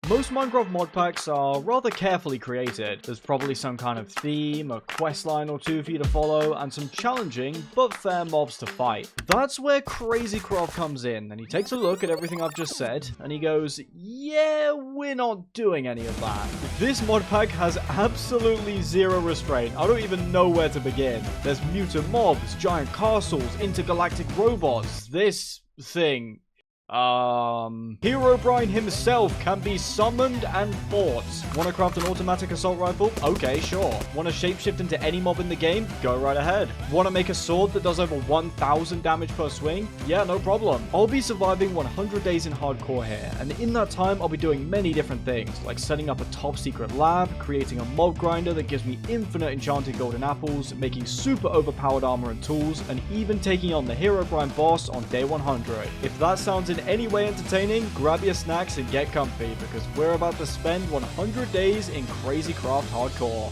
Most Minecraft mod packs are rather carefully created. There's probably some kind of theme, a quest line or two for you to follow, and some challenging but fair mobs to fight. That's where CrazyCraft comes in, and he takes a look at everything I've just said, and he goes, yeah, we're not doing any of that. This mod pack has absolutely zero restraint. I don't even know where to begin. There's mutant mobs, giant castles, intergalactic robots, this thing. Herobrine himself can be summoned and fought. Want to craft an automatic assault rifle? Okay, sure. Want to shapeshift into any mob in the game? Go right ahead. Want to make a sword that does over 1000 damage per swing? Yeah, no problem. I'll be surviving 100 days in hardcore here, and in that time I'll be doing many different things, like setting up a top secret lab, creating a mob grinder that gives me infinite enchanted golden apples, making super overpowered armor and tools, and even taking on the Herobrine boss on day 100. If that sounds in any way entertaining, grab your snacks and get comfy, because we're about to spend 100 days in CrazyCraft Hardcore.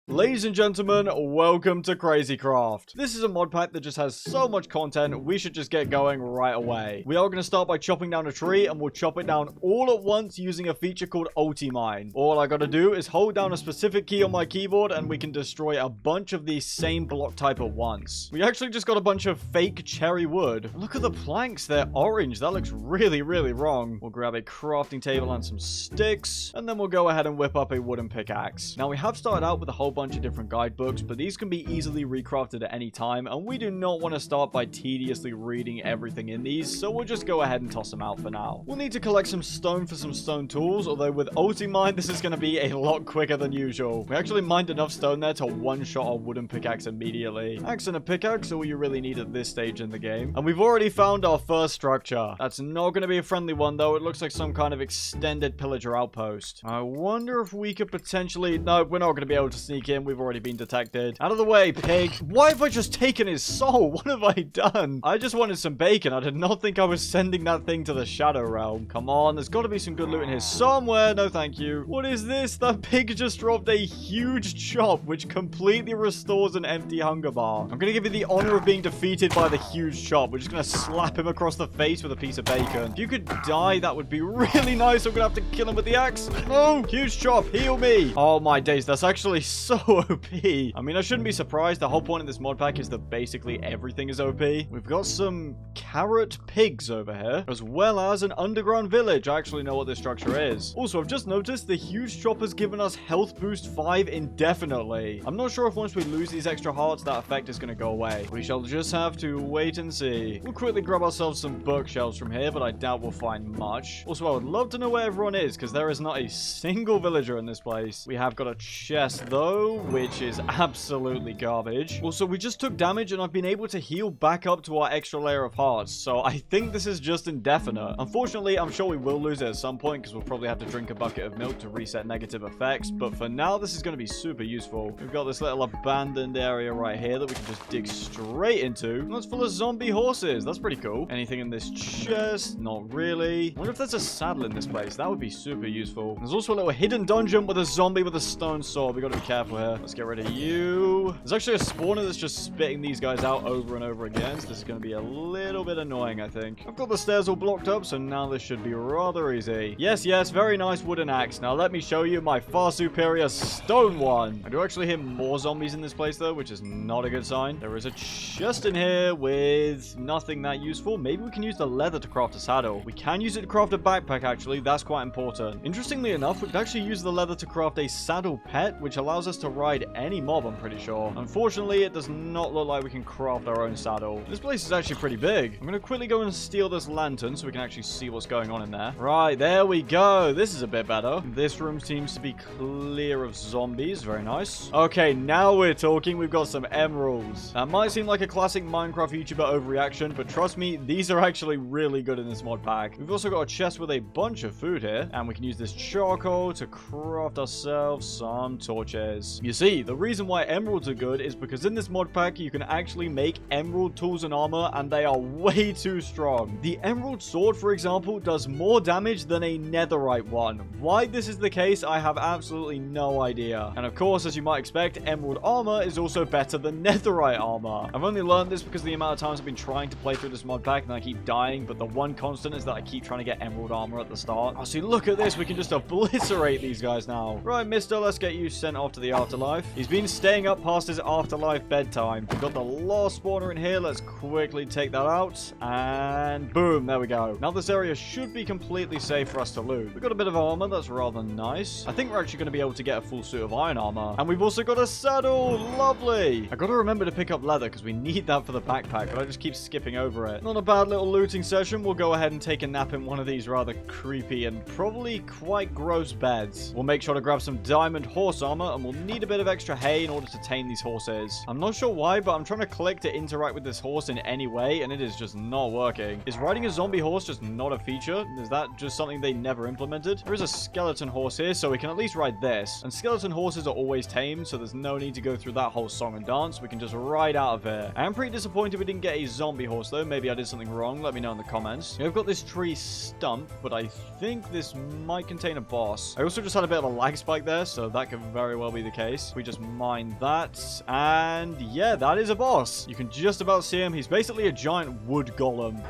Ladies and gentlemen, welcome to CrazyCraft. This is a mod pack that just has so much content, we should just get going right away. We are going to start by chopping down a tree, and we'll chop it down all at once using a feature called Ultimine. All I gotta do is hold down a specific key on my keyboard, and we can destroy a bunch of the same block type at once. We actually just got a bunch of fake cherry wood. Look at the planks, they're orange. That looks really, really wrong. We'll grab a crafting table and some sticks, and then we'll go ahead and whip up a wooden pickaxe. Now, we have started out with a whole bunch of different guidebooks, but these can be easily recrafted at any time, and we do not want to start by tediously reading everything in these, so we'll just go ahead and toss them out for now. We'll need to collect some stone for some stone tools, although with Ultimine this is going to be a lot quicker than usual. We actually mined enough stone there to one-shot our wooden pickaxe immediately. Axe and a pickaxe are all you really need at this stage in the game, and we've already found our first structure. That's not going to be a friendly one though. It looks like some kind of extended pillager outpost. I wonder if we could potentially... No, we're not going to be able to sneak in. We've already been detected. Out of the way, pig. Why have I just taken his soul? What have I done? I just wanted some bacon. I did not think I was sending that thing to the Shadow Realm. Come on, there's got to be some good loot in here somewhere. No, thank you. What is this? That pig just dropped a huge chop, which completely restores an empty hunger bar. I'm going to give you the honor of being defeated by the huge chop. We're just going to slap him across the face with a piece of bacon. If you could die, that would be really nice. I'm going to have to kill him with the axe. No, huge chop. Heal me. Oh my days. That's actually so OP. I mean, I shouldn't be surprised. The whole point of this mod pack is that basically everything is OP. We've got some carrot pigs over here, as well as an underground village. I actually know what this structure is. Also, I've just noticed the huge chop has given us health boost 5 indefinitely. I'm not sure if once we lose these extra hearts, that effect is going to go away. We shall just have to wait and see. We'll quickly grab ourselves some bookshelves from here, but I doubt we'll find much. Also, I would love to know where everyone is, because there is not a single villager in this place. We have got a chest, though, which is absolutely garbage. Also, we just took damage and I've been able to heal back up to our extra layer of hearts, so I think this is just indefinite. Unfortunately, I'm sure we will lose it at some point because we'll probably have to drink a bucket of milk to reset negative effects, but for now this is going to be super useful. We've got this little abandoned area right here that we can just dig straight into, and that's full of zombie horses. That's pretty cool. Anything in this chest? Not really. I wonder if there's a saddle in this place. That would be super useful. There's also a little hidden dungeon with a zombie with a stone sword. We got to be careful here. Let's get rid of you. There's actually a spawner that's just spitting these guys out over and over again, so this is going to be a little bit annoying, I think. I've got the stairs all blocked up, so now this should be rather easy. Yes, yes, very nice wooden axe. Now let me show you my far superior stone one. I do actually hear more zombies in this place, though, which is not a good sign. There is a chest in here with nothing that useful. Maybe we can use the leather to craft a saddle. We can use it to craft a backpack, actually. That's quite important. Interestingly enough, we could actually use the leather to craft a saddle pet, which allows us to ride any mob, I'm pretty sure. Unfortunately, it does not look like we can craft our own saddle. This place is actually pretty big. I'm going to quickly go and steal this lantern so we can actually see what's going on in there. Right, there we go. This is a bit better. This room seems to be clear of zombies. Very nice. Okay, now we're talking. We've got some emeralds. That might seem like a classic Minecraft YouTuber overreaction, but trust me, these are actually really good in this mod pack. We've also got a chest with a bunch of food here, and we can use this charcoal to craft ourselves some torches. emeralds. You see, the reason why emeralds are good is because in this mod pack, you can actually make emerald tools and armor, and they are way too strong. The emerald sword, for example, does more damage than a netherite one. Why this is the case, I have absolutely no idea. And of course, as you might expect, emerald armor is also better than netherite armor. I've only learned this because of the amount of times I've been trying to play through this mod pack, and I keep dying, but the one constant is that I keep trying to get emerald armor at the start. Oh, see, look at this. We can just obliterate these guys now. Right, mister, let's get you sent off to the afterlife. He's been staying up past his afterlife bedtime. We've got the last spawner in here. Let's quickly take that out. And boom, there we go. Now this area should be completely safe for us to loot. We've got a bit of armor. That's rather nice. I think we're actually going to be able to get a full suit of iron armor. And we've also got a saddle. Lovely. I got to remember to pick up leather because we need that for the backpack, but I just keep skipping over it. Not a bad little looting session. We'll go ahead and take a nap in one of these rather creepy and probably quite gross beds. We'll make sure to grab some diamond horse armor, and we'll need a bit of extra hay in order to tame these horses. I'm not sure why, but I'm trying to click to interact with this horse in any way, and it is just not working. Is riding a zombie horse just not a feature? Is that just something they never implemented? There is a skeleton horse here, so we can at least ride this. And skeleton horses are always tamed, so there's no need to go through that whole song and dance. We can just ride out of here. I am pretty disappointed we didn't get a zombie horse, though. Maybe I did something wrong. Let me know in the comments. I've got this tree stump, but I think this might contain a boss. I also just had a bit of a lag spike there, so that could very well be the case. We just mine that, and yeah, that is a boss. You can just about see him. He's basically a giant wood golem.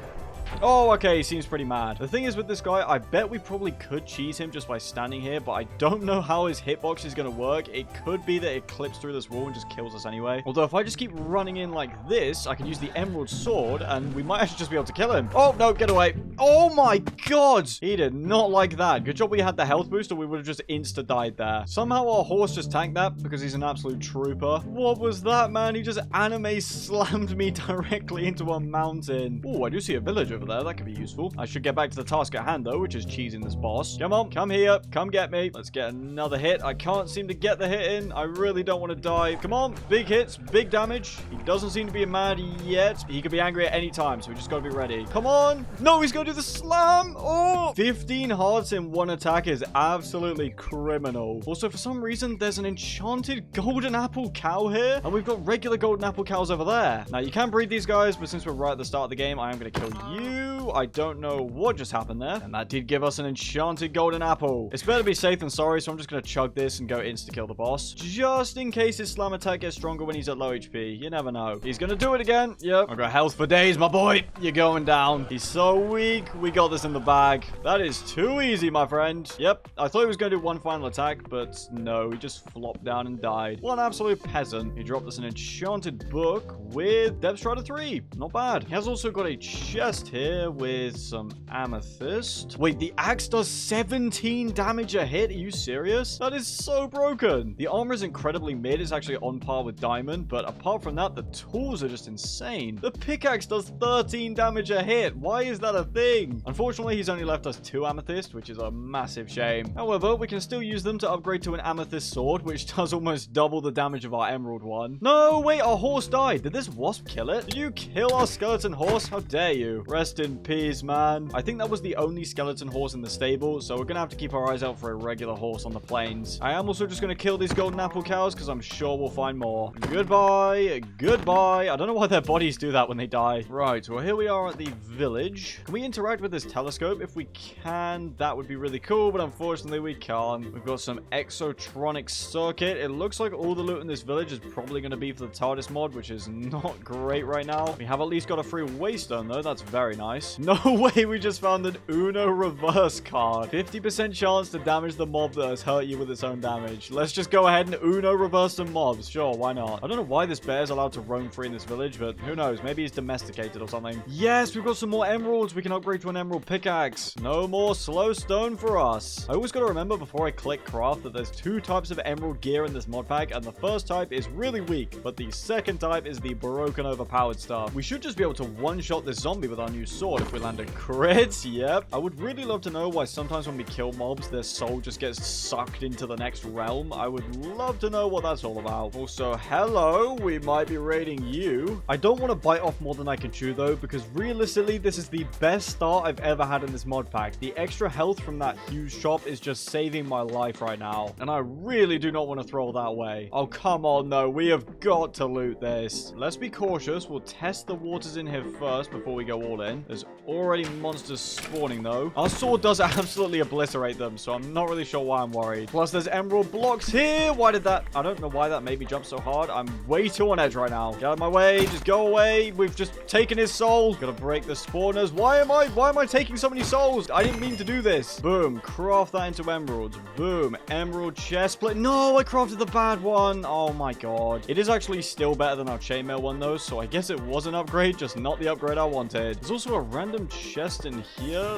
Oh, okay, he seems pretty mad. The thing is with this guy, I bet we probably could cheese him just by standing here, but I don't know how his hitbox is going to work. It could be that it clips through this wall and just kills us anyway. Although if I just keep running in like this, I can use the emerald sword and we might actually just be able to kill him. Oh, no, get away. Oh my god. He did not like that. Good job we had the health boost or we would have just insta-died there. Somehow our horse just tanked that because he's an absolute trooper. What was that, man? He just anime slammed me directly into a mountain. Oh, I do see a village over there. That could be useful. I should get back to the task at hand, though, which is cheesing this boss. Come on, come here. Come get me. Let's get another hit. I can't seem to get the hit in. I really don't want to die. Come on. Big hits. Big damage. He doesn't seem to be mad yet. He could be angry at any time, so we just got to be ready. Come on. No, he's going to do the slam. Oh, 15 hearts in one attack is absolutely criminal. Also, for some reason, there's an enchanted golden apple cow here, and we've got regular golden apple cows over there. Now, you can breed these guys, but since we're right at the start of the game, I am going to kill you. I don't know what just happened there, and that did give us an enchanted golden apple. It's better to be safe than sorry, so I'm just going to chug this and go insta-kill the boss, just in case his slam attack gets stronger when he's at low HP. You never know. He's going to do it again. Yep. I've got health for days, my boy. You're going down. He's so weak. We got this in the bag. That is too easy, my friend. Yep. I thought he was going to do one final attack, but no. He just flopped down and died. What an absolute peasant. He dropped us an enchanted book with Depth Strider 3. Not bad. He has also got a chest here with some amethyst. Wait, the axe does 17 damage a hit? Are you serious? That is so broken. The armor is incredibly mid. It's actually on par with diamond, but apart from that, the tools are just insane. The pickaxe does 13 damage a hit. Why is that a thing? Unfortunately, he's only left us 2 amethyst, which is a massive shame. However, we can still use them to upgrade to an amethyst sword, which does almost double the damage of our emerald one. No, wait, our horse died. Did this wasp kill it? Did you kill our skeleton horse? How dare you? Rest in peace, man. I think that was the only skeleton horse in the stable, so we're gonna have to keep our eyes out for a regular horse on the plains. I am also just gonna kill these golden apple cows because I'm sure we'll find more. Goodbye. Goodbye. I don't know why their bodies do that when they die. Right, well, here we are at the village. Can we interact with this telescope? If we can, that would be really cool, but unfortunately we can't. We've got some exotronic circuit. It looks like all the loot in this village is probably going to be for the TARDIS mod, which is not great right now. We have at least got a free waystone, though. That's very nice. No way, we just found an Uno reverse card. 50% chance to damage the mob that has hurt you with its own damage. Let's just go ahead and Uno reverse some mobs. Sure, why not? I don't know why this bear is allowed to roam free in this village, but who knows? Maybe he's domesticated or something. Yes, we've got some more emeralds. We can upgrade to an emerald pickaxe. No more slow stone for us. I always got to remember before I click craft that there's 2 types of emerald gear in this mod pack, and the first type is really weak, but the second type is the broken overpowered stuff. We should just be able to one-shot this zombie with our new new sword if we land a crit. Yep. I would really love to know why sometimes when we kill mobs, their soul just gets sucked into the next realm. I would love to know what that's all about. Also, hello. We might be raiding you. I don't want to bite off more than I can chew, though, because realistically, this is the best start I've ever had in this mod pack. The extra health from that huge shop is just saving my life right now, and I really do not want to throw that away. Oh, come on, though. We have got to loot this. Let's be cautious. We'll test the waters in here first before we go all in. There's already monsters spawning, though. Our sword does absolutely obliterate them, so I'm not really sure why I'm worried. Plus, there's emerald blocks here. Why did that? I don't know why that made me jump so hard. I'm way too on edge right now. Get out of my way. Just go away. We've just taken his soul. Gotta break the spawners. Why am I taking so many souls? I didn't mean to do this. Boom. Craft that into emeralds. Boom. Emerald chest plate. No, I crafted the bad one. Oh my god. It is actually still better than our chainmail one though, so I guess it was an upgrade, just not the upgrade I wanted. There's also a random chest in here.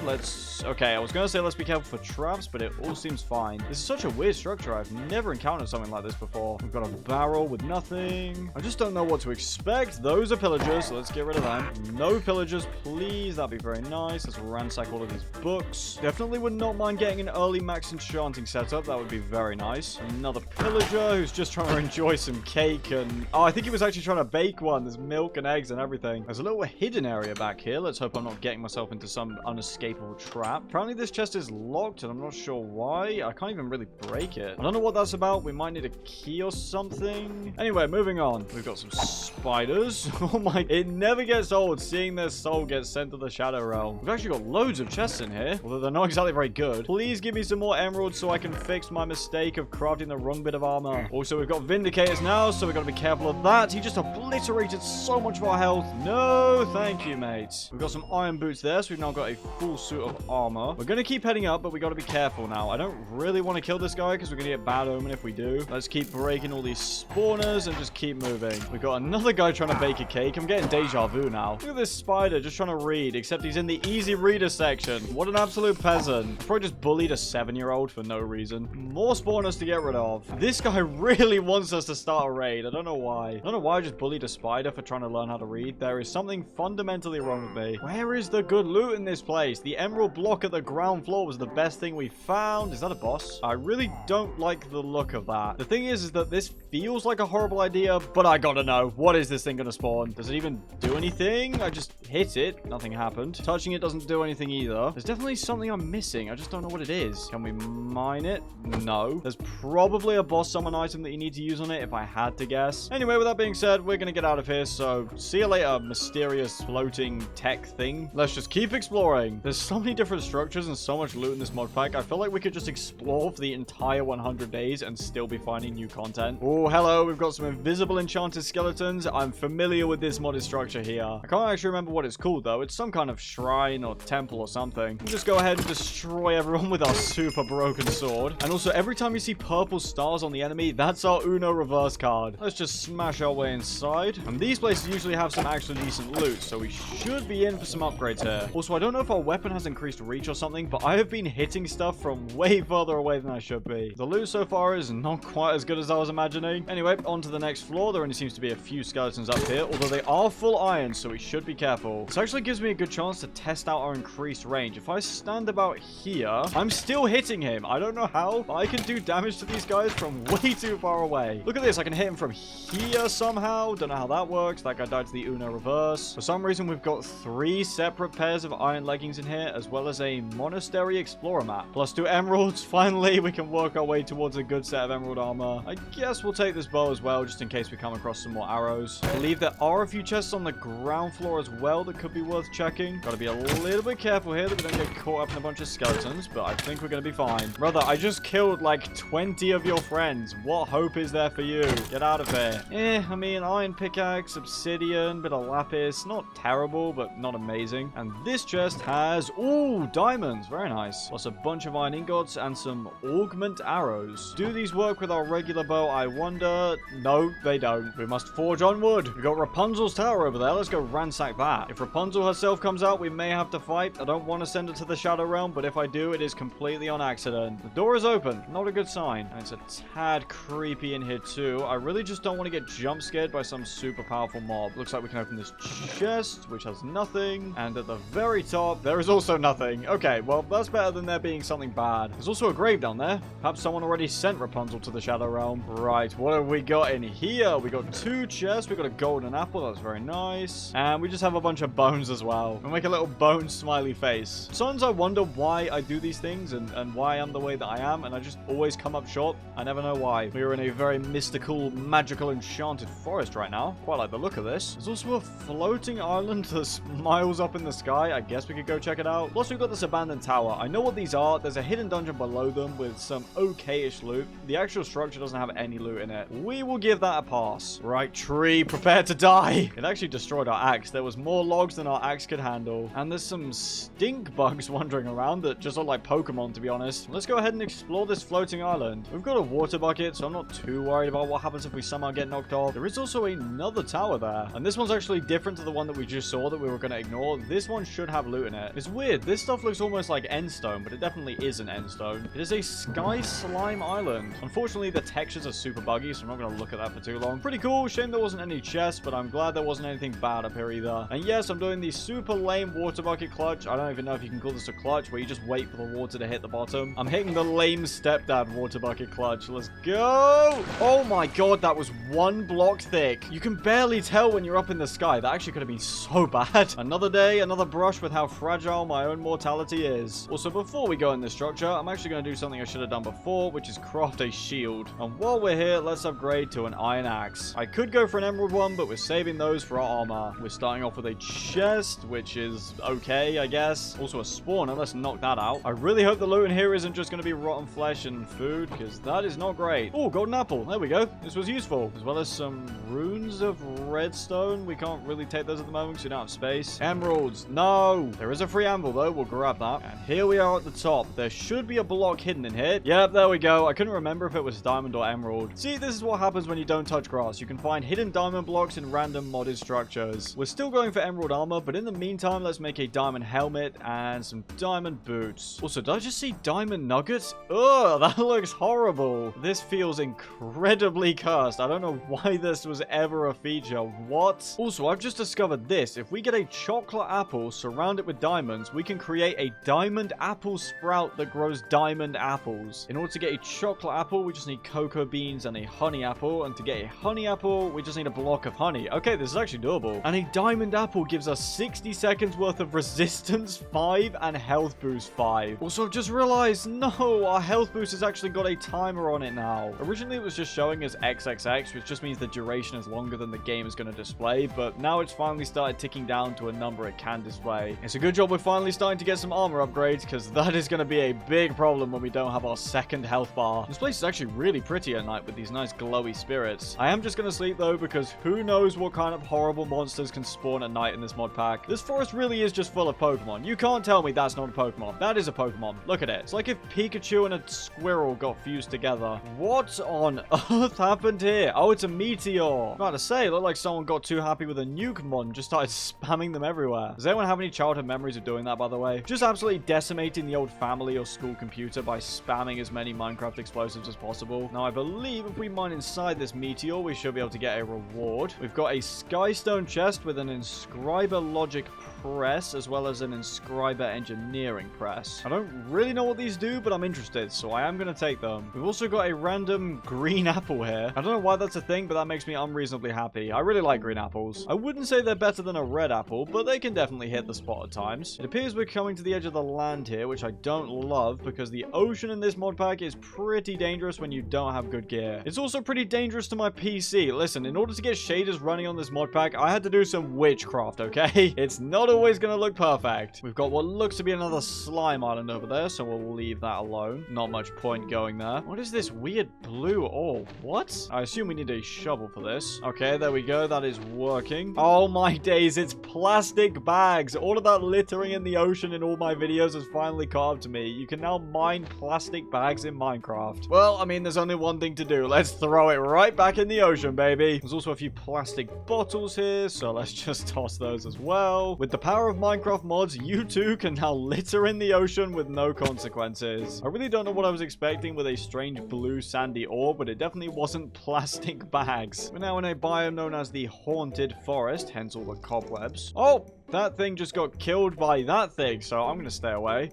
Okay, I was gonna say let's be careful for traps, but it all seems fine. This is such a weird structure. I've never encountered something like this before. We've got a barrel with nothing. I just don't know what to expect. Those are pillagers, so let's get rid of them. No pillagers, please. That'd be very nice. Let's ransack all of these books. Definitely would not mind getting an early max enchanting setup. That would be very nice. Another pillager who's just trying to enjoy some cake and... Oh, I think he was actually trying to bake one. There's milk and eggs and everything. There's a little hidden area back here. Let's hope I'm not getting myself into some unescapable trap. Apparently this chest is locked and I'm not sure why. I can't even really break it. I don't know what that's about. We might need a key or something. Anyway, moving on. We've got some spiders. Oh my... It never gets old seeing their soul get sent to the Shadow Realm. We've actually got loads of chests in here, although they're not exactly very good. Please give me some more emeralds so I can fix my mistake of crafting the wrong bit of armor. Also, we've got Vindicators now, so we've got to be careful of that. He just obliterated so much of our health. No, thank you, mates. We've got some iron boots there, so we've now got a full suit of armor. We're going to keep heading up, but we got to be careful now. I don't really want to kill this guy because we're going to get bad omen if we do. Let's keep breaking all these spawners and just keep moving. We've got another guy trying to bake a cake. I'm getting deja vu now. Look at this spider just trying to read, except he's in the easy reader section. What an absolute peasant. Probably just bullied a 7-year-old for no reason. More spawners to get rid of. This guy really wants us to start a raid. I don't know why. I don't know why I just bullied a spider for trying to learn how to read. There is something fundamentally wrong with me. Where is the good loot in this place? The emerald block at the ground floor was the best thing we found. Is that a boss? I really don't like the look of that. The thing is that this feels like a horrible idea, but I gotta know. What is this thing gonna spawn? Does it even do anything? I just hit it. Nothing happened. Touching it doesn't do anything either. There's definitely something I'm missing. I just don't know what it is. Can we mine it? No. There's probably a boss summon item that you need to use on it if I had to guess. Anyway, with that being said, we're gonna get out of here, so see you later, mysterious floating tech thing. Let's just keep exploring. There's so many different structures and so much loot in this mod pack. I feel like we could just explore for the entire 100 days and still be finding new content. Oh, hello. We've got some invisible enchanted skeletons. I'm familiar with this modded structure here. I can't actually remember what it's called, though. It's some kind of shrine or temple or something. We'll just go ahead and destroy everyone with our super broken sword. And also, every time you see purple stars on the enemy, that's our Uno reverse card. Let's just smash our way inside. And these places usually have some actually decent loot, so we should be in for some upgrades here. Also, I don't know if our weapon has increased reach or something, but I have been hitting stuff from way further away than I should be. The loot so far is not quite as good as I was imagining. Anyway, on to the next floor. There only seems to be a few skeletons up here, although they are full iron, so we should be careful. This actually gives me a good chance to test out our increased range. If I stand about here, I'm still hitting him. I don't know how, but I can do damage to these guys from way too far away. Look at this. I can hit him from here somehow. Don't know how that works. That guy died to the Uno reverse. For some reason, we've got 3 separate pairs of iron leggings in here, as well as a monastery explorer map. Plus 2 emeralds. Finally, we can work our way towards a good set of emerald armor. I guess we'll take this bow as well, just in case we come across some more arrows. I believe there are a few chests on the ground floor as well that could be worth checking. Gotta be a little bit careful here that we don't get caught up in a bunch of skeletons, but I think we're gonna be fine. Brother, I just killed like 20 of your friends. What hope is there for you? Get out of here. I mean, iron pickaxe, obsidian, bit of lapis. Not terrible, but not amazing. And this chest has, ooh, diamonds. Very nice. Plus a bunch of iron ingots and some augment arrows. Do these work with our regular bow? I wonder. No, they don't. We must forge onward. We've got Rapunzel's tower over there. Let's go ransack that. If Rapunzel herself comes out, we may have to fight. I don't want to send her to the Shadow Realm, but if I do, it is completely on accident. The door is open. Not a good sign. And it's a tad creepy in here too. I really just don't want to get jump scared by some super powerful mob. Looks like we can open this chest, which has nothing nothing. And at the very top, there is also nothing. Okay, well, that's better than there being something bad. There's also a grave down there. Perhaps someone already sent Rapunzel to the Shadow Realm. Right, what have we got in here? We got 2 chests. We got a golden apple. That's very nice. And we just have a bunch of bones as well. We'll make a little bone smiley face. Sometimes I wonder why I do these things and why I'm the way that I am. And I just always come up short. I never know why. We're in a very mystical, magical, enchanted forest right now. Quite like the look of this. There's also a floating island that's miles up in the sky. I guess we could go check it out. Plus, we've got this abandoned tower. I know what these are. There's a hidden dungeon below them with some okay-ish loot. The actual structure doesn't have any loot in it. We will give that a pass. Right, tree, prepare to die. It actually destroyed our axe. There was more logs than our axe could handle. And there's some stink bugs wandering around that just look like Pokemon, to be honest. Let's go ahead and explore this floating island. We've got a water bucket, so I'm not too worried about what happens if we somehow get knocked off. There is also another tower there. And this one's actually different to the one that we just saw that we were going to ignore. This one should have loot in it. It's weird. This stuff looks almost like endstone, but it definitely isn't endstone. It is a sky slime island. Unfortunately, the textures are super buggy, so I'm not going to look at that for too long. Pretty cool. Shame there wasn't any chests, but I'm glad there wasn't anything bad up here either. And yes, I'm doing the super lame water bucket clutch. I don't even know if you can call this a clutch, where you just wait for the water to hit the bottom. I'm hitting the lame stepdad water bucket clutch. Let's go. Oh my god, that was 1 block thick. You can barely tell when you're up in the sky. That actually could have been so bad. Another day, another brush with how fragile my own mortality is. Also, before we go in this structure, I'm actually going to do something I should have done before, which is craft a shield. And while we're here, let's upgrade to an iron axe. I could go for an emerald one, but we're saving those for our armor. We're starting off with a chest, which is okay, I guess. Also a spawner. Let's knock that out. I really hope the loot in here isn't just going to be rotten flesh and food, because that is not great. Oh, golden apple. There we go. This was useful. As well as some runes of redstone. We can't really take those at the moment because we don't have space. Emeralds. No. There is a free anvil, though. We'll grab that. And here we are at the top. There should be a block hidden in here. Yep, there we go. I couldn't remember if it was diamond or emerald. See, this is what happens when you don't touch grass. You can find hidden diamond blocks in random modded structures. We're still going for emerald armor, but in the meantime, let's make a diamond helmet and some diamond boots. Also, did I just see diamond nuggets? Ugh, that looks horrible. This feels incredibly cursed. I don't know why this was ever a feature. What? Also, I've just discovered this. If we get a chocolate apple, surround it with diamonds, we can create a diamond apple sprout that grows diamond apples. In order to get a chocolate apple, we just need cocoa beans and a honey apple. And to get a honey apple, we just need a block of honey. Okay, this is actually doable. And a diamond apple gives us 60 seconds worth of resistance 5 and health boost 5. Also, I've just realized, no, our health boost has actually got a timer on it now. Originally, it was just showing us XXX, which just means the duration is longer than the game is going to display. But now it's finally started ticking down to a number it can display. It's a good job we're finally starting to get some armor upgrades, because that is going to be a big problem when we don't have our second health bar. This place is actually really pretty at night with these nice glowy spirits. I am just going to sleep though, because who knows what kind of horrible monsters can spawn at night in this mod pack. This forest really is just full of Pokemon. You can't tell me that's not a Pokemon. That is a Pokemon. Look at it. It's like if Pikachu and a squirrel got fused together. What on earth happened here? Oh, it's a meteor. I'm about to say, it looked like someone got too happy with a nuke mod and just started spamming them everywhere. Does anyone have any childhood memories of doing that, by the way? Just absolutely decimating the old family or school computer by spamming as many Minecraft explosives as possible. Now, I believe if we mine inside this meteor, we should be able to get a reward. We've got a skystone chest with an inscriber logic press, as well as an inscriber engineering press. I don't really know what these do, but I'm interested, so I am going to take them. We've also got a random green apple here. I don't know why that's a thing, but that makes me unreasonably happy. I really like green apples. I wouldn't say they're better than a red apple, but they can definitely hit the spot at times. It appears we're coming to the edge of the land here, which I don't love, because the ocean in this mod pack is pretty dangerous when you don't have good gear. It's also pretty dangerous to my PC. Listen, in order to get shaders running on this mod pack, I had to do some witchcraft, okay? It's not always going to look perfect. We've got what looks to be another slime island over there, so we'll leave that alone. Not much point going there. What is this weird blue ore? What? I assume we need a shovel for this. Okay, there we go. That is working. Oh my days, it's plastic bags. All of that littering in the ocean in all my videos has finally caught up to me. You can now mine plastic bags in Minecraft. Well, I mean, there's only one thing to do. Let's throw it right back in the ocean, baby. There's also a few plastic bottles here, so let's just toss those as well. With the power of Minecraft mods, you too can now litter in the ocean with no consequences. I really don't know what I was expecting with a strange blue sandy ore, but it definitely wasn't plastic bags. We're now in a biome known as the Haunted Forest, hence all the cobwebs. Oh, that thing just got killed by that thing, so I'm gonna stay away.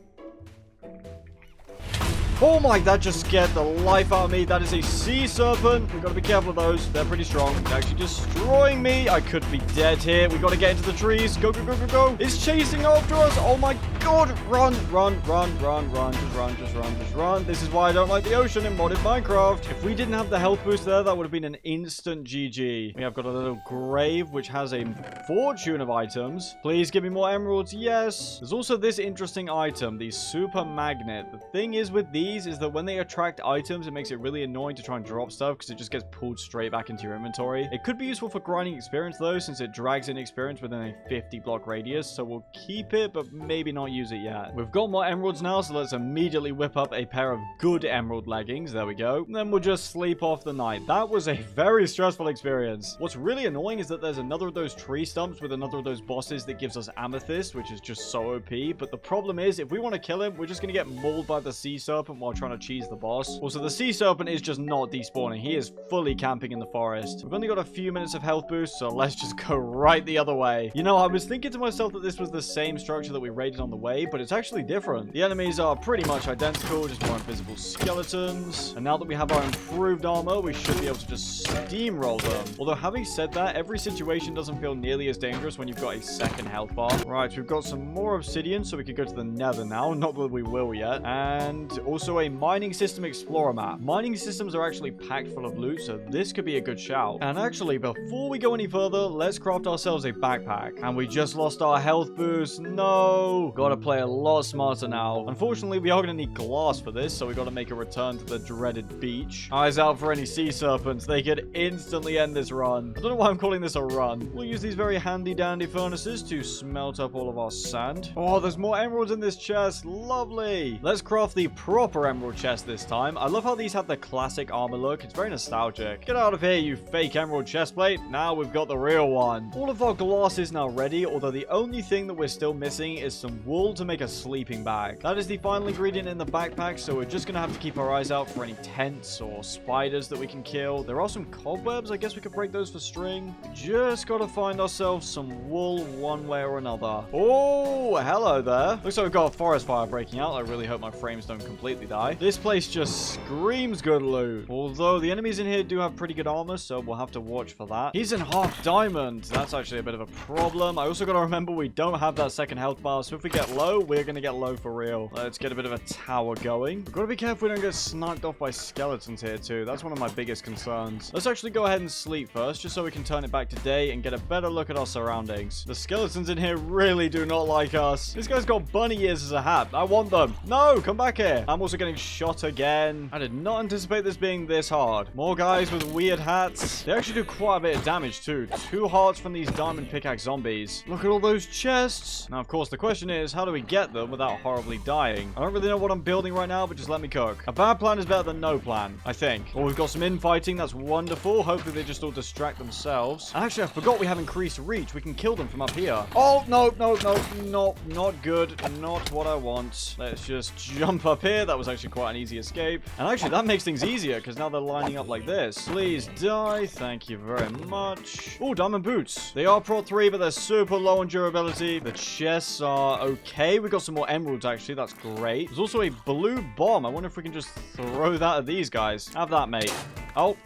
Oh my, that just scared the life out of me. That is a sea serpent. We've got to be careful of those. They're pretty strong. They're actually destroying me. I could be dead here. We got to get into the trees. Go, go, go, go, go. It's chasing after us. Oh my god. Run, run, run, run, run. Just run, just run, just run. This is why I don't like the ocean in modded Minecraft. If we didn't have the health boost there, that would have been an instant GG. We have got a little grave, which has a fortune of items. Please give me more emeralds. Yes. There's also this interesting item, the super magnet. The thing is with these is that when they attract items, it makes it really annoying to try and drop stuff because it just gets pulled straight back into your inventory. It could be useful for grinding experience though, since it drags in experience within a 50 block radius, so we'll keep it, but maybe not use it yet. We've got more emeralds now, so let's immediately whip up a pair of good emerald leggings. There we go. And then we'll just sleep off the night. That was a very stressful experience. What's really annoying is that there's another of those tree stumps with another of those bosses that gives us amethyst, which is just so OP, but the problem is, if we want to kill him, we're just going to get mauled by the sea serpent while trying to cheese the boss. Also, the sea serpent is just not despawning. He is fully camping in the forest. We've only got a few minutes of health boost, so let's just go right the other way. You know, I was thinking to myself that this was the same structure that we raided on the way, but it's actually different. The enemies are pretty much identical, just more invisible skeletons. And now that we have our improved armor, we should be able to just steamroll them. Although, having said that, every situation doesn't feel nearly as dangerous when you've got a second health bar. Right, we've got some more obsidian, so we can go to the nether now. Not that we will yet. And also a mining system explorer map. Mining systems are actually packed full of loot, so this could be a good shout. And actually, before we go any further, let's craft ourselves a backpack. And we just lost our health boost. No! Gotta play a lot smarter now. Unfortunately, we are gonna need glass for this, so we gotta make a return to the dreaded beach. Eyes out for any sea serpents. They could instantly end this run. I don't know why I'm calling this a run. We'll use these very handy dandy furnaces to smelt up all of our sand. Oh, there's more emeralds in this chest. Lovely. Let's craft the proper emerald chest this time. I love how these have the classic armor look. It's very nostalgic. Get out of here, you fake emerald chestplate. Now we've got the real one. All of our glass is now ready, although the only thing that we're still missing is some wool to make a sleeping bag. That is the final ingredient in the backpack, so we're just gonna have to keep our eyes out for any tents or spiders that we can kill. There are some cobwebs. I guess we could break those for string. Just gotta find ourselves some wool one way or another. Oh, hello there. Looks like we've got a forest fire breaking out. I really hope my frames don't completely die. This place just screams good loot. Although the enemies in here do have pretty good armor, so we'll have to watch for that. He's in half diamond. That's actually a bit of a problem. I also got to remember we don't have that second health bar, so if we get low, we're going to get low for real. Let's get a bit of a tower going. We've got to be careful we don't get sniped off by skeletons here too. That's one of my biggest concerns. Let's actually go ahead and sleep first, just so we can turn it back to day and get a better look at our surroundings. The skeletons in here really do not like us. This guy's got bunny ears as a hat. I want them. No, come back here. I'm also getting shot again. I did not anticipate this being this hard. More guys with weird hats. They actually do quite a bit of damage too. 2 hearts from these diamond pickaxe zombies. Look at all those chests. Now, of course, the question is, how do we get them without horribly dying? I don't really know what I'm building right now, but just let me cook. A bad plan is better than no plan, I think. Oh, we've got some infighting. That's wonderful. Hopefully they just all distract themselves. And actually, I forgot we have increased reach. We can kill them from up here. Oh, no, no, no, no, not good. Not what I want. Let's just jump up here. That was actually quite an easy escape. And actually, that makes things easier because now they're lining up like this. Please die. Thank you very much. Oh, diamond boots. They are Pro 3, but they're super low on durability. The chests are okay. We got some more emeralds, actually. That's great. There's also a blue bomb. I wonder if we can just throw that at these guys. Have that, mate. Oh.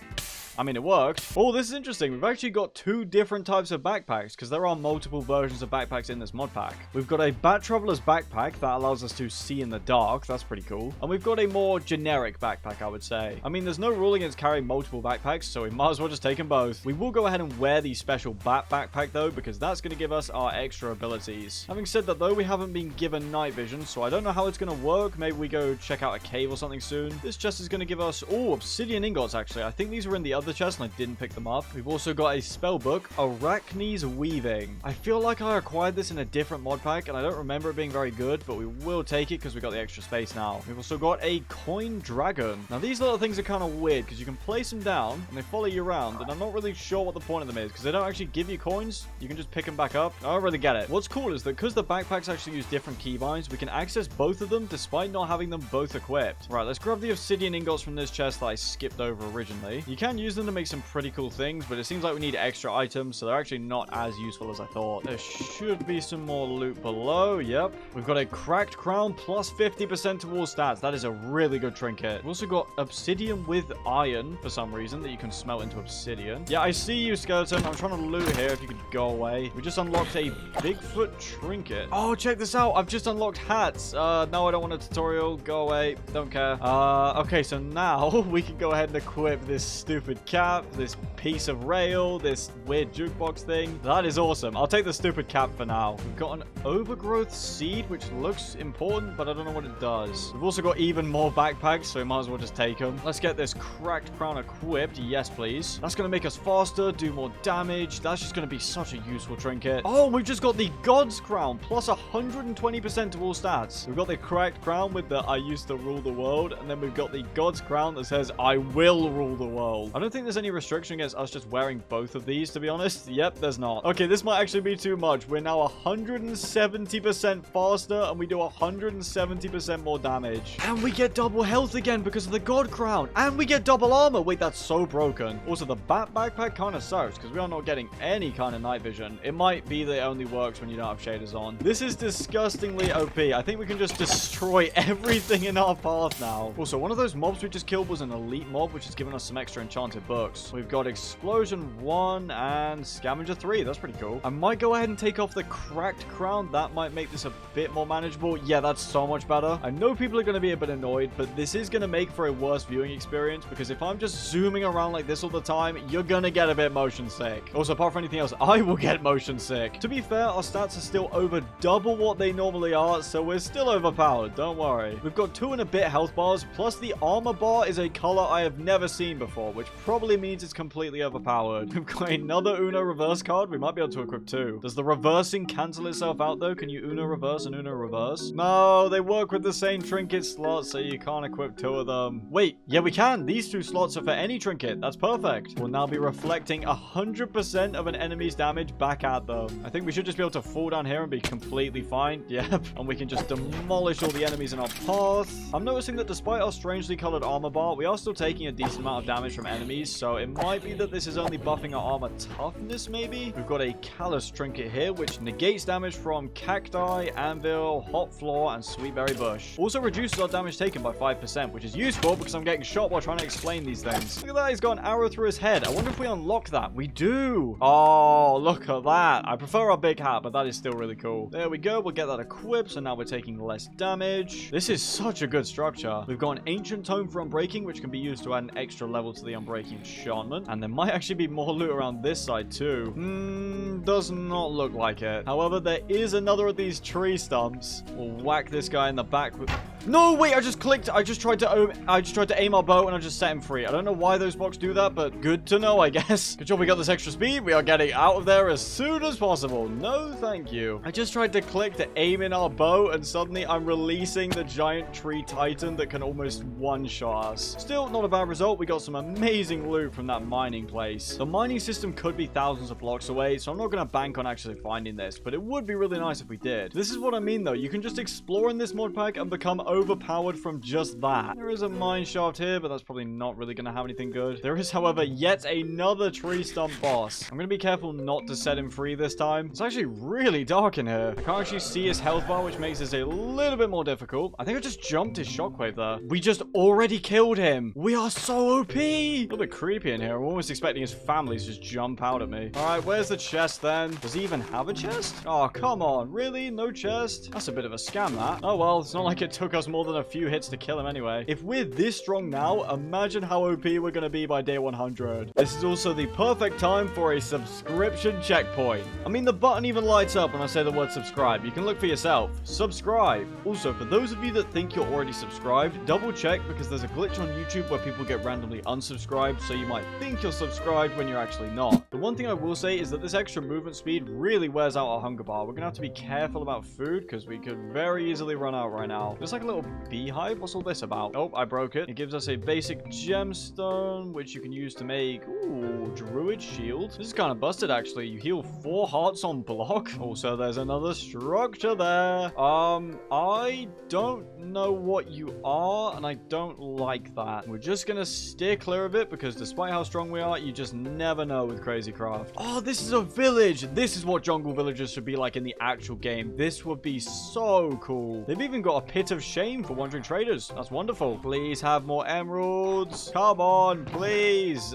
I mean, it worked. Oh, this is interesting. We've actually got 2 different types of backpacks because there are multiple versions of backpacks in this mod pack. We've got a Bat Traveler's backpack that allows us to see in the dark. That's pretty cool. And we've got a more generic backpack, I would say. I mean, there's no rule against carrying multiple backpacks, so we might as well just take them both. We will go ahead and wear the special bat backpack, though, because that's going to give us our extra abilities. Having said that, though, we haven't been given night vision, so I don't know how it's going to work. Maybe we go check out a cave or something soon. This chest is going to give us, oh, obsidian ingots, actually. I think these were in the other the chest and I didn't pick them up. We've also got a spell book, Arachne's Weaving. I feel like I acquired this in a different mod pack and I don't remember it being very good, but we will take it because we got the extra space now. We've also got a coin dragon. Now these little things are kind of weird because you can place them down and they follow you around, and I'm not really sure what the point of them is because they don't actually give you coins. You can just pick them back up. I don't really get it. What's cool is that because the backpacks actually use different keybinds, we can access both of them despite not having them both equipped. Right, let's grab the obsidian ingots from this chest that I skipped over originally. You can use them to make some pretty cool things, but it seems like we need extra items, so they're actually not as useful as I thought. There should be some more loot below. Yep. We've got a cracked crown plus 50% to all stats. That is a really good trinket. We've also got obsidian with iron for some reason that you can smelt into obsidian. Yeah, I see you, skeleton. I'm trying to loot here. If you could go away. We just unlocked a Bigfoot trinket. Oh, check this out. I've just unlocked hats. No, I don't want a tutorial. Go away. Don't care. Okay, so now we can go ahead and equip this stupid cap, this piece of rail, this weird jukebox thing. That is awesome. I'll take the stupid cap for now. We've got an overgrowth seed, which looks important, but I don't know what it does. We've also got even more backpacks, so we might as well just take them. Let's get this cracked crown equipped. Yes, please. That's going to make us faster, do more damage. That's just going to be such a useful trinket. Oh, we've just got the God's Crown, plus 120% to all stats. We've got the cracked crown with the I used to rule the world, and then we've got the God's Crown that says I will rule the world. I don't think there's any restriction against us just wearing both of these, to be honest. Yep, there's not. Okay, this might actually be too much. We're now 170% faster, and we do 170% more damage. And we get double health again because of the God Crown. And we get double armor. Wait, that's so broken. Also, the backpack kind of sucks because we are not getting any kind of night vision. It might be that it only works when you don't have shaders on. This is disgustingly OP. I think we can just destroy everything in our path now. Also, one of those mobs we just killed was an elite mob, which has given us some extra enchanted books. We've got Explosion 1 and Scavenger 3. That's pretty cool. I might go ahead and take off the cracked crown. That might make this a bit more manageable. Yeah, that's so much better. I know people are going to be a bit annoyed, but this is going to make for a worse viewing experience because if I'm just zooming around like this all the time, you're going to get a bit motion sick. Also, apart from anything else, I will get motion sick. To be fair, our stats are still over double what they normally are, so we're still overpowered. Don't worry. We've got 2 and a bit health bars, plus the armor bar is a color I have never seen before, which probably means it's completely overpowered. We've got another Uno reverse card. We might be able to equip 2. Does the reversing cancel itself out, though? Can you Uno reverse and Uno reverse? No, they work with the same trinket slots, so you can't equip 2 of them. Wait, yeah, we can. These 2 slots are for any trinket. That's perfect. We'll now be reflecting 100% of an enemy's damage back at them. I think we should just be able to fall down here and be completely fine. Yep. And we can just demolish all the enemies in our path. I'm noticing that despite our strangely colored armor bar, we are still taking a decent amount of damage from enemies, so it might be that this is only buffing our armor toughness, maybe? We've got a callus trinket here, which negates damage from cacti, anvil, hot floor, and sweetberry bush. Also reduces our damage taken by 5%, which is useful because I'm getting shot while trying to explain these things. Look at that, he's got an arrow through his head. I wonder if we unlock that. We do. Oh, look at that. I prefer our big hat, but that is still really cool. There we go. We'll get that equipped, so now we're taking less damage. This is such a good structure. We've got an ancient tome for unbreaking, which can be used to add an extra level to the unbreaking enchantment. And there might actually be more loot around this side too. Does not look like it. However, there is another of these tree stumps. We'll whack this guy in the back with... No, wait, I just clicked. I just tried to aim our bow and I just set him free. I don't know why those blocks do that, but good to know, I guess. Good job we got this extra speed. We are getting out of there as soon as possible. No, thank you. I just tried to click to aim in our bow and suddenly I'm releasing the giant tree titan that can almost one-shot us. Still, not a bad result. We got some amazing loot from that mining place. The mining system could be thousands of blocks away, so I'm not going to bank on actually finding this, but it would be really nice if we did. This is what I mean, though. You can just explore in this mod pack and become overpowered from just that. There is a mine shaft here, but that's probably not really going to have anything good. There is, however, yet another tree stump boss. I'm going to be careful not to set him free this time. It's actually really dark in here. I can't actually see his health bar, which makes this a little bit more difficult. I think I just jumped his shockwave there. We just already killed him. We are so OP. A little bit creepy in here. I'm almost expecting his family to just jump out at me. All right, where's the chest then? Does he even have a chest? Oh, come on. Really? No chest? That's a bit of a scam, that. Oh, well, it's not like it took us more than a few hits to kill him anyway. If we're this strong now, imagine how OP we're going to be by day 100. This is also the perfect time for a subscription checkpoint. I mean, the button even lights up when I say the word subscribe. You can look for yourself. Subscribe. Also, for those of you that think you're already subscribed, double check because there's a glitch on YouTube where people get randomly unsubscribed, so you might think you're subscribed when you're actually not. The one thing I will say is that this extra movement speed really wears out our hunger bar. We're going to have to be careful about food because we could very easily run out right now. There's like a little beehive. What's all this about? Oh, I broke it. It gives us a basic gemstone, which you can use to make, ooh, druid shield. This is kind of busted, actually. You heal 4 hearts on block. Also, there's another structure there. I don't know what you are, and I don't like that. We're just gonna steer clear of it because despite how strong we are, you just never know with Crazy Craft. Oh, this is a village. This is what jungle villages should be like in the actual game. This would be so cool. They've even got a pit of shame for wandering traders. That's wonderful. Please have more emeralds. Come on, please.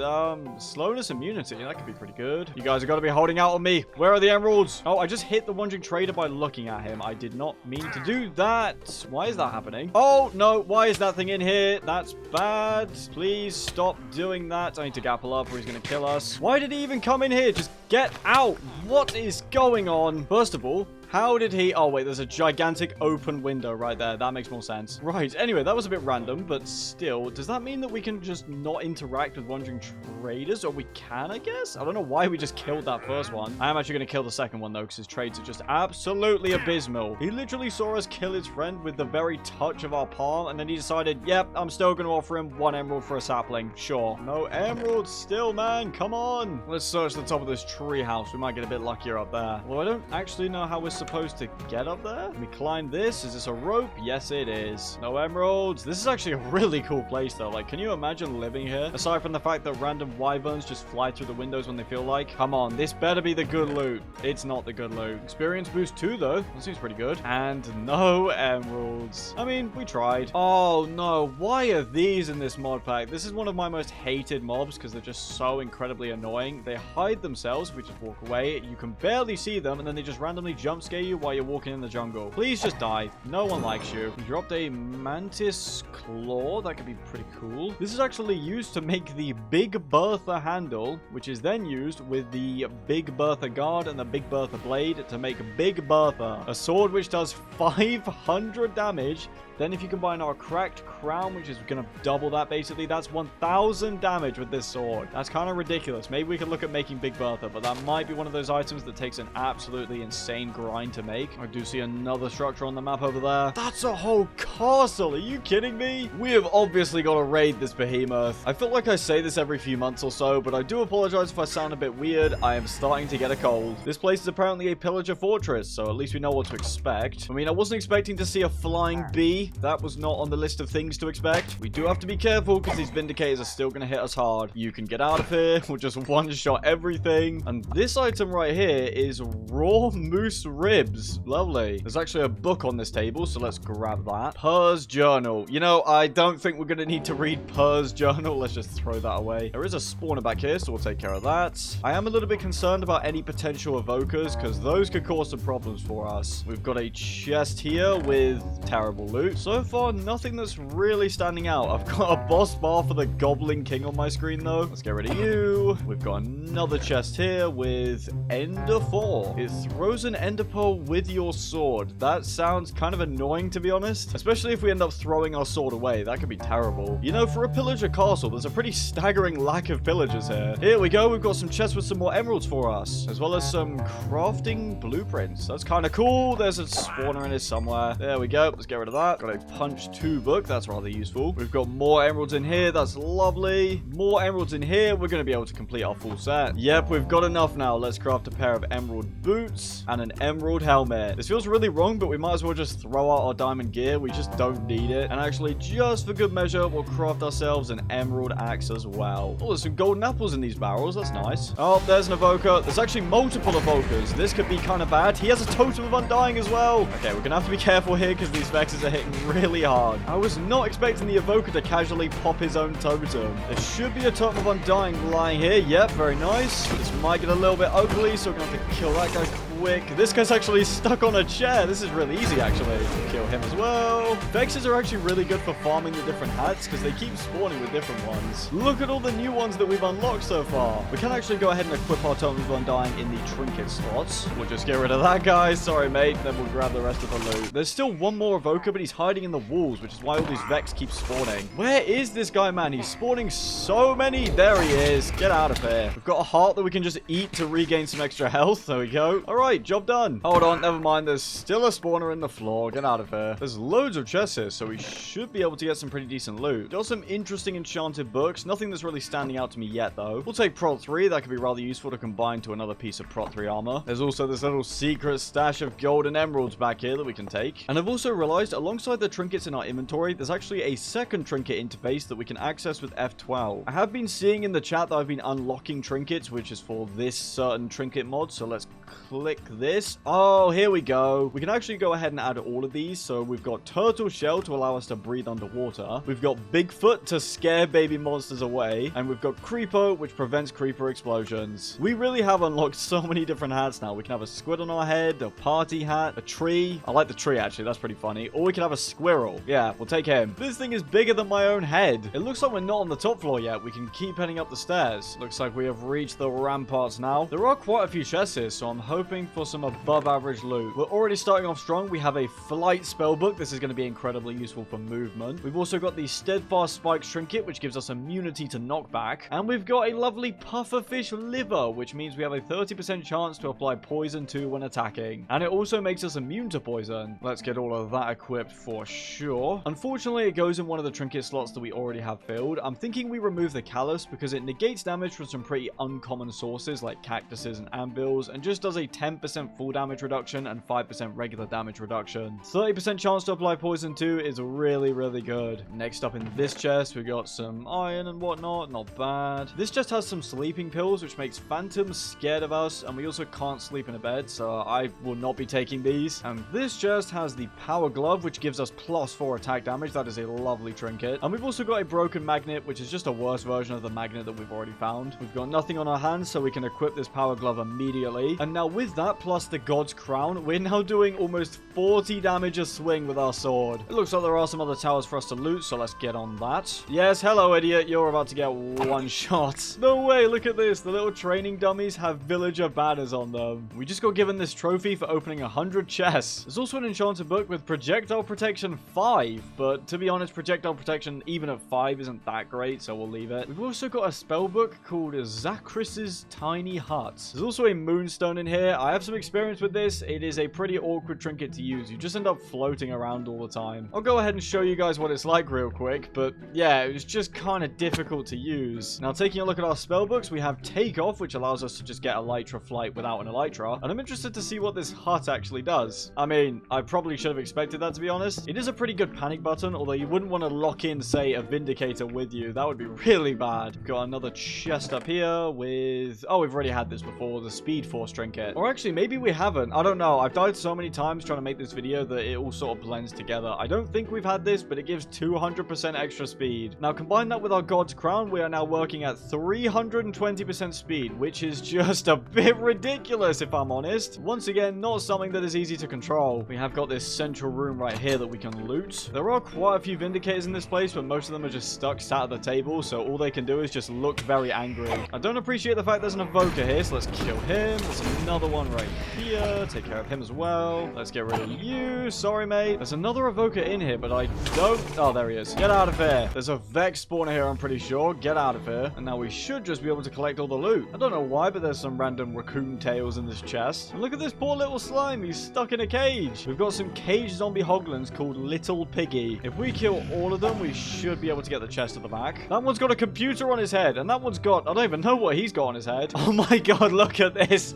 Slowness immunity. That could be pretty good. You guys are going to be holding out on me. Where are the emeralds? Oh, I just hit the wandering trader by looking at him. I did not mean to do that. Why is that happening? Oh, no. Why is that thing in here? That's bad. Please stop doing that. I need to gapple up or he's going to kill us. Why did he even come in here? Just get out. What is going on? First of all, how did he... Oh, wait, there's a gigantic open window right there. That makes more sense. Right, anyway, that was a bit random, but still, does that mean that we can just not interact with wandering traders? Or we can, I guess? I don't know why we just killed that first one. I am actually going to kill the second one, though, because his trades are just absolutely abysmal. He literally saw us kill his friend with the very touch of our palm, and then he decided, yep, I'm still going to offer him 1 emerald for a sapling. Sure. No emeralds still, man. Come on. Let's search the top of this tree house. We might get a bit luckier up there. Well, I don't actually know how we're supposed to get up there. Can we climb this? Is this a rope? Yes, it is. No emeralds. This is actually a really cool place, though. Like, can you imagine living here? Aside from the fact that random wyverns just fly through the windows when they feel like. Come on, this better be the good loot. It's not the good loot. Experience boost 2, though. That seems pretty good. And no emeralds. I mean, we tried. Oh, no. Why are these in this mod pack? This is one of my most hated mobs because they're just so incredibly annoying. They hide themselves if we just walk away. You can barely see them, and then they just randomly jump scare you while you're walking in the jungle. Please just die. No one likes you. We dropped a mantis claw. That could be pretty cool. This is actually used to make the Big Bertha handle, which is then used with the Big Bertha guard and the Big Bertha blade to make Big Bertha, a sword which does 500 damage. Then if you combine our cracked crown, which is going to double that basically, that's 1,000 damage with this sword. That's kind of ridiculous. Maybe we could look at making Big Bertha, but that might be one of those items that takes an absolutely insane grind to make. I do see another structure on the map over there. That's a whole castle. Are you kidding me? We have obviously got to raid this behemoth. I feel like I say this every few months or so, but I do apologize if I sound a bit weird. I am starting to get a cold. This place is apparently a pillager fortress, so at least we know what to expect. I mean, I wasn't expecting to see a flying bee. That was not on the list of things to expect. We do have to be careful because these vindicators are still going to hit us hard. You can get out of here. We'll just one-shot everything. And this item right here is raw moose ribs. Lovely. There's actually a book on this table, so let's grab that. Purr's journal. You know, I don't think we're going to need to read Purr's journal. Let's just throw that away. There is a spawner back here, so we'll take care of that. I am a little bit concerned about any potential evokers because those could cause some problems for us. We've got a chest here with terrible loot. So far, nothing that's really standing out. I've got a boss bar for the Goblin King on my screen, though. Let's get rid of you. We've got another chest here with Ender 4. It throws an Ender Pearl with your sword. That sounds kind of annoying, to be honest. Especially if we end up throwing our sword away. That could be terrible. You know, for a pillager castle, there's a pretty staggering lack of pillagers here. Here we go. We've got some chests with some more emeralds for us, as well as some crafting blueprints. That's kind of cool. There's a spawner in here somewhere. There we go. Let's get rid of that. Got a punch 2 book. That's rather useful. We've got more emeralds in here. That's lovely. More emeralds in here. We're going to be able to complete our full set. Yep, we've got enough now. Let's craft a pair of emerald boots and an emerald helmet. This feels really wrong, but we might as well just throw out our diamond gear. We just don't need it. And actually, just for good measure, we'll craft ourselves an emerald axe as well. Oh, there's some golden apples in these barrels. That's nice. Oh, there's an evoker. There's actually multiple evokers. This could be kind of bad. He has a totem of undying as well. Okay, we're going to have to be careful here because these vexes are hitting really hard. I was not expecting the evoker to casually pop his own totem. There should be a totem of undying lying here. Yep, very nice. This might get a little bit ugly, so we're going to have to kill that guy quick. This guy's actually stuck on a chair. This is really easy, actually. Kill him as well. Vexes are actually really good for farming the different hats because they keep spawning with different ones. Look at all the new ones that we've unlocked so far. We can actually go ahead and equip our Totems of Undying in the trinket slots. We'll just get rid of that guy. Sorry, mate. Then we'll grab the rest of the loot. There's still one more evoker, but he's hiding in the walls, which is why all these Vex keep spawning. Where is this guy, man? He's spawning so many. There he is. Get out of here. We've got a heart that we can just eat to regain some extra health. There we go. All right, job done. Hold on. Never mind. There's still a spawner in the floor. Get out of here. There's loads of chests here, so we should be able to get some pretty decent loot. Got some interesting enchanted books. Nothing that's really standing out to me yet, though. We'll take Prot 3. That could be rather useful to combine to another piece of Prot 3 armor. There's also this little secret stash of gold and emeralds back here that we can take. And I've also realized alongside the trinkets in our inventory, there's actually a second trinket interface that we can access with F12. I have been seeing in the chat that I've been unlocking trinkets, which is for this certain trinket mod. So let's click this. Oh, here we go. We can actually go ahead and add all of these. So we've got Turtle Shell to allow us to breathe underwater. We've got Bigfoot to scare baby monsters away. And we've got Creepo, which prevents creeper explosions. We really have unlocked so many different hats now. We can have a squid on our head, a party hat, a tree. I like the tree, actually. That's pretty funny. Or we can have a squirrel. Yeah, we'll take him. This thing is bigger than my own head. It looks like we're not on the top floor yet. We can keep heading up the stairs. Looks like we have reached the ramparts now. There are quite a few chests here, so I'm hoping for some above average loot. We're already starting off strong. We have a flight spellbook. This is going to be incredibly useful for movement. We've also got the steadfast spikes trinket, which gives us immunity to knockback. And we've got a lovely pufferfish liver, which means we have a 30% chance to apply poison to when attacking. And it also makes us immune to poison. Let's get all of that equipped for sure. Unfortunately, it goes in one of the trinket slots that we already have filled. I'm thinking we remove the callus because it negates damage from some pretty uncommon sources like cactuses and anvils and just does a 10% full damage reduction and 5% regular damage reduction. 30% chance to apply poison too is really, really good. Next up in this chest, we got some iron and whatnot. Not bad. This chest has some sleeping pills, which makes phantoms scared of us, and we also can't sleep in a bed, so I will not be taking these. And this chest has the power glove, which gives us +4 attack damage. That is a lovely trinket. And we've also got a broken magnet, which is just a worse version of the magnet that we've already found. We've got nothing on our hands, so we can equip this power glove immediately. And now with that, plus the God's Crown, we're now doing almost 40 damage a swing with our sword. It looks like there are some other towers for us to loot, so let's get on that. Yes, hello, idiot. You're about to get one shot. No way, look at this. The little training dummies have villager banners on them. We just got given this trophy for opening 100 chests. There's also an enchanted book with projectile protection 5, but to be honest, projectile protection even at 5 isn't that great, so we'll leave it. We've also got a spell book called Zachris's Tiny Huts. There's also a moonstone in here. I have some experience with this. It is a pretty awkward trinket to use. You just end up floating around all the time. I'll go ahead and show you guys what it's like real quick, but yeah, it was just kind of difficult to use. Now, taking a look at our spell books, we have Takeoff, which allows us to just get Elytra flight without an Elytra, and I'm interested to see what this hut actually does. I mean, I probably should have expected that, to be honest. It is a pretty good panic button, although you wouldn't want to lock in, say, a Vindicator with you. That would be really bad. We've got another chest up here with... Oh, we've already had this before, the Speed Force trinket. Or actually, maybe we haven't. I don't know. I've died so many times trying to make this video that it all sort of blends together. I don't think we've had this, but it gives 200% extra speed. Now, combine that with our God's Crown, we are now working at 320% speed, which is just a bit ridiculous, if I'm honest. Once again, not something that is easy to control. We have got this central room right here that we can loot. There are quite a few Vindicators in this place, but most of them are just stuck sat at the table, so all they can do is just look very angry. I don't appreciate the fact there's an evoker here, so let's kill him. There's another one right here. Take care of him as well. Let's get rid of you. Sorry, mate. There's another evoker in here, but I don't... Oh, there he is. Get out of here. There's a Vex spawner here, I'm pretty sure. Get out of here. And now we should just be able to collect all the loot. I don't know why, but there's some random raccoon tails in this chest. And look at this poor little slime. He's stuck in a cage. We've got some caged zombie hoglins called Little Piggy. If we kill all of them, we should be able to get the chest at the back. That one's got a computer on his head, and that one's got... I don't even know what he's got on his head. Oh my god, look at this.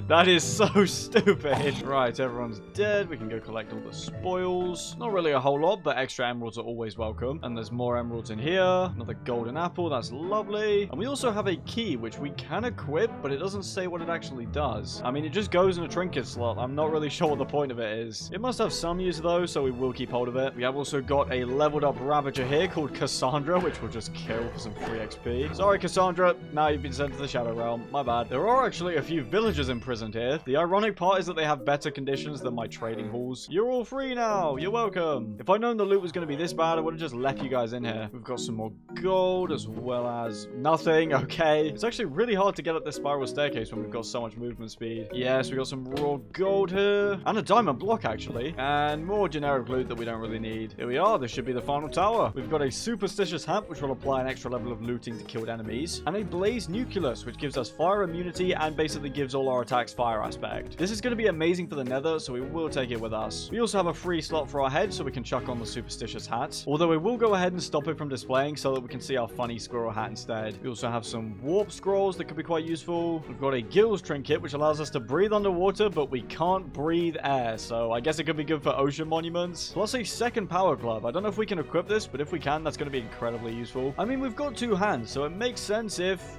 That is so stupid. Right, everyone's dead. We can go collect all the spoils. Not really a whole lot, but extra emeralds are always welcome. And there's more emeralds in here. Another golden apple. That's lovely. And we also have a key, which we can equip, but it doesn't say what it actually does. I mean, it just goes in a trinket slot. I'm not really sure what the point of it is. It must have some use, though, so we will keep hold of it. We have also got a leveled up Ravager here called Cassandra, which we'll just kill for some free XP. Sorry, Cassandra. Now you've been sent to the Shadow Realm. My bad. There are actually a few villagers in prison present here. The ironic part is that they have better conditions than my trading halls. You're all free now. You're welcome. If I'd known the loot was going to be this bad, I would have just left you guys in here. We've got some more gold as well as nothing. Okay. It's actually really hard to get up this spiral staircase when we've got so much movement speed. Yes, we got some raw gold here. And a diamond block, actually. And more generic loot that we don't really need. Here we are. This should be the final tower. We've got a superstitious hat, which will apply an extra level of looting to killed enemies. And a blaze nucleus, which gives us fire immunity and basically gives all our attacks fire aspect. This is going to be amazing for the nether, so we will take it with us. We also have a free slot for our head, so we can chuck on the superstitious hat. Although we will go ahead and stop it from displaying so that we can see our funny squirrel hat instead. We also have some warp scrolls that could be quite useful. We've got a gills trinket, which allows us to breathe underwater, but we can't breathe air, so I guess it could be good for ocean monuments. Plus a second power glove. I don't know if we can equip this, but if we can, that's going to be incredibly useful. I mean, we've got two hands, so it makes sense if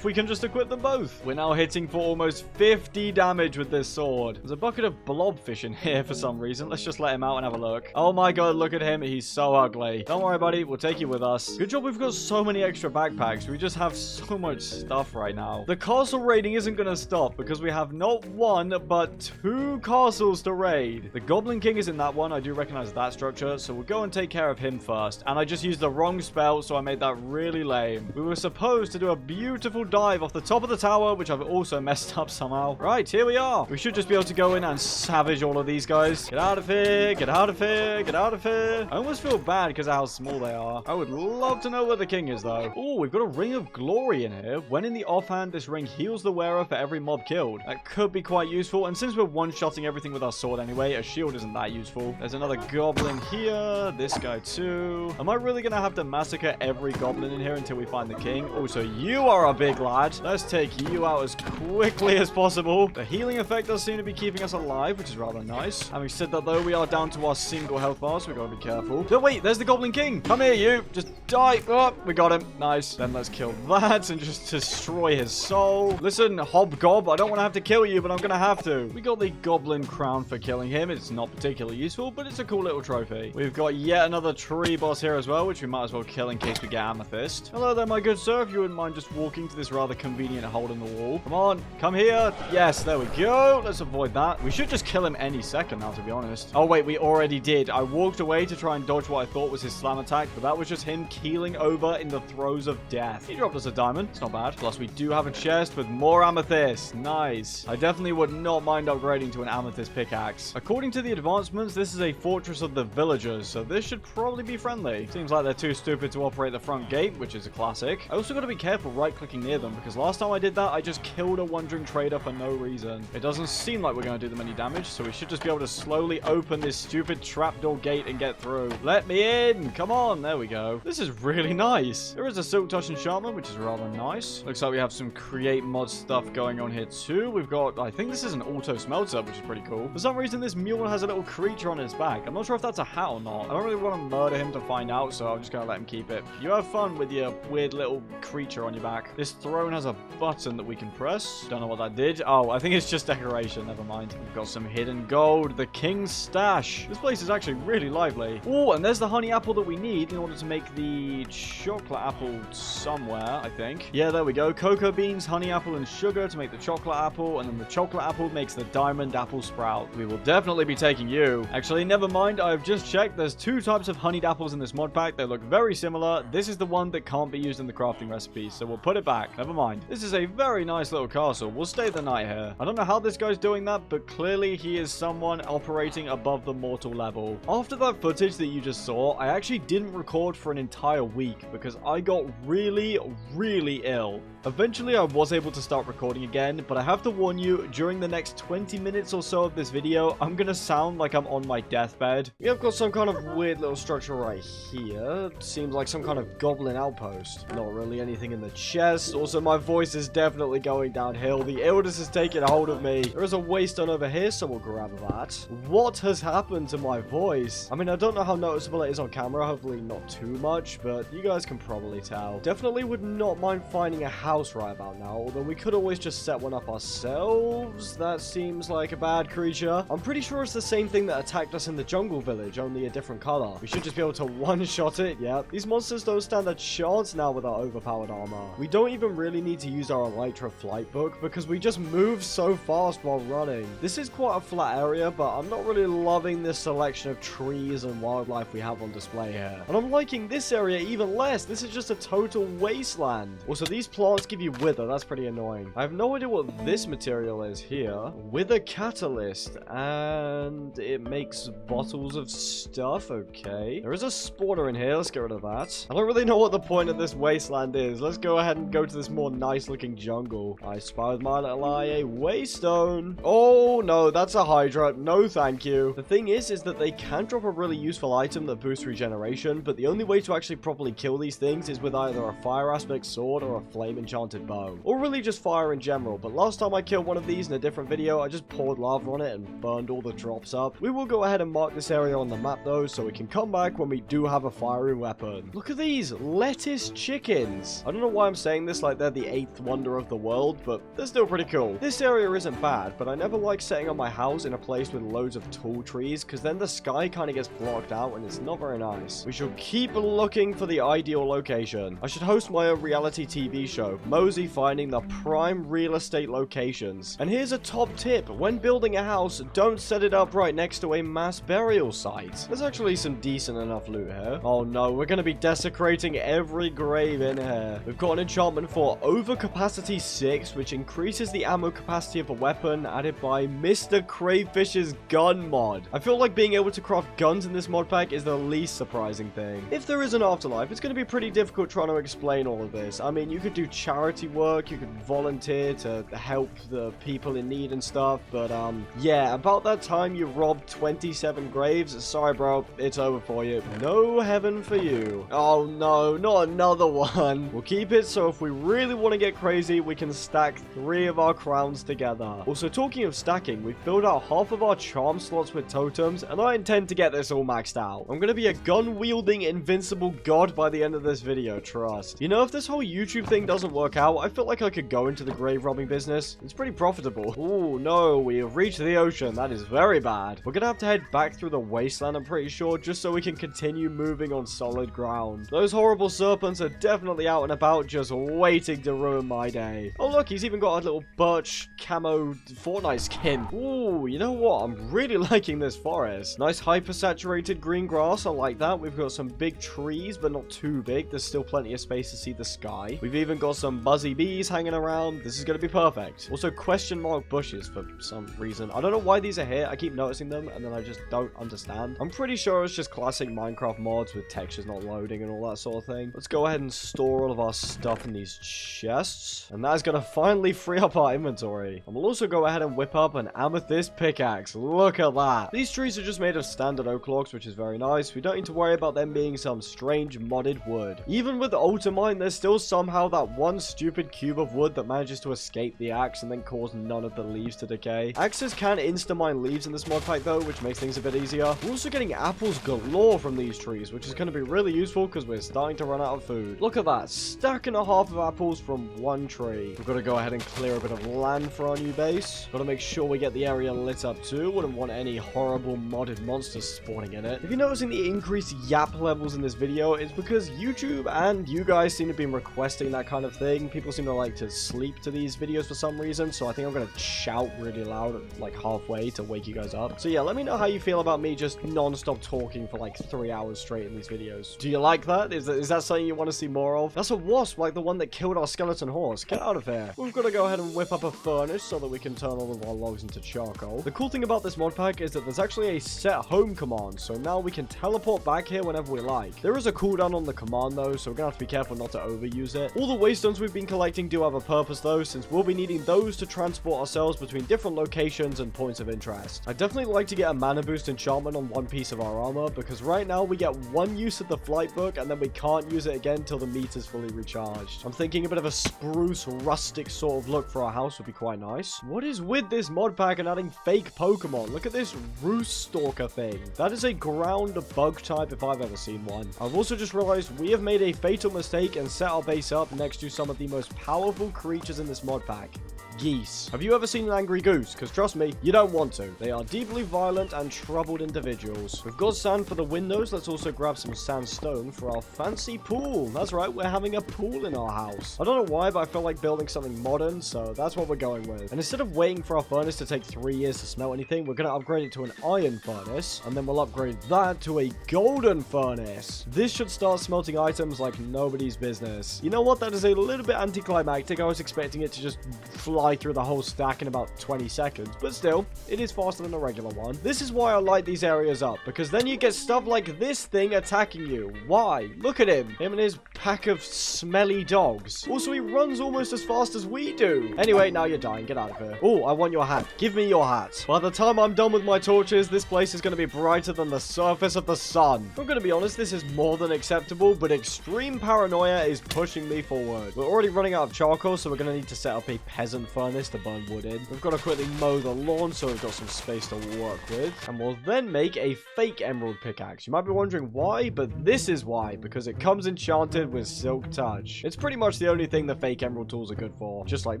we can just equip them both. We're now hitting for almost 50 damage with this sword. There's a bucket of blobfish in here for some reason. Let's just let him out and have a look. Oh my god, look at him. He's so ugly. Don't worry, buddy. We'll take you with us. Good job we've got so many extra backpacks. We just have so much stuff right now. The castle raiding isn't going to stop because we have not one, but two castles to raid. The Goblin King is in that one. I do recognize that structure, so we'll go and take care of him first. And I just used the wrong spell, so I made that really lame. We were supposed to do a beautiful dive off the top of the tower, which I've also messed up somehow. Right, here we are. We should just be able to go in and savage all of these guys. Get out of here. Get out of here. Get out of here. I almost feel bad because of how small they are. I would love to know where the king is, though. Oh, we've got a ring of glory in here. When in the offhand, this ring heals the wearer for every mob killed. That could be quite useful. And since we're one-shotting everything with our sword anyway, a shield isn't that useful. There's another goblin here. This guy too. Am I really going to have to massacre every goblin in here until we find the king? Oh, so you are a big lad. Let's take you out as quickly as possible. The healing effect does seem to be keeping us alive, which is rather nice. Having said that, though, we are down to our single health bar, so we've got to be careful. No, wait, there's the Goblin King. Come here, you. Just die. Oh, we got him. Nice. Then let's kill that and just destroy his soul. Listen, Hobgob, I don't want to have to kill you, but I'm going to have to. We got the Goblin Crown for killing him. It's not particularly useful, but it's a cool little trophy. We've got yet another tree boss here as well, which we might as well kill in case we get amethyst. Hello there, my good sir. If you wouldn't mind just walking to this rather convenient hole in the wall. Come on, come here. Yes, there we go. Let's avoid that. We should just kill him any second now, to be honest. Oh, wait, we already did. I walked away to try and dodge what I thought was his slam attack, but that was just him keeling over in the throes of death. He dropped us a diamond. It's not bad. Plus, we do have a chest with more amethyst. Nice. I definitely would not mind upgrading to an amethyst pickaxe. According to the advancements, this is a fortress of the villagers, so this should probably be friendly. Seems like they're too stupid to operate the front gate, which is a classic. I also got to be careful right-clicking near them, because last time I did that, I just killed a wandering trader for no reason. It doesn't seem like we're going to do them any damage, so we should just be able to slowly open this stupid trapdoor gate and get through. Let me in! Come on! There we go. This is really nice. There is a silk touch enchantment, which is rather nice. Looks like we have some create mod stuff going on here too. We've got, I think this is an auto smelter, which is pretty cool. For some reason, this mule has a little creature on its back. I'm not sure if that's a hat or not. I don't really want to murder him to find out, so I'm just going to let him keep it. You have fun with your weird little creature on your back. This throne has a button that we can press. Don't know what that did. Oh, I think it's just decoration. Never mind. We've got some hidden gold. The king's stash. This place is actually really lively. Oh, and there's the honey apple that we need in order to make the chocolate apple somewhere, I think. Yeah, there we go. Cocoa beans, honey apple, and sugar to make the chocolate apple, and then the chocolate apple makes the diamond apple sprout. We will definitely be taking you. Actually, never mind. I've just checked. There's two types of honeyed apples in this mod pack. They look very similar. This is the one that can't be used in the crafting recipe, so we'll put it back. Never mind. This is a very nice little castle. We'll stay the night here. I don't know how this guy's doing that, but clearly he is someone operating above the mortal level. After that footage that you just saw, I actually didn't record for an entire week because I got really, really ill. Eventually, I was able to start recording again, but I have to warn you, during the next 20 minutes or so of this video, I'm gonna sound like I'm on my deathbed. We have got some kind of weird little structure right here. Seems like some kind of goblin outpost. Not really anything in the chest. Also, my voice is definitely going downhill. The illness is taking hold of me. There is a waystone over here, so we'll grab that. What has happened to my voice? I mean, I don't know how noticeable it is on camera. Hopefully not too much, but you guys can probably tell. Definitely would not mind finding a house right about now, although we could always just set one up ourselves. That seems like a bad creature. I'm pretty sure it's the same thing that attacked us in the jungle village, only a different color. We should just be able to one-shot it. Yeah, these monsters don't stand a chance now with our overpowered armor. We don't even really need to use our Elytra flight book because we just move move so fast while running. This is quite a flat area, but I'm not really loving this selection of trees and wildlife we have on display here. And I'm liking this area even less. This is just a total wasteland. Also, these plants give you wither. That's pretty annoying. I have no idea what this material is here. Wither catalyst. And it makes bottles of stuff. Okay. There is a spawner in here. Let's get rid of that. I don't really know what the point of this wasteland is. Let's go ahead and go to this more nice looking jungle. I spy with my little eye a waystone. Oh no, that's a hydra. No thank you. The thing is that they can drop a really useful item that boosts regeneration, but the only way to actually properly kill these things is with either a fire aspect sword or a flame enchanted bow. Or really just fire in general. But last time I killed one of these in a different video, I just poured lava on it and burned all the drops up. We will go ahead and mark this area on the map though, so we can come back when we do have a fiery weapon. Look at these lettuce chickens. I don't know why I'm saying this like they're the 8th wonder of the world, but they're still pretty cool. This area isn't bad, but I never like setting up my house in a place with loads of tall trees, because then the sky kind of gets blocked out and it's not very nice. We shall keep looking for the ideal location. I should host my own reality TV show, Mozi finding the prime real estate locations. And here's a top tip: when building a house, don't set it up right next to a mass burial site. There's actually some decent enough loot here. Oh no, we're going to be desecrating every grave in here. We've got an enchantment for overcapacity 6, which increases the ammo capacity of a weapon, added by Mr. Crayfish's gun mod. I feel like being able to craft guns in this mod pack is the least surprising thing. If there is an afterlife, it's going to be pretty difficult trying to explain all of this. I mean, you could do charity work, you could volunteer to help the people in need and stuff, but yeah, about that time you robbed 27 graves. Sorry bro, it's over for you. No heaven for you. Oh no, not another one. We'll keep it so if we really want to get crazy, we can stack 3 of our crowns together. Also, talking of stacking, we've built out half of our charm slots with totems, and I intend to get this all maxed out. I'm going to be a gun-wielding invincible god by the end of this video, trust. You know, if this whole YouTube thing doesn't work out, I feel like I could go into the grave robbing business. It's pretty profitable. Oh no, we have reached the ocean. That is very bad. We're going to have to head back through the wasteland, I'm pretty sure, just so we can continue moving on solid ground. Those horrible serpents are definitely out and about, just waiting to ruin my day. Oh look, he's even got a little birch camo Fortnite skin. Ooh, you know what? I'm really liking this forest. Nice hyper-saturated green grass. I like that. We've got some big trees, but not too big. There's still plenty of space to see the sky. We've even got some buzzy bees hanging around. This is going to be perfect. Also, question mark bushes for some reason. I don't know why these are here. I keep noticing them, and then I just don't understand. I'm pretty sure it's just classic Minecraft mods with textures not loading and all that sort of thing. Let's go ahead and store all of our stuff in these chests, and that's going to finally free up our inventory. And we'll also go ahead and whip up an amethyst pickaxe. Look at that. These trees are just made of standard oak logs, which is very nice. We don't need to worry about them being some strange modded wood. Even with Ultimine, there's still somehow that one stupid cube of wood that manages to escape the axe and then cause none of the leaves to decay. Axes can insta-mine leaves in this mod pack though, which makes things a bit easier. We're also getting apples galore from these trees, which is going to be really useful because we're starting to run out of food. Look at that, stack and a half of apples from one tree. We've got to go ahead and clear a bit of land for our new base. Got to make sure we get the area lit up too. Wouldn't want any horrible modded monsters spawning in it. If you're noticing the increased yap levels in this video, it's because YouTube and you guys seem to be requesting that kind of thing. People seem to like to sleep to these videos for some reason, so I think I'm going to shout really loud like halfway to wake you guys up. So yeah, let me know how you feel about me just non-stop talking for like 3 hours straight in these videos. Do you like that? Is that something you want to see more of? That's a wasp, like the one that killed our skeleton horse. Get out of here. We've got to go ahead and whip up a furnace so that we can turn all of our logs into charcoal. The cool thing about this mod pack is that there's actually a set home command, so now we can teleport back here whenever we like. There is a cooldown on the command though, so we're gonna have to be careful not to overuse it. All the waystones we've been collecting do have a purpose though, since we'll be needing those to transport ourselves between different locations and points of interest. I'd definitely like to get a mana boost enchantment on one piece of our armor, because right now we get one use of the flight book and then we can't use it again until the meter's fully recharged. I'm thinking a bit of a spruce rustic sort of look for our house would be quite nice. What is with this mod pack and adding fake Pokemon? Look at this roost stalker thing. That is a ground bug type if I've ever seen one. I've also just realized we have made a fatal mistake and set our base up next to some of the most powerful creatures in this mod pack. geese. Have you ever seen an angry goose? Because trust me, you don't want to. They are deeply violent and troubled individuals. We've got sand for the windows. Let's also grab some sandstone for our fancy pool. That's right, we're having a pool in our house. I don't know why, but I feel like building something modern, so that's what we're going with. And instead of waiting for our furnace to take 3 years to smelt anything, we're going to upgrade it to an iron furnace, and then we'll upgrade that to a golden furnace. This should start smelting items like nobody's business. You know what? That is a little bit anticlimactic. I was expecting it to just fly through the whole stack in about 20 seconds, but still, it is faster than a regular one. This is why I light these areas up, because then you get stuff like this thing attacking you. Why? Look at him and his pack of smelly dogs. Also, he runs almost as fast as we do. Anyway, now you're dying. Get out of here. Oh, I want your hat. Give me your hat. By the time I'm done with my torches, this place is going to be brighter than the surface of the sun. I'm going to be honest, this is more than acceptable, but extreme paranoia is pushing me forward. We're already running out of charcoal, so we're going to need to set up a peasant furnace to burn wood in. We've got to quickly mow the lawn, so we've got some space to work with. And we'll then make a fake emerald pickaxe. You might be wondering why, but this is why, because it comes enchanted with silk touch. It's pretty much the only thing the fake emerald tools are good for. Just like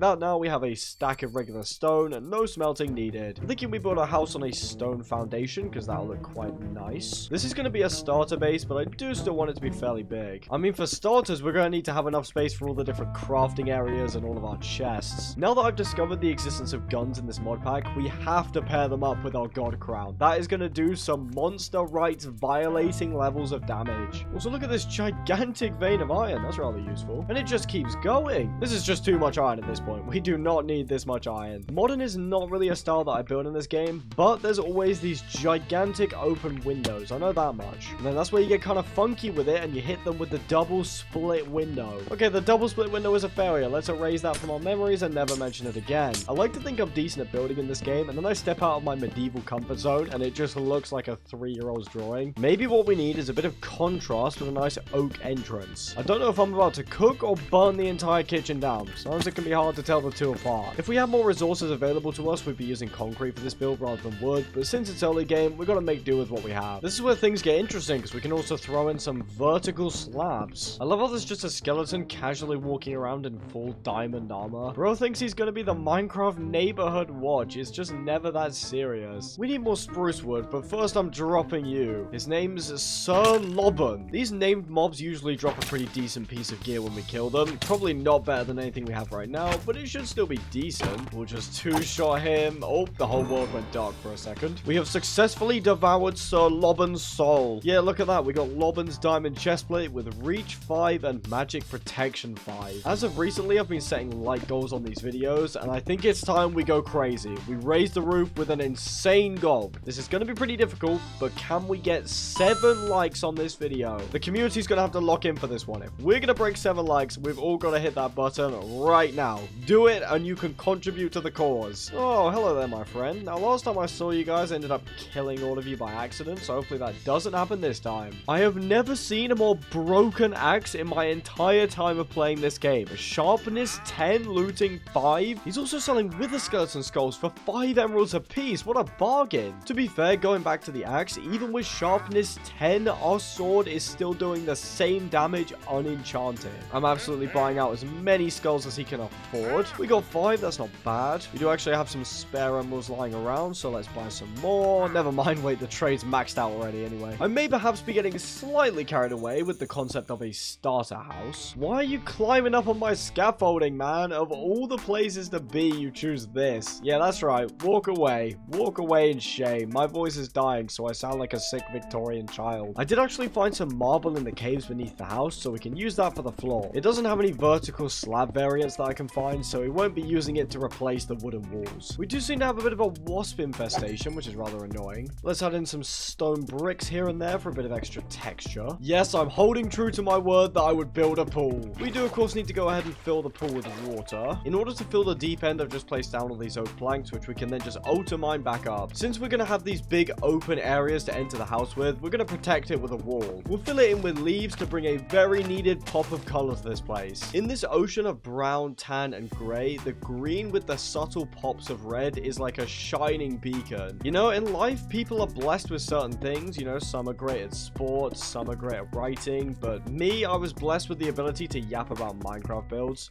that, now we have a stack of regular stone and no smelting needed. I'm thinking we build a house on a stone foundation, because that'll look quite nice. This is going to be a starter base, but I do still want it to be fairly big. I mean, for starters, we're going to need to have enough space for all the different crafting areas and all of our chests. Now that I've discovered the existence of guns in this mod pack, we have to pair them up with our god crown. That is going to do some monster rights violating levels of damage. Also, look at this gigantic vein of iron. That's rather useful. And it just keeps going. This is just too much iron at this point. We do not need this much iron. Modern is not really a style that I build in this game, but there's always these gigantic open windows. I know that much. And then that's where you get kind of funky with it, and you hit them with the double split window. Okay, the double split window is a failure. Let's erase that from our memories and never mention it again. I like to think I'm decent at building in this game, and then I step out of my medieval comfort zone, and it just looks like a 3-year-old's drawing. Maybe what we need is a bit of contrast with a nice oak entrance. I don't know if I'm about to cook or burn the entire kitchen down. Sometimes it can be hard to tell the two apart. If we had more resources available to us, we'd be using concrete for this build rather than wood, but since it's early game, we've got to make do with what we have. This is where things get interesting, because we can also throw in some vertical slabs. I love how there's just a skeleton casually walking around in full diamond armor. Bro thinks he's gonna be the Minecraft neighborhood watch. It's just never that serious. We need more spruce wood, but first I'm dropping you. His name's Sir Lobban. These named mobs usually drop a pretty decent piece of gear when we kill them. Probably not better than anything we have right now, but it should still be decent. We'll just two-shot him. Oh, the whole world went dark for a second. We have successfully devoured Sir Lobban's soul. Yeah, look at that. We got Lobban's diamond chestplate with reach 5 and magic protection 5. As of recently, I've been setting like goals on these videos, and I think it's time we go crazy. We raise the roof with an insane goal. This is going to be pretty difficult, but can we get 7 likes on this video? The community's going to have to lock in for this one. If we're going to break 7 likes, we've all got to hit that button right now. Do it, and you can contribute to the cause. Oh, hello there, my friend. Now, last time I saw you guys, I ended up killing all of you by accident, so hopefully that doesn't happen this time. I have never seen a more broken axe in my entire time of playing this game. Sharpness 10, looting 5. He's also selling wither skeleton skulls for 5 emeralds apiece. What a bargain. To be fair, going back to the axe, even with sharpness 10, our sword is still doing the same damage unenchanted. I'm absolutely buying out as many skulls as he can afford. We got 5, that's not bad. We do actually have some spare emeralds lying around, so let's buy some more. Never mind, wait, the trade's maxed out already anyway. I may perhaps be getting slightly carried away with the concept of a starter house. Why are you climbing up on my scaffolding, man? Of all the places to be, you choose this. Yeah, that's right. Walk away. Walk away in shame. My voice is dying, so I sound like a sick Victorian child. I did actually find some marble in the caves beneath the house, so we can use that for the floor. It doesn't have any vertical slab variants that I can find, so we won't be using it to replace the wooden walls. We do seem to have a bit of a wasp infestation, which is rather annoying. Let's add in some stone bricks here and there for a bit of extra texture. Yes, I'm holding true to my word that I would build a pool. We do, of course, need to go ahead and fill the pool with water. In order to fill the deep end, I've just placed down all these oak planks, which we can then just auto mine back up. Since we're going to have these big open areas to enter the house with, we're going to protect it with a wall. We'll fill it in with leaves to bring a very needed pop of color to this place. In this ocean of brown, tan, and gray, the green with the subtle pops of red is like a shining beacon. You know, in life, people are blessed with certain things. You know, some are great at sports, some are great at writing, but me, I was blessed with the ability to yap about Minecraft builds.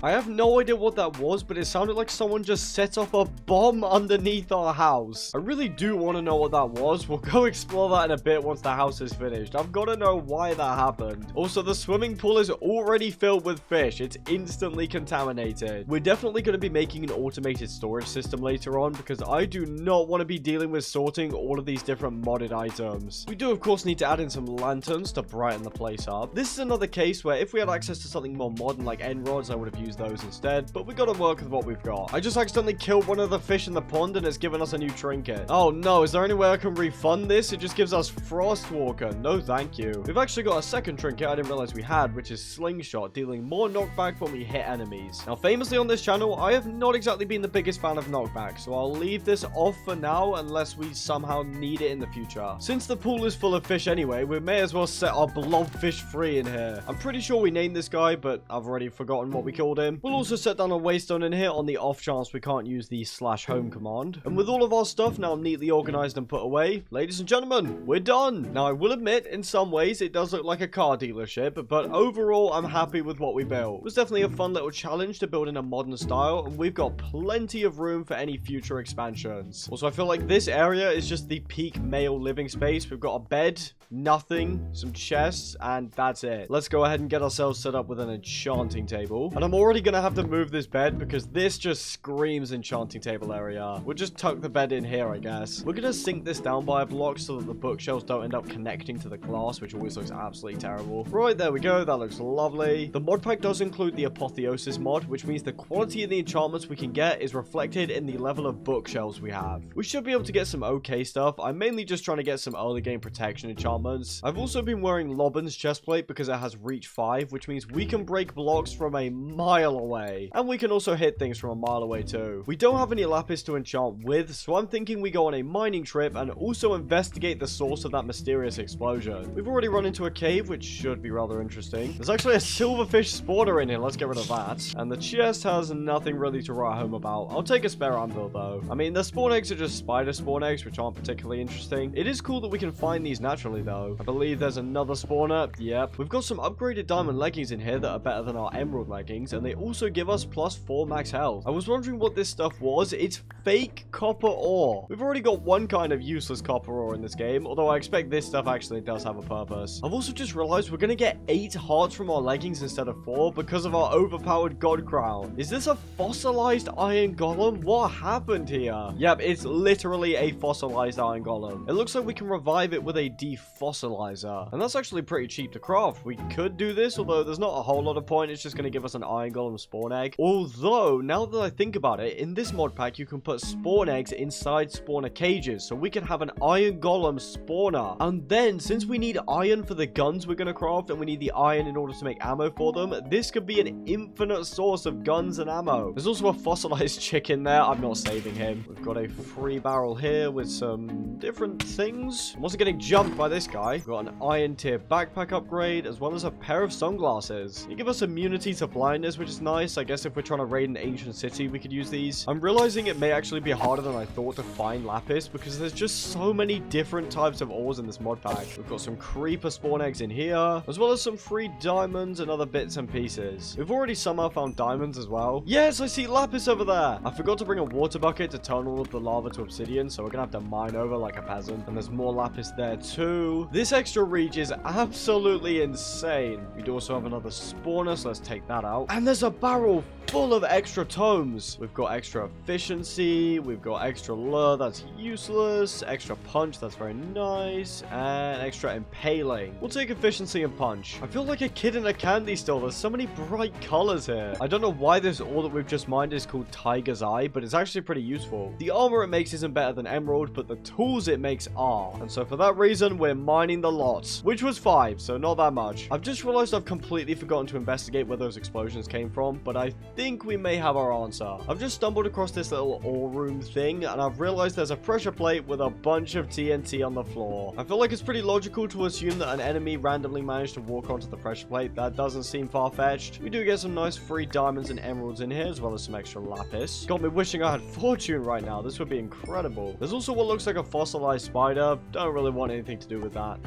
I have no idea what that was, but it sounded like someone just set off a bomb underneath our house. I really do want to know what that was. We'll go explore that in a bit once the house is finished. I've got to know why that happened. Also, the swimming pool is already filled with fish. It's instantly contaminated. We're definitely going to be making an automated storage system later on because I do not want to be dealing with sorting all of these different modded items. We do, of course, need to add in some lanterns to brighten the place up. This is another case where if we had access to something more modern like end rods, I would have used those instead, but we got to work with what we've got. I just accidentally killed one of the fish in the pond and it's given us a new trinket. Oh no, is there any way I can refund this? It just gives us Frostwalker. No, thank you. We've actually got a second trinket I didn't realize we had, which is Slingshot, dealing more knockback when we hit enemies. Now, famously on this channel, I have not exactly been the biggest fan of knockback, so I'll leave this off for now unless we somehow need it in the future. Since the pool is full of fish anyway, we may as well set our blobfish free in here. I'm pretty sure we named this guy, but I've already forgotten what we called him. We'll also set down a waystone in here on the off chance we can't use the /home command. And with all of our stuff now neatly organized and put away, ladies and gentlemen, we're done. Now, I will admit, in some ways, it does look like a car dealership, but overall, I'm happy with what we built. It was definitely a fun little challenge to build in a modern style, and we've got plenty of room for any future expansions. Also, I feel like this area is just the peak male living space. We've got a bed, nothing, some chests, and that's it. Let's go ahead and get ourselves set up with an enchanting table. And I'm already going to have to move this bed because this just screams enchanting table area. We'll just tuck the bed in here, I guess. We're going to sink this down by a block so that the bookshelves don't end up connecting to the glass, which always looks absolutely terrible. Right, there we go. That looks lovely. The mod pack does include the Apotheosis mod, which means the quality of the enchantments we can get is reflected in the level of bookshelves we have. We should be able to get some okay stuff. I'm mainly just trying to get some early game protection enchantments. I've also been wearing Lobbin's chestplate because it has reach 5, which means we can break blocks from a mile away. And we can also hit things from a mile away too. We don't have any lapis to enchant with, so I'm thinking we go on a mining trip and also investigate the source of that mysterious explosion. We've already run into a cave, which should be rather interesting. There's actually a silverfish spawner in here. Let's get rid of that. And the chest has nothing really to write home about. I'll take a spare anvil though. I mean, the spawn eggs are just spider spawn eggs, which aren't particularly interesting. It is cool that we can find these naturally though. I believe there's another spawner. Yep. We've got some upgraded diamond leggings in here that are better than our emerald leggings, and they also give us +4 max health. I was wondering what this stuff was. It's fake copper ore. We've already got one kind of useless copper ore in this game, although I expect this stuff actually does have a purpose. I've also just realized we're going to get 8 hearts from our leggings instead of 4 because of our overpowered god crown. Is this a fossilized iron golem? What happened here? Yep, it's literally a fossilized iron golem. It looks like we can revive it with a defossilizer, and that's actually pretty cheap to craft. We could do this, although there's not a whole lot of point. It's just going to give us an iron golem spawn egg. Although, now that I think about it, in this mod pack, you can put spawn eggs inside spawner cages, so we can have an iron golem spawner. And then, since we need iron for the guns we're going to craft, and we need the iron in order to make ammo for them, this could be an infinite source of guns and ammo. There's also a fossilized chicken there. I'm not saving him. We've got a free barrel here with some different things. I'm also getting jumped by this guy. We've got an iron tier backpack upgrade, as well as a pair of sunglasses. They give us immunity to blindness, which is nice. I guess if we're trying to raid an ancient city, we could use these. I'm realizing it may actually be harder than I thought to find lapis, because there's just so many different types of ores in this mod pack. We've got some creeper spawn eggs in here, as well as some free diamonds and other bits and pieces. We've already somehow found diamonds as well. Yes, I see lapis over there. I forgot to bring a water bucket to turn all of the lava to obsidian, so we're gonna have to mine over like a peasant. And there's more lapis there too. This extra reach is absolutely insane. We do also have another spawner, so let's take that out. And there's a barrel full of extra tomes. We've got extra efficiency, we've got extra lure, that's useless, extra punch, that's very nice, and extra impaling. We'll take efficiency and punch. I feel like a kid in a candy store. There's so many bright colors here. I don't know why this ore that we've just mined is called Tiger's Eye, but it's actually pretty useful. The armor it makes isn't better than emerald, but the tools it makes are. And so for that reason, we're mining the lots, which was 5, so not that much. I've just realized I've completely forgotten to investigate where those explosions came from, but I think we may have our answer. I've just stumbled across this little ore room thing, and I've realized there's a pressure plate with a bunch of TNT on the floor. I feel like it's pretty logical to assume that an enemy randomly managed to walk onto the pressure plate. That doesn't seem far-fetched. We do get some nice free diamonds and emeralds in here, as well as some extra lapis. Got me wishing I had fortune right now. This would be incredible. There's also what looks like a fossilized spider. Don't really want anything to do with that.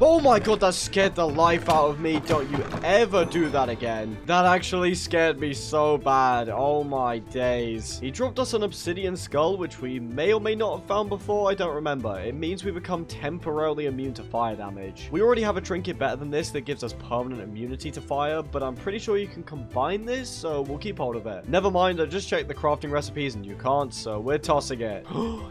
Oh my god, that scared the life out of me. Don't you ever do that again. That actually scared me so bad. Oh my days. He dropped us an obsidian skull, which we may or may not have found before. I don't remember. It means we become temporarily immune to fire damage. We already have a trinket better than this that gives us permanent immunity to fire, but I'm pretty sure you can combine this, so we'll keep hold of it. Never mind, I just checked the crafting recipes and you can't, so we're tossing it.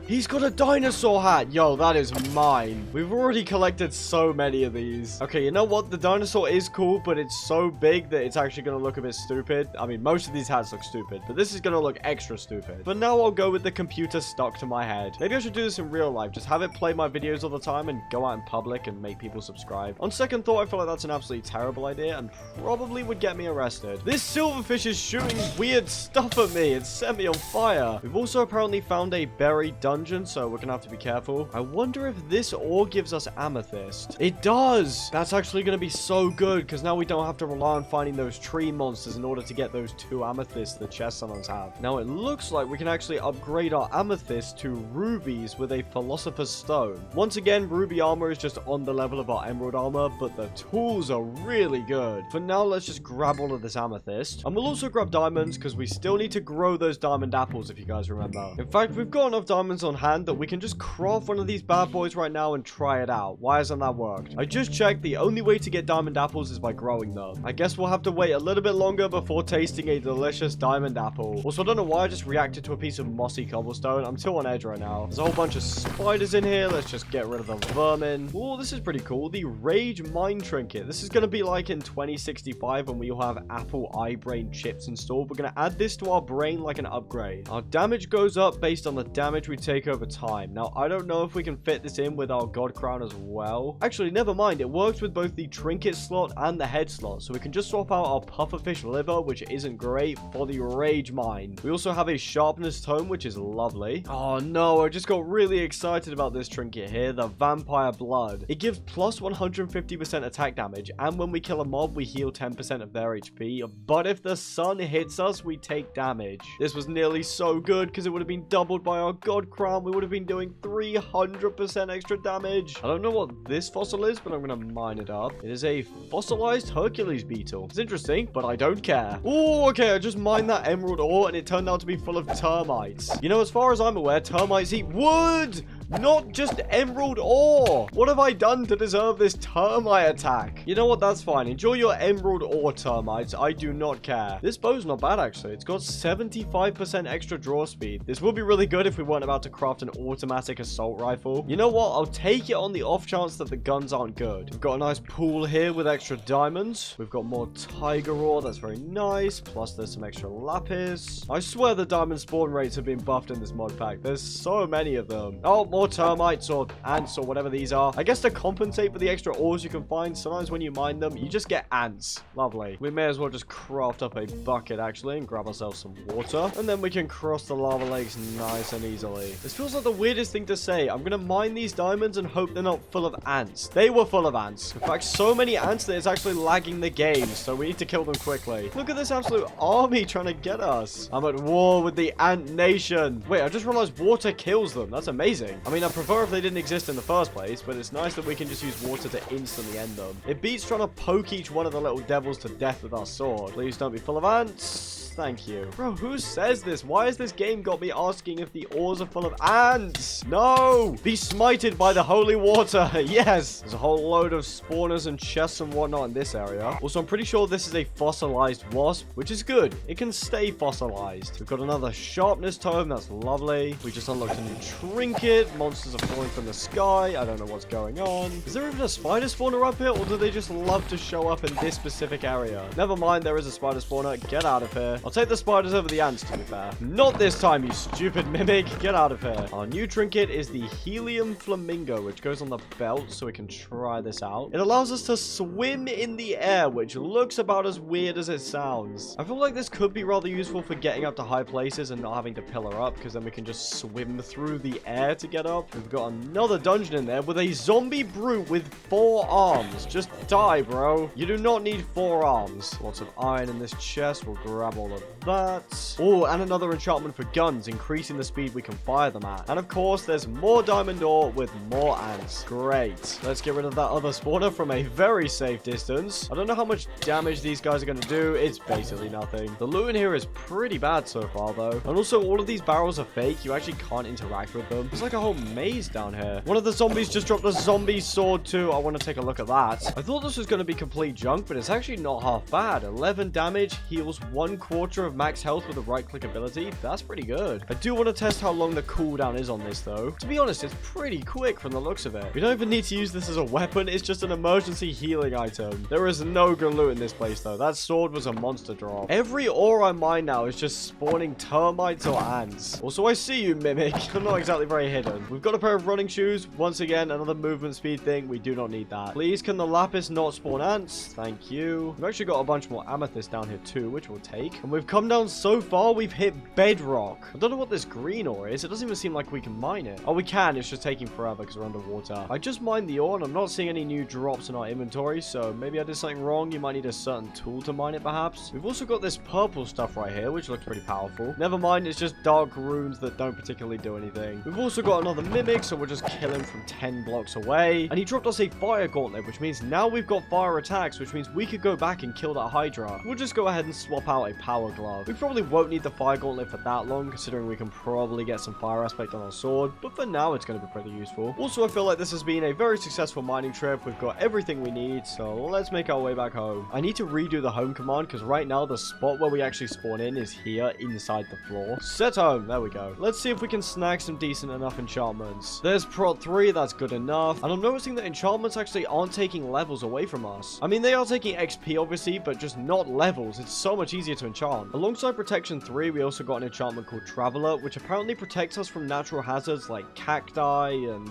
He's got a dinosaur hat. Yo, that is mine. We've already collected so many of these. Okay, you know what? The dinosaur is cool, but it's so big that it's actually going to look a bit stupid. I mean, most of these hats look stupid, but this is going to look extra stupid. But now I'll go with the computer stuck to my head. Maybe I should do this in real life. Just have it play my videos all the time and go out in public and make people subscribe. On second thought, I feel like that's an absolutely terrible idea and probably would get me arrested. This silverfish is shooting weird stuff at me. It set me on fire. We've also apparently found a buried dungeon, so we're gonna have to be careful. I wonder if this ore gives us amethyst. It does. That's actually gonna be so good because now we don't have to rely on finding those tree monsters in order to get those 2 amethysts the chest summons have. Now it looks like we can actually upgrade our amethyst to rubies with a philosopher's stone. Once again, ruby armor is just on the level of our emerald armor, but the tools are really good. For now, let's just grab all of this amethyst. And we'll also grab diamonds because we still need to grow those diamond apples, if you guys remember. In fact, we've got enough diamonds on hand that we can just craft one of these bad boys right now and try it out. Why hasn't that worked? I just checked. The only way to get diamond apples is by growing them. I guess we'll have to wait a little bit longer before tasting a delicious diamond apple. Also, I don't know why I just reacted to a piece of mossy cobblestone. I'm still on edge right now. There's a whole bunch of spiders in here. Let's just get rid of the vermin. Oh, this is pretty cool. The Rage Mine Trinket. This is going to be like in 2065 when we all have Apple iBrain chips installed. We're going to add this to our brain like an upgrade. Our damage goes up based on the damage we take over time. Now, I don't know if we can fit this in with our God Crown as well. Actually, never mind. It works with both the trinket slot and the head slot. So we can just swap out our pufferfish liver, which isn't great, for the Rage Mine. We also have a sharpness tome, which is lovely. Oh no, I just got really excited about this trinket here, the Vampire Blood. It gives plus 150% attack damage, and when we kill a mob, we heal 10% of their HP, but if the sun hits us, we take damage. This was nearly so good, because it would have been doubled by our God Crown. We would have been doing 300% extra damage. I don't know what this fossil is, but I'm going to mine it up. It is a fossilized Hercules beetle. It's interesting, but I don't care. Oh, okay, I just mined that emerald ore, and it turned out to be full of termites. You know, as far as I'm aware, termites eat wood! Not just emerald ore. What have I done to deserve this termite attack? You know what? That's fine. Enjoy your emerald ore, termites. I do not care. This bow's not bad, actually. It's got 75% extra draw speed. This would be really good if we weren't about to craft an automatic assault rifle. You know what? I'll take it on the off chance that the guns aren't good. We've got a nice pool here with extra diamonds. We've got more tiger ore. That's very nice. Plus, there's some extra lapis. I swear the diamond spawn rates have been buffed in this mod pack. There's so many of them. Oh, more termites or ants or whatever these are. I guess to compensate for the extra ores you can find, sometimes when you mine them, you just get ants. Lovely. We may as well just craft up a bucket, actually, and grab ourselves some water. And then we can cross the lava lakes nice and easily. This feels like the weirdest thing to say. I'm going to mine these diamonds and hope they're not full of ants. They were full of ants. In fact, so many ants that it's actually lagging the game, so we need to kill them quickly. Look at this absolute army trying to get us. I'm at war with the ant nation. Wait, I just realized water kills them. That's amazing. I mean, I prefer if they didn't exist in the first place, but it's nice that we can just use water to instantly end them. It beats trying to poke each one of the little devils to death with our sword. Please don't be full of ants. Thank you. Bro, who says this? Why has this game got me asking if the ores are full of ants? No! Be smited by the holy water. Yes! There's a whole load of spawners and chests and whatnot in this area. Also, I'm pretty sure this is a fossilized wasp, which is good. It can stay fossilized. We've got another sharpness tome. That's lovely. We just unlocked a new trinket. Monsters are falling from the sky. I don't know what's going on. Is there even a spider spawner up here, or do they just love to show up in this specific area? Never mind, there is a spider spawner. Get out of here. I'll take the spiders over the ants, to be fair. Not this time, you stupid mimic. Get out of here. Our new trinket is the Helium Flamingo, which goes on the belt, so we can try this out. It allows us to swim in the air, which looks about as weird as it sounds. I feel like this could be rather useful for getting up to high places and not having to pillar up, because then we can just swim through the air to get up. We've got another dungeon in there with a zombie brute with 4 arms. Just die, bro. You do not need 4 arms. Lots of iron in this chest. We'll grab all of for that. Oh, and another enchantment for guns, increasing the speed we can fire them at. And of course, there's more diamond ore with more ants. Great. Let's get rid of that other spawner from a very safe distance. I don't know how much damage these guys are going to do. It's basically nothing. The loot in here is pretty bad so far, though. And also, all of these barrels are fake. You actually can't interact with them. There's like a whole maze down here. One of the zombies just dropped a zombie sword, too. I want to take a look at that. I thought this was going to be complete junk, but it's actually not half bad. 11 damage, heals 1/4 of max health with a right-click ability. That's pretty good. I do want to test how long the cooldown is on this, though. To be honest, it's pretty quick from the looks of it. We don't even need to use this as a weapon. It's just an emergency healing item. There is no good loot in this place, though. That sword was a monster drop. Every ore I mine now is just spawning termites or ants. Also, I see you, Mimic. I'm not exactly very hidden. We've got a pair of running shoes. Once again, another movement speed thing. We do not need that. Please, can the lapis not spawn ants? Thank you. We've actually got a bunch more amethyst down here, too, which we'll take. And we've come down so far, we've hit bedrock. I don't know what this green ore is. It doesn't even seem like we can mine it. Oh, we can. It's just taking forever because we're underwater. I just mined the ore, and I'm not seeing any new drops in our inventory, so maybe I did something wrong. You might need a certain tool to mine it, perhaps. We've also got this purple stuff right here, which looks pretty powerful. Never mind, it's just dark runes that don't particularly do anything. We've also got another mimic, so we'll just kill him from 10 blocks away. And he dropped us a fire gauntlet, which means now we've got fire attacks, which means we could go back and kill that hydra. We'll just go ahead and swap out a power glove. We probably won't need the fire gauntlet for that long, considering we can probably get some fire aspect on our sword, but for now it's going to be pretty useful. Also, I feel like this has been a very successful mining trip. We've got everything we need, so let's make our way back home. I need to redo the home command because right now the spot where we actually spawn in is here inside the floor. Set home. There we go. Let's see if we can snag some decent enough enchantments. There's prot 3. That's good enough. And I'm noticing that enchantments actually aren't taking levels away from us. I mean, they are taking XP obviously, but just not levels. It's so much easier to enchant. Alongside protection 3, we also got an enchantment called Traveler, which apparently protects us from natural hazards like cacti and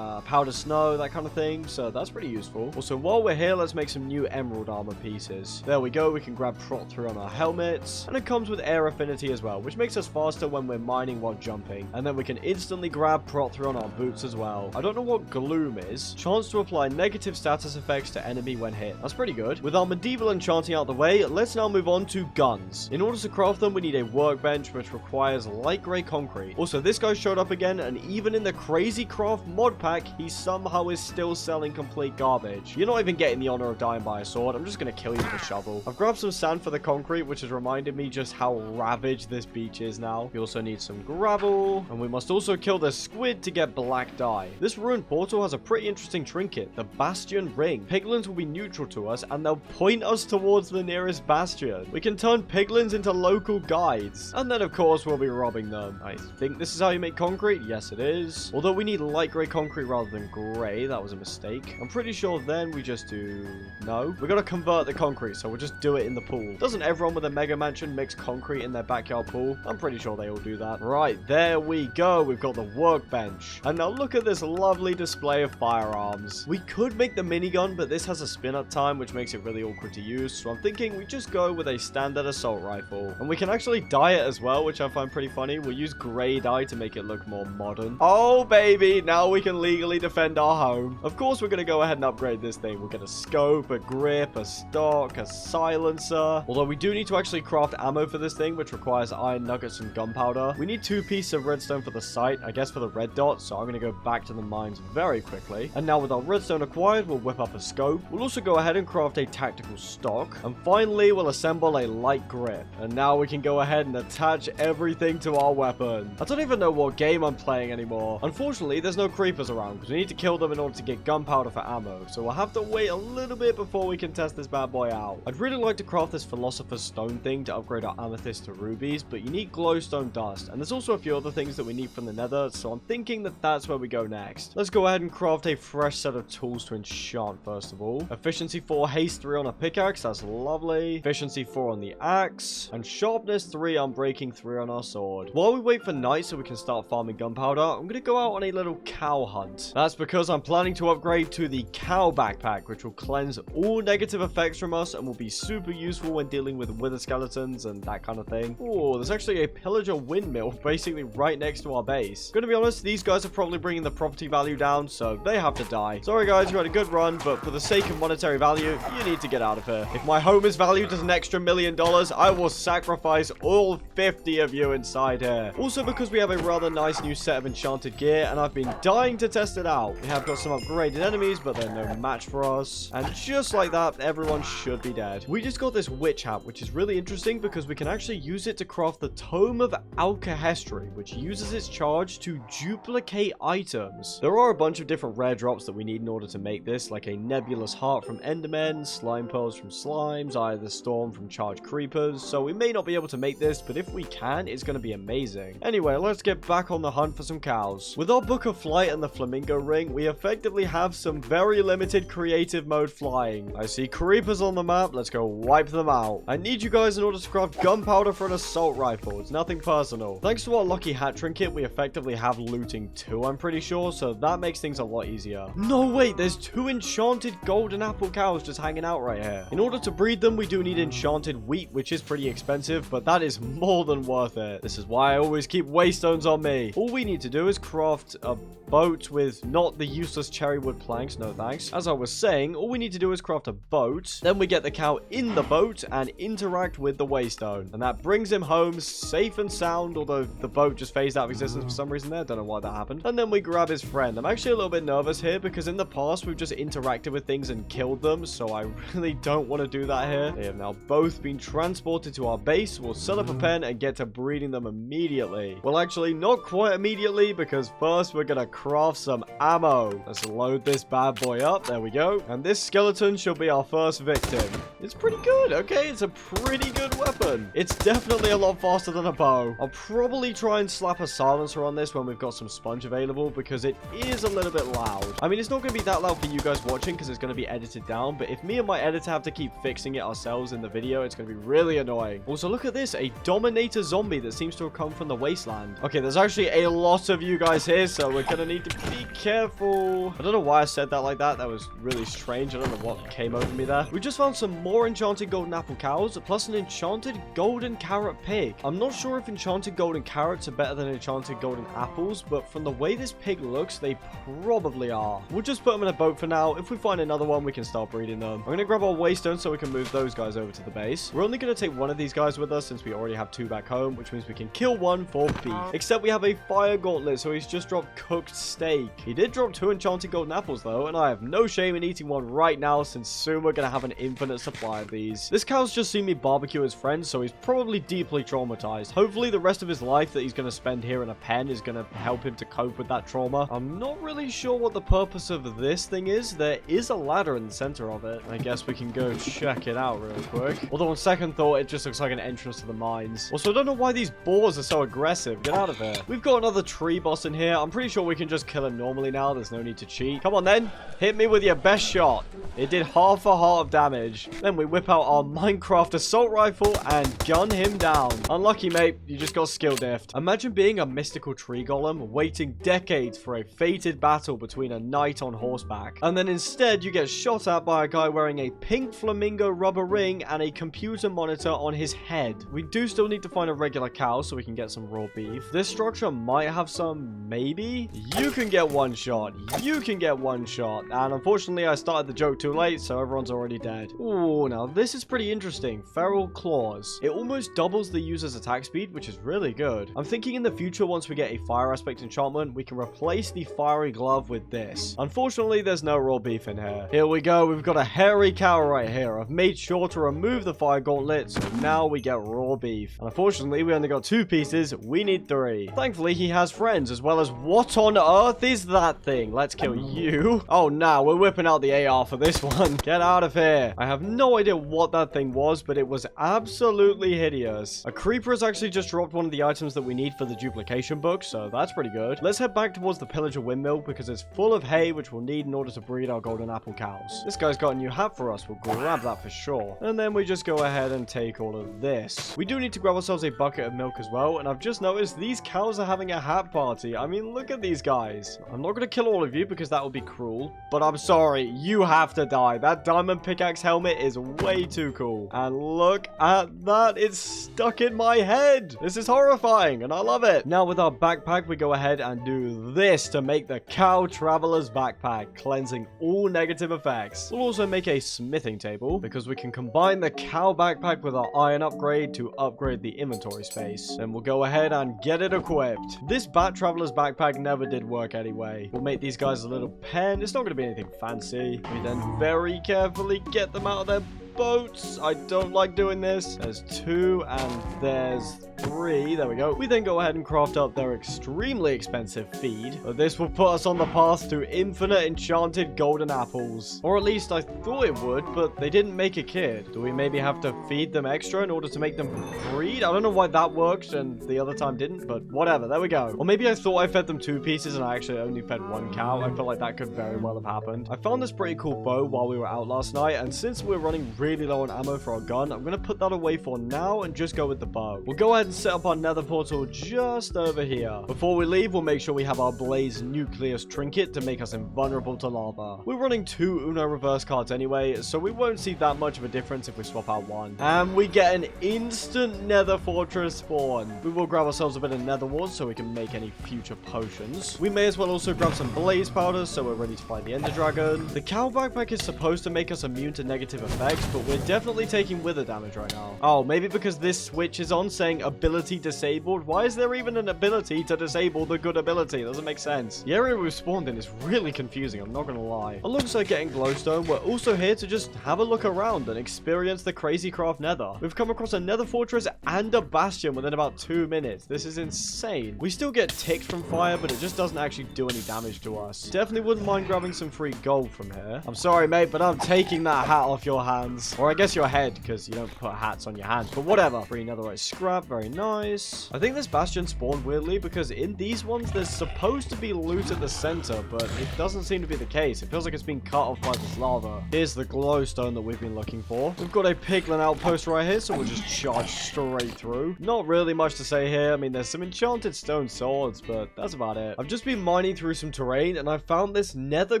powder snow, that kind of thing. So that's pretty useful. Also, while we're here, let's make some new emerald armor pieces. There we go. We can grab prot 3 on our helmets. And it comes with air affinity as well, which makes us faster when we're mining while jumping. And then we can instantly grab prot 3 on our boots as well. I don't know what gloom is. Chance to apply negative status effects to enemy when hit. That's pretty good. With our medieval enchanting out the way, let's now move on to guns. In order to craft them, we need a workbench, which requires light grey concrete. Also, this guy showed up again, and even in the Crazy Craft mod pack, he somehow is still selling complete garbage. You're not even getting the honor of dying by a sword. I'm just gonna kill you with a shovel. I've grabbed some sand for the concrete, which has reminded me just how ravaged this beach is now. We also need some gravel, and we must also kill the squid to get black dye. This ruined portal has a pretty interesting trinket, the Bastion Ring. Piglins will be neutral to us, and they'll point us towards the nearest bastion. We can turn piglins into local guides, and then of course we'll be robbing them. I think this is how you make concrete. Yes, it is. Although we need light grey concrete rather than grey. That was a mistake. I'm pretty sure then we just do... No. We gotta convert the concrete, so we'll just do it in the pool. Doesn't everyone with a mega mansion mix concrete in their backyard pool? I'm pretty sure they all do that. Right, there we go. We've got the workbench. And now look at this lovely display of firearms. We could make the minigun, but this has a spin-up time, which makes it really awkward to use. So I'm thinking we just go with a standard assault rifle. And we can actually dye it as well, which I find pretty funny. We'll use grey dye to make it look more modern. Oh, baby. Now we can legally defend our home. Of course, we're going to go ahead and upgrade this thing. We'll get a scope, a grip, a stock, a silencer. Although we do need to actually craft ammo for this thing, which requires iron nuggets and gunpowder. We need 2 pieces of redstone for the sight, I guess for the red dot. So I'm going to go back to the mines very quickly. And now with our redstone acquired, we'll whip up a scope. We'll also go ahead and craft a tactical stock. And finally, we'll assemble a light grip. And now we can go ahead and attach everything to our weapon. I don't even know what game I'm playing anymore. Unfortunately, there's no creepers around because we need to kill them in order to get gunpowder for ammo. So we'll have to wait a little bit before we can test this bad boy out. I'd really like to craft this philosopher's stone thing to upgrade our amethyst to rubies, but you need glowstone dust. And there's also a few other things that we need from the nether, so I'm thinking that that's where we go next. Let's go ahead and craft a fresh set of tools to enchant first of all. Efficiency 4, haste 3 on a pickaxe, that's lovely. Efficiency 4 on the axe, and sharpness 3, unbreaking 3 on our sword. While we wait for night so we can start farming gunpowder, I'm going to go out on a little cow hunt. That's because I'm planning to upgrade to the cow backpack, which will cleanse all negative effects from us and will be super useful when dealing with wither skeletons and that kind of thing. Oh, there's actually a pillager windmill basically right next to our base. Gonna be honest, these guys are probably bringing the property value down, so they have to die. Sorry guys, you had a good run, but for the sake of monetary value, you need to get out of here. If my home is valued at an extra $1 million, I will sacrifice all 50 of you inside here. Also, because we have a rather nice new set of enchanted gear, and I've been dying to test it out. We have got some upgraded enemies, but they're no match for us. And just like that, everyone should be dead. We just got this witch hat, which is really interesting because we can actually use it to craft the Tome of Alkahestry, which uses its charge to duplicate items. There are a bunch of different rare drops that we need in order to make this, like a nebulous heart from endermen, slime pearls from slimes, Eye of the Storm from charged creepers. So we may not be able to make this, but if we can, it's going to be amazing. Anyway, let's get back on the hunt for some cows. With our Book of Flight and the Flamingo Ring, we effectively have some very limited creative mode flying. I see creepers on the map. Let's go wipe them out. I need you guys in order to craft gunpowder for an assault rifle. It's nothing personal. Thanks to our lucky hat trinket, we effectively have looting too, I'm pretty sure, so that makes things a lot easier. No, wait, there's 2 enchanted golden apple cows just hanging out right here. In order to breed them, we do need enchanted wheat, which is pretty expensive, but that is more than worth it. This is why I always keep waystones on me. All we need to do is craft a boat with not the useless cherry wood planks, no thanks. As I was saying, all we need to do is craft a boat, then we get the cow in the boat and interact with the waystone, and that brings him home safe and sound, although the boat just phased out of existence for some reason there. Don't know why that happened. And then we grab his friend. I'm actually a little bit nervous here because in the past we've just interacted with things and killed them, so I really don't want to do that here. They have now both been transported to our base. We'll set up a pen and get to breeding them immediately. Well, actually not quite immediately, because first we're gonna craft some ammo. Let's load this bad boy up. There we go. And this skeleton shall be our first victim. It's pretty good, okay? It's a pretty good weapon. It's definitely a lot faster than a bow. I'll probably try and slap a silencer on this when we've got some sponge available, because it is a little bit loud. I mean, it's not going to be that loud for you guys watching because it's going to be edited down, but if me and my editor have to keep fixing it ourselves in the video, it's going to be really annoying. Also, look at this, a Dominator zombie that seems to have come from the wasteland. Okay, there's actually a lot of you guys here, so we're going to need to be careful. I don't know why I said that like that. That was really strange. I don't know what came over me there. We just found some more enchanted golden apple cows, plus an enchanted golden carrot pig. I'm not sure if enchanted golden carrots are better than enchanted golden apples, but from the way this pig looks, they probably are. We'll just put them in a boat for now. If we find another one, we can start breeding them. I'm going to grab our waystone so we can move those guys over to the base. We're only going to take one of these guys with us since we already have 2 back home, which means we can kill one for beef. Except we have a fire gauntlet, so he's just dropped cooked steak. He did drop 2 enchanted golden apples though, and I have no shame in eating one right now since soon we're going to have an infinite supply of these. This cow's just seen me barbecue his friends, so he's probably deeply traumatized. Hopefully the rest of his life that he's going to spend here in a pen is going to help him to cope with that trauma. I'm not really sure what the purpose of this thing is. There is a ladder in the center of it. I guess we can go check it out real quick. Although on second thought, it just looks like an entrance to the mines. Also, I don't know why these boars are so aggressive. Get out of here. We've got another tree boss in here. I'm pretty sure we can just kill him normally now. There's no need to cheat. Come on then. Hit me with your best shot. It did half a heart of damage. Then we whip out our Minecraft assault rifle and gun him down. Unlucky, mate. You just got skill diffed. Imagine being a mystical tree golem, waiting decades for a fated battle between a knight on horseback, and then instead you get shot at by a guy wearing a pink flamingo rubber ring and a computer monitor on his head. We do still need to find a regular cow so we can get some raw beef. This structure might have some, maybe? You can get one shot. You can get one shot. And unfortunately, I started the joke too late, so everyone's already dead. Ooh, now this is pretty interesting. Feral claws. It almost doubles the user's attack speed, which is really good. I'm thinking in the future, once we get a fire aspect enchantment, we can replace the fiery glove with this. Unfortunately, there's no raw beef in here. Here we go. We've got a hairy cow right here. I've made sure to remove the fire gauntlet, so now we get raw beef. And unfortunately, we only got 2 pieces. We need 3. Thankfully, he has friends, as well as what on earth is that thing? Let's kill you. Oh, no, we're whipping out the AR for this one. Get out of here. I have no idea what that thing was, but it was absolutely hideous. A creeper has actually just dropped one of the items that we need for the duplication book, so that's pretty good. Let's head back towards the pillager windmill because it's full of hay, which we'll need in order to breed our golden apple cows. This guy's got a new hat for us. We'll grab that for sure. And then we just go ahead and take all of this. We do need to grab ourselves a bucket of milk as well, and I've just noticed these cows are having a hat party. I mean, look at these guys. I'm not going to kill all of you because that would be cruel, but I'm sorry, you have to die. That diamond pickaxe helmet is way too cool. And look at that. It's stuck in my head. This is horrifying, and I love it. Now with our backpack, we go ahead and do this to make the cow traveler's backpack, cleansing all negative effects. We'll also make a smithing table because we can combine the cow backpack with with our iron upgrade to upgrade the inventory space. Then we'll go ahead and get it equipped. This Bat Traveler's backpack never did work anyway. We'll make these guys a little pen. It's not going to be anything fancy. We then very carefully get them out of their boats. I don't like doing this. There's 2 and there's 3. There we go. We then go ahead and craft up their extremely expensive feed. But this will put us on the path to infinite enchanted golden apples. Or at least I thought it would, but they didn't make a kid. Do we maybe have to feed them extra in order to make them breed? I don't know why that worked and the other time didn't, but whatever. There we go. Or maybe I thought I fed them 2 pieces and I actually only fed 1 cow. I feel like that could very well have happened. I found this pretty cool bow while we were out last night, and since we're running really low on ammo for our gun, I'm going to put that away for now and just go with the bow. We'll go ahead and set up our nether portal just over here. Before we leave, we'll make sure we have our Blaze Nucleus trinket to make us invulnerable to lava. We're running 2 Uno reverse cards anyway, so we won't see that much of a difference if we swap out 1. And we get an instant nether fortress spawn. We will grab ourselves a bit of nether wart so we can make any future potions. We may as well also grab some blaze powder so we're ready to fight the ender dragon. The cow backpack is supposed to make us immune to negative effects, but we're definitely taking wither damage right now. Oh, maybe because this switch is on saying ability disabled. Why is there even an ability to disable the good ability? Doesn't make sense. The area we've spawned in is really confusing, I'm not gonna lie. Alongside getting glowstone, we're also here to just have a look around and experience the crazy craft nether. We've come across a nether fortress and a bastion within about 2 minutes. This is insane. We still get ticked from fire, but it just doesn't actually do any damage to us. Definitely wouldn't mind grabbing some free gold from here. I'm sorry, mate, but I'm taking that hat off your hands. Or I guess your head, because you don't put hats on your hands. But whatever. Free netherite scrap. Very nice. I think this bastion spawned weirdly because in these ones, there's supposed to be loot at the center, but it doesn't seem to be the case. It feels like it's been cut off by this lava. Here's the glowstone that we've been looking for. We've got a piglin outpost right here, so we'll just charge straight through. Not really much to say here. I mean, there's some enchanted stone swords, but that's about it. I've just been mining through some terrain, and I found this nether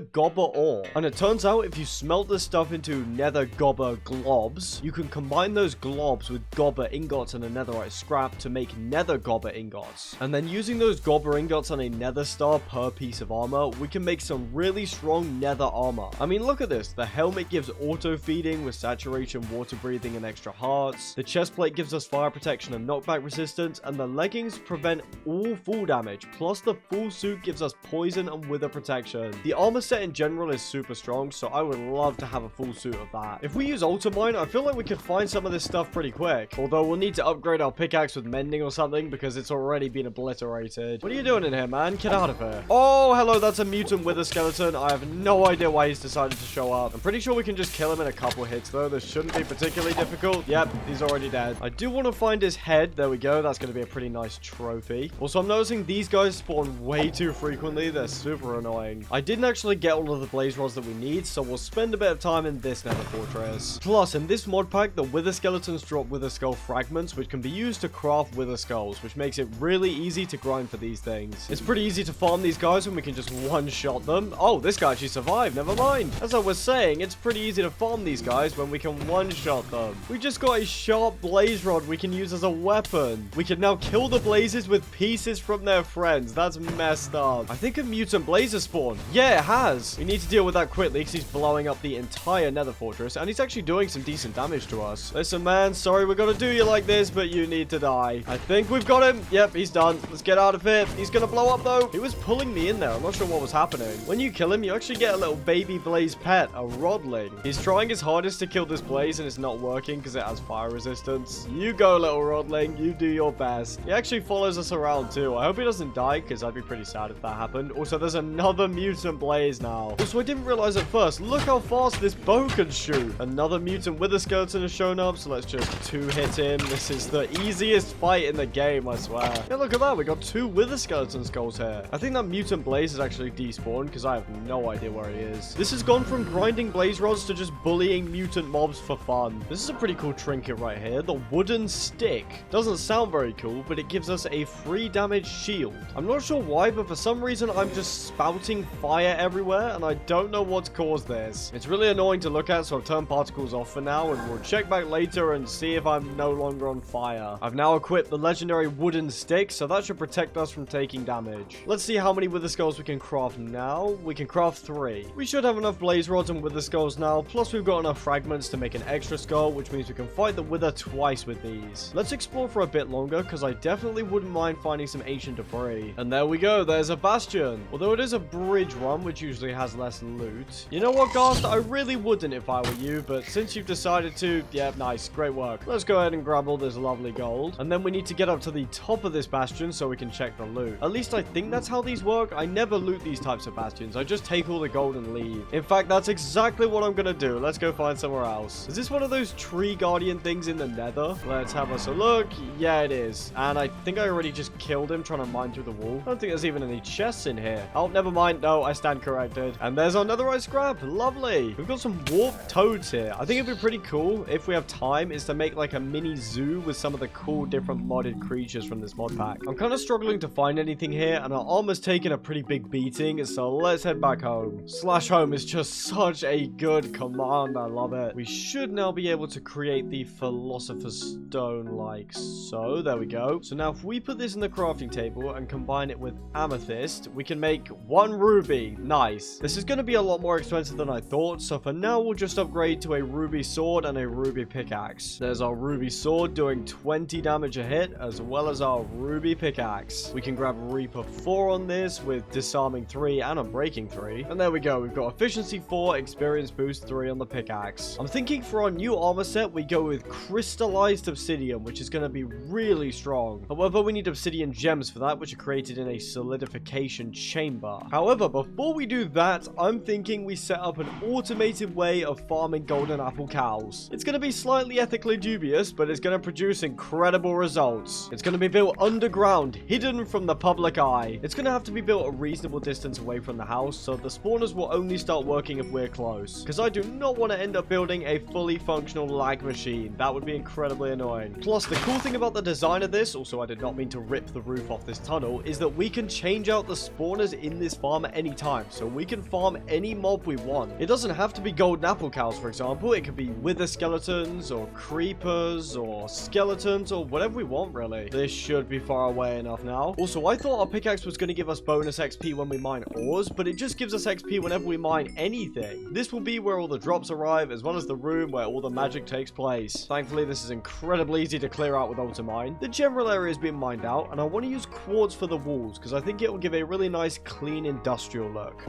gobber ore. And it turns out if you smelt this stuff into nether gobber globs, you can combine those globs with gobber ingots and a netherite scrap to make nether gobber ingots. And then using those gobber ingots on a nether star per piece of armor, we can make some really strong nether armor. I mean, look at this. The helmet gives auto feeding with saturation, water breathing, and extra hearts. The chest plate gives us fire protection and knockback resistance, and the leggings prevent all fall damage. Plus, the full suit gives us poison and wither protection. The armor set in general is super strong, so I would love to have a full suit of that. If we use Ultimine, I feel like we could find some of this stuff pretty quick. Although we'll need to upgrade our pickaxe with mending or something because it's already been obliterated. What are you doing in here, man? Get out of here. Oh, hello, that's a mutant wither skeleton. I have no idea why he's decided to show up. I'm pretty sure we can just kill him in a couple hits, though. This shouldn't be particularly difficult. Yep, he's already dead. I do want to find his head. There we go. That's going to be a pretty nice trophy. Also, I'm noticing these guys spawn way too frequently. They're super annoying. I didn't actually get all of the blaze rods that we need, so we'll spend a bit of time in this nether fortress. Plus, in this mod pack, the wither skeletons drop wither skull fragments, which can be used to craft wither skulls, which makes it really easy to grind for these things. It's pretty easy to farm these guys when we can just one-shot them. Oh, this guy actually survived. Never mind. As I was saying, it's pretty easy to farm these guys when we can one-shot them. We just got a sharp blaze rod we can use as a weapon. We can now kill the blazes with pieces from their friends. That's messed up. I think a mutant blazer spawned. Yeah, it has. We need to deal with that quickly because he's blowing up the entire nether fortress, and he's actually doing some decent damage to us. Listen, man, sorry we're gonna do you like this, but you need to die. I think we've got him. Yep, he's done. Let's get out of here. He's gonna blow up, though. He was pulling me in there. I'm not sure what was happening. When you kill him, you actually get a little baby blaze pet, a rodling. He's trying his hardest to kill this blaze, and it's not working because it has fire resistance. You go, little rodling. You do your best. He actually follows us around, too. I hope he doesn't die, because I'd be pretty sad if that happened. Also, there's another mutant blaze now. Also, I didn't realize at first, look how fast this bow can shoot. Another mutant wither skeleton has shown up, so let's just two-hit him. This is the easiest fight in the game, I swear. Yeah, look at that. We got 2 wither skeleton skulls here. I think that mutant blaze is actually despawned, because I have no idea where he is. This has gone from grinding blaze rods to just bullying mutant mobs for fun. This is a pretty cool trinket right here. The wooden stick. Doesn't sound very cool, but it gives us a free damage shield. I'm not sure why, but for some reason, I'm just spouting fire everywhere, and I don't know what's caused this. It's really annoying to look at, so I've turned particle obstacles off for now, and we'll check back later and see if I'm no longer on fire. I've now equipped the legendary wooden stick, so that should protect us from taking damage. Let's see how many wither skulls we can craft now. We can craft 3. We should have enough blaze rods and wither skulls now, plus we've got enough fragments to make an extra skull, which means we can fight the wither twice with these. Let's explore for a bit longer, because I definitely wouldn't mind finding some ancient debris. And there we go, there's a bastion. Although it is a bridge one, which usually has less loot. You know what, Ghast? I really wouldn't if I were you, but since you've decided to, yeah, nice, great work. Let's go ahead and grab all this lovely gold. And then we need to get up to the top of this bastion so we can check the loot. At least I think that's how these work. I never loot these types of bastions. I just take all the gold and leave. In fact, that's exactly what I'm gonna do. Let's go find somewhere else. Is this one of those tree guardian things in the nether? Let's have us a look. Yeah, it is. And I think I already just killed him trying to mine through the wall. I don't think there's even any chests in here. Oh, never mind. No, I stand corrected. And there's our netherite scrap. Lovely. We've got some warped toads here. I think it'd be pretty cool if we have time is to make like a mini zoo with some of the cool different modded creatures from this mod pack. I'm kind of struggling to find anything here, and our armor's taken a pretty big beating, so let's head back home. Slash home is just such a good command. I love it. We should now be able to create the philosopher's stone like so. There we go. So now if we put this in the crafting table and combine it with amethyst, we can make 1 ruby. Nice. This is going to be a lot more expensive than I thought, so for now we'll just upgrade to a ruby sword and a ruby pickaxe. There's our ruby sword doing 20 damage a hit, as well as our ruby pickaxe. We can grab Reaper 4 on this with disarming 3 and unbreaking 3. And there we go. We've got efficiency 4, experience boost 3 on the pickaxe. I'm thinking for our new armor set, we go with crystallized obsidian, which is going to be really strong. However, we need obsidian gems for that, which are created in a solidification chamber. However, before we do that, I'm thinking we set up an automated way of farming golden apple cows. It's going to be slightly ethically dubious, but it's going to produce incredible results. It's going to be built underground, hidden from the public eye. It's going to have to be built a reasonable distance away from the house, so the spawners will only start working if we're close. Because I do not want to end up building a fully functional lag machine. That would be incredibly annoying. Plus, the cool thing about the design of this, also I did not mean to rip the roof off this tunnel, is that we can change out the spawners in this farm at any time. So we can farm any mob we want. It doesn't have to be golden apple cows, for example. It could be wither skeletons or creepers or skeletons or whatever we want, really. This should be far away enough now. Also, I thought our pickaxe was going to give us bonus XP when we mine ores, but it just gives us XP whenever we mine anything. This will be where all the drops arrive, as well as the room where all the magic takes place. Thankfully, this is incredibly easy to clear out with Ultimine. The general area has been mined out, and I want to use quartz for the walls, because I think it will give a really nice, clean, industrial look.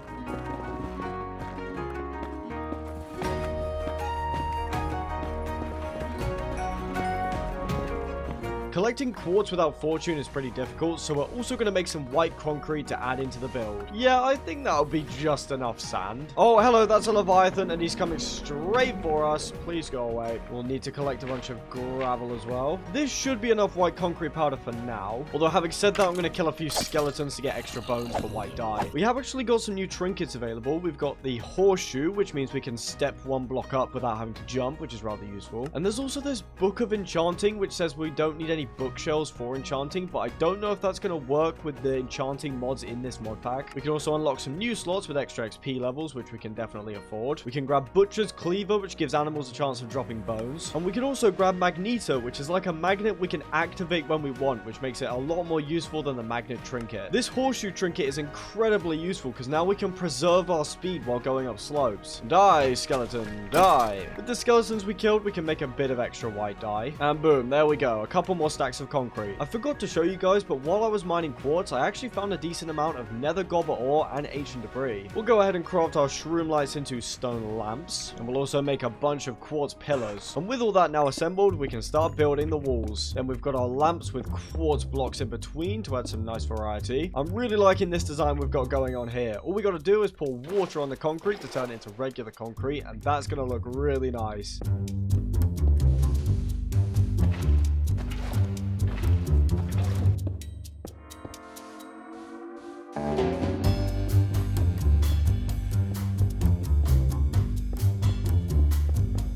Collecting quartz without fortune is pretty difficult, so we're also going to make some white concrete to add into the build. Yeah, I think that'll be just enough sand. Oh, hello, that's a Leviathan, and he's coming straight for us. Please go away. We'll need to collect a bunch of gravel as well. This should be enough white concrete powder for now. Although, having said that, I'm going to kill a few skeletons to get extra bones for white dye. We have actually got some new trinkets available. We've got the horseshoe, which means we can step 1 block up without having to jump, which is rather useful. And there's also this book of enchanting, which says we don't need any bookshelves for enchanting, but I don't know if that's going to work with the enchanting mods in this mod pack. We can also unlock some new slots with extra XP levels, which we can definitely afford. We can grab Butcher's Cleaver, which gives animals a chance of dropping bones. And we can also grab Magneto, which is like a magnet we can activate when we want, which makes it a lot more useful than the magnet trinket. This horseshoe trinket is incredibly useful because now we can preserve our speed while going up slopes. Die, skeleton, die. With the skeletons we killed, we can make a bit of extra white dye. And boom, there we go. A couple more stacks of concrete. I forgot to show you guys, but while I was mining quartz, I actually found a decent amount of nether gobber ore and ancient debris. We'll go ahead and craft our shroom lights into stone lamps, and we'll also make a bunch of quartz pillars. And with all that now assembled, we can start building the walls. Then we've got our lamps with quartz blocks in between to add some nice variety. I'm really liking this design we've got going on here. All we got to do is pour water on the concrete to turn it into regular concrete, and that's going to look really nice.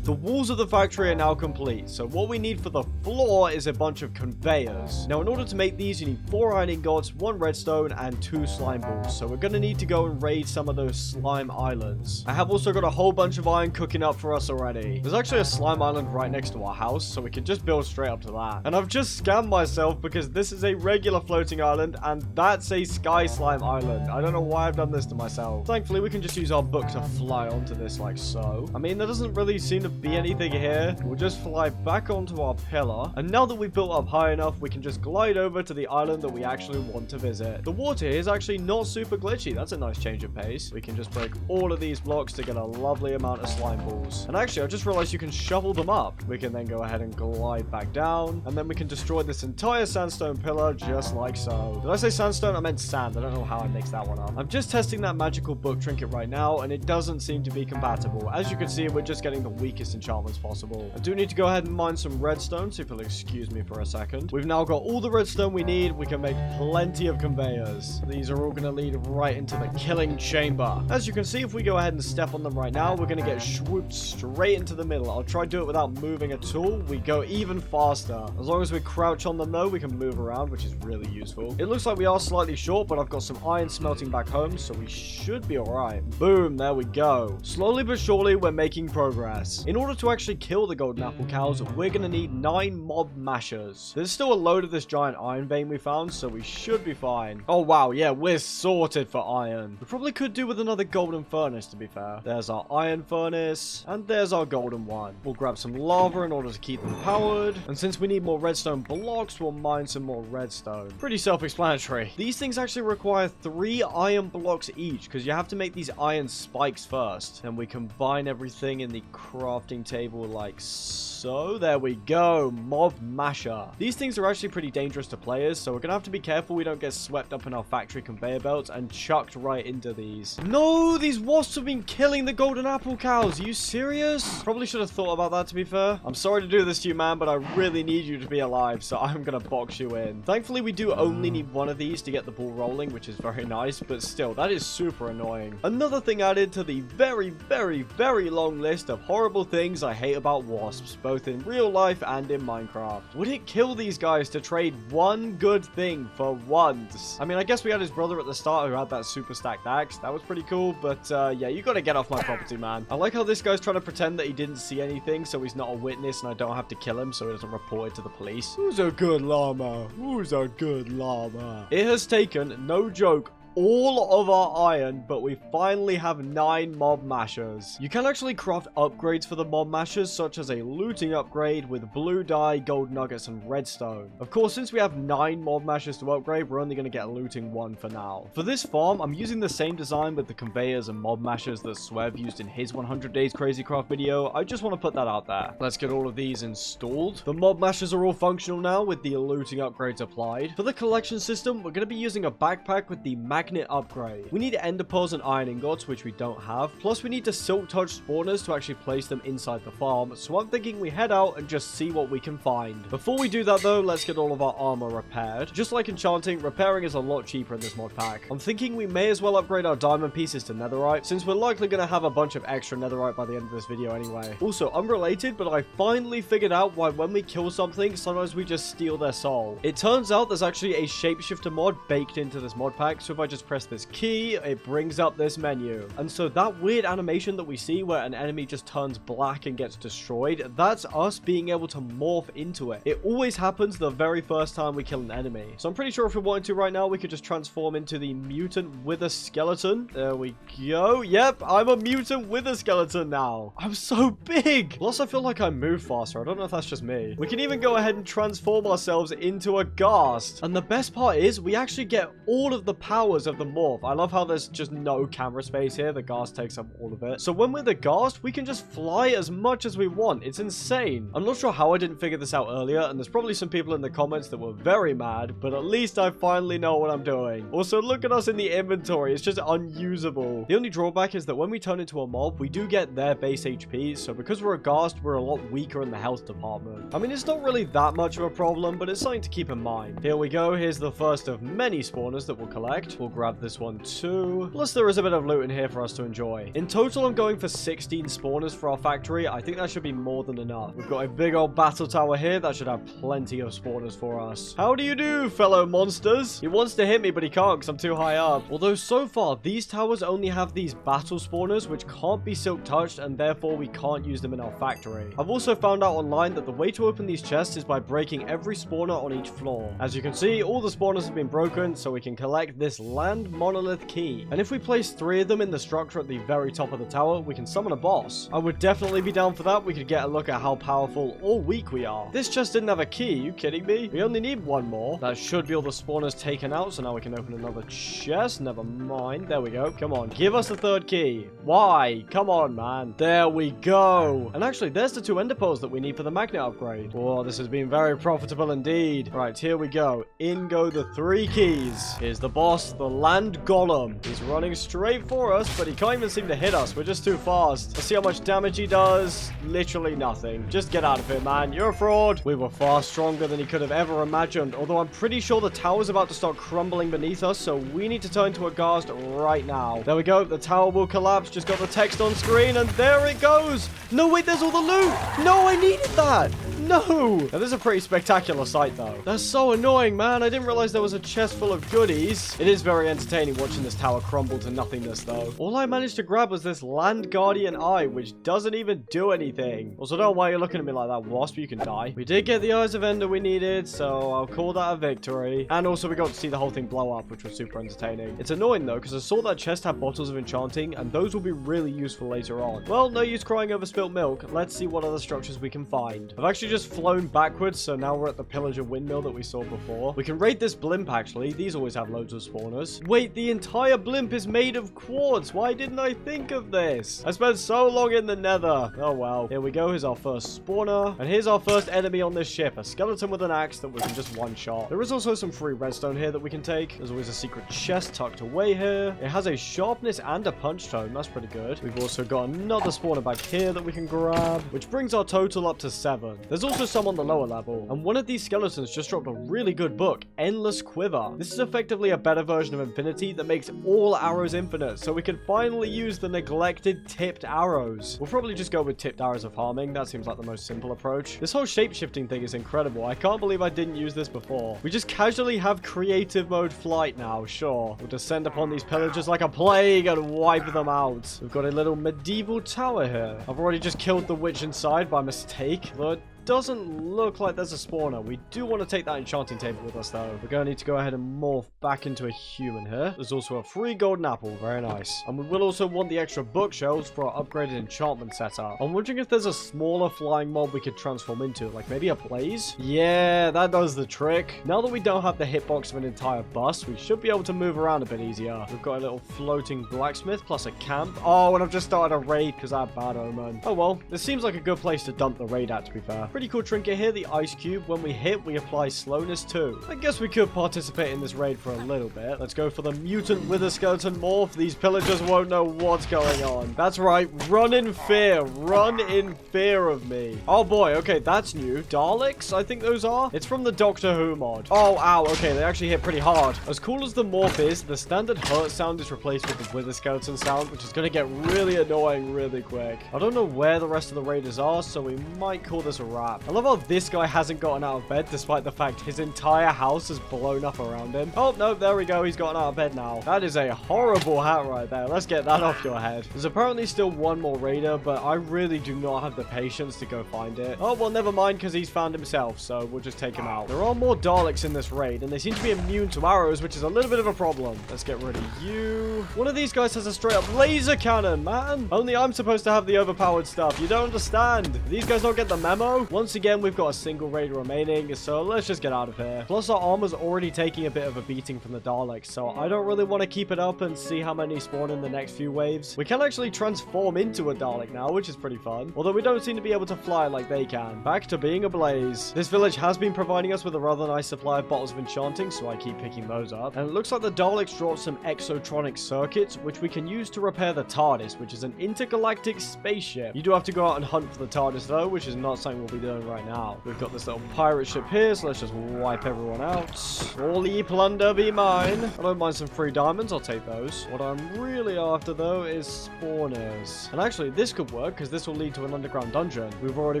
The wall walls of the factory are now complete. So what we need for the floor is a bunch of conveyors. Now, in order to make these, you need 4 iron ingots, 1 redstone, and 2 slime balls. So we're going to need to go and raid some of those slime islands. I have also got a whole bunch of iron cooking up for us already. There's actually a slime island right next to our house, so we can just build straight up to that. And I've just scammed myself because this is a regular floating island, and that's a sky slime island. I don't know why I've done this to myself. Thankfully, we can just use our book to fly onto this like so. I mean, there doesn't really seem to be anything here. We'll just fly back onto our pillar. And now that we've built up high enough, we can just glide over to the island that we actually want to visit. The water here is actually not super glitchy. That's a nice change of pace. We can just break all of these blocks to get a lovely amount of slime balls. And actually, I just realized you can shovel them up. We can then go ahead and glide back down. And then we can destroy this entire sandstone pillar just like so. Did I say sandstone? I meant sand. I don't know how I mixed that one up. I'm just testing that magical book trinket right now, and it doesn't seem to be compatible. As you can see, we're just getting the weakest enchantments possible. I do need to go ahead and mine some redstone, so if you'll excuse me for a second. We've now got all the redstone we need. We can make plenty of conveyors. These are all going to lead right into the killing chamber. As you can see, if we go ahead and step on them right now, we're going to get swooped straight into the middle. I'll try to do it without moving at all. We go even faster. As long as we crouch on them though, we can move around, which is really useful. It looks like we are slightly short, but I've got some iron smelting back home, so we should be alright. Boom, there we go. Slowly but surely, we're making progress. In order to actually kill the golden apple cows, we're going to need 9 mob mashers. There's still a load of this giant iron vein we found, so we should be fine. Oh wow, yeah, we're sorted for iron. We probably could do with another golden furnace, to be fair. There's our iron furnace, and there's our golden one. We'll grab some lava in order to keep them powered, and since we need more redstone blocks, we'll mine some more redstone. Pretty self-explanatory. These things actually require 3 iron blocks each, because you have to make these iron spikes first. Then we combine everything in the crafting table like so. There we go. Mob masher. These things are actually pretty dangerous to players, so we're gonna have to be careful we don't get swept up in our factory conveyor belts and chucked right into these. No, these wasps have been killing the golden apple cows. Are you serious? Probably should have thought about that, to be fair. I'm sorry to do this to you, man, but I really need you to be alive, so I'm gonna box you in. Thankfully, we do only need one of these to get the ball rolling, which is very nice, but still, that is super annoying. Another thing added to the very, very, very long list of horrible things I hate about wasps, both in real life and in Minecraft. Would it kill these guys to trade one good thing for once? I mean, I guess we had his brother at the start who had that super stacked axe. That was pretty cool, but yeah, you gotta get off my property, man. I like how this guy's trying to pretend that he didn't see anything, so he's not a witness and I don't have to kill him, so he doesn't report it to the police. Who's a good llama? Who's a good llama? It has taken, no joke, all of our iron, but we finally have 9 mob mashers. You can actually craft upgrades for the mob mashers, such as a looting upgrade with blue dye, gold nuggets, and redstone. Of course, since we have 9 mob mashers to upgrade, we're only going to get looting 1 for now. For this farm, I'm using the same design with the conveyors and mob mashers that Swev used in his 100 Days Crazy Craft video. I just want to put that out there. Let's get all of these installed. The mob mashers are all functional now with the looting upgrades applied. For the collection system, we're going to be using a backpack with the magnet upgrade. We need ender pearls and iron ingots, which we don't have. Plus, we need to silk touch spawners to actually place them inside the farm. So I'm thinking we head out and just see what we can find. Before we do that though, let's get all of our armor repaired. Just like enchanting, repairing is a lot cheaper in this mod pack. I'm thinking we may as well upgrade our diamond pieces to netherite, since we're likely going to have a bunch of extra netherite by the end of this video anyway. Also, unrelated, but I finally figured out why when we kill something, sometimes we just steal their soul. It turns out there's actually a shapeshifter mod baked into this mod pack, so if I just press this key, it brings up this menu. And so that weird animation that we see where an enemy just turns black and gets destroyed, that's us being able to morph into it. It always happens the very first time we kill an enemy. So I'm pretty sure if we wanted to right now, we could just transform into the mutant with a skeleton. There we go. Yep, I'm a mutant with a skeleton now. I'm so big. Plus, I feel like I move faster. I don't know if that's just me. We can even go ahead and transform ourselves into a ghast. And the best part is we actually get all of the powers of the morph. I love how there's just no camera space here. The ghast takes up all of it. So when we're the ghast, we can just fly as much as we want. It's insane. I'm not sure how I didn't figure this out earlier, and there's probably some people in the comments that were very mad, but at least I finally know what I'm doing. Also, look at us in the inventory. It's just unusable. The only drawback is that when we turn into a mob, we do get their base HP, so because we're a ghast, we're a lot weaker in the health department. I mean, it's not really that much of a problem, but it's something to keep in mind. Here we go. Here's the first of many spawners that we'll collect. We'll grab this one too. Plus, there is a bit of loot in here for us to enjoy. In total, I'm going for 16 spawners for our factory. I think that should be more than enough. We've got a big old battle tower here that should have plenty of spawners for us. How do you do, fellow monsters? He wants to hit me, but he can't because I'm too high up. Although, so far, these towers only have these battle spawners, which can't be silk touched, and therefore we can't use them in our factory. I've also found out online that the way to open these chests is by breaking every spawner on each floor. As you can see, all the spawners have been broken, so we can collect this land monolith key. And if we place 3 of them in the structure at the very top of the tower, we can summon a boss. I would definitely be down for that. We could get a look at how powerful or weak we are. This chest didn't have a key. Are you kidding me? We only need 1 more. That should be all the spawners taken out, so now we can open another chest. Never mind. There we go. Come on. Give us the 3rd key. Why? Come on, man. There we go. And actually, there's the 2 ender pearls that we need for the magnet upgrade. Whoa, this has been very profitable indeed. Right, here we go. In go the 3 keys. Here's the boss, the land golem. He's running straight for us, but he can't even seem to hit us. We're just too fast. Let's see how much damage he does. Literally nothing. Just get out of here, man. You're a fraud. We were far stronger than he could have ever imagined, although I'm pretty sure the tower's about to start crumbling beneath us, so we need to turn to a ghast right now. There we go. The tower will collapse. Just got the text on screen, and there it goes. No, wait, there's all the loot. No, I needed that. No! Now, this is a pretty spectacular sight, though. That's so annoying, man. I didn't realize there was a chest full of goodies. It is very entertaining watching this tower crumble to nothingness, though. All I managed to grab was this Land Guardian Eye, which doesn't even do anything. Also, don't know why you're looking at me like that, Wasp. You can die. We did get the Eyes of Ender we needed, so I'll call that a victory. And also, we got to see the whole thing blow up, which was super entertaining. It's annoying, though, because I saw that chest have bottles of enchanting, and those will be really useful later on. Well, no use crying over spilt milk. Let's see what other structures we can find. I've actually just flown backwards, so now we're at the pillager windmill that we saw before. We can raid this blimp, actually. These always have loads of spawners. Wait, the entire blimp is made of quartz. Why didn't I think of this? I spent so long in the nether. Oh, well. Here we go. Here's our first spawner. And here's our first enemy on this ship. A skeleton with an axe that we can just one-shot. There is also some free redstone here that we can take. There's always a secret chest tucked away here. It has a sharpness and a punch tone. That's pretty good. We've also got another spawner back here that we can grab, which brings our total up to 7. There's also some on the lower level, and one of these skeletons just dropped a really good book, Endless Quiver. This is effectively a better version of Infinity that makes all arrows infinite, so we can finally use the neglected tipped arrows. We'll probably just go with tipped arrows of farming. That seems like the most simple approach. This whole shape-shifting thing is incredible. I can't believe I didn't use this before. We just casually have creative mode flight now, sure. We'll descend upon these pillagers like a plague and wipe them out. We've got a little medieval tower here. I've already just killed the witch inside by mistake, but doesn't look like there's a spawner. We do want to take that enchanting table with us, though. We're going to need to go ahead and morph back into a human here. There's also a free golden apple. Very nice. And we will also want the extra bookshelves for our upgraded enchantment setup. I'm wondering if there's a smaller flying mob we could transform into, like maybe a blaze? Yeah, that does the trick. Now that we don't have the hitbox of an entire bus, we should be able to move around a bit easier. We've got a little floating blacksmith plus a camp. Oh, and I've just started a raid because I have bad omen. Oh, well, this seems like a good place to dump the raid at, to be fair. Pretty cool trinket here, the ice cube. When we hit, we apply slowness too. I guess we could participate in this raid for a little bit. Let's go for the mutant wither skeleton morph. These pillagers won't know what's going on. That's right. Run in fear. Run in fear of me. Oh boy. Okay, that's new. Daleks, I think those are. It's from the Doctor Who mod. Oh, ow. Okay, they actually hit pretty hard. As cool as the morph is, the standard hurt sound is replaced with the wither skeleton sound, which is going to get really annoying really quick. I don't know where the rest of the raiders are, so we might call this a wrap. I love how this guy hasn't gotten out of bed, despite the fact his entire house is blown up around him. Oh, no, there we go. He's gotten out of bed now. That is a horrible hat right there. Let's get that off your head. There's apparently still one more raider, but I really do not have the patience to go find it. Oh, well, never mind, because he's found himself, so we'll just take him out. There are more Daleks in this raid, and they seem to be immune to arrows, which is a little bit of a problem. Let's get rid of you. One of these guys has a straight-up laser cannon, man. Only I'm supposed to have the overpowered stuff. You don't understand. These guys don't get the memo. Once again, we've got a single raider remaining, so let's just get out of here. Plus, our armor's already taking a bit of a beating from the Daleks, so I don't really want to keep it up and see how many spawn in the next few waves. We can actually transform into a Dalek now, which is pretty fun. Although we don't seem to be able to fly like they can. Back to being ablaze. This village has been providing us with a rather nice supply of bottles of enchanting, so I keep picking those up. And it looks like the Daleks dropped some exotronic circuits, which we can use to repair the TARDIS, which is an intergalactic spaceship. You do have to go out and hunt for the TARDIS, though, which is not something we'll be doing right now. We've got this little pirate ship here, so let's just wipe everyone out. All ye plunder be mine. I don't mind some free diamonds. I'll take those. What I'm really after, though, is spawners. And actually, this could work, because this will lead to an underground dungeon. We've already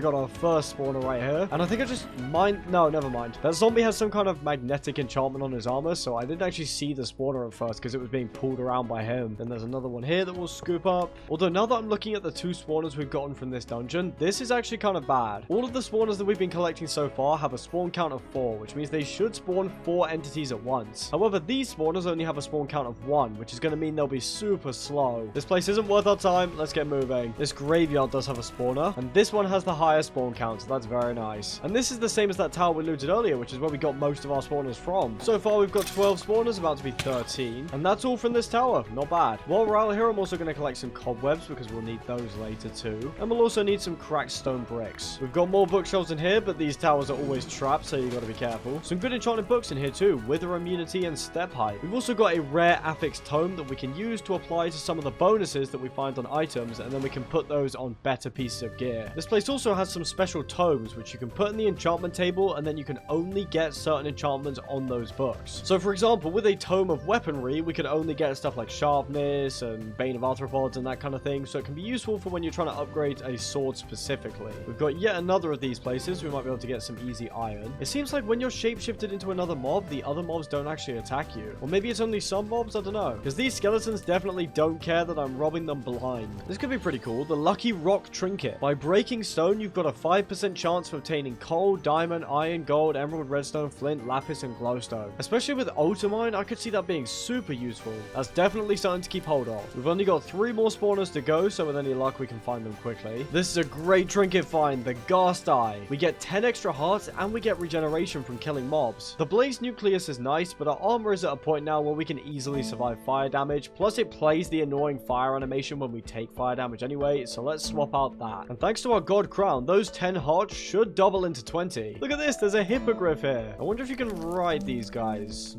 got our first spawner right here. And I think I just no, never mind. That zombie has some kind of magnetic enchantment on his armor, so I didn't actually see the spawner at first, because it was being pulled around by him. Then there's another one here that we'll scoop up. Although, now that I'm looking at the 2 spawners we've gotten from this dungeon, this is actually kind of bad. All of the spawners that we've been collecting so far have a spawn count of 4, which means they should spawn 4 entities at once. However, these spawners only have a spawn count of 1, which is going to mean they'll be super slow. This place isn't worth our time. Let's get moving. This graveyard does have a spawner, and this one has the highest spawn count, so that's very nice. And this is the same as that tower we looted earlier, which is where we got most of our spawners from. So far, we've got 12 spawners, about to be 13, and that's all from this tower. Not bad. While we're out here, I'm also going to collect some cobwebs, because we'll need those later too. And we'll also need some cracked stone bricks. We've got more bookshelves in here, but these towers are always trapped, so you got to be careful. Some good enchanted books in here too, wither immunity and step height. We've also got a rare affix tome that we can use to apply to some of the bonuses that we find on items, and then we can put those on better pieces of gear. This place also has some special tomes, which you can put in the enchantment table, and then you can only get certain enchantments on those books. So for example, with a tome of weaponry, we can only get stuff like sharpness and bane of arthropods and that kind of thing, so it can be useful for when you're trying to upgrade a sword specifically. We've got yet another of these places. We might be able to get some easy iron. It seems like when you're shapeshifted into another mob, the other mobs don't actually attack you. Or maybe it's only some mobs, I don't know. Because these skeletons definitely don't care that I'm robbing them blind. This could be pretty cool. The Lucky Rock Trinket. By breaking stone, you've got a 5% chance of obtaining coal, diamond, iron, gold, emerald, redstone, flint, lapis, and glowstone. Especially with ultimine, I could see that being super useful. That's definitely something to keep hold of. We've only got 3 more spawners to go, so with any luck we can find them quickly. This is a great trinket find, the Ghast Eye. We get 10 extra hearts and we get regeneration from killing mobs. The Blaze Nucleus is nice, but our armor is at a point now where we can easily survive fire damage, plus it plays the annoying fire animation when we take fire damage anyway, so let's swap out that. And thanks to our God Crown, those 10 hearts should double into 20. Look at this, there's a hippogriff here. I wonder if you can ride these guys.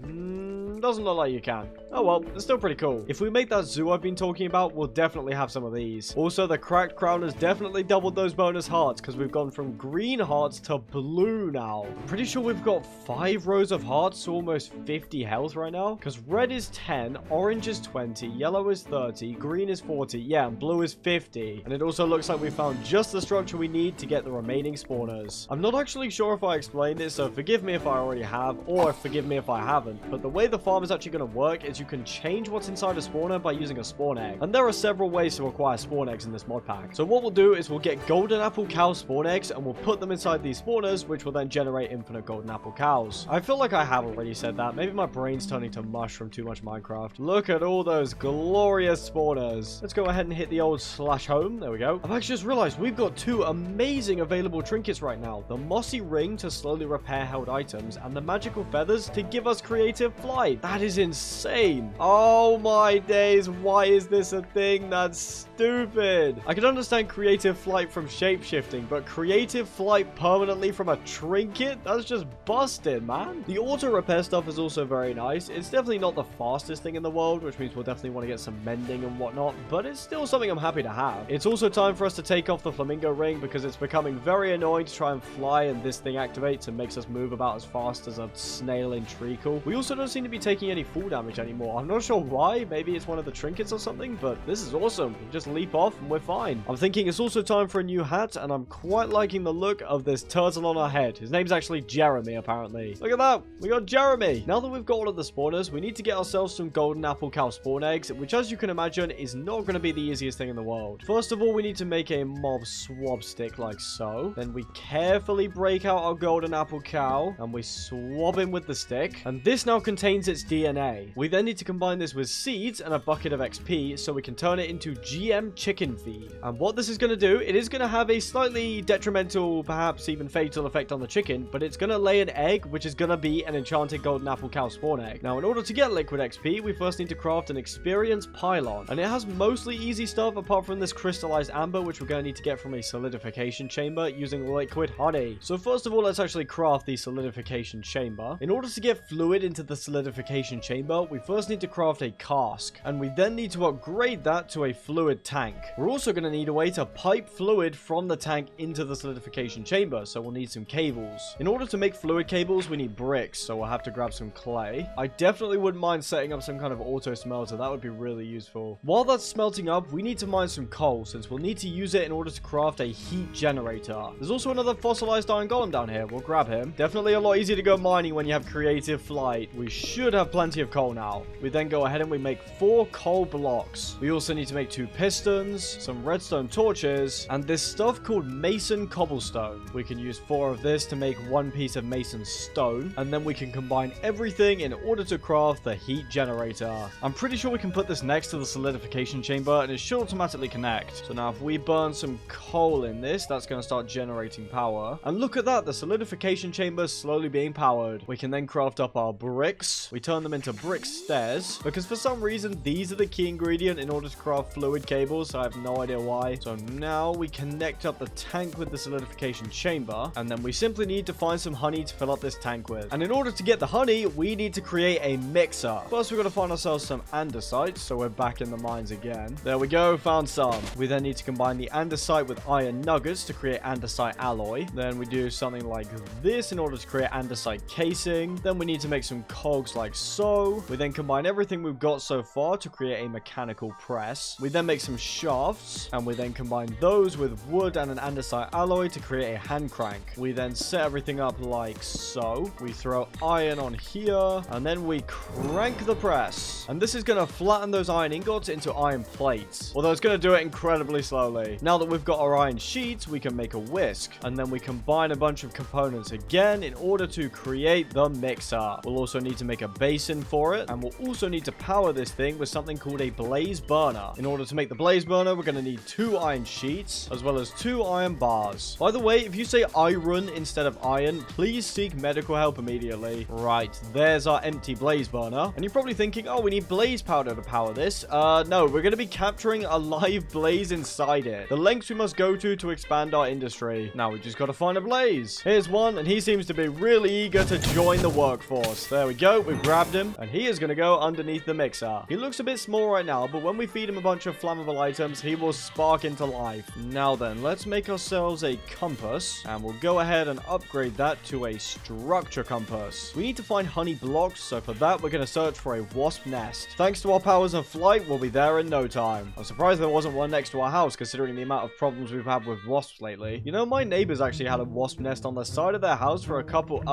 Doesn't look like you can. Oh well, it's still pretty cool. If we make that zoo I've been talking about, we'll definitely have some of these. Also, the cracked crown has definitely doubled those bonus hearts, because we've gone from green hearts to blue now. I'm pretty sure we've got 5 rows of hearts, so almost 50 health right now. Because red is 10, orange is 20, yellow is 30, green is 40, yeah, and blue is 50. And it also looks like we found just the structure we need to get the remaining spawners. I'm not actually sure if I explained it, so forgive me if I already have, or forgive me if I haven't. But the way the farm is actually going to work is you can change what's inside a spawner by using a spawn egg. And there are several ways to acquire spawn eggs in this mod pack. So what we'll do is we'll get golden apple cow spawn eggs, and we'll put them inside these spawners, which will then generate infinite golden apple cows. I feel like I have already said that. Maybe my brain's turning to mush from too much Minecraft. Look at all those glorious spawners. Let's go ahead and hit the old slash home. There we go. I've actually just realized we've got 2 amazing available trinkets right now. The mossy ring to slowly repair held items, and the magical feathers to give us creative flight. That is insane. Oh my days. Why is this a thing? That's stupid. I can understand creative flight from shapeshifting, but creative flight permanently from a trinket? That's just busted, man. The auto repair stuff is also very nice. It's definitely not the fastest thing in the world, which means we'll definitely want to get some mending and whatnot, but it's still something I'm happy to have. It's also time for us to take off the flamingo ring, because it's becoming very annoying to try and fly, and this thing activates and makes us move about as fast as a snail in treacle. We also don't seem to be taking any fall damage anymore. I'm not sure why. Maybe it's one of the trinkets or something, but this is awesome. We just leap off and we're fine. I'm thinking it's also time for a new hat, and I'm quite liking the look of this turtle on our head. His name's actually Jeremy, apparently. Look at that. We got Jeremy. Now that we've got all of the spawners, we need to get ourselves some golden apple cow spawn eggs, which, as you can imagine, is not going to be the easiest thing in the world. First of all, we need to make a mob swab stick like so. Then we carefully break out our golden apple cow, and we swab him with the stick. And this now contains its DNA. We then need to combine this with seeds and a bucket of XP, so we can turn it into GM chicken feed. And what this is going to do, it is going to have a slightly detrimental, perhaps even fatal effect on the chicken, but it's going to lay an egg, which is going to be an enchanted golden apple cow spawn egg. Now, in order to get liquid XP, we first need to craft an experience pylon, and it has mostly easy stuff apart from this crystallized amber, which we're going to need to get from a solidification chamber using liquid honey. So first of all, let's actually craft the solidification chamber. In order to get fluid into the solidification solidification chamber, we first need to craft a cask, and we then need to upgrade that to a fluid tank. We're also going to need a way to pipe fluid from the tank into the solidification chamber, so we'll need some cables. In order to make fluid cables, we need bricks, so we'll have to grab some clay. I definitely wouldn't mind setting up some kind of auto smelter. That would be really useful. While that's smelting up, we need to mine some coal, since we'll need to use it in order to craft a heat generator. There's also another fossilized iron golem down here. We'll grab him. Definitely a lot easier to go mining when you have creative flight. We should have plenty of coal now. We then go ahead and we make 4 coal blocks. We also need to make 2 pistons, some redstone torches, and this stuff called mason cobblestone. We can use 4 of this to make 1 piece of mason stone, and then we can combine everything in order to craft the heat generator. I'm pretty sure we can put this next to the solidification chamber, and it should automatically connect. So now if we burn some coal in this, that's going to start generating power. And look at that, the solidification chamber is slowly being powered. We can then craft up our bricks. We turn them into brick stairs, because for some reason, these are the key ingredient in order to craft fluid cables, so I have no idea why. So now we connect up the tank with the solidification chamber, and then we simply need to find some honey to fill up this tank with. And in order to get the honey, we need to create a mixer. First, we're going to find ourselves some andesite, so we're back in the mines again. There we go, found some. We then need to combine the andesite with iron nuggets to create andesite alloy. Then we do something like this in order to create andesite casing. Then we need to make some cogs like so. We then combine everything we've got so far to create a mechanical press. We then make some shafts, and we then combine those with wood and an andesite alloy to create a hand crank. We then set everything up like so. We throw iron on here, and then we crank the press. And this is going to flatten those iron ingots into iron plates, although it's going to do it incredibly slowly. Now that we've got our iron sheets, we can make a whisk, and then we combine a bunch of components again in order to create the mixer. We'll also need to make a basin for it, and we'll also need to power this thing with something called a blaze burner. In order to make the blaze burner, we're going to need 2 iron sheets as well as 2 iron bars. By the way, if you say iron instead of iron, please seek medical help immediately. Right, there's our empty blaze burner, and you're probably thinking, oh, we need blaze powder to power this. No, we're going to be capturing a live blaze inside it. The lengths we must go to expand our industry. Now we just got to find a blaze. Here's one, and he seems to be really eager to join the workforce. There we go, we've grabbed him, and he is going to go underneath the mixer. He looks a bit small right now, but when we feed him a bunch of flammable items, he will spark into life. Now then, let's make ourselves a compass, and we'll go ahead and upgrade that to a structure compass. We need to find honey blocks, so for that, we're going to search for a wasp nest. Thanks to our powers of flight, we'll be there in no time. I'm surprised there wasn't one next to our house, considering the amount of problems we've had with wasps lately. You know, my neighbors actually had a wasp nest on the side of their house for a couple...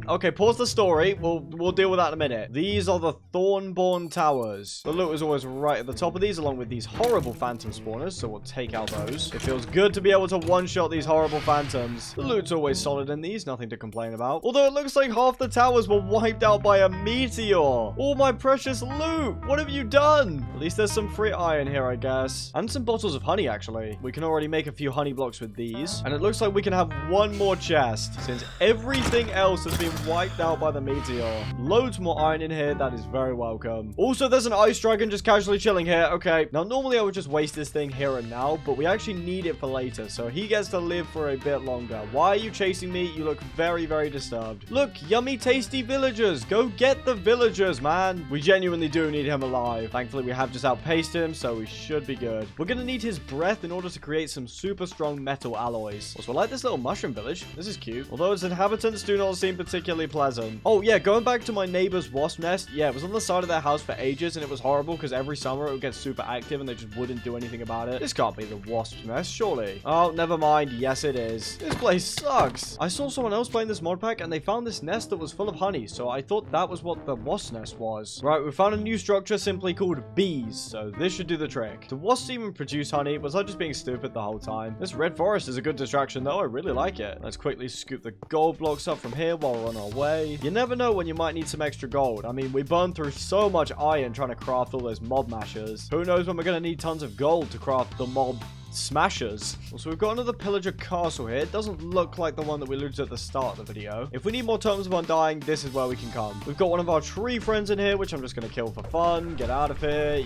Okay, pause the story. We'll deal with that in a minute. These are the Thornborn Towers. The loot is always right at the top of these, along with these horrible phantom spawners, so we'll take out those. It feels good to be able to one-shot these horrible phantoms. The loot's always solid in these, nothing to complain about. Although it looks like half the towers were wiped out by a meteor. All my precious loot! What have you done? At least there's some free iron here, I guess. And some bottles of honey, actually. We can already make a few honey blocks with these. And it looks like we can have one more chest, since everything else has been wiped out by the meteor. Loads more iron in here. That is very welcome. Also, there's an ice dragon just casually chilling here. Okay. Now, normally I would just waste this thing here and now, but we actually need it for later, so he gets to live for a bit longer. Why are you chasing me? You look very, very disturbed. Look, yummy, tasty villagers. Go get the villagers, man. We genuinely do need him alive. Thankfully, we have just outpaced him, so we should be good. We're going to need his breath in order to create some super strong metal alloys. Also, I like this little mushroom village. This is cute. Although its inhabitants do not seem particularly pleasant. Oh, yeah, going back to my neighbor's wasp nest. Yeah, it was on the side of their house for ages, and it was horrible because every summer it would get super active and they just wouldn't do anything about it. This can't be the wasp's nest, surely. Oh, never mind. Yes, it is. This place sucks. I saw someone else playing this mod pack, and they found this nest that was full of honey, so I thought that was what the wasp nest was. Right, we found a new structure simply called bees, so this should do the trick. Do wasps even produce honey? Was I just being stupid the whole time? This red forest is a good distraction, though. I really like it. Let's quickly scoop the gold blocks up from here while we're on our way. You never know when you might need some extra gold. I mean, we burned through so much iron trying to craft all those mob mashers. Who knows when we're going to need tons of gold to craft the mob smashers. So we've got another pillager castle here. It doesn't look like the one that we looted at the start of the video. If we need more totems of undying, this is where we can come. We've got one of our tree friends in here, which I'm just going to kill for fun. Get out of here.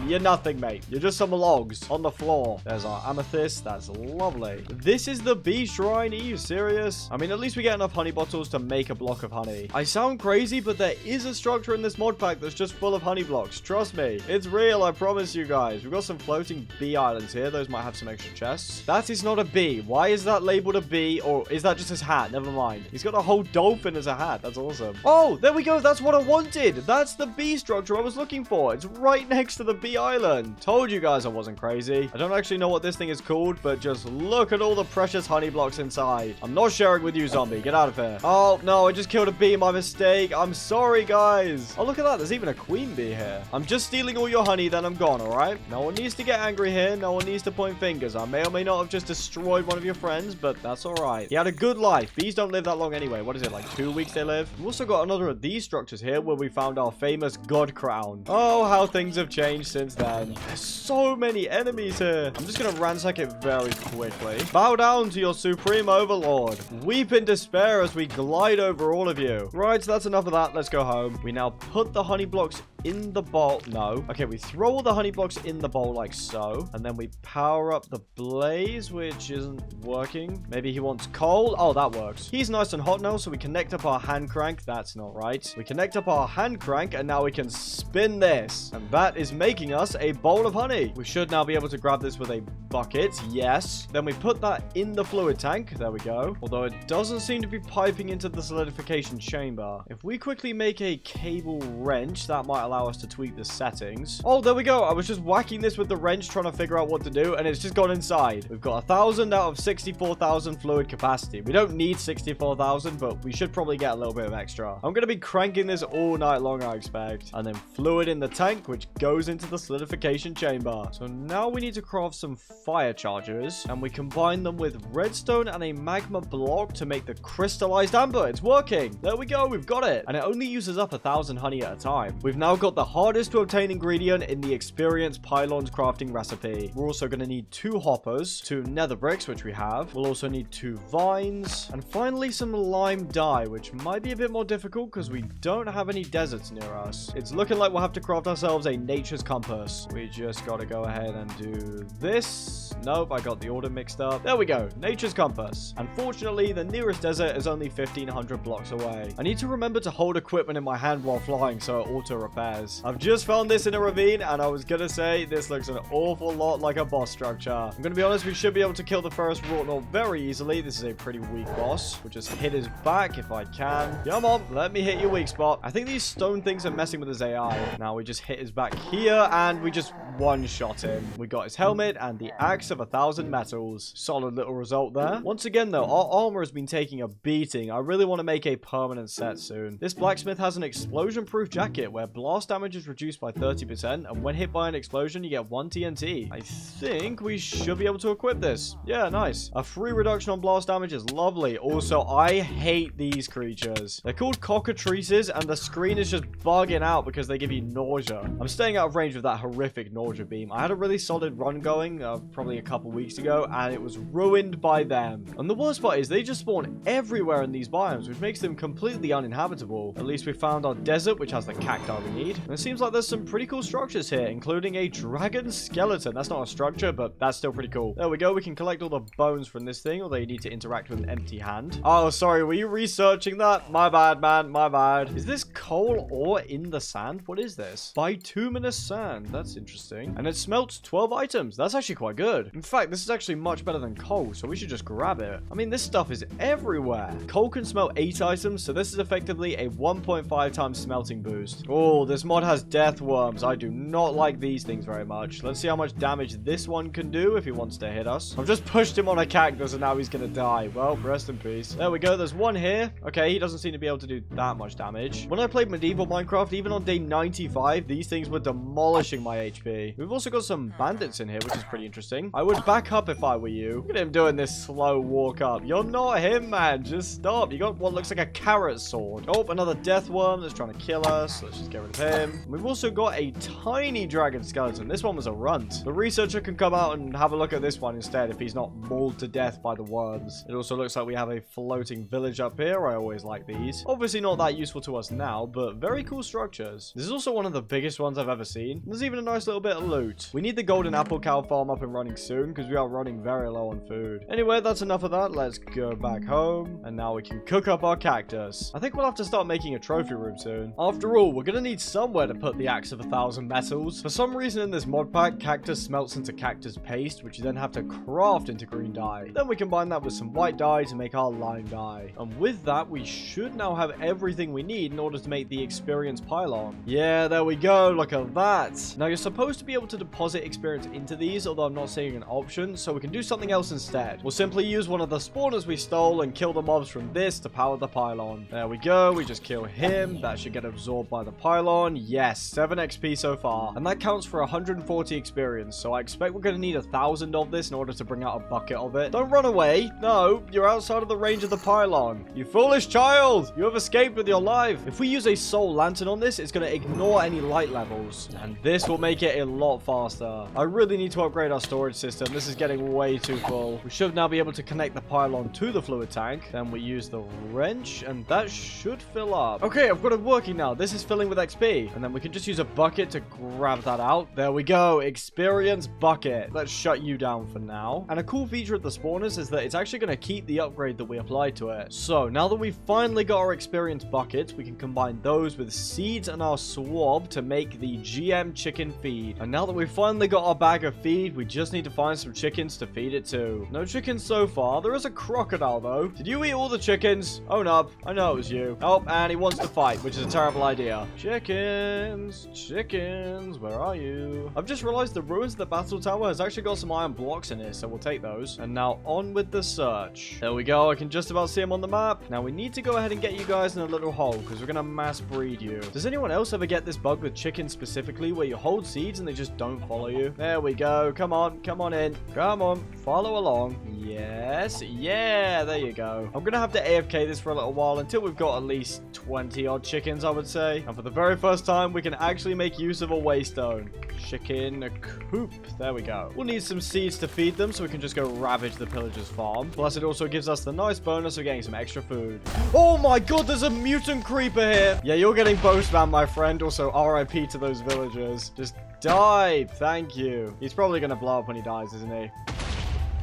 You're nothing, mate. You're just some logs on the floor. There's our amethyst. That's lovely. This is the bee shrine. Are you serious? I mean, at least we get enough honey bottles to make a block of honey. I sound crazy, but there is a structure in this mod pack that's just full of honey blocks. Trust me. It's real, I promise you guys. We've got some floating bee islands here. Those might have some extra chests. That is not a bee. Why is that labeled a bee? Or is that just his hat? Never mind. He's got a whole dolphin as a hat. That's awesome. Oh, there we go. That's what I wanted. That's the bee structure I was looking for. It's right next to the bee island. Told you guys I wasn't crazy. I don't actually know what this thing is called, but just look at all the precious honey blocks inside. I'm not sharing with you, zombie. Get out of here. Oh, no. I just killed a bee. My mistake. I'm sorry, guys. Oh, look at that. There's even a queen bee here. I'm just stealing all your honey, then I'm gone, all right? No one needs to get angry here. No one needs to point fingers. I may or may not have just destroyed one of your friends, but that's all right. He had a good life. Bees don't live that long anyway. What is it, like 2 weeks they live? We've also got another of these structures here where we found our famous god crown. Oh, how things have changed since then. There's so many enemies here. I'm just going to ransack it very quickly. Bow down to your supreme overlord. Weep in despair as we glide over all of you. Right, so that's enough of that. Let's go home. We now put the honey blocks in the bowl. No. Okay, we throw all the honey blocks in the bowl like so. And then we power up the blaze, which isn't working. Maybe he wants coal. Oh, that works. He's nice and hot now, so we connect up our hand crank. That's not right. We connect up our hand crank, and now we can spin this. And that is making us a bowl of honey. We should now be able to grab this with a bucket. Yes. Then we put that in the fluid tank. There we go. Although it doesn't seem to be piping into the solidification chamber. If we quickly make a cable wrench, that might allow us to tweak the settings. Oh, there we go. I was just whacking this with the wrench trying to figure out what to do, and it's just gone inside. We've got 1,000 out of 64,000 fluid capacity. We don't need 64,000, but we should probably get a little bit of extra. I'm going to be cranking this all night long, I expect. And then fluid in the tank, which goes into the solidification chamber. So now we need to craft some fire chargers, and we combine them with redstone and a magma block to make the crystallized amber. It's working. There we go. We've got it. And it only uses up 1,000 honey at a time. We've now got the hardest to obtain ingredient in the experience pylons crafting recipe. We're also going to need 2 hoppers, 2 nether bricks, which we have. We'll also need 2 vines, and finally some lime dye, which might be a bit more difficult because we don't have any deserts near us. It's looking like we'll have to craft ourselves a nature's compass. We just got to go ahead and do this. Nope, I got the order mixed up. There we go. Nature's compass. Unfortunately, the nearest desert is only 1,500 blocks away. I need to remember to hold equipment in my hand while flying so it auto repairs. I've just found this in a ravine, and I was gonna say this looks an awful lot like a boss structure. I'm gonna be honest, we should be able to kill the first Rortnor very easily. This is a pretty weak boss. We'll just hit his back if I can. Come on, let me hit your weak spot. I think these stone things are messing with his AI. Now we just hit his back here, and we just one-shot him. We got his helmet and the axe of 1,000 metals. Solid little result there. Once again, though, our armor has been taking a beating. I really want to make a permanent set soon. This blacksmith has an explosion-proof jacket where blast damage is reduced by 30%, and when hit by an explosion, you get 1 TNT. I think we should be able to equip this. Yeah, nice. A free reduction on blast damage is lovely. Also, I hate these creatures. They're called cockatrices, and the screen is just bugging out because they give you nausea. I'm staying out of range of that horrific nausea beam. I had a really solid run going probably a couple weeks ago, and it was ruined by them. And the worst part is they just spawn everywhere in these biomes, which makes them completely uninhabitable. At least we found our desert, which has the cacti we need. And it seems like there's some pretty cool structures here, including a dragon skeleton. That's not a structure, but that's still pretty cool. There we go. We can collect all the bones from this thing, although you need to interact with an empty hand. Oh, sorry. Were you researching that? My bad, man. My bad. Is this coal ore in the sand? What is this? Bituminous sand. That's interesting. And it smelts 12 items. That's actually quite good. In fact, this is actually much better than coal, so we should just grab it. I mean, this stuff is everywhere. Coal can smelt 8 items, so this is effectively a 1.5 times smelting boost. Oh, this mod has death worms. I do not like these things very much. Let's see how much damage this one can do if he wants to hit us. I've just pushed him on a cactus and now he's gonna die. Well, rest in peace. There we go. There's one here. Okay, he doesn't seem to be able to do that much damage. When I played medieval Minecraft, even on day 95, these things were demolishing my HP. We've also got some bandits in here, which is pretty interesting. I would back up if I were you. Look at him doing this slow walk up. You're not him, man. Just stop. You got what looks like a carrot sword. Oh, another death worm that's trying to kill us. Let's just get rid of him. We've also got a tiny dragon skeleton. This one was a runt. The researcher villager can come out and have a look at this one instead if he's not mauled to death by the worms. It also looks like we have a floating village up here. I always like these. Obviously not that useful to us now, but very cool structures. This is also one of the biggest ones I've ever seen. There's even a nice little bit of loot. We need the golden apple cow farm up and running soon because we are running very low on food. Anyway, that's enough of that. Let's go back home. And now we can cook up our cactus. I think we'll have to start making a trophy room soon. After all, we're gonna need somewhere to put the axe of 1,000 metals. For some reason in this mod pack, cactus smelts into cactus paste, which you then have to craft into green dye. Then we combine that with some white dye to make our lime dye. And with that, we should now have everything we need in order to make the experience pylon. Yeah, there we go. Look at that. Now, you're supposed to be able to deposit experience into these, although I'm not seeing an option, so we can do something else instead. We'll simply use one of the spawners we stole and kill the mobs from this to power the pylon. There we go. We just kill him. That should get absorbed by the pylon. Yes, 7 XP so far. And that counts for 140 experience, so I expect we're going to need 1,000 of this in order to bring out a bucket of it. Don't run away. No, you're outside of the range of the pylon. You foolish child. You have escaped with your life. If we use a soul lantern on this, it's going to ignore any light levels. And this will make it a lot faster. I really need to upgrade our storage system. This is getting way too full. We should now be able to connect the pylon to the fluid tank. Then we use the wrench, and that should fill up. Okay, I've got it working now. This is filling with XP. And then we can just use a bucket to grab that out. There we go. Experience bucket. Let's shut you down for now. And a cool feature of the spawners is that it's actually going to keep the upgrade that we applied to it. So now that we've finally got our experience buckets, we can combine those with seeds and our swab to make the GM chicken feed. And now that we've finally got our bag of feed, we just need to find some chickens to feed it to. No chickens so far. There is a crocodile though. Did you eat all the chickens? Own up. I know it was you. Oh, and he wants to fight, which is a terrible idea. Chickens. Chickens. Where are you? I've just realized the ruins of the battle tower has actually got some iron blocks in it, so we'll take those. And now on with the search. There we go. I can just about see him on the map. Now we need to go ahead and get you guys in a little hole because we're going to mass breed you. Does anyone else ever get this bug with chickens specifically where you hold seeds and they just don't follow you? There we go. Come on. Come on in. Come on. Follow along. Yes. Yeah. There you go. I'm going to have to AFK this for a little while until we've got at least 20 odd chickens, I would say. And for the very first time, we can actually make use of a waystone. Chicken coop. There we go. We'll need some seeds to feed them so we can just go ravage the pillager's farm. Plus, it also gives us the nice bonus of getting some extra food. Oh my god, there's a mutant creeper here. Yeah, you're getting bow-spammed, my friend. Also, RIP to those villagers. Just die. Thank you. He's probably going to blow up when he dies, isn't he?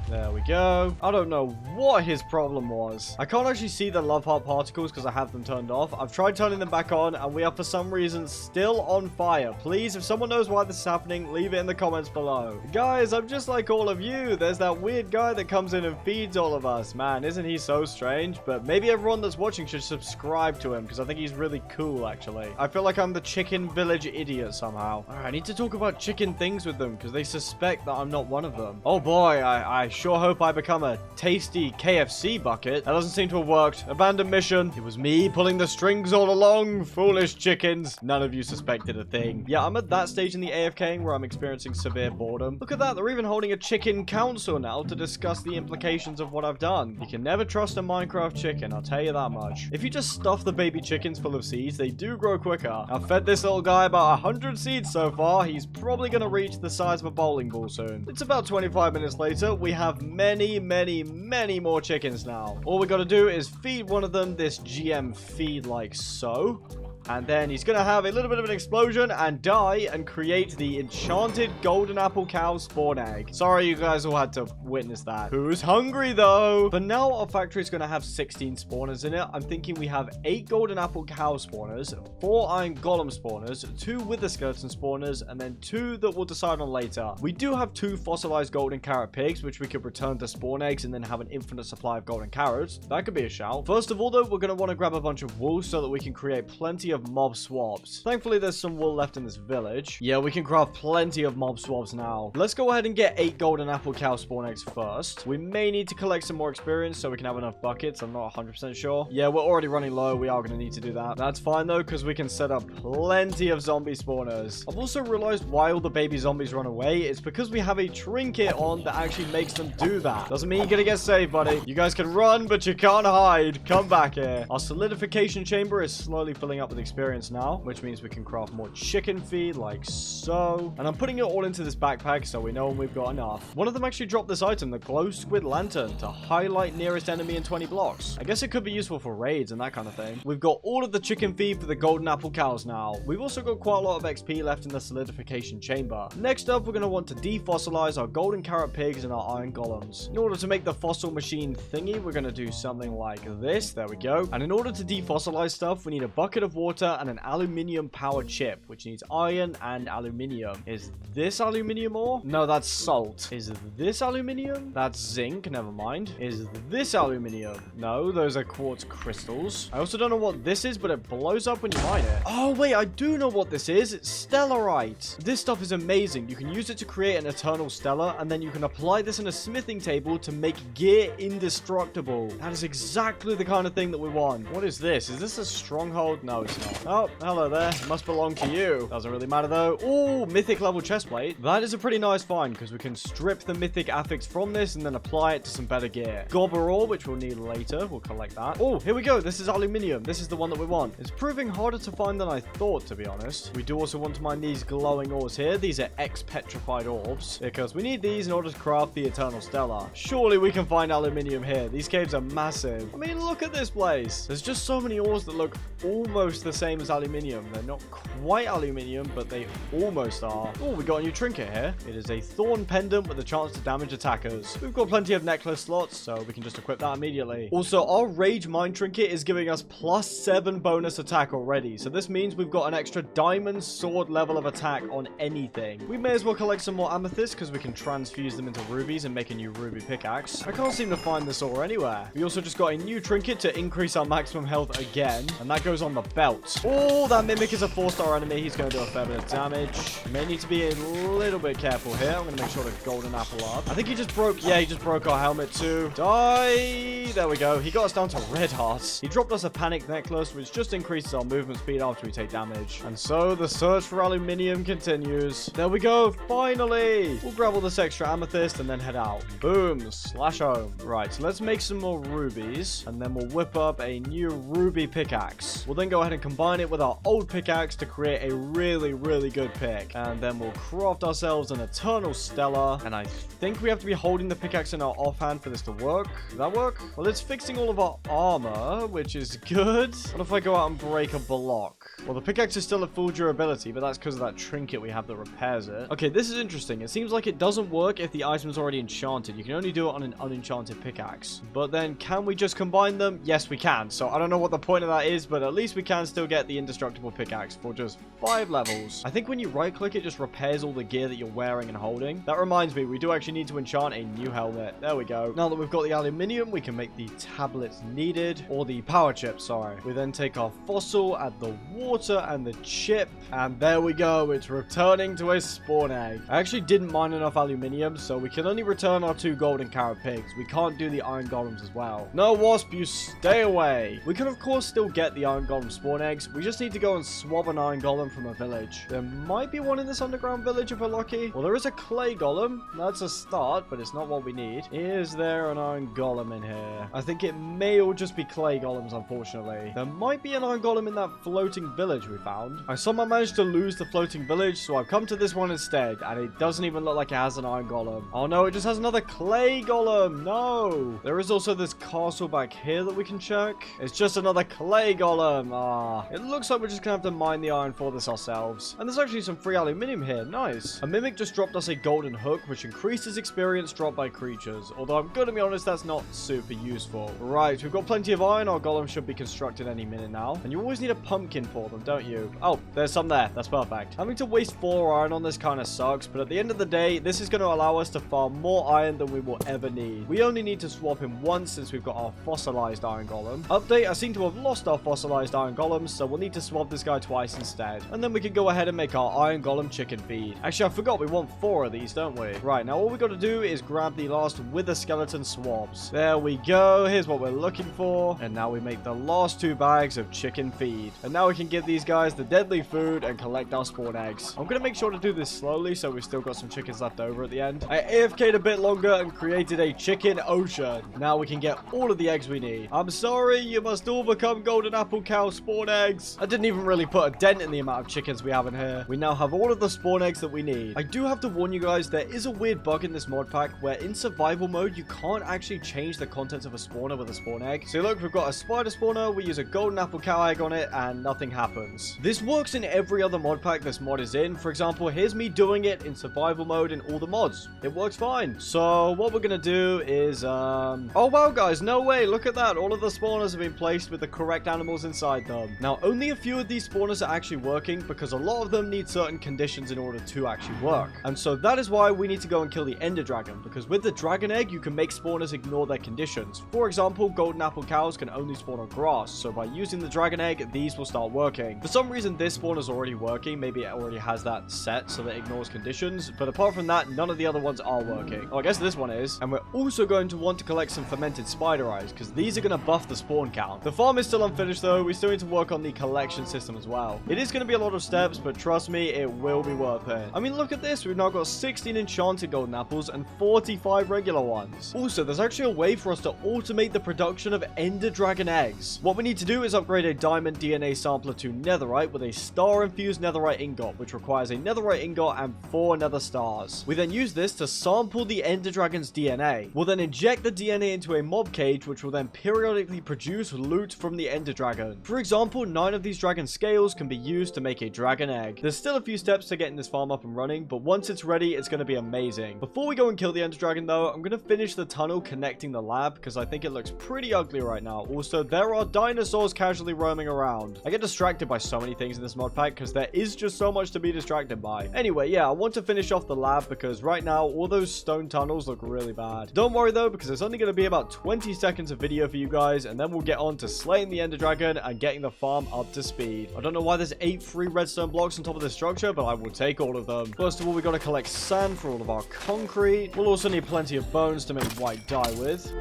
There we go. I don't know what his problem was. I can't actually see the love heart particles because I have them turned off. I've tried turning them back on and we are for some reason still on fire. Please, if someone knows why this is happening, leave it in the comments below. Guys, I'm just like all of you. There's that weird guy that comes in and feeds all of us. Man, isn't he so strange? But maybe everyone that's watching should subscribe to him because I think he's really cool, actually. I feel like I'm the chicken village idiot somehow. All right, I need to talk about chicken things with them because they suspect that I'm not one of them. Oh boy, I sure hope I become a tasty KFC bucket. That doesn't seem to have worked. Abandoned mission. It was me pulling the strings all along. Foolish chickens. None of you suspected a thing. Yeah, I'm at that stage in the AFKing where I'm experiencing severe boredom. Look at that. They're even holding a chicken council now to discuss the implications of what I've done. You can never trust a Minecraft chicken, I'll tell you that much. If you just stuff the baby chickens full of seeds, they do grow quicker. I've fed this little guy about 100 seeds so far. He's probably going to reach the size of a bowling ball soon. It's about 25 minutes later. We have many more chickens now. All we got to do is feed one of them this GM feed like so. And then he's going to have a little bit of an explosion and die and create the enchanted golden apple cow spawn egg. Sorry you guys all had to witness that. Who's hungry though? For now, our factory is going to have 16 spawners in it. I'm thinking we have 8 golden apple cow spawners, 4 iron golem spawners, 2 wither skeleton spawners, and then 2 that we'll decide on later. We do have 2 fossilized golden carrot pigs, which we could return to spawn eggs and then have an infinite supply of golden carrots. That could be a shout. First of all though, we're going to want to grab a bunch of wool so that we can create plenty of mob swabs. Thankfully, there's some wool left in this village. Yeah, we can craft plenty of mob swabs now. Let's go ahead and get 8 golden apple cow spawn eggs first. We may need to collect some more experience so we can have enough buckets. I'm not 100% sure. Yeah, we're already running low. We are going to need to do that. That's fine though, because we can set up plenty of zombie spawners. I've also realized why all the baby zombies run away. It's because we have a trinket on that actually makes them do that. Doesn't mean you're going to get saved, buddy. You guys can run, but you can't hide. Come back here. Our solidification chamber is slowly filling up with experience now, which means we can craft more chicken feed like so. And I'm putting it all into this backpack so we know when we've got enough. One of them actually dropped this item, the glow squid lantern, to highlight nearest enemy in 20 blocks. I guess it could be useful for raids and that kind of thing. We've got all of the chicken feed for the golden apple cows now. We've also got quite a lot of XP left in the solidification chamber. Next up, we're going to want to defossilize our golden carrot pigs and our iron golems. In order to make the fossil machine thingy, we're going to do something like this. There we go. And in order to defossilize stuff, we need a bucket of water and an aluminium power chip, which needs iron and aluminium. Is this aluminium ore? No, that's salt. Is this aluminium? That's zinc. Never mind. Is this aluminium? No, those are quartz crystals. I also don't know what this is, but it blows up when you mine it. Oh, wait, I do know what this is. It's stellarite. This stuff is amazing. You can use it to create an eternal stellar, and then you can apply this in a smithing table to make gear indestructible. That is exactly the kind of thing that we want. What is this? Is this a stronghold? No, it's not. Oh, hello there. It must belong to you. Doesn't really matter, though. Oh, mythic level chestplate. That is a pretty nice find, because we can strip the mythic affix from this and then apply it to some better gear. Gobber ore, which we'll need later. We'll collect that. Oh, here we go. This is aluminium. This is the one that we want. It's proving harder to find than I thought, to be honest. We do also want to mine these glowing ores here. These are X-petrified orbs, because we need these in order to craft the eternal stellar. Surely we can find aluminium here. These caves are massive. I mean, look at this place. There's just so many ores that look almost the same as aluminium. They're not quite aluminium, but they almost are. Oh, we got a new trinket here. It is a thorn pendant with a chance to damage attackers. We've got plenty of necklace slots, so we can just equip that immediately. Also, our rage mine trinket is giving us +7 bonus attack already, so this means we've got an extra diamond sword level of attack on anything. We may as well collect some more amethysts because we can transfuse them into rubies and make a new ruby pickaxe. I can't seem to find this ore anywhere. We also just got a new trinket to increase our maximum health again, and that goes on the belt. Oh, that mimic is a 4-star enemy. He's going to do a fair bit of damage. May need to be a little bit careful here. I'm going to make sure the golden apple up. I think he just broke, yeah, he just broke our helmet too. Die! There we go. He got us down to red hearts. He dropped us a panic necklace, which just increases our movement speed after we take damage. And so the search for aluminium continues. There we go. Finally! We'll grab all this extra amethyst and then head out. Boom. Slash home. Right, so let's make some more rubies, and then we'll whip up a new ruby pickaxe. We'll then go ahead and combine it with our old pickaxe to create a really, really good pick. And then we'll craft ourselves an eternal stellar, and I think we have to be holding the pickaxe in our offhand for this to work. Does that work? Well, it's fixing all of our armor, which is good. What if I go out and break a block? Well, the pickaxe is still at full durability, but that's because of that trinket we have that repairs it. Okay, this is interesting. It seems like it doesn't work if the item's already enchanted. You can only do it on an unenchanted pickaxe. But then, can we just combine them? Yes, we can. So I don't know what the point of that is, but at least we can still get the indestructible pickaxe for just 5 levels. I think when you right-click, it just repairs all the gear that you're wearing and holding. That reminds me, we do actually need to enchant a new helmet. There we go. Now that we've got the aluminium, we can make the tablets needed, or the power chip, sorry. We then take our fossil, add the water and the chip, and there we go. It's returning to a spawn egg. I actually didn't mine enough aluminium, so we can only return our 2 golden carrot pigs. We can't do the iron golems as well. No, wasp, you stay away. We can, of course, still get the iron golem spawn eggs. We just need to go and swab an iron golem from a village. There might be one in this underground village if we're lucky. Well, there is a clay golem. That's a start, but it's not what we need. Is there an iron golem in here? I think it may all just be clay golems, unfortunately. There might be an iron golem in that floating village we found. I somehow managed to lose the floating village, so I've come to this one instead, and it doesn't even look like it has an iron golem. Oh no, it just has another clay golem. No. There is also this castle back here that we can check. It's just another clay golem. Ah, it looks like we're just gonna have to mine the iron for this ourselves. And there's actually some free aluminium here. Nice. A mimic just dropped us a golden hook, which increases experience dropped by creatures. Although I'm gonna be honest, that's not super useful. Right, we've got plenty of iron. Our golem should be constructed any minute now. And you always need a pumpkin for them, don't you? Oh, there's some there. That's perfect. Having to waste 4 iron on this kind of sucks, but at the end of the day, this is going to allow us to farm more iron than we will ever need. We only need to swap him once since we've got our fossilized iron golem. Update, I seem to have lost our fossilized iron golems, so we'll need to swap this guy twice instead. And then we can go ahead and make our iron golem chicken feed. Actually, I forgot we want 4 of these, don't we? Right, now all we got to do is grab the last wither skeleton swabs. There we go. Here's what we're looking for. And now we make the last 2 bags of chicken feed. And now we can give these guys the deadly food and collect our spawn eggs. I'm going to make sure to do this slowly so we've still got some chickens left over at the end. I AFK'd a bit longer and created a chicken ocean. Now we can get all of the eggs we need. I'm sorry, you must all become golden apple cow spawn eggs. I didn't even really put a dent in the amount of chickens we have in here. We now have all of the spawn eggs that we need. I do have to warn you guys, there is a weird bug in this mod pack where in survival mode, you can't actually change the contents of a spawner with a spawn egg. So look, we've got a spider spawner, we use a golden apple cow egg on it, and nothing happens. This works in every other mod pack this mod is in. For example, here's me doing it in survival mode in all the mods. It works fine. So what we're gonna do is, oh wow guys, no way, look at that. All of the spawners have been placed with the correct animals inside them. Now, only a few of these spawners are actually working because a lot of them need certain conditions in order to actually work. And so that is why we need to go and kill the ender dragon, because with the dragon egg, you can make spawners ignore their conditions. For example, golden apple cows can only spawn on grass, so by using the dragon egg, these will start working. For some reason, this spawn is already working. Maybe it already has that set so that it ignores conditions, but apart from that, none of the other ones are working. Oh, I guess this one is. And we're also going to want to collect some fermented spider eyes, because these are going to buff the spawn count. The farm is still unfinished though. We still need to work on the collection system as well. It is going to be a lot of steps, but trust me, it will be worth it. I mean, look at this. We've now got 16 enchanted golden apples and 45 regular ones. Also, there's actually a way for us to automate the production of ender dragon eggs. What we need to do is upgrade a diamond DNA sampler to netherite with a star infused netherite ingot, which requires a netherite ingot and 4 nether stars. We then use this to sample the ender dragon's DNA. We'll then inject the DNA into a mob cage, which will then periodically produce loot from the ender dragon. For example, 9 of these dragon scales can be used to make a dragon egg. There's still a few steps to getting this farm up and running, but once it's ready, it's going to be amazing. Before we go and kill the ender dragon though, I'm going to finish the tunnel connecting the lab because I think it looks pretty ugly right now. Also, there are dinosaurs casually roaming around. I get distracted by so many things in this mod pack because there is just so much to be distracted by. Anyway, yeah, I want to finish off the lab because right now all those stone tunnels look really bad. Don't worry though, because it's only going to be about 20 seconds of video for you guys, and then we'll get on to slaying the ender dragon and getting the farm up to speed. I don't know why there's 8 free redstone blocks on top of this structure, but I will take all of them. First of all, we got to collect sand for all of our concrete. We'll also need plenty of bones to make white dye with.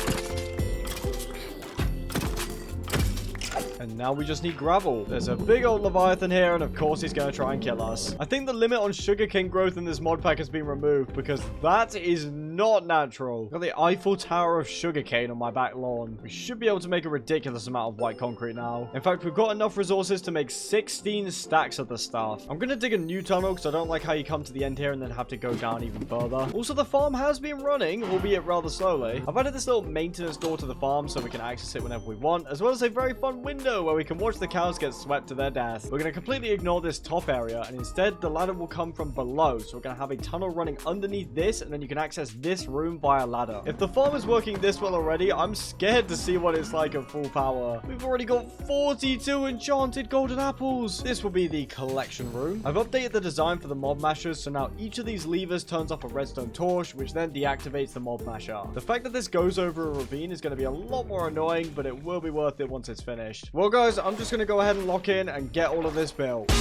And now we just need gravel. There's a big old Leviathan here, and of course he's going to try and kill us. I think the limit on sugarcane growth in this mod pack has been removed because that is not natural. I've got the Eiffel Tower of sugarcane on my back lawn. We should be able to make a ridiculous amount of white concrete now. In fact, we've got enough resources to make 16 stacks of the stuff. I'm going to dig a new tunnel because I don't like how you come to the end here and then have to go down even further. Also, the farm has been running, albeit rather slowly. I've added this little maintenance door to the farm so we can access it whenever we want, as well as a very fun window where we can watch the cows get swept to their death. We're going to completely ignore this top area, and instead the ladder will come from below. So we're going to have a tunnel running underneath this, and then you can access this room via ladder. If the farm is working this well already, I'm scared to see what it's like at full power. We've already got 42 enchanted golden apples. This will be the collection room. I've updated the design for the mob mashers, so now each of these levers turns off a redstone torch, which then deactivates the mob masher. The fact that this goes over a ravine is going to be a lot more annoying, but it will be worth it once it's finished. Well guys, I'm just going to go ahead and lock in and get all of this built.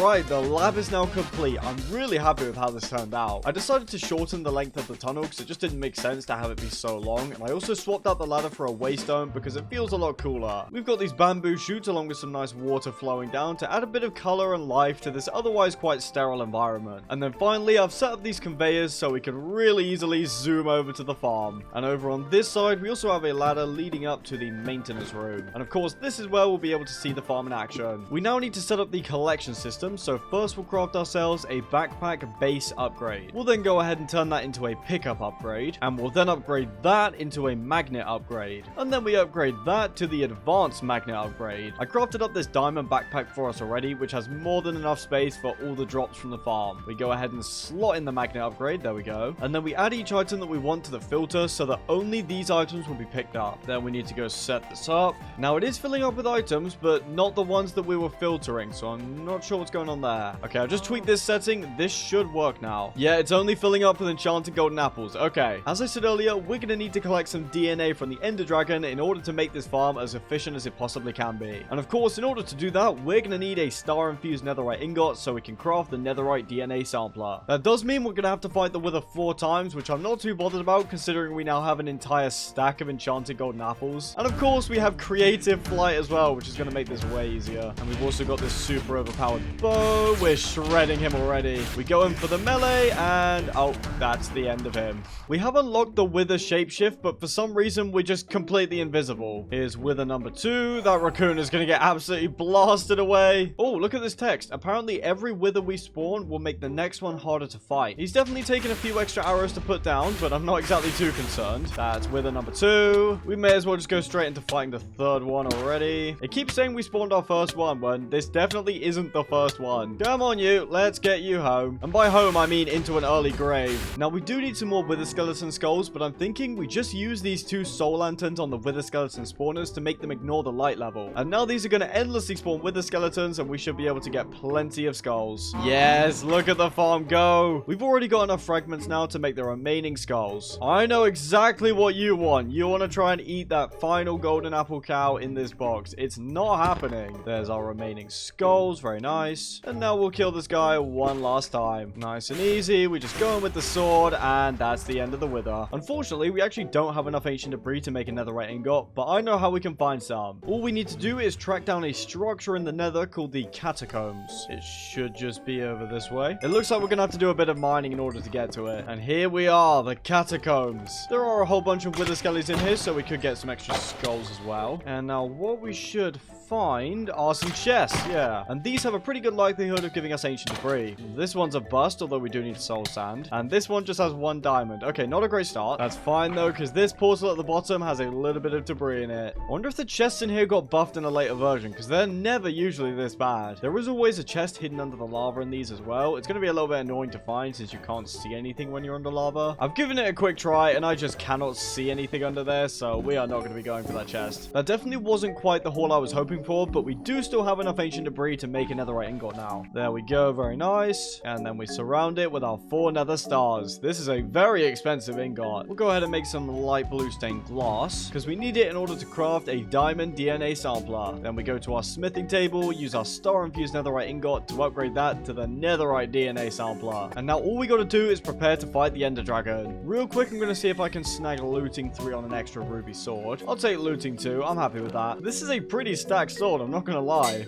Alright, the lab is now complete. I'm really happy with how this turned out. I decided to shorten the length of the tunnel because it just didn't make sense to have it be so long. And I also swapped out the ladder for a waystone because it feels a lot cooler. We've got these bamboo shoots along with some nice water flowing down to add a bit of color and life to this otherwise quite sterile environment. And then finally, I've set up these conveyors so we can really easily zoom over to the farm. And over on this side, we also have a ladder leading up to the maintenance room. And of course, this is where we'll be able to see the farm in action. We now need to set up the collection system. So first we'll craft ourselves a backpack base upgrade. We'll then go ahead and turn that into a pickup upgrade, and we'll then upgrade that into a magnet upgrade. And then we upgrade that to the advanced magnet upgrade. I crafted up this diamond backpack for us already, which has more than enough space for all the drops from the farm. We go ahead and slot in the magnet upgrade, there we go. And then we add each item that we want to the filter so that only these items will be picked up. Then we need to go set this up. Now it is filling up with items, but not the ones that we were filtering, so I'm not sure what's going on on there. Okay, I'll just tweak this setting. This should work now. Yeah, it's only filling up with enchanted golden apples. Okay. As I said earlier, we're going to need to collect some DNA from the Ender Dragon in order to make this farm as efficient as it possibly can be. And of course, in order to do that, we're going to need a star-infused netherite ingot so we can craft the netherite DNA sampler. That does mean we're going to have to fight the Wither 4 times, which I'm not too bothered about considering we now have an entire stack of enchanted golden apples. And of course, we have creative flight as well, which is going to make this way easier. And we've also got this super overpowered bow. We're shredding him already. We go in for the melee and oh, that's the end of him. We have unlocked the Wither shapeshift, but for some reason, we're just completely invisible. Here's Wither number 2. That raccoon is going to get absolutely blasted away. Oh, look at this text. Apparently, every Wither we spawn will make the next one harder to fight. He's definitely taken a few extra arrows to put down, but I'm not exactly too concerned. That's Wither number 2. We may as well just go straight into fighting the third one already. It keeps saying we spawned our first one when this definitely isn't the first one. Come on, you. Let's get you home. And by home, I mean into an early grave. Now, we do need some more Wither skeleton skulls, but I'm thinking we just use these 2 soul lanterns on the Wither skeleton spawners to make them ignore the light level. And now these are going to endlessly spawn Wither skeletons, and we should be able to get plenty of skulls. Yes, look at the farm go. We've already got enough fragments now to make the remaining skulls. I know exactly what you want. You want to try and eat that final golden apple cow in this box. It's not happening. There's our remaining skulls. Very nice. And now we'll kill this guy one last time. Nice and easy. We just go in with the sword, and that's the end of the Wither. Unfortunately, we actually don't have enough ancient debris to make a netherite ingot, but I know how we can find some. All we need to do is track down a structure in the nether called the catacombs. It should just be over this way. It looks like we're gonna have to do a bit of mining in order to get to it. And here we are, the catacombs. There are a whole bunch of Wither skellies in here, so we could get some extra skulls as well. And now what we should find are some chests, yeah. And these have a pretty good likelihood of giving us ancient debris. This one's a bust, although we do need soul sand. And this one just has 1 diamond. Okay, not a great start. That's fine though, because this portal at the bottom has a little bit of debris in it. I wonder if the chests in here got buffed in a later version, because they're never usually this bad. There is always a chest hidden under the lava in these as well. It's going to be a little bit annoying to find since you can't see anything when you're under lava. I've given it a quick try and I just cannot see anything under there, so we are not going to be going for that chest. That definitely wasn't quite the haul I was hoping for, but we do still have enough ancient debris to make a netherite ingot now. There we go, very nice. And then we surround it with our 4 nether stars. This is a very expensive ingot. We'll go ahead and make some light blue stained glass, because we need it in order to craft a diamond DNA sampler. Then we go to our smithing table, use our star-infused netherite ingot to upgrade that to the netherite DNA sampler. And now all we got to do is prepare to fight the Ender Dragon. Real quick, I'm going to see if I can snag looting 3 on an extra ruby sword. I'll take looting 2. I'm happy with that. This is a pretty stacked sword, I'm not gonna lie.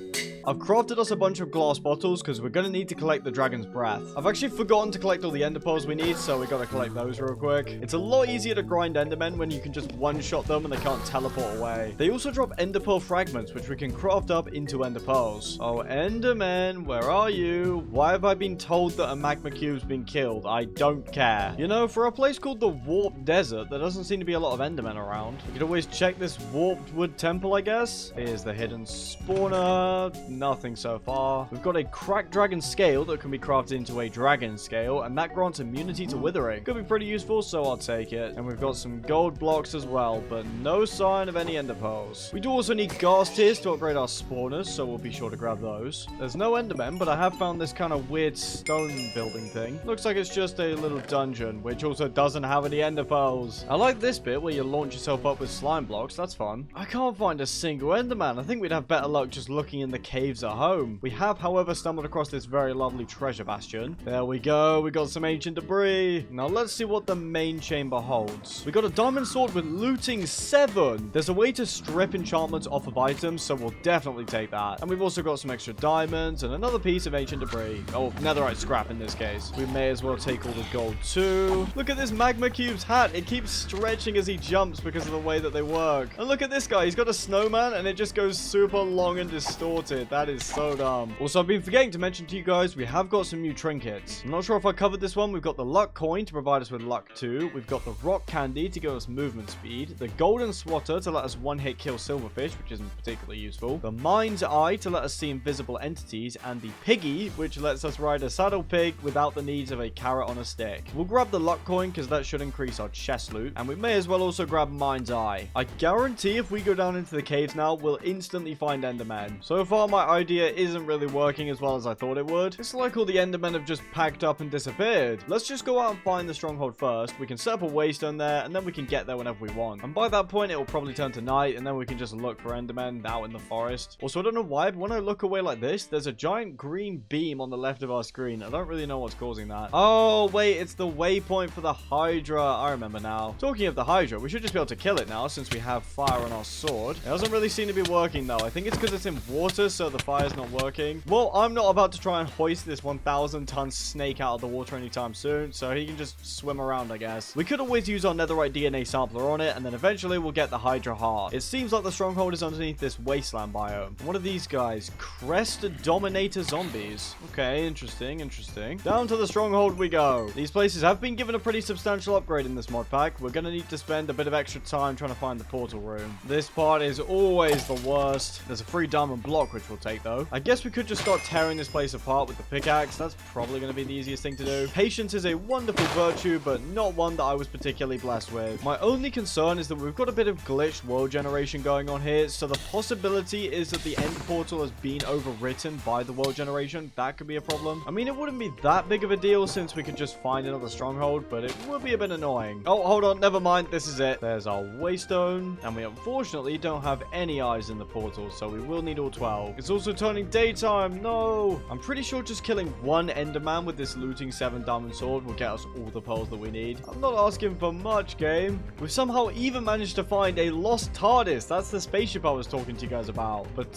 I've crafted us a bunch of glass bottles because we're going to need to collect the dragon's breath. I've actually forgotten to collect all the ender pearls we need, so we got to collect those real quick. It's a lot easier to grind endermen when you can just one-shot them and they can't teleport away. They also drop ender pearl fragments, which we can craft up into ender pearls. Oh, endermen, where are you? Why have I been told that a magma cube's been killed? I don't care. You know, for a place called the Warped Desert, there doesn't seem to be a lot of endermen around. We could always check this Warped Wood Temple, I guess. Here's the hidden spawner. Nothing so far. We've got a cracked dragon scale that can be crafted into a dragon scale, and that grants immunity to withering. Could be pretty useful, so I'll take it. And we've got some gold blocks as well, but no sign of any ender pearls. We do also need ghast tears to upgrade our spawners, so we'll be sure to grab those. There's no endermen, but I have found this kind of weird stone building thing. Looks like it's just a little dungeon, which also doesn't have any ender pearls. I like this bit where you launch yourself up with slime blocks. That's fun. I can't find a single enderman. I think we'd have better luck just looking in the caves at home. We have, however, stumbled across this very lovely treasure bastion. There we go. We got some ancient debris. Now let's see what the main chamber holds. We got a diamond sword with looting 7. There's a way to strip enchantments off of items, so we'll definitely take that. And we've also got some extra diamonds and another piece of ancient debris. Oh, netherite scrap in this case. We may as well take all the gold too. Look at this magma cube's hat. It keeps stretching as he jumps because of the way that they work. And look at this guy. He's got a snowman and it just goes super long and distorted. That is so dumb. Also, I've been forgetting to mention to you guys, we have got some new trinkets. I'm not sure if I covered this one. We've got the luck coin to provide us with luck 2. We've got the rock candy to give us movement speed. The golden swatter to let us one-hit kill silverfish, which isn't particularly useful. The mind's eye to let us see invisible entities. And the piggy, which lets us ride a saddle pig without the needs of a carrot on a stick. We'll grab the luck coin because that should increase our chest loot. And we may as well also grab mind's eye. I guarantee if we go down into the caves now, we'll instantly find endermen. So far, fight idea isn't really working as well as I thought it would. It's like all the Endermen have just packed up and disappeared. Let's just go out and find the stronghold first. We can set up a waystone there, and then we can get there whenever we want. And by that point, it will probably turn to night, and then we can just look for Endermen out in the forest. Also, I don't know why, but when I look away like this, there's a giant green beam on the left of our screen. I don't really know what's causing that. Oh, wait, it's the waypoint for the Hydra. I remember now. Talking of the Hydra, we should just be able to kill it now since we have fire on our sword. It doesn't really seem to be working, though. I think it's because it's in water, so the fire's not working. Well, I'm not about to try and hoist this 1,000-ton snake out of the water anytime soon, so he can just swim around, I guess. We could always use our netherite DNA sampler on it, and then eventually we'll get the Hydra heart. It seems like the stronghold is underneath this wasteland biome. What are these guys? Crest Dominator zombies. Okay, interesting, interesting. Down to the stronghold we go. These places have been given a pretty substantial upgrade in this mod pack. We're gonna need to spend a bit of extra time trying to find the portal room. This part is always the worst. There's a free diamond block which we'll take though. I guess we could just start tearing this place apart with the pickaxe. That's probably gonna be the easiest thing to do. Patience is a wonderful virtue, but not one that I was particularly blessed with. My only concern is that we've got a bit of glitched world generation going on here, so the possibility is that the end portal has been overwritten by the world generation. That could be a problem. I mean, it wouldn't be that big of a deal since we could just find another stronghold, but it would be a bit annoying. Oh, hold on, never mind. This is it. There's our waystone, and we unfortunately don't have any eyes in the portal, so we will need all 12. It's also turning daytime. No! I'm pretty sure just killing one Enderman with this looting 7 diamond sword will get us all the pearls that we need. I'm not asking for much, game. We've somehow even managed to find a lost TARDIS. That's the spaceship I was talking to you guys about. But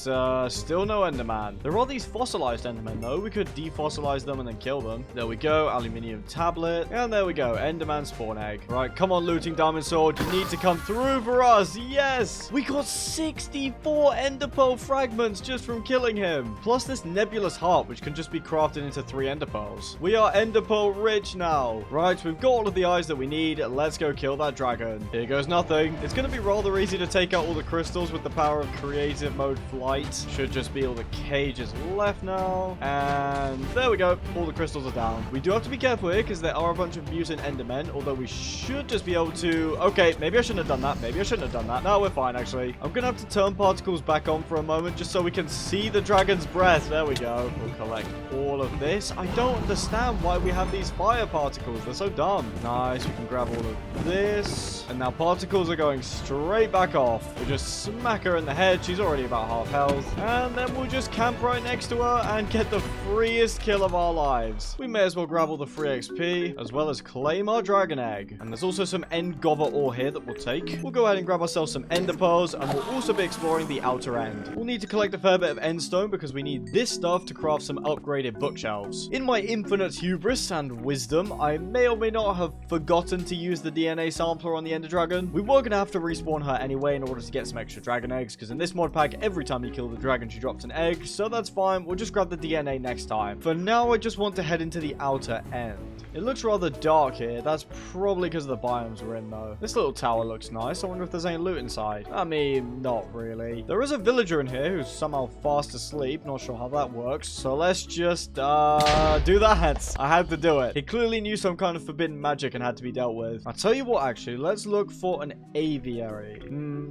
still no Enderman. There are these fossilized Endermen though. We could defossilize them and then kill them. There we go. Aluminium tablet. And there we go. Enderman spawn egg. Right, come on, looting diamond sword. You need to come through for us. Yes! We got 64 ender pearl fragments just from killing him. Plus this nebulous heart, which can just be crafted into 3 ender pearls. We are ender pearl rich now. Right, we've got all of the eyes that we need. Let's go kill that dragon. Here goes nothing. It's going to be rather easy to take out all the crystals with the power of creative mode flight. Should just be all the cages left now. And there we go. All the crystals are down. We do have to be careful here because there are a bunch of mutant endermen, although we should just be able to... Okay, maybe I shouldn't have done that. Maybe I shouldn't have done that. No, we're fine, actually. I'm going to have to turn particles back on for a moment just so we can see the dragon's breath. There we go. We'll collect all of this. I don't understand why we have these fire particles. They're so dumb. Nice. We can grab all of this. And now particles are going straight back off. We'll just smack her in the head. She's already about half health. And then we'll just camp right next to her and get the freest kill of our lives. We may as well grab all the free XP as well as claim our dragon egg. And there's also some end gobber ore here that we'll take. We'll go ahead and grab ourselves some ender pearls and we'll also be exploring the outer end. We'll need to collect a fair bit of end stone because we need this stuff to craft some upgraded bookshelves. In my infinite hubris and wisdom, I may or may not have forgotten to use the DNA sampler on the ender dragon. We were going to have to respawn her anyway in order to get some extra dragon eggs because in this mod pack, every time you kill the dragon, she drops an egg. So that's fine. We'll just grab the DNA next time. For now, I just want to head into the outer end. It looks rather dark here. That's probably because of the biomes we're in, though. This little tower looks nice. I wonder if there's any loot inside. I mean, not really. There is a villager in here who's somehow fast asleep. Not sure how that works. So let's just, do that. I had to do it. He clearly knew some kind of forbidden magic and had to be dealt with. I'll tell you what, actually. Let's look for an aviary.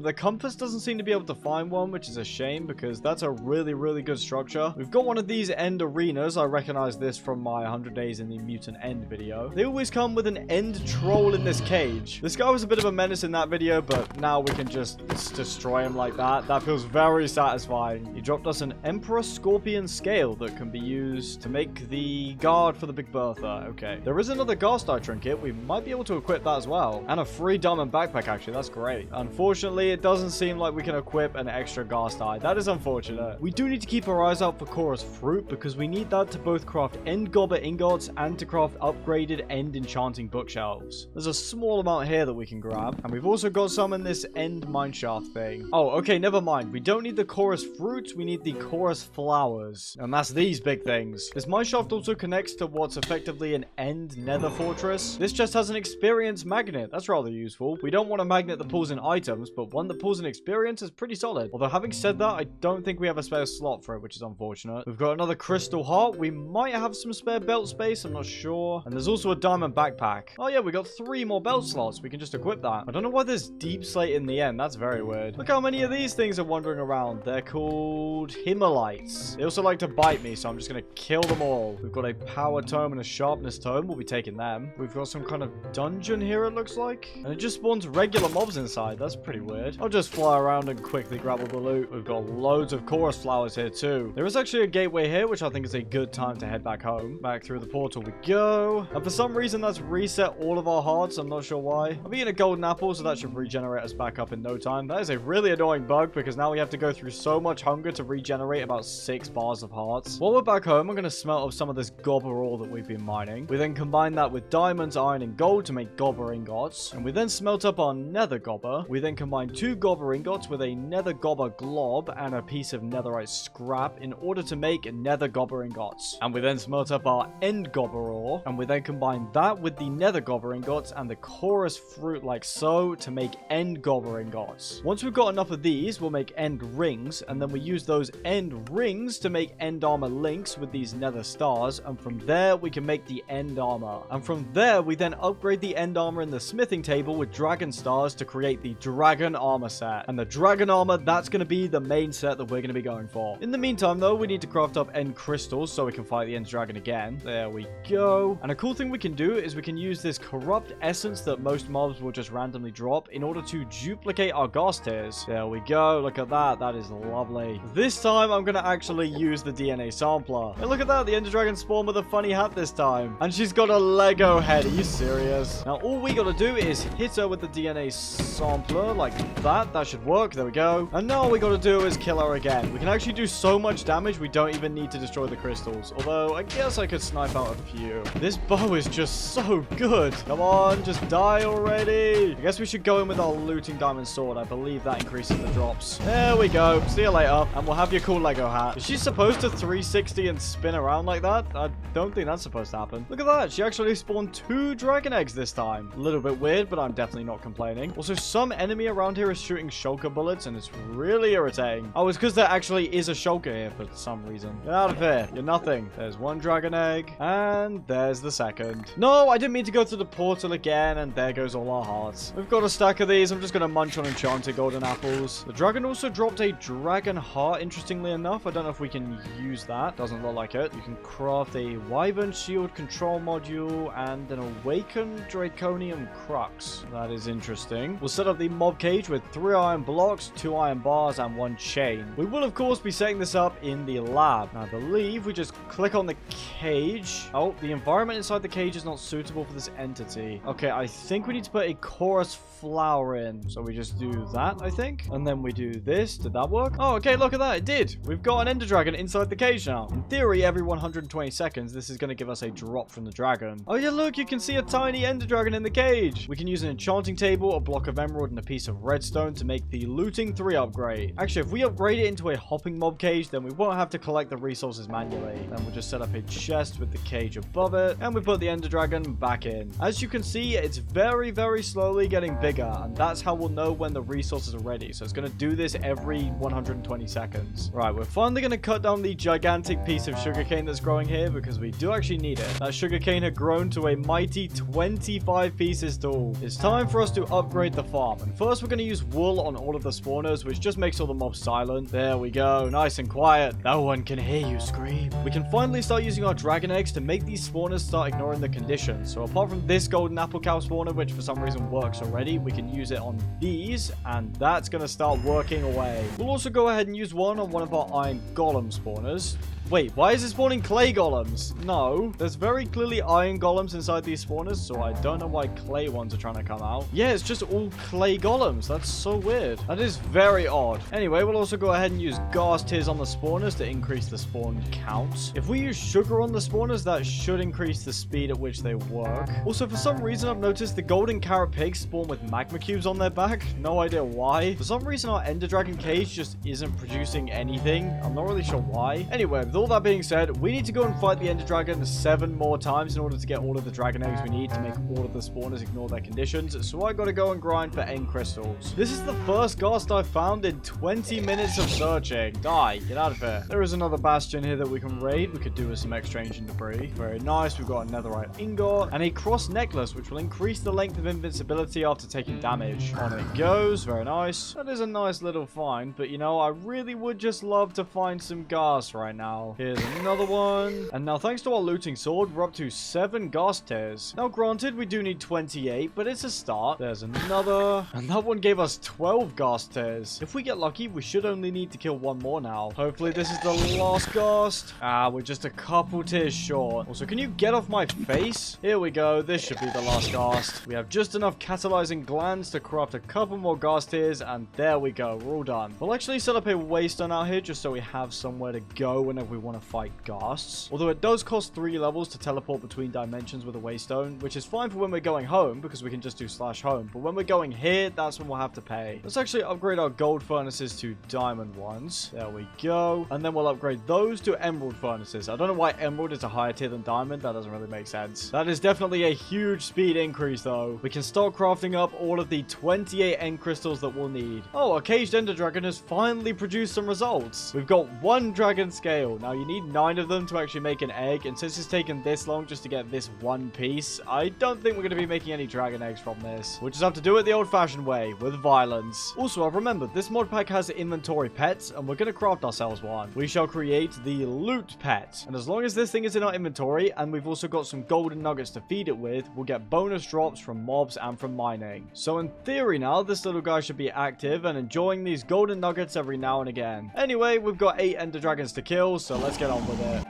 The compass doesn't seem to be able to find one, which is a shame because that's a really, really good structure. We've got one of these end arenas. I recognize this from my 100 Days in the Mutant End video. They always come with an end troll in this cage. This guy was a bit of a menace in that video, but now we can just destroy him like that. That feels very satisfying. He dropped us an Emperor Scorpion scale that can be used to make the guard for the Big Bertha. Okay. There is another Garstar trinket. We might be able to equip that as well. And a free diamond backpack, actually. That's great. Unfortunately, it doesn't seem like we can equip an extra Garstar. That is unfortunate. We do need to keep our eyes out for Chorus Fruit because we need that to both craft end gobber ingots and to craft upgraded end enchanting bookshelves. There's a small amount here that we can grab. And we've also got some in this end mineshaft thing. Oh, okay, never mind. We don't need the Chorus Fruit. We need the Chorus Flowers. And that's these big things. This mineshaft also connects to what's effectively an end nether fortress. This just has an experience magnet. That's rather useful. We don't want a magnet that pulls in items, but one that pulls in experience is pretty solid. Although having said that, I don't think we have a spare slot for it, which is unfortunate. We've got another crystal heart. We might have some spare belt space. I'm not sure. And there's also a diamond backpack. Oh yeah, we got 3 more belt slots. We can just equip that. I don't know why there's deep slate in the end. That's very weird. Look how many of these things are wandering around. They're called called Himalites. They also like to bite me, so I'm just going to kill them all. We've got a power tome and a sharpness tome. We'll be taking them. We've got some kind of dungeon here, it looks like. And it just spawns regular mobs inside. That's pretty weird. I'll just fly around and quickly grab all the loot. We've got loads of chorus flowers here too. There is actually a gateway here, which I think is a good time to head back home. Back through the portal we go. And for some reason, that's reset all of our hearts. I'm not sure why. I'm eating a golden apple, so that should regenerate us back up in no time. That is a really annoying bug because now we have to go through so much hunger to regenerate about 6 bars of hearts. While we're back home, I'm going to smelt up some of this gobber ore that we've been mining. We then combine that with diamonds, iron, and gold to make gobber ingots. And we then smelt up our nether gobber. We then combine 2 gobber ingots with a nether gobber glob and a piece of netherite scrap in order to make nether gobber ingots. And we then smelt up our end gobber ore. And we then combine that with the nether gobber ingots and the chorus fruit like so to make end gobber ingots. Once we've got enough of these, we'll make end rings, and then we use those end rings to make end armor links with these nether stars, and from there we can make the end armor. And from there we then upgrade the end armor in the smithing table with dragon stars to create the dragon armor set. And the dragon armor, that's going to be the main set that we're going to be going for. In the meantime though, we need to craft up end crystals so we can fight the end dragon again. There we go. And a cool thing we can do is we can use this corrupt essence that most mobs will just randomly drop in order to duplicate our ghast tears. There we go. Look at that. That is lovely. This time I'm going to actually use the DNA sampler. And look at that. The ender dragon spawned with a funny hat this time. And she's got a Lego head. Are you serious? Now all we got to do is hit her with the DNA sampler like that. That should work. There we go. And now all we got to do is kill her again. We can actually do so much damage we don't even need to destroy the crystals. Although I guess I could snipe out a few. This bow is just so good. Come on, just die already. I guess we should go in with our looting diamond sword. I believe that increases the drops. There we go. See you later. And we'll have your cool Lego hat. Is she supposed to 360 and spin around like that? I don't think that's supposed to happen. Look at that. She actually spawned 2 dragon eggs this time. A little bit weird, but I'm definitely not complaining. Also, some enemy around here is shooting shulker bullets, and it's really irritating. Oh, it's because there actually is a shulker here for some reason. Get out of here. You're nothing. There's 1 dragon egg, and there's the second. No, I didn't mean to go through the portal again, and there goes all our hearts. We've got a stack of these. I'm just going to munch on enchanted golden apples. The dragon also dropped a dragon heart, interestingly enough. I don't know if we can use that. Doesn't look like it. You can craft a wyvern shield control module and an awakened draconium crux. That is interesting. We'll set up the mob cage with 3 iron blocks, 2 iron bars, and 1 chain. We will, of course, be setting this up in the lab. And I believe we just click on the cage. Oh, the environment inside the cage is not suitable for this entity. Okay, I think we need to put a chorus flower in. So we just do that, I think. And then we do this. Did that work? Oh, okay, look at that. It did. We've got an ender dragon inside the cage now. In theory, every 120 seconds, this is going to give us a drop from the dragon. Oh, yeah, look, you can see a tiny ender dragon in the cage. We can use an enchanting table, a block of emerald, and a piece of redstone to make the looting 3 upgrade. Actually, if we upgrade it into a hopping mob cage, then we won't have to collect the resources manually. Then we'll just set up a chest with the cage above it, and we put the ender dragon back in. As you can see, it's very, very slowly getting bigger, and that's how we'll know when the resources are ready. So it's going to do this every 120 seconds. Right, we're finally going to cut down the gigantic piece of sugarcane that's growing here because we do actually need it. That sugarcane had grown to a mighty 25 pieces tall. It's time for us to upgrade the farm. And first, we're going to use wool on all of the spawners, which just makes all the mobs silent. There we go. Nice and quiet. No one can hear you scream. We can finally start using our dragon eggs to make these spawners start ignoring the conditions. So apart from this golden apple cow spawner, which for some reason works already, we can use it on these, and that's going to start working away. We'll also go ahead and use one on one of our iron golem spawners. Wait, why is it spawning clay golems? No, there's very clearly iron golems inside these spawners, so I don't know why clay ones are trying to come out. Yeah, it's just all clay golems. That's so weird. That is very odd. Anyway, we'll also go ahead and use ghast tears on the spawners to increase the spawn counts. If we use sugar on the spawners, that should increase the speed at which they work. Also, for some reason, I've noticed the golden carrot pigs spawn with magma cubes on their back. No idea why. For some reason, our ender dragon cage just isn't producing anything. I'm not really sure why. Anyway, with all that being said, we need to go and fight the ender dragon 7 more times in order to get all of the dragon eggs we need to make all of the spawners ignore their conditions. So I gotta go and grind for end crystals. This is the first ghast I've found in 20 minutes of searching. Die. Get out of here. There is another bastion here that we can raid. We could do with some extra ancient debris. Very nice. We've got a netherite ingot and a cross necklace, which will increase the length of invincibility after taking damage. On it goes. Very nice. That is a nice little find, but you know, I really would would just love to find some gas right now. Here's another one. And now thanks to our looting sword, we're up to 7 gas tiers. Now granted, we do need 28, but it's a start. There's another. And that one gave us 12 gas tiers. If we get lucky, we should only need to kill one more now. Hopefully this is the last ghast. Ah, we're just a couple tiers short. Also, can you get off my face? Here we go. This should be the last ghast. We have just enough catalyzing glands to craft a couple more gas tiers, and there we go. We're all done. We'll actually set up a waystone out here just so we have somewhere to go whenever we want to fight ghasts. Although it does cost 3 levels to teleport between dimensions with a waystone, which is fine for when we're going home because we can just do /home. But when we're going here, that's when we'll have to pay. Let's actually upgrade our gold furnaces to diamond ones. There we go. And then we'll upgrade those to emerald furnaces. I don't know why emerald is a higher tier than diamond. That doesn't really make sense. That is definitely a huge speed increase though. We can start crafting up all of the 28 end crystals that we'll need. Oh, our caged ender dragon has finally produced some results. We've got 1 dragon scale. Now you need 9 of them to actually make an egg, and since it's taken this long just to get this one piece, I don't think we're going to be making any dragon eggs from this. We'll just have to do it the old-fashioned way, with violence. Also, I've remembered this mod pack has inventory pets, and we're going to craft ourselves one. We shall create the loot pet, and as long as this thing is in our inventory, and we've also got some golden nuggets to feed it with, we'll get bonus drops from mobs and from mining. So in theory now, this little guy should be active and enjoying these golden nuggets every now and again. Anyway, we've got 8 ender dragons to kill, so let's get on with it.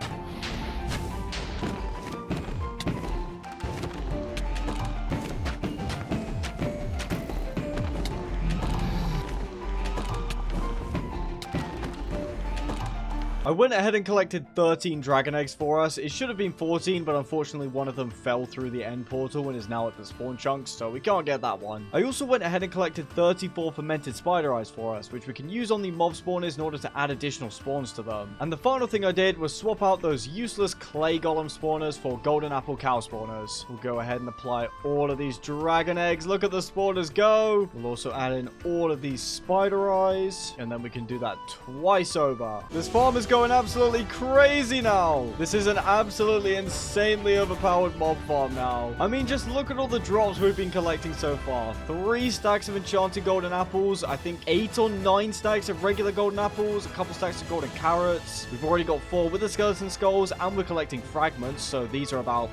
I went ahead and collected 13 dragon eggs for us. It should have been 14, but unfortunately one of them fell through the end portal and is now at the spawn chunks, so we can't get that one. I also went ahead and collected 34 fermented spider eyes for us, which we can use on the mob spawners in order to add additional spawns to them. And the final thing I did was swap out those useless clay golem spawners for golden apple cow spawners. We'll go ahead and apply all of these dragon eggs. Look at the spawners go. We'll also add in all of these spider eyes, and then we can do that twice over. This farm is going absolutely crazy now. This is an absolutely insanely overpowered mob farm now. I mean, just look at all the drops we've been collecting so far. 3 stacks of enchanted golden apples. I think 8 or 9 stacks of regular golden apples. A couple stacks of golden carrots. We've already got 4 with the skeleton skulls, and we're collecting fragments. So these are about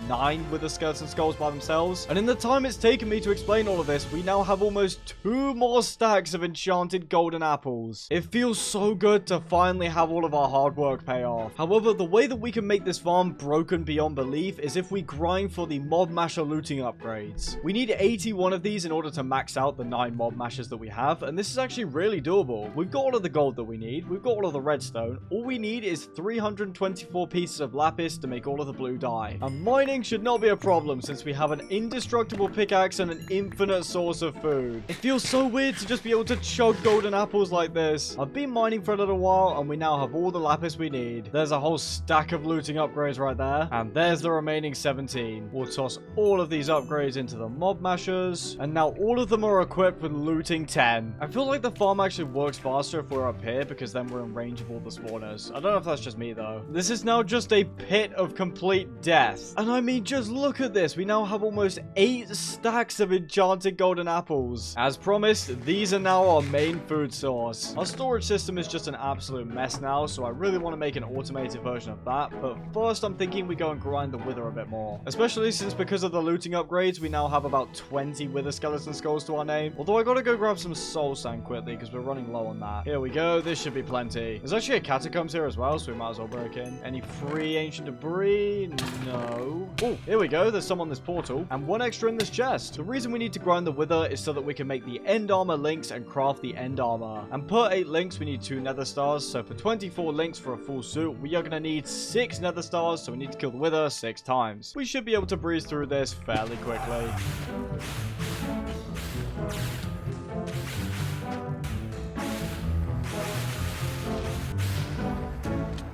9 with the skeleton skulls by themselves. And in the time it's taken me to explain all of this, we now have almost 2 more stacks of enchanted golden apples. It feels so good to finally have all of our hard work pay off. However, the way that we can make this farm broken beyond belief is if we grind for the mob masher looting upgrades. We need 81 of these in order to max out the 9 mob mashers that we have, and this is actually really doable. We've got all of the gold that we need. We've got all of the redstone. All we need is 324 pieces of lapis to make all of the blue dye. And mining should not be a problem since we have an indestructible pickaxe and an infinite source of food. It feels so weird to just be able to chug golden apples like this. I've been mining for a little while, and we now have all the lapis we need. There's a whole stack of looting upgrades right there, and there's the remaining 17. We'll toss all of these upgrades into the mob mashers, and now all of them are equipped with looting 10. I feel like the farm actually works faster if we're up here because then we're in range of all the spawners. I don't know if that's just me though. This is now just a pit of complete death. And I mean, just look at this. We now have almost 8 stacks of enchanted golden apples. As promised, these are now our main food source. Our storage system is just an absolute mess now, so I really want to make an automated version of that, but first I'm thinking we go and grind the wither a bit more. Especially since because of the looting upgrades, we now have about 20 wither skeleton skulls to our name. Although I gotta go grab some soul sand quickly because we're running low on that. Here we go, this should be plenty. There's actually a catacombs here as well, so we might as well break in. Any free ancient debris? No. Oh, here we go, there's some on this portal, and 1 extra in this chest. The reason we need to grind the wither is so that we can make the end armor links and craft the end armor. And per 8 links, we need 2 nether stars, so for 24 links for a full suit, we are going to need 6 nether stars, so we need to kill the wither 6 times. We should be able to breeze through this fairly quickly.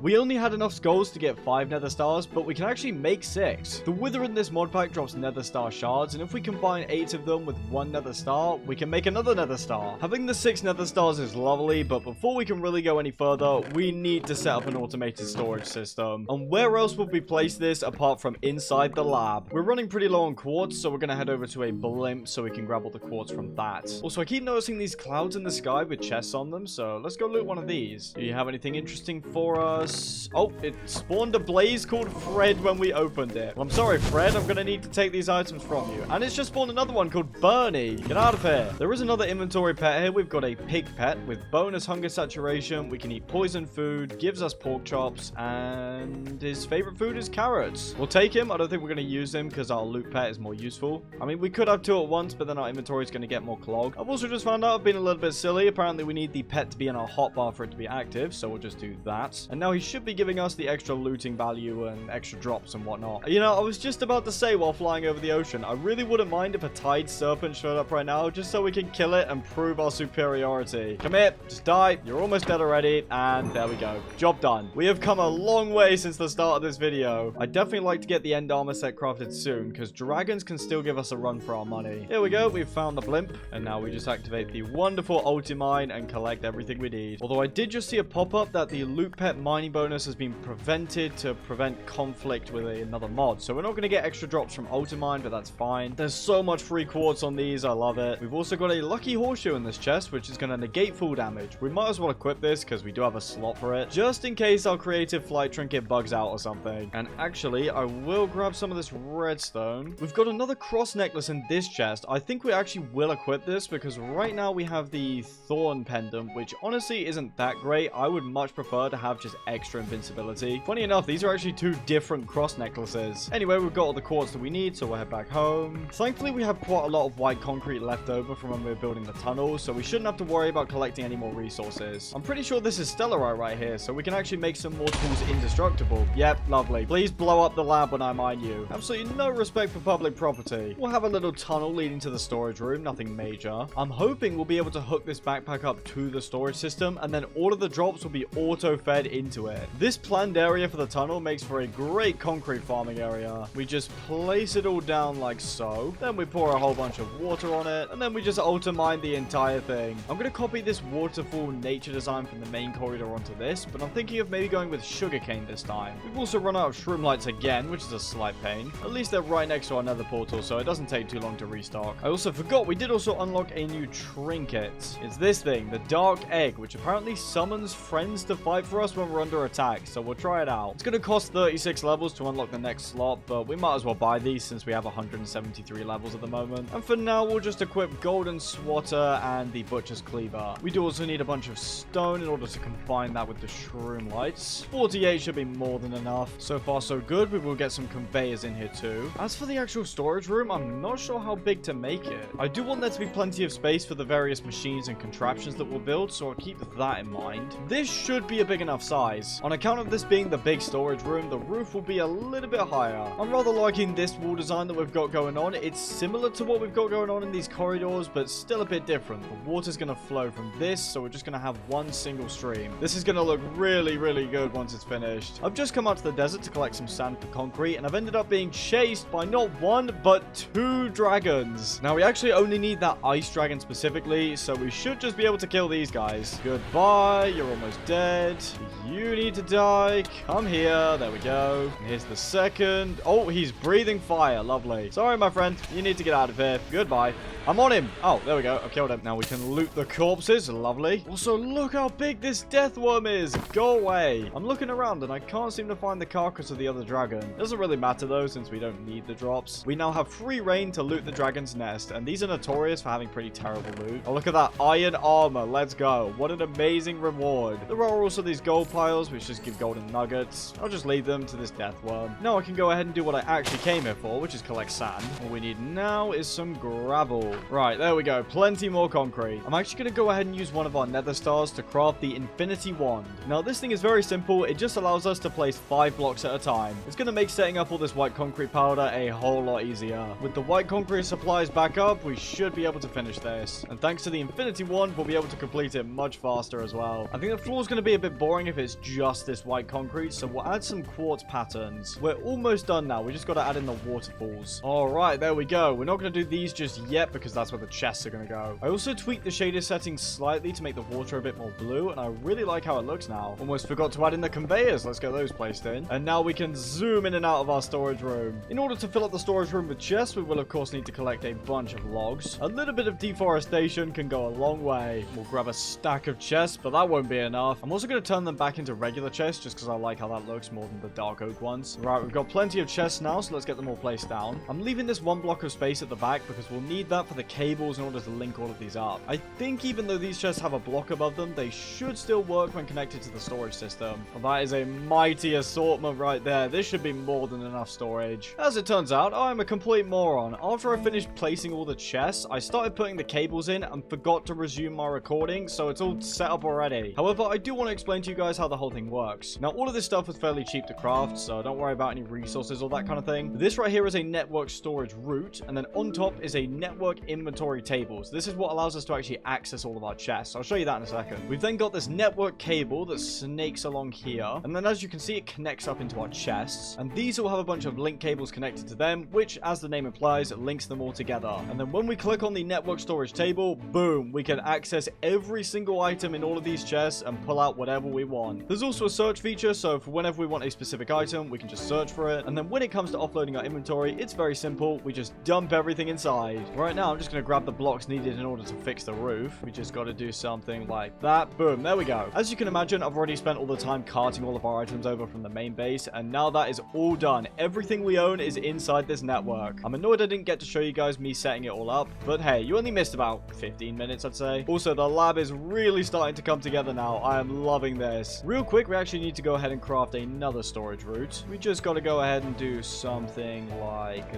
We only had enough skulls to get 5 nether stars, but we can actually make 6. The wither in this mod pack drops nether star shards, and if we combine 8 of them with 1 nether star, we can make another nether star. Having the 6 nether stars is lovely, but before we can really go any further, we need to set up an automated storage system. And where else would we place this apart from inside the lab? We're running pretty low on quartz, so we're going to head over to a blimp so we can grab all the quartz from that. Also, I keep noticing these clouds in the sky with chests on them, so let's go loot one of these. Do you have anything interesting for us? Oh, it spawned a blaze called Fred when we opened it. Well, I'm sorry, Fred. I'm going to need to take these items from you. And it's just spawned another one called Bernie. Get out of here. There is another inventory pet here. We've got a pig pet with bonus hunger saturation. We can eat poison food, gives us pork chops, and his favorite food is carrots. We'll take him. I don't think we're going to use him because our loot pet is more useful. I mean, we could have 2 at once, but then our inventory is going to get more clogged. I've also just found out I've been a little bit silly. Apparently, we need the pet to be in our hotbar for it to be active, so we'll just do that. And now he should be giving us the extra looting value and extra drops and whatnot. You know, I was just about to say while flying over the ocean, I really wouldn't mind if a tide serpent showed up right now, just so we can kill it and prove our superiority. Come here, just die. You're almost dead already, and there we go. Job done. We have come a long way since the start of this video. I'd definitely like to get the end armor set crafted soon, because dragons can still give us a run for our money. Here we go. We've found the blimp, and now we just activate the wonderful ulti mine and collect everything we need. Although I did just see a pop-up that the loot pet mining bonus has been prevented to prevent conflict with another mod, so we're not going to get extra drops from ulti mine, but that's fine. There's so much free quartz on these. I love it. We've also got a lucky horseshoe in this chest, which is going to negate full damage. We might as well equip this because we do have a slot for it, just in case our creative flight trinket bugs out or something. And actually, I will grab some of this redstone. We've got another cross necklace in this chest. I think we actually will equip this because right now we have the thorn pendant, which honestly isn't that great. I would much prefer to have just extra invincibility. Funny enough, these are actually 2 different cross necklaces. Anyway, we've got all the quartz that we need, so we'll head back home. Thankfully, we have quite a lot of white concrete left over from when we were building the tunnel, so we shouldn't have to worry about collecting any more resources. I'm pretty sure this is stellarite right here, so we can actually make some more tools indestructible. Yep, lovely. Please blow up the lab when I mine you. Absolutely no respect for public property. We'll have a little tunnel leading to the storage room, nothing major. I'm hoping we'll be able to hook this backpack up to the storage system, and then all of the drops will be auto-fed into it. This planned area for the tunnel makes for a great concrete farming area. We just place it all down like so. Then we pour a whole bunch of water on it, and then we just auto mine the entire thing. I'm going to copy this waterfall nature design from the main corridor onto this, but I'm thinking of maybe going with sugarcane this time. We've also run out of shroom lights again, which is a slight pain. At least they're right next to our nether portal, so it doesn't take too long to restock. I also forgot we did also unlock a new trinket. It's this thing, the dark egg, which apparently summons friends to fight for us when we're under attack, so we'll try it out. It's going to cost 36 levels to unlock the next slot, but we might as well buy these since we have 173 levels at the moment. And for now, we'll just equip golden swatter and the butcher's cleaver. We do also need a bunch of stone in order to combine that with the shroom lights. 48 should be more than enough. So far, so good. We will get some conveyors in here too. As for the actual storage room, I'm not sure how big to make it. I do want there to be plenty of space for the various machines and contraptions that we'll build, so I'll keep that in mind. This should be a big enough size. On account of this being the big storage room, the roof will be a little bit higher. I'm rather liking this wall design that we've got going on. It's similar to what we've got going on in these corridors, but still a bit different. The water's going to flow from this, so we're just going to have one single stream. This is going to look really, really good once it's finished. I've just come out to the desert to collect some sand for concrete, and I've ended up being chased by not one, but 2 dragons. Now, we actually only need that ice dragon specifically, so we should just be able to kill these guys. Goodbye. You're almost dead. You need to die. Come here. There we go. And here's the second. Oh, he's breathing fire. Lovely. Sorry, my friend. You need to get out of here. Goodbye. I'm on him. Oh, there we go. I killed him. Now we can loot the corpses. Lovely. Also, look how big this death worm is. Go away. I'm looking around and I can't seem to find the carcass of the other dragon. Doesn't really matter though, since we don't need the drops. We now have free reign to loot the dragon's nest, and these are notorious for having pretty terrible loot. Oh, look at that iron armor. Let's go. What an amazing reward. There are also these gold piles, which just give golden nuggets. I'll just leave them to this death worm. Now I can go ahead and do what I actually came here for, which is collect sand. All we need now is some gravel. Right, there we go. Plenty more concrete. I'm actually going to go ahead and use one of our nether stars to craft the infinity wand. Now, this thing is very simple. It just allows us to place 5 blocks at a time. It's going to make setting up all this white concrete powder a whole lot easier. With the white concrete supplies back up, we should be able to finish this. And thanks to the infinity wand, we'll be able to complete it much faster as well. I think the floor is going to be a bit boring if it's just this white concrete, so we'll add some quartz patterns. We're almost done now. We just got to add in the waterfalls. All right, there we go. We're not going to do these just yet because that's where the chests are going to go. I also tweaked the shader settings slightly to make the water a bit more blue, and I really like how it looks now. Almost forgot to add in the conveyors. Let's get those placed in. And now we can zoom in and out of our storage room. In order to fill up the storage room with chests, we will of course need to collect a bunch of logs. A little bit of deforestation can go a long way. We'll grab a stack of chests, but that won't be enough. I'm also going to turn them back into regular chests just because I like how that looks more than the dark oak ones. Right, we've got plenty of chests now, so let's get them all placed down. I'm leaving this one block of space at the back because we'll need that for the cables in order to link all of these up. I think even though these chests have a block above them, they should still work when connected to the storage system. Well, that is a mighty assortment right there. This should be more than enough storage. As it turns out, I'm a complete moron. After I finished placing all the chests, I started putting the cables in and forgot to resume my recording, so it's all set up already. However, I do want to explain to you guys how the whole thing works. Now, all of this stuff was fairly cheap to craft, so don't worry about any resources or that kind of thing. This right here is a network storage route, and then on top is a network inventory table. So this is what allows us to actually access all of our chests. I'll show you that in a second. We've then got this network cable that snakes along here, and then as you can see, it connects up into our chests, and these all have a bunch of link cables connected to them, which, as the name implies, links them all together. And then when we click on the network storage table, boom, we can access every single item in all of these chests and pull out whatever we want. There's also a search feature, so for whenever we want a specific item, we can just search for it. And then when it comes to offloading our inventory, it's very simple. We just dump everything inside. Right now, I'm just going to grab the blocks needed in order to fix the roof. We just got to do something like that. Boom, there we go. As you can imagine, I've already spent all the time carting all of our items over from the main base, and now that is all done. Everything we own is inside this network. I'm annoyed I didn't get to show you guys me setting it all up, but hey, you only missed about 15 minutes, I'd say. Also, the lab is really starting to come together now. I am loving this. Real quick, we actually need to go ahead and craft another storage route. We just got to go ahead and do something like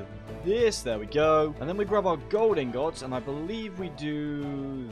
this. There we go. And then we grab our gold ingots, and I believe we do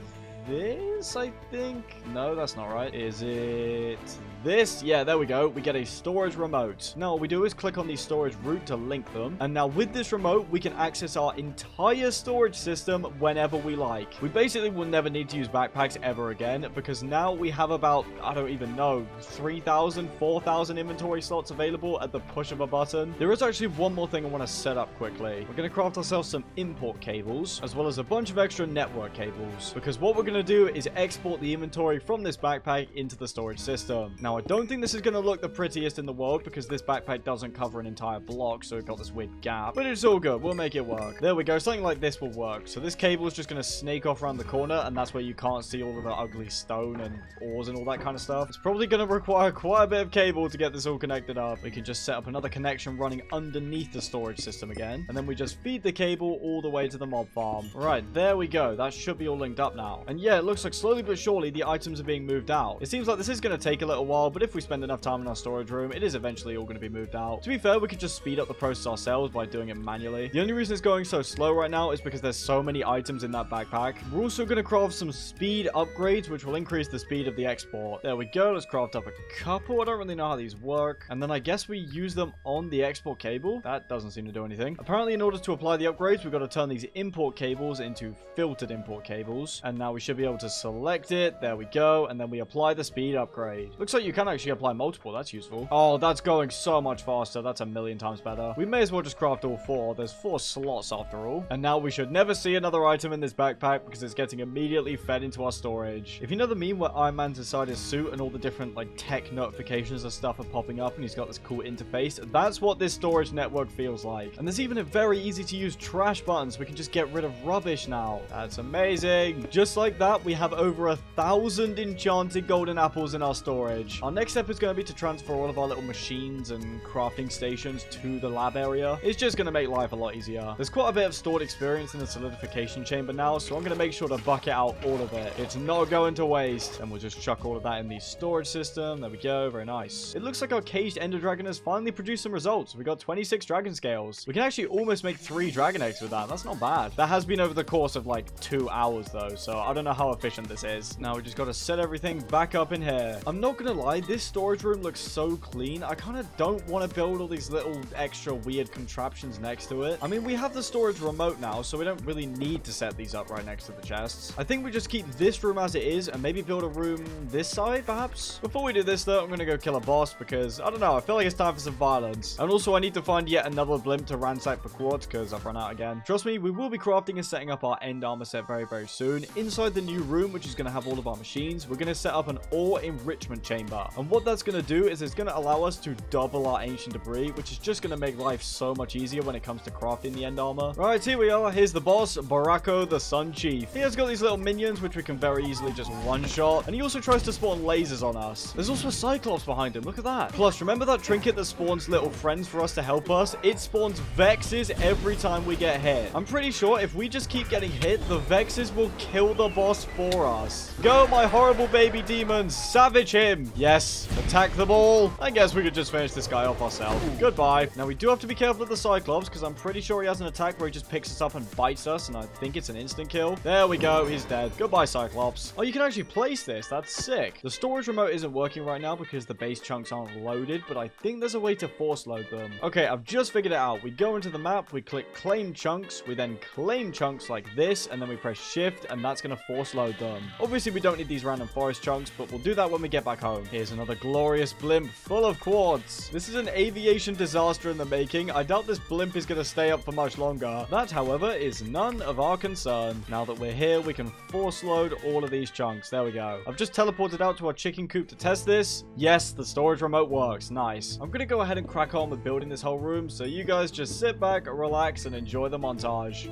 this, I think. No, that's not right. Is it this? Yeah, there we go. We get a storage remote. Now, what we do is click on the storage route to link them. And now with this remote, we can access our entire storage system whenever we like. We basically will never need to use backpacks ever again because now we have about, I don't even know, 3,000, 4,000 inventory slots available at the push of a button. There is actually one more thing I want to set up quickly. We're going to craft ourselves some import cables as well as a bunch of extra network cables because what we're going to do is export the inventory from this backpack into the storage system. Now, I don't think this is going to look the prettiest in the world because this backpack doesn't cover an entire block, so we've got this weird gap. But it's all good. We'll make it work. There we go. Something like this will work. So this cable is just going to snake off around the corner, and that's where you can't see all of the ugly stone and ores and all that kind of stuff. It's probably going to require quite a bit of cable to get this all connected up. We can just set up another connection running underneath the storage system again, and then we just feed the cable all the way to the mob farm. Right, there we go. That should be all linked up now. And yeah, it looks like slowly but surely the items are being moved out. It seems like this is going to take a little while, but if we spend enough time in our storage room, it is eventually all going to be moved out. To be fair, we could just speed up the process ourselves by doing it manually. The only reason it's going so slow right now is because there's so many items in that backpack. We're also going to craft some speed upgrades, which will increase the speed of the export. There we go. Let's craft up a couple. I don't really know how these work. And then I guess we use them on the export cable. That doesn't seem to do anything. Apparently, in order to apply the upgrades, we've got to turn these import cables into filtered import cables. And now we should be able to select it. There we go. And then we apply the speed upgrade. Looks like you can actually apply multiple. That's useful. Oh, that's going so much faster. That's a million times better. We may as well just craft all four. There's 4 slots after all. And now we should never see another item in this backpack because it's getting immediately fed into our storage. If you know the meme where Iron Man's inside his suit and all the different like tech notifications and stuff are popping up and he's got this cool interface, that's what this storage network feels like. And there's even a very easy to use trash button so we can just get rid of rubbish now. That's amazing. Just like that, we have over 1,000 enchanted golden apples in our storage. Our next step is going to be to transfer all of our little machines and crafting stations to the lab area. It's just going to make life a lot easier. There's quite a bit of stored experience in the solidification chamber now, so I'm going to make sure to bucket out all of it. It's not going to waste. And we'll just chuck all of that in the storage system. There we go. Very nice. It looks like our caged ender dragon has finally produced some results. We got 26 dragon scales. We can actually almost make 3 dragon eggs with that. That's not bad. That has been over the course of like 2 hours though, so I don't know know how efficient this is. Now we just got to set everything back up in here. I'm not gonna lie, this storage room looks so clean. I kind of don't want to build all these little extra weird contraptions next to it. I mean, we have the storage remote now, so we don't really need to set these up right next to the chests. I think we just keep this room as it is and maybe build a room this side, perhaps. Before we do this, though, I'm gonna go kill a boss because, I don't know, I feel like it's time for some violence. And also, I need to find yet another blimp to ransack for quartz because I've run out again. Trust me, we will be crafting and setting up our end armor set very, very soon. Inside the new room, which is going to have all of our machines, we're going to set up an ore enrichment chamber. And what that's going to do is it's going to allow us to double our ancient debris, which is just going to make life so much easier when it comes to crafting the end armor. Alright, here we are. Here's the boss, Barako the Sun Chief. He has got these little minions, which we can very easily just one-shot. And he also tries to spawn lasers on us. There's also a Cyclops behind him. Look at that. Plus, remember that trinket that spawns little friends for us to help us? It spawns Vexes every time we get hit. I'm pretty sure if we just keep getting hit, the Vexes will kill the boss for us. Go, my horrible baby demons. Savage him. Yes. Attack them all. I guess we could just finish this guy off ourselves. Goodbye. Now, we do have to be careful of the Cyclops because I'm pretty sure he has an attack where he just picks us up and bites us, and I think it's an instant kill. There we go. He's dead. Goodbye, Cyclops. Oh, you can actually place this. That's sick. The storage remote isn't working right now because the base chunks aren't loaded, but I think there's a way to force load them. Okay, I've just figured it out. We go into the map, we click claim chunks, we then claim chunks like this, and then we press shift, and that's going to force load them. Obviously, we don't need these random forest chunks, but we'll do that when we get back home. Here's another glorious blimp full of quartz. This is an aviation disaster in the making. I doubt this blimp is going to stay up for much longer. That, however, is none of our concern. Now that we're here, we can force load all of these chunks. There we go. I've just teleported out to our chicken coop to test this. Yes, the storage remote works. Nice. I'm going to go ahead and crack on with building this whole room, so you guys just sit back, relax, and enjoy the montage.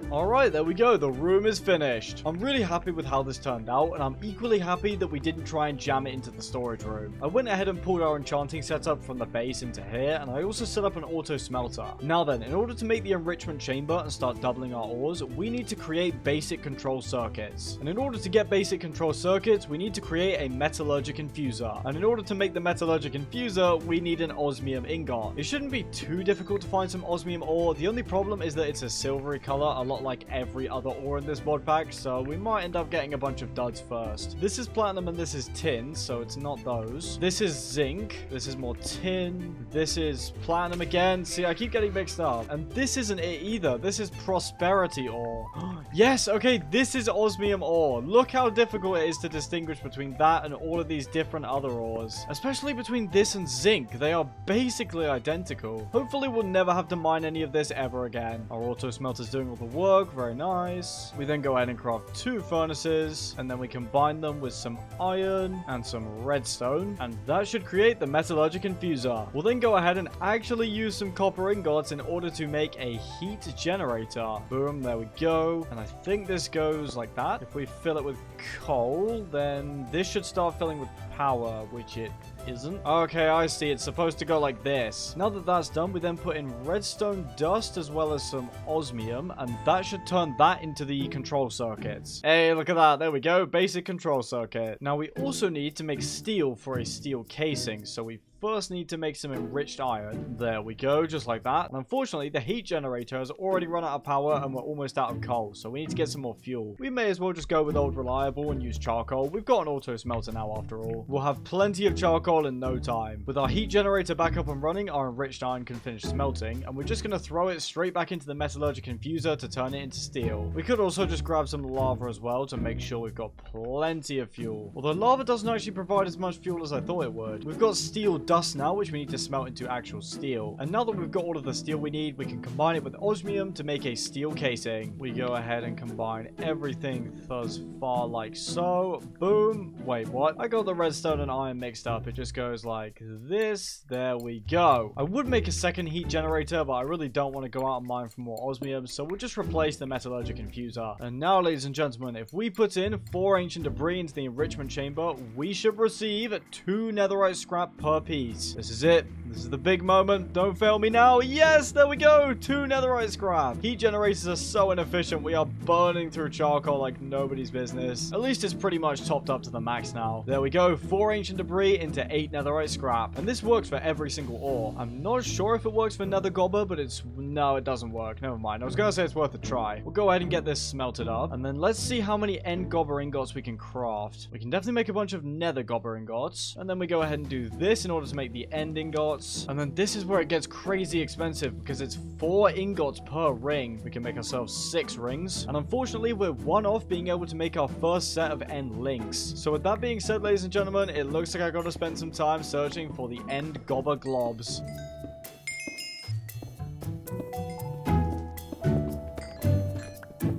Alright, there we go. The room is finished. I'm really happy with how this turned out, and I'm equally happy that we didn't try and jam it into the storage room. I went ahead and pulled our enchanting setup from the base into here, and I also set up an auto smelter. Now then, in order to make the enrichment chamber and start doubling our ores, we need to create basic control circuits. And in order to get basic control circuits, we need to create a metallurgic infuser. And in order to make the metallurgic infuser, we need an osmium ingot. It shouldn't be too difficult to find some osmium ore. The only problem is that it's a silvery color, a lot like every other ore in this mod pack, so we might end up getting a bunch of duds first. This is platinum and this is tin, so it's not those. This is zinc. This is more tin. This is platinum again. See, I keep getting mixed up. And this isn't it either. This is prosperity ore. Yes, okay, this is osmium ore. Look how difficult it is to distinguish between that and all of these different other ores. Especially between this and zinc. They are basically identical. Hopefully we'll never have to mine any of this ever again. Our auto smelter's doing all the work. Very nice. We then go ahead and craft 2 furnaces, and then we combine them with some iron and some redstone, and that should create the metallurgic infuser. We'll then go ahead and actually use some copper ingots in order to make a heat generator. Boom, there we go. And I think this goes like that. If we fill it with coal, then this should start filling with power, which it isn't. Okay, I see. It's supposed to go like this. Now that that's done, we then put in redstone dust as well as some osmium, and that should turn that into the control circuits. Hey, look at that. There we go. Basic control circuit. Now we also need to make steel for a steel casing, so we first need to make some enriched iron. There we go, just like that. And unfortunately, the heat generator has already run out of power and we're almost out of coal, so we need to get some more fuel. We may as well just go with old reliable and use charcoal. We've got an auto smelter now after all. We'll have plenty of charcoal in no time. With our heat generator back up and running, our enriched iron can finish smelting, and we're just going to throw it straight back into the metallurgic infuser to turn it into steel. We could also just grab some lava as well to make sure we've got plenty of fuel. Although lava doesn't actually provide as much fuel as I thought it would. We've got steel dust now, which we need to smelt into actual steel. And now that we've got all of the steel we need, we can combine it with osmium to make a steel casing. We go ahead and combine everything thus far like so. Boom. Wait, what? I got the redstone and iron mixed up. It just goes like this. There we go. I would make a second heat generator, but I really don't want to go out and mine for more osmium, so we'll just replace the metallurgic infuser. And now, ladies and gentlemen, if we put in 4 ancient debris into the enrichment chamber, we should receive 2 netherite scrap per piece. piece. This is it. This is the big moment. Don't fail me now. Yes, there we go. 2 netherite scrap. Heat generators are so inefficient. We are burning through charcoal like nobody's business. At least it's pretty much topped up to the max now. There we go. 4 ancient debris into 8 netherite scrap. And this works for every single ore. I'm not sure if it works for nether gobber, but no, it doesn't work. Never mind. I was going to say it's worth a try. We'll go ahead and get this smelted up. And then let's see how many end gobber ingots we can craft. We can definitely make a bunch of nether gobber ingots. And then we go ahead and do this in order to make the end ingots. And then this is where it gets crazy expensive because it's 4 ingots per ring. We can make ourselves 6 rings. And unfortunately, we're 1 off being able to make our first set of end links. So with that being said, ladies and gentlemen, it looks like I got to spend some time searching for the end gobber globs.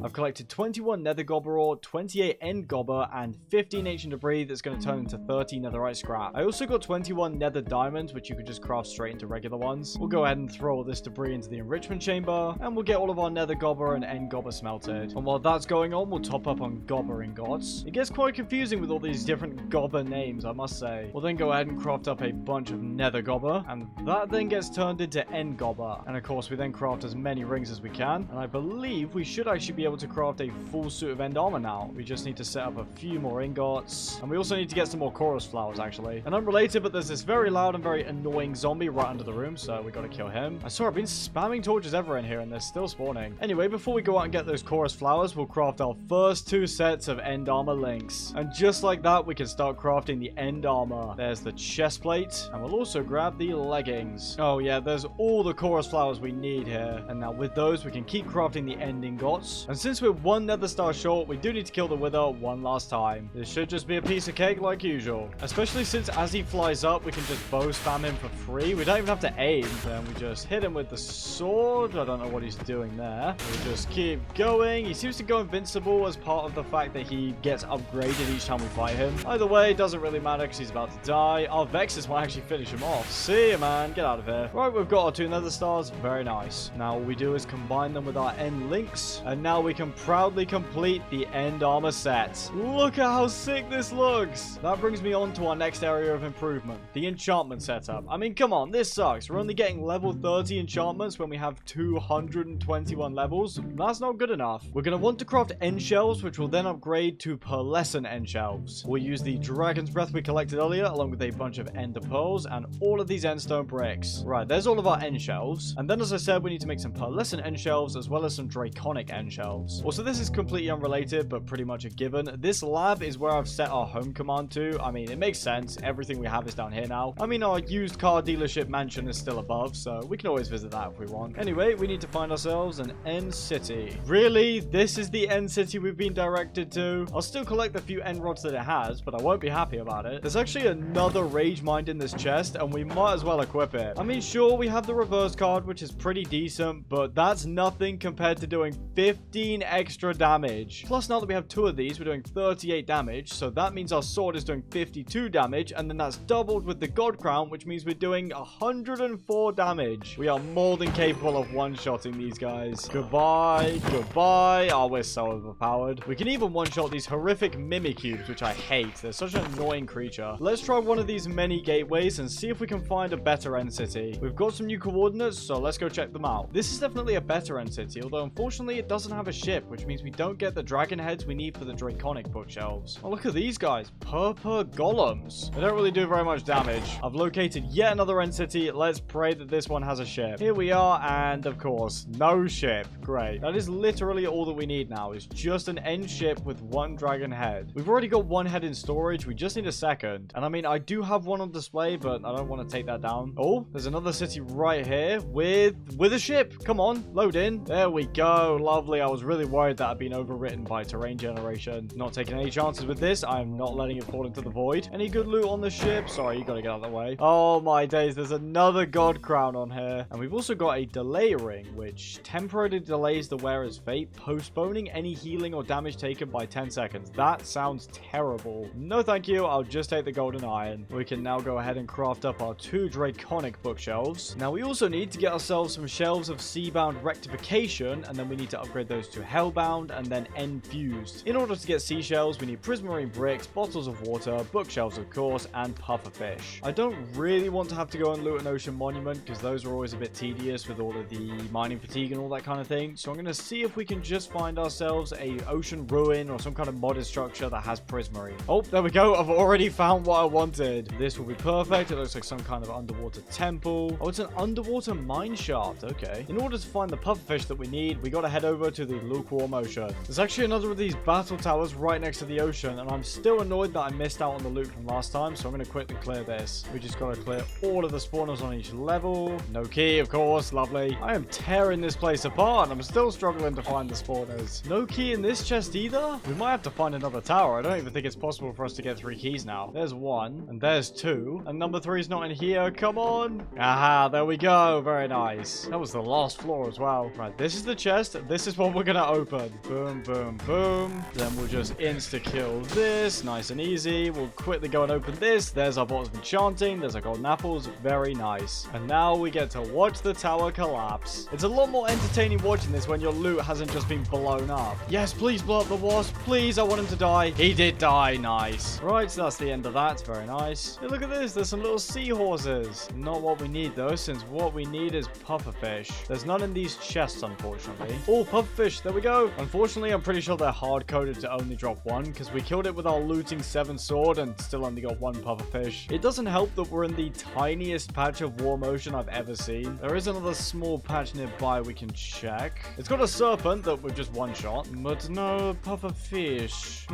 I've collected 21 nether gobber ore, 28 end gobber, and 15 ancient debris that's going to turn into 30 netherite scrap. I also got 21 nether diamonds, which you could just craft straight into regular ones. We'll go ahead and throw all this debris into the enrichment chamber, and we'll get all of our nether gobber and end gobber smelted. And while that's going on, we'll top up on gobber ingots. It gets quite confusing with all these different gobber names, I must say. We'll then go ahead and craft up a bunch of nether gobber, and that then gets turned into end gobber. And of course, we then craft as many rings as we can, and I believe we should actually be able to craft a full suit of end armor now. We just need to set up a few more ingots, and we also need to get some more chorus flowers actually. And unrelated, but there's this very loud and very annoying zombie right under the room, so we gotta kill him. I saw I've been spamming torches everywhere in here and they're still spawning. Anyway, before we go out and get those chorus flowers, we'll craft our first 2 sets of end armor links. And just like that, we can start crafting the end armor. There's the chest plate, and we'll also grab the leggings. Oh yeah, there's all the chorus flowers we need here. And now with those, we can keep crafting the end ingots. And since we're 1 nether star short, we do need to kill the wither one last time. This should just be a piece of cake like usual. Especially since as he flies up, we can just bow spam him for free. We don't even have to aim. Then we just hit him with the sword. I don't know what he's doing there. We just keep going. He seems to go invincible as part of the fact that he gets upgraded each time we fight him. Either way, it doesn't really matter because he's about to die. Our Vexus might actually finish him off. See you, man. Get out of here. Right, we've got our 2 nether stars. Very nice. Now all we do is combine them with our end links. And now we can proudly complete the end armor set. Look at how sick this looks. That brings me on to our next area of improvement, the enchantment setup. I mean, come on, this sucks. We're only getting level 30 enchantments when we have 221 levels. That's not good enough. We're going to want to craft end shelves, which will then upgrade to pearlescent end shelves. We'll use the dragon's breath we collected earlier, along with a bunch of ender pearls and all of these endstone bricks. Right, there's all of our end shelves. And then, as I said, we need to make some pearlescent end shelves as well as some draconic end shelves. Also, this is completely unrelated, but pretty much a given. This lab is where I've set our home command to. I mean, it makes sense. Everything we have is down here now. I mean, our used car dealership mansion is still above, so we can always visit that if we want. Anyway, we need to find ourselves an end city. Really? This is the end city we've been directed to? I'll still collect the few end rods that it has, but I won't be happy about it. There's actually another rage mind in this chest, and we might as well equip it. I mean, sure, we have the reverse card, which is pretty decent, but that's nothing compared to doing 15 extra damage. Plus, now that we have 2 of these, we're doing 38 damage, so that means our sword is doing 52 damage, and then that's doubled with the god crown, which means we're doing 104 damage. We are more than capable of one-shotting these guys. Goodbye, goodbye. Oh, we're so overpowered. We can even one-shot these horrific mimicubes, which I hate. They're such an annoying creature. Let's try one of these many gateways and see if we can find a better end city. We've got some new coordinates, so let's go check them out. This is definitely a better end city, although unfortunately it doesn't have a ship, which means we don't get the dragon heads we need for the draconic bookshelves. Oh, look at these guys. Purple golems. They don't really do very much damage. I've located yet another end city. Let's pray that this one has a ship. Here we are, and of course, no ship. Great. That is literally all that we need now, is just an end ship with 1 dragon head. We've already got 1 head in storage. We just need a second. And I mean, I do have one on display, but I don't want to take that down. Oh, there's another city right here with a ship. Come on, load in. There we go. Lovely. I was really worried that I'd been overwritten by terrain generation. Not taking any chances with this. I'm not letting it fall into the void. Any good loot on the ship? Sorry, you gotta get out of the way. Oh my days, there's another god crown on here. And we've also got a delay ring, which temporarily delays the wearer's fate, postponing any healing or damage taken by 10 seconds. That sounds terrible. No thank you, I'll just take the golden iron. We can now go ahead and craft up our 2 draconic bookshelves. Now we also need to get ourselves some shelves of seabound rectification, and then we need to upgrade those to hellbound, and then enfused. In order to get seashells, we need prismarine bricks, bottles of water, bookshelves of course, and pufferfish. I don't really want to have to go and loot an ocean monument because those are always a bit tedious with all of the mining fatigue and all that kind of thing. So I'm going to see if we can just find ourselves a ocean ruin or some kind of modded structure that has prismarine. Oh, there we go. I've already found what I wanted. This will be perfect. It looks like some kind of underwater temple. Oh, it's an underwater mine shaft. Okay. In order to find the pufferfish that we need, we got to head over to the lukewarm ocean. There's actually another of these battle towers right next to the ocean, and I'm still annoyed that I missed out on the loot from last time, so I'm going to quickly clear this. We just got to clear all of the spawners on each level. No key, of course. Lovely. I am tearing this place apart. I'm still struggling to find the spawners. No key in this chest either? We might have to find another tower. I don't even think it's possible for us to get 3 keys now. There's 1, and there's 2, and number 3 is not in here. Come on. Aha, there we go. Very nice. That was the last floor as well. Right, this is the chest. This is what we're going to open. Boom, boom, boom. Then we'll just insta-kill this. Nice and easy. We'll quickly go and open this. There's our bottles of enchanting. There's our golden apples. Very nice. And now we get to watch the tower collapse. It's a lot more entertaining watching this when your loot hasn't just been blown up. Yes, please blow up the wasp. Please, I want him to die. He did die. Nice. Right, so that's the end of that. Very nice. Hey, look at this. There's some little seahorses. Not what we need though, since what we need is pufferfish. There's none in these chests, unfortunately. Oh, pufferfish. There we go. Unfortunately, I'm pretty sure they're hard-coded to only drop 1 because we killed it with our looting 7 sword and still only got 1 pufferfish. It doesn't help that we're in the tiniest patch of warm ocean I've ever seen. There is another small patch nearby we can check. It's got a serpent that we've just one-shot, but no pufferfish.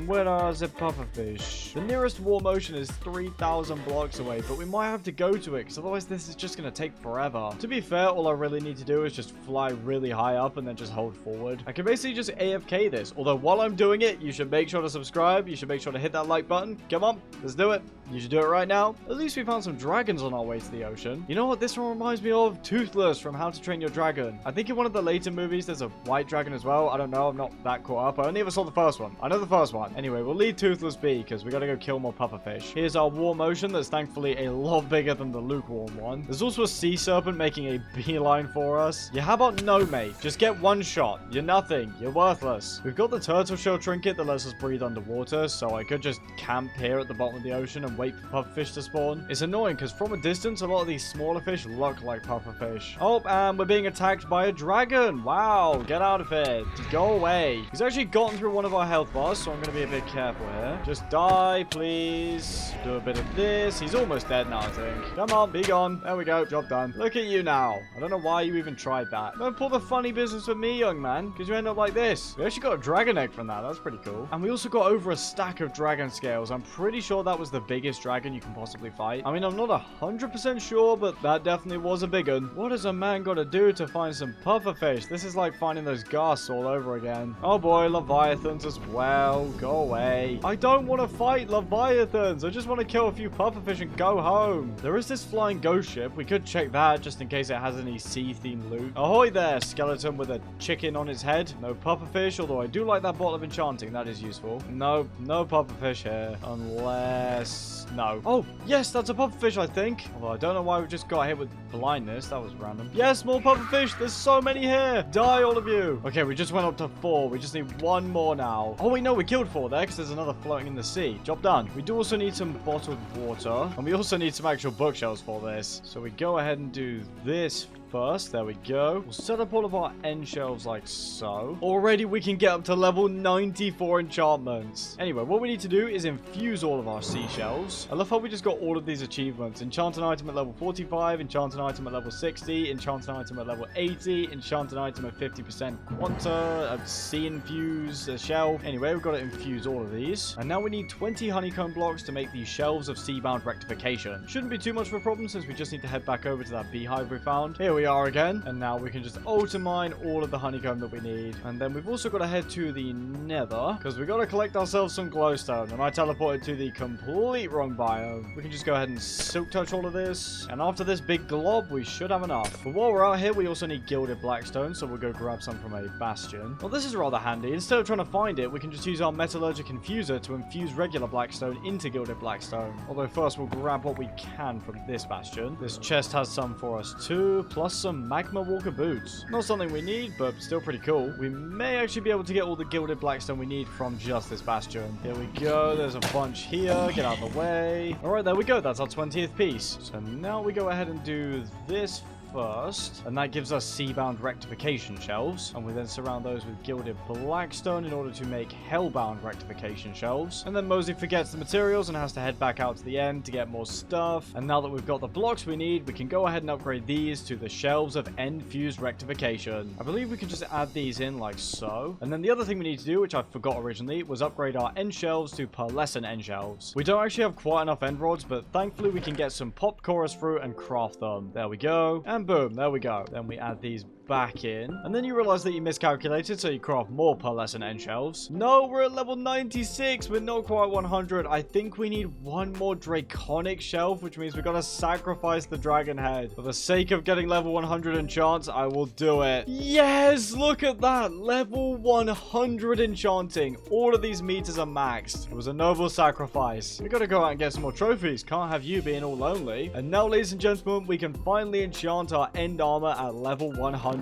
Where are the pufferfish? The nearest warm ocean is 3,000 blocks away, but we might have to go to it because otherwise this is just going to take forever. To be fair, all I really need to do is just fly really high up and then just hold forward. I can basically just AFK this, although while I'm doing it, you should make sure to subscribe. You should make sure to hit that like button. Come on, let's do it. You should do it right now. At least we found some dragons on our way to the ocean. You know what? This one reminds me of Toothless from How to Train Your Dragon. I think in one of the later movies, there's a white dragon as well. I don't know. I'm not that caught up. I only ever saw the first one. I know the first one. Anyway, we'll leave Toothless be because we got to go kill more pufferfish. Here's our warm ocean that's thankfully a lot bigger than the lukewarm one. There's also a sea serpent making a beeline for us. Yeah, how about no, mate? Just get 1 shot. You're nothing. You're worthless. We've got the turtle shell trinket that lets us breathe underwater, so I could just camp here at the bottom of the ocean and wait for pufferfish to spawn. It's annoying because from a distance, a lot of these smaller fish look like pufferfish. Oh, and we're being attacked by a dragon. Wow, get out of here. Just go away. He's actually gotten through one of our health bars, so I'm going to be a bit careful here. Just die, please. Do a bit of this. He's almost dead now, I think. Come on, be gone. There we go. Job done. Look at you now. I don't know why you even tried that. Don't pull the funny business with me, young man, because you end up like this. We actually got a dragon egg from that. That's pretty cool. And we also got over a stack of dragon scales. I'm pretty sure that was the biggest dragon you can possibly fight. I mean, I'm not 100% sure, but that definitely was a big one. What has a man got to do to find some pufferfish? This is like finding those ghasts all over again. Oh boy, leviathans as well. Go away. I don't want to fight leviathans. I just want to kill a few pufferfish and go home. There is this flying ghost ship. We could check that just in case it has any sea-themed loot. Ahoy there, skeleton with a chicken on its head. No pufferfish, although I do like that bottle of enchanting. That is useful. No pufferfish here. Unless... no. Oh, yes, that's a pufferfish, I think. Although I don't know why we just got hit with blindness. That was random. Yes, more pufferfish. There's so many here. Die, all of you. Okay, we just went up to 4. We just need 1 more now. Oh, wait, no, we killed 4 there because there's another floating in the sea. Job done. We do also need some bottled water. And we also need some actual bookshelves for this. So we go ahead and do this first. There we go. We'll set up all of our end shelves like so. Already we can get up to level 94 enchantments. Anyway, what we need to do is infuse all of our seashells. I love how we just got all of these achievements. Enchanted item at level 45, enchanted item at level 60, enchanted item at level 80, enchanted item at 50% quanta, a sea infuse, a shell. Anyway, we've got to infuse all of these. And now we need 20 honeycomb blocks to make the shelves of seabound rectification. Shouldn't be too much of a problem since we just need to head back over to that beehive we found. Here we are again, and now we can just auto mine all of the honeycomb that we need. And then we've also got to head to the nether because we got to collect ourselves some glowstone, and I teleported to the complete wrong biome. We can just go ahead and silk touch all of this, and after this big glob we should have enough. But while we're out here we also need gilded blackstone, so we'll go grab some from a bastion. Well, this is rather handy. Instead of trying to find it, we can just use our metallurgic infuser to infuse regular blackstone into gilded blackstone. Although first we'll grab what we can from this bastion. This chest has some for us too, plus plus some Magma Walker boots. Not something we need, but still pretty cool. We may actually be able to get all the gilded blackstone we need from just this bastion. Here we go. There's a bunch here. Get out of the way. All right, there we go. That's our 20th piece. So now we go ahead and do this first, and that gives us sea-bound rectification shelves, and we then surround those with gilded blackstone in order to make hell-bound rectification shelves. And then Mozi forgets the materials and has to head back out to the end to get more stuff. And now that we've got the blocks we need, we can go ahead and upgrade these to the shelves of end-fused rectification. I believe we can just add these in like so. And then the other thing we need to do, which I forgot originally, was upgrade our end shelves to pearlescent end shelves. We don't actually have quite enough end rods, but thankfully we can get some popped chorus fruit and craft them. There we go. And boom, there we go. Then we add these back in, and then you realize that you miscalculated, so you craft more pearlescent end shelves. No, we're at level 96. We're not quite 100. I think we need one more draconic shelf, which means we gotta sacrifice the dragon head. For the sake of getting level 100 enchants, I will do it. Yes, look at that. Level 100 enchanting. All of these meters are maxed. It was a noble sacrifice. We gotta go out and get some more trophies. Can't have you being all lonely. And now, ladies and gentlemen, we can finally enchant our end armor at level 100.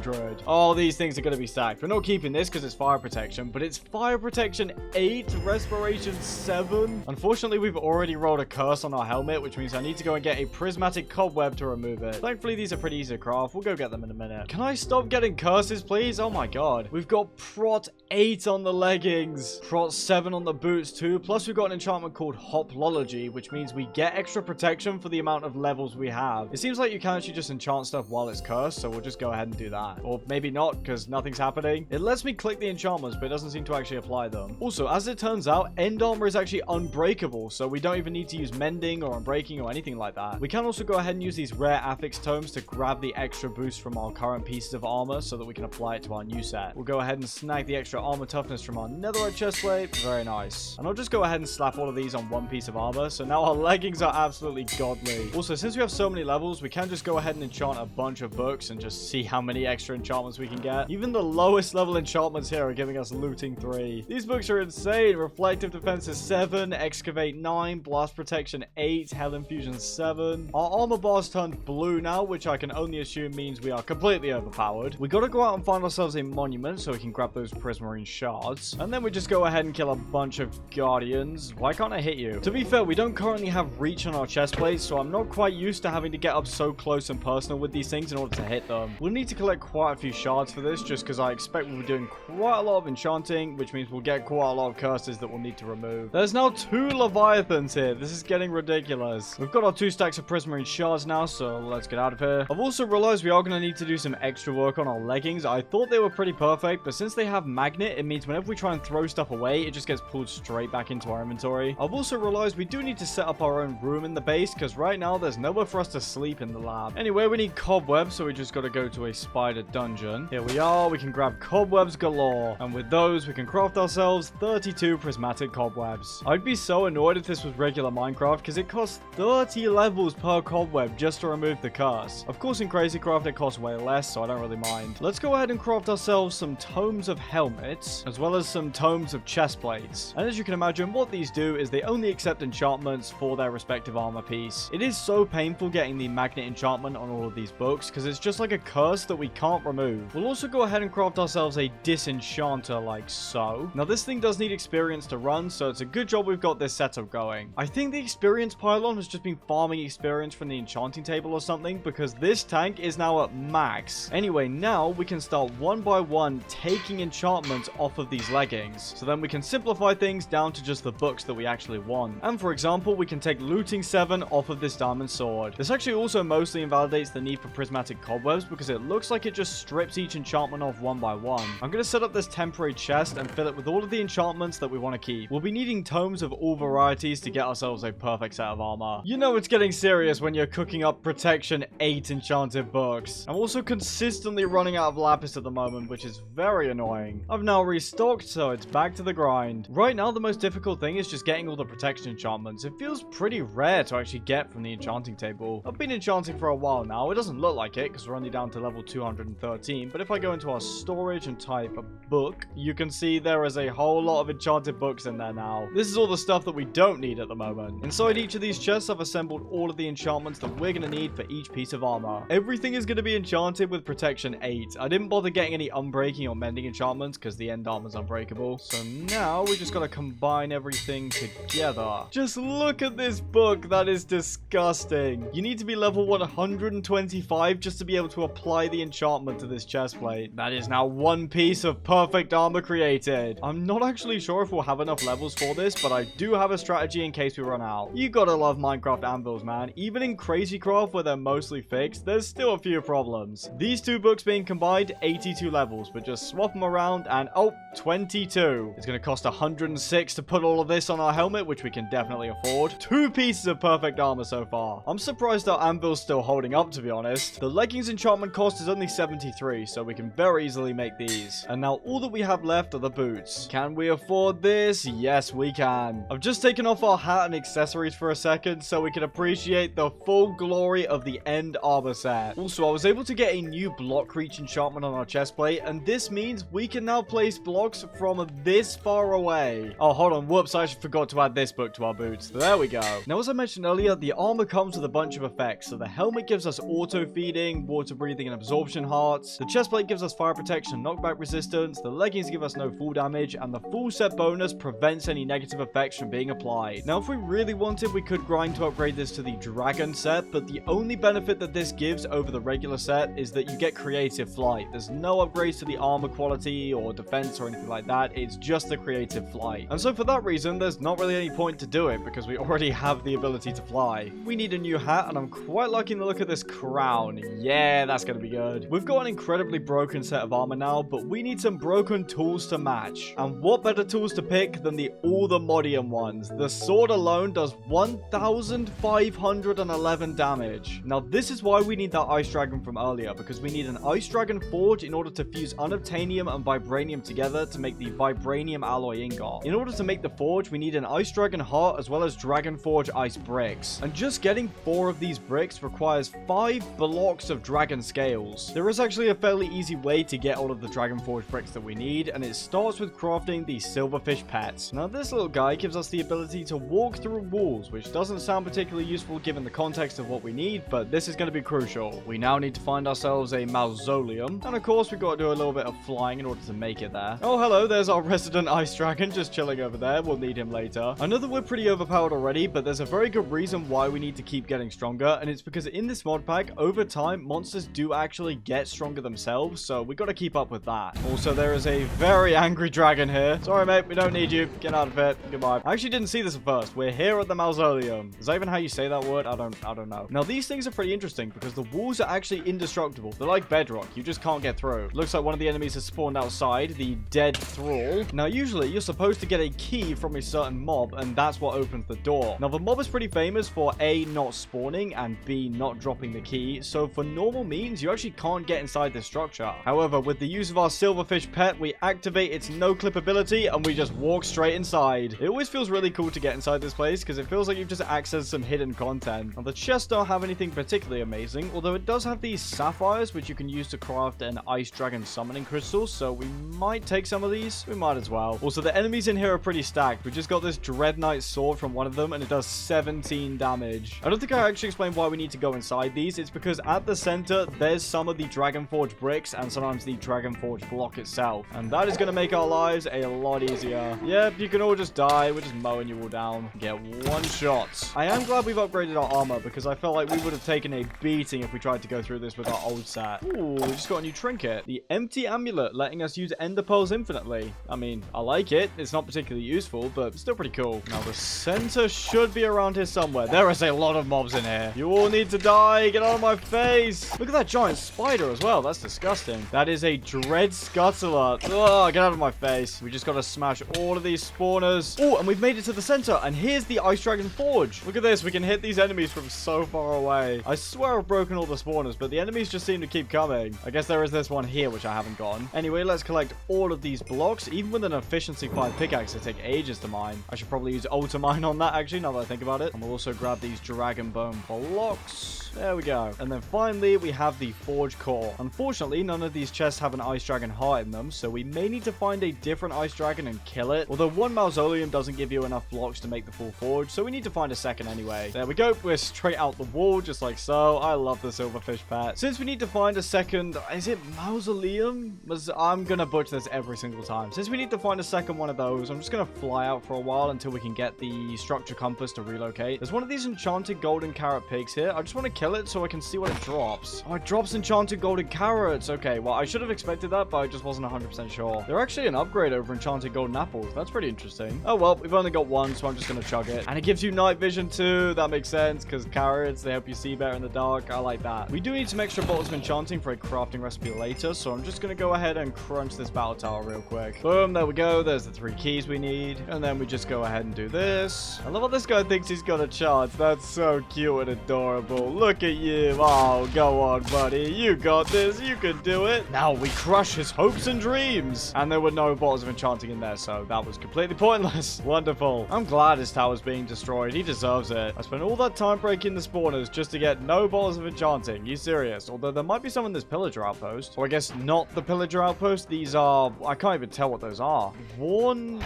Oh, these things are going to be stacked. We're not keeping this because it's fire protection, but it's fire protection 8, respiration 7. Unfortunately, we've already rolled a curse on our helmet, which means I need to go and get a prismatic cobweb to remove it. Thankfully, these are pretty easy to craft. We'll go get them in a minute. Can I stop getting curses, please? Oh my god. We've got prot 8 on the leggings, prot 7 on the boots too, plus we've got an enchantment called Hoplology, which means we get extra protection for the amount of levels we have. It seems like you can actually just enchant stuff while it's cursed, so we'll just go ahead and do that. Or maybe not, because nothing's happening. It lets me click the enchantments, but it doesn't seem to actually apply them. Also, as it turns out, end armor is actually unbreakable, so we don't even need to use mending or unbreaking or anything like that. We can also go ahead and use these rare affix tomes to grab the extra boost from our current pieces of armor so that we can apply it to our new set. We'll go ahead and snag the extra armor toughness from our netherite chestplate. Very nice. And I'll just go ahead and slap all of these on one piece of armor, so now our leggings are absolutely godly. Also, since we have so many levels, we can just go ahead and enchant a bunch of books and just see how many extra enchantments we can get. Even the lowest level enchantments here are giving us looting 3. These books are insane. Reflective defense is 7, excavate 9, blast protection 8, hell infusion 7. Our armor bar's turned blue now, which I can only assume means we are completely overpowered. We gotta go out and find ourselves a monument so we can grab those prismarine shards. And then we just go ahead and kill a bunch of guardians. Why can't I hit you? To be fair, we don't currently have reach on our chest plates, so I'm not quite used to having to get up so close and personal with these things in order to hit them. We'll need to collect quite a few shards for this, just because I expect we'll be doing quite a lot of enchanting, which means we'll get quite a lot of curses that we'll need to remove. There's now 2 leviathans here. This is getting ridiculous. We've got our 2 stacks of prismarine shards now, so let's get out of here. I've also realized we are going to need to do some extra work on our leggings. I thought they were pretty perfect, but since they have magnet, it means whenever we try and throw stuff away, it just gets pulled straight back into our inventory. I've also realized we do need to set up our own room in the base, because right now there's nowhere for us to sleep in the lab. Anyway, we need cobwebs, so we just got to go to a spider dungeon. Here we are. We can grab cobwebs galore, and with those we can craft ourselves 32 prismatic cobwebs. I'd be so annoyed if this was regular Minecraft, because it costs 30 levels per cobweb just to remove the curse. Of course, in Crazycraft it costs way less, so I don't really mind. Let's go ahead and craft ourselves some tomes of helmets, as well as some tomes of chest plates. And as you can imagine, what these do is they only accept enchantments for their respective armor piece. It is so painful getting the magnet enchantment on all of these books, because it's just like a curse that we can't remove. We'll also go ahead and craft ourselves a disenchanter like so. Now this thing does need experience to run, so it's a good job we've got this setup going. I think the experience pylon has just been farming experience from the enchanting table or something, because this tank is now at max. Anyway, now we can start one by one taking enchantments off of these leggings, so then we can simplify things down to just the books that we actually want. And for example, we can take looting 7 off of this diamond sword. This actually also mostly invalidates the need for prismatic cobwebs, because it looks like it just strips each enchantment off one by one. I'm going to set up this temporary chest and fill it with all of the enchantments that we want to keep. We'll be needing tomes of all varieties to get ourselves a perfect set of armor. You know it's getting serious when you're cooking up protection 8 enchanted books. I'm also consistently running out of lapis at the moment, which is very annoying. I've now restocked, so it's back to the grind. Right now, the most difficult thing is just getting all the protection enchantments. It feels pretty rare to actually get from the enchanting table. I've been enchanting for a while now. It doesn't look like it because we're only down to level 313. But if I go into our storage and type a book, you can see there is a whole lot of enchanted books in there now. This is all the stuff that we don't need at the moment. Inside each of these chests, I've assembled all of the enchantments that we're going to need for each piece of armor. Everything is going to be enchanted with protection 8. I didn't bother getting any unbreaking or mending enchantments because the end armor is unbreakable. So now we just got to combine everything together. Just look at this book. That is disgusting. You need to be level 125 just to be able to apply the enchantment to this chest plate. That is now one piece of perfect armor created. I'm not actually sure if we'll have enough levels for this, but I do have a strategy in case we run out. You gotta love Minecraft anvils, man. Even in Crazycraft, where they're mostly fixed, there's still a few problems. These two books being combined, 82 levels, but just swap them around and, oh, 22. It's gonna cost 106 to put all of this on our helmet, which we can definitely afford. 2 pieces of perfect armor so far. I'm surprised our anvil's still holding up, to be honest. The leggings enchantment cost is only 73, so we can very easily make these. And now all that we have left are the boots. Can we afford this? Yes, we can. I've just taken off our hat and accessories for a second so we can appreciate the full glory of the end armor set. Also, I was able to get a new block reach enchantment on our chest plate, and this means we can now place blocks from this far away. Oh, hold on. Whoops, I actually forgot to add this book to our boots. There we go. Now, as I mentioned earlier, the armor comes with a bunch of effects. So the helmet gives us auto feeding, water breathing, and absorption hearts. The chest plate gives us fire protection and knockback resistance. The leggings give us no full damage, and the full set bonus prevents any negative effects from being applied. Now, if we really wanted, we could grind to upgrade this to the dragon set, but the only benefit that this gives over the regular set is that you get creative flight. There's no upgrades to the armor quality or defense or anything like that. It's just the creative flight. And so for that reason, there's not really any point to do it because we already have the ability to fly. We need a new hat, and I'm quite liking the look of this crown. Yeah, that's gonna be good. We've got an incredibly broken set of armor now, but we need some broken tools to match. And what better tools to pick than the All-the-Modium ones? The sword alone does 1,511 damage. Now, this is why we need that ice dragon from earlier, because we need an ice dragon forge in order to fuse unobtainium and vibranium together to make the vibranium alloy ingot. In order to make the forge, we need an ice dragon heart as well as dragon forge ice bricks. And just getting 4 of these bricks requires 5 blocks of dragon scales. There is actually a fairly easy way to get all of the dragon forge bricks that we need, and it starts with crafting the silverfish pets. Now, this little guy gives us the ability to walk through walls, which doesn't sound particularly useful given the context of what we need, but this is going to be crucial. We now need to find ourselves a mausoleum, and of course we've got to do a little bit of flying in order to make it there. Oh, hello, there's our resident ice dragon just chilling over there. We'll need him later. I know that we're pretty overpowered already, but there's a very good reason why we need to keep getting stronger, and it's because in this mod pack, over time, monsters do actually get stronger themselves, so we got to keep up with that. Also, there is a very angry dragon here. Sorry, mate, we don't need you. Get out of it. Goodbye. I actually didn't see this at first. We're here at the mausoleum. Is that even how you say that word? I don't know. Now, these things are pretty interesting because the walls are actually indestructible. They're like bedrock. You just can't get through. Looks like one of the enemies has spawned outside, the dead thrall. Now, usually, you're supposed to get a key from a certain mob, and that's what opens the door. Now, the mob is pretty famous for A, not spawning, and B, not dropping the key. So, for normal means, you actually can't get inside this structure. However, with the use of our silverfish pet, we activate its no-clip ability, and we just walk straight inside. It always feels really cool to get inside this place, because it feels like you've just accessed some hidden content. Now, the chests don't have anything particularly amazing, although it does have these sapphires, which you can use to craft an ice dragon summoning crystal, so we might take some of these. We might as well. Also, the enemies in here are pretty stacked. We just got this Dread Knight sword from one of them, and it does 17 damage. I don't think I actually explained why we need to go inside these. It's because at the center, there's some of the Dragon Forge bricks, and sometimes the Dragon Forge block itself. And that is going to make our lives a lot easier. Yep, you can all just die. We're just mowing you all down. Get one shot. I am glad we've upgraded our armor, because I felt like we would have taken a beating if we tried to go through this with our old set. Ooh, we just got a new trinket. The empty amulet, letting us use ender pearls infinitely. I mean, I like it. It's not particularly useful, but still pretty cool. Now, the center should be around here somewhere. There is a lot of mobs in here. You all need to die. Get out of my face. Look at that giant spider as well. That's disgusting. That is a dread scuttler. Oh, get out of my face. We just got to smash all of these spawners. Oh, and we've made it to the center. And here's the Ice Dragon Forge. Look at this. We can hit these enemies from so far away. I swear I've broken all the spawners, but the enemies just seem to keep coming. I guess there is this one here, which I haven't gotten. Anyway, let's collect all of these blocks. Even with an efficiency 5 pickaxe, it take ages to mine. I should probably use ultra mine on that, actually, now that I think about it. And we'll also grab these dragon bone blocks. There we go. And then finally, we have the Forge Core. Unfortunately, none of these chests have an Ice Dragon heart in them, so we may need to find a different Ice Dragon and kill it. Although one mausoleum doesn't give you enough blocks to make the full forge, so we need to find a second anyway. There we go. We're straight out the wall, just like so. I love the silverfish pet. Since we need to find a second, is it mausoleum? I'm gonna butcher this every single time. Since we need to find a second one of those, I'm just gonna fly out for a while until we can get the structure compass to relocate. There's one of these enchanted golden carrot pigs here. I just want to kill it so I can see what it drops. Oh, it drops enchanted golden carrots. Okay, well, I should have expected that, but I just wasn't 100% sure. They're actually an upgrade over enchanted golden apples. That's pretty interesting. Oh, well, we've only got one, so I'm just gonna chug it. And it gives you night vision too. That makes sense, because carrots, they help you see better in the dark. I like that. We do need some extra bottles of enchanting for a crafting recipe later, so I'm just gonna go ahead and crunch this battle tower real quick. Boom, there we go. There's the 3 keys we need. And then we just go ahead and do this. I love how this guy thinks he's got a chance. That's so cute and adorable. Look at you. Oh, go on, buddy. You got this. You can do it. Now we crush his hopes and dreams. And there were no bottles of enchanting in there, so that was completely pointless. Wonderful. I'm glad his tower's being destroyed. He deserves it. I spent all that time breaking the spawners just to get no bottles of enchanting. You serious? Although there might be some in this pillager outpost. Or I guess not the pillager outpost. These are... I can't even tell what those are. Worn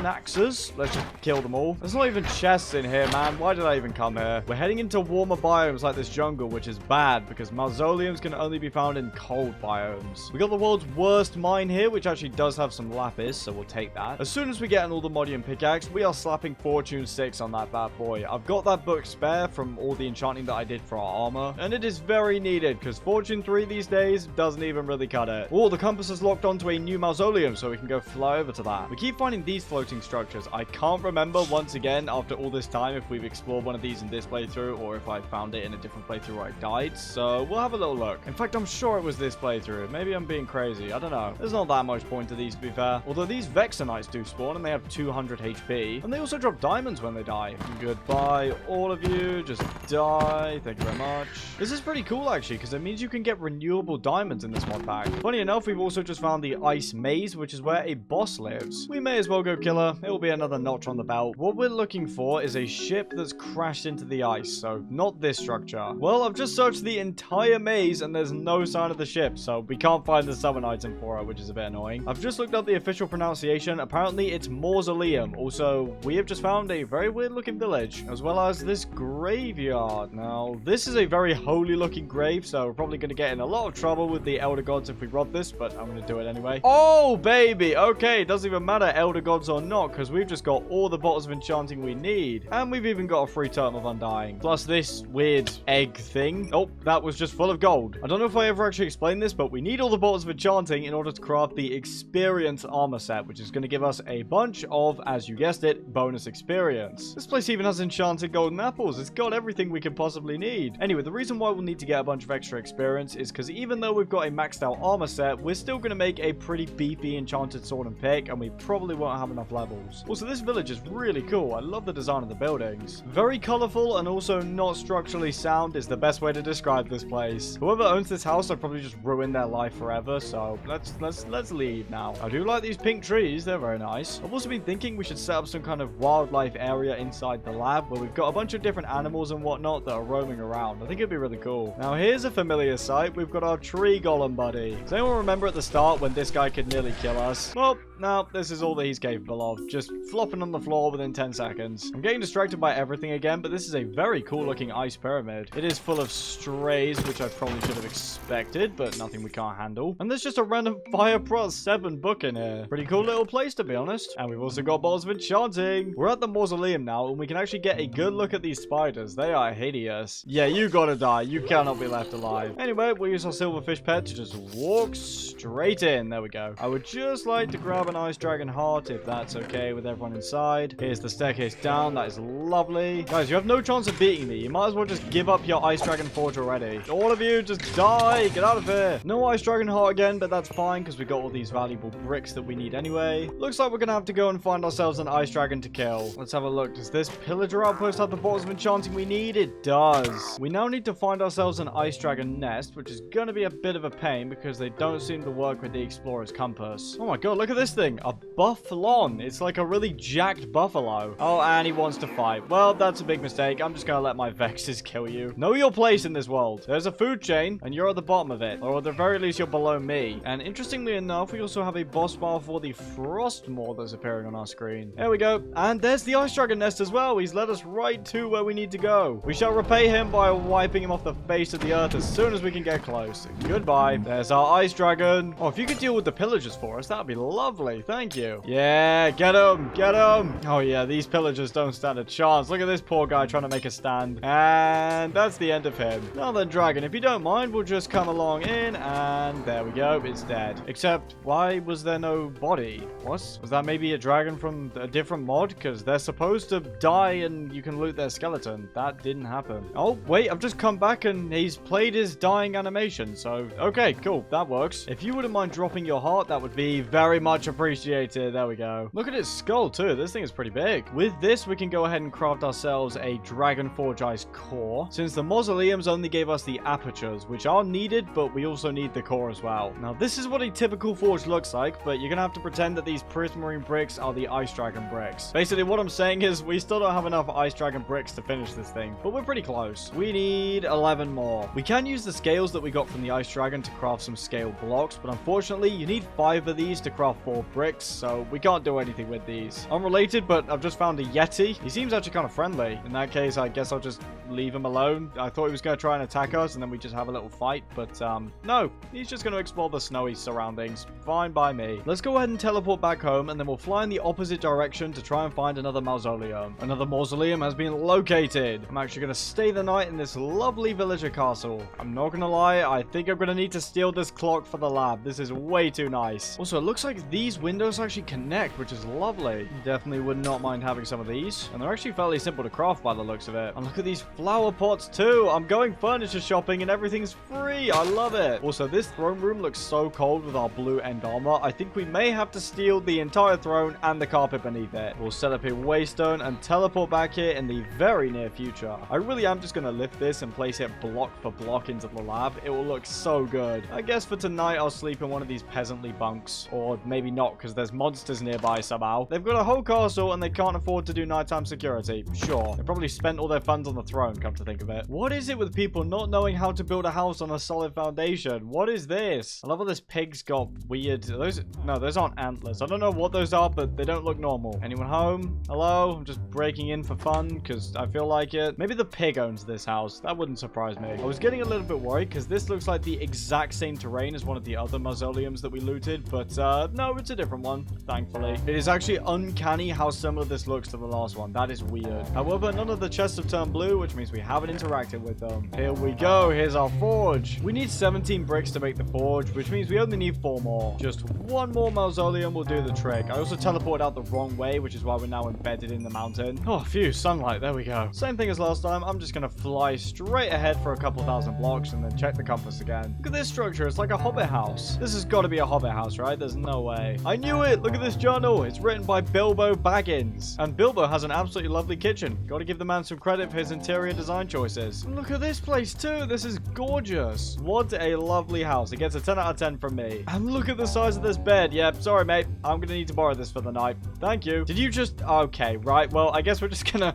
axes? Let's just kill them all. There's not even chests in here, man. Why did I even come here? We're heading into warmer biomes like this jungle, which is bad because mausoleums can only be found in cold biomes. We got the world's worst mine here, which actually does have some lapis, so we'll take that. As soon as we get an Aldermodian pickaxe, we are slapping Fortune 6 on that bad boy. I've got that book spare from all the enchanting that I did for our armor, and it is very needed because Fortune 3 these days doesn't even really cut it. Oh, the compass is locked onto a new mausoleum, so we can go fly over to that. We keep finding these floating structures. I can't remember once again after all this time if we've explored one of these in this playthrough or if I found it in a different playthrough where I died, so we'll have a little look. In fact, I'm sure it was this playthrough. Maybe I'm being crazy. I don't know. There's not that much point to these, to be fair. Although these Vexanites do spawn and they have 200 HP, and they also drop diamonds when they die. Goodbye, all of you. Just die. Thank you very much. This is pretty cool, actually, because it means you can get renewable diamonds in this mod pack. Funny enough, we've also just found the Ice Maze, which is where a boss lives. We may as well go kill her. It will be another notch on the belt. What we're looking for is a ship that's crashed into the ice, so not this structure. Well, I've just searched the entire maze and there's no sign of the ship, so we can't find the summon item for it, which is a bit annoying. I've just looked up the official pronunciation. Apparently, it's Mausoleum. Also, we have just found a very weird looking village, as well as this graveyard. Now, this is a very holy looking grave, so we're probably going to get in a lot of trouble with the Elder Gods if we rob this, but I'm going to do it anyway. Oh, baby! Okay, it doesn't even matter Elder Gods or not, because we've just got all the bottles of enchanting we need. And we've even got a free totem of undying. Plus this weird egg thing. Oh, that was just full of gold. I don't know if I ever actually explained this, but we need all the bottles of enchanting in order to craft the experience armor set, which is going to give us a bunch of, as you guessed it, bonus experience. This place even has enchanted golden apples. It's got everything we could possibly need. Anyway, the reason why we'll need to get a bunch of extra experience is because even though we've got a maxed out armor set, we're still going to make a pretty beefy enchanted sword and pick, and we probably won't have enough levels. Also, this village is really cool. I love the design of the buildings. Very colorful and also not structurally sound is the best way to describe this place. Whoever owns this house, I've probably just ruined their life forever, so let's leave now. I do like these pink trees. They're very nice. I've also been thinking we should set up some kind of wildlife area inside the lab where we've got a bunch of different animals and whatnot that are roaming around. I think it'd be really cool. Now, here's a familiar sight. We've got our tree golem buddy. Does anyone remember at the start when this guy could nearly kill us? Well, no, this is all that he's capable of. Just flopping on the floor within 10 seconds. I'm getting distracted by everything again, but this is a very cool looking ice pyramid. It is full of strays, which I probably should have expected, but nothing we can't handle. And there's just a random Fire Pro 7 book in here. Pretty cool little place, to be honest. And we've also got balls of enchanting. We're at the mausoleum now, and we can actually get a good look at these spiders. They are hideous. Yeah, you gotta die. You cannot be left alive. Anyway, we'll use our silverfish pet to just walk straight in. There we go. I would just like to grab an ice dragon heart, if that's okay with everyone inside. Here's the staircase down. That is lovely. Guys, you have no chance of beating me. You might as well just give up your ice dragon forge already. All of you, just die. Get out of here. No ice dragon heart again, but that's fine because we got all these valuable bricks that we need anyway. Looks like we're gonna have to go and find ourselves an ice dragon to kill. Let's have a look. Does this pillager outpost have the bottles of enchanting we need? It does. We now need to find ourselves an ice dragon nest, which is gonna be a bit of a pain because they don't seem to work with the explorer's compass. Oh my god, look at this thing. A buffalon. It's like a really jacked buffalo. Oh, and he wants to fight. Well, that's a big mistake. I'm just gonna let my vexes kill you. Know your place in this world. There's a food chain, and you're at the bottom of it. Or at the very least, you're below me. And interestingly enough, we also have a boss bar for the frost maw that's appearing on our screen. There we go. And there's the ice dragon nest as well. He's led us right to where we need to go. We shall repay him by wiping him off the face of the earth as soon as we can get close. Goodbye. There's our ice dragon. Oh, if you could deal with the pillagers for us, that would be lovely. Thank you. Yeah, get him. Get him. Oh, yeah, these pillagers don't stand a chance. Look at this poor guy trying to make a stand. And that's the end of him. Now then, dragon, if you don't mind, we'll just come along in, and there we go. It's dead. Except, why was there no body? What? Was that maybe a dragon from a different mod? Because they're supposed to die and you can loot their skeleton. That didn't happen. Oh, wait, I've just come back and he's played his dying animation. So, okay, cool. That works. If you wouldn't mind dropping your heart, that would be very much appreciated. There we go. Look at its skull, too. This thing is pretty big. With this, we can go ahead and craft ourselves a Dragon Forge Ice core, since the mausoleums only gave us the apertures, which are needed, but we also need the core as well. Now, this is what a typical forge looks like, but you're gonna have to pretend that these prismarine bricks are the ice dragon bricks. Basically, what I'm saying is we still don't have enough ice dragon bricks to finish this thing, but we're pretty close. We need 11 more. We can use the scales that we got from the ice dragon to craft some scale blocks, but unfortunately, you need 5 of these to craft 4 bricks, so we can't do anything with these. Unrelated, but I've just found a yeti. He seems actually kind of friendly. In that case, I guess I'll just leave him alone. I thought he was going to try and attack us, and then we just have a little fight, but no, he's just going to explore the snowy surroundings. Fine by me. Let's go ahead and teleport back home, and then we'll fly in the opposite direction to try and find another mausoleum. Another mausoleum has been located. I'm actually going to stay the night in this lovely villager castle. I'm not going to lie, I think I'm going to need to steal this clock for the lab. This is way too nice. Also, it looks like these windows actually connect, which is lovely. Definitely would not mind having some of these, and they're actually fairly simple to craft by the looks of it. And look at these flower pots too. I'm going furniture shopping and everything's free. I love it. Also, this throne room looks so cold with our blue end armor. I think we may have to steal the entire throne and the carpet beneath it. We'll set up a waystone and teleport back here in the very near future. I really am just going to lift this and place it block for block into the lab. It will look so good. I guess for tonight, I'll sleep in one of these peasantly bunks, or maybe not because there's monsters nearby somehow. They've got a whole castle and they can't afford to do nighttime security. Sure, they probably spent all their funds on the throne, come to think of it. What is it with people not knowing how to build a house on a solid foundation? What is this? I love how this pig's got weird... Those aren't antlers. I don't know what those are, but they don't look normal. Anyone home? Hello? I'm just breaking in for fun because I feel like it. Maybe the pig owns this house. That wouldn't surprise me. I was getting a little bit worried because this looks like the exact same terrain as one of the other mausoleums that we looted, but no, it's a different one, thankfully. It is actually uncanny how similar this looks to the last one. That is weird. However, none of the chests have turned blue, which means we haven't interacted with them. Here we go. Here's our forge. We need 17 bricks to make the forge, which means we only need 4 more. Just one more mausoleum will do the trick. I also teleported out the wrong way, which is why we're now embedded in the mountain. Oh, phew, sunlight. There we go. Same thing as last time. I'm just going to fly straight ahead for a couple thousand blocks and then check the compass again. Look at this structure. It's like a hobbit house. This has got to be a hobbit house, right? There's no way. I knew it. Look at this journal. It's written by Bilbo Baggins. And Bilbo has an absolutely lovely kitchen. Got to give the man some credit for his interior design choices. And look at this place too. This is gorgeous. What a lovely house. It gets a 10 out of 10 from me. And look at the size of this bed. Yep, sorry mate. I'm gonna need to borrow this for the night. Thank you. Did you just... Okay, right. Well, I guess we're just gonna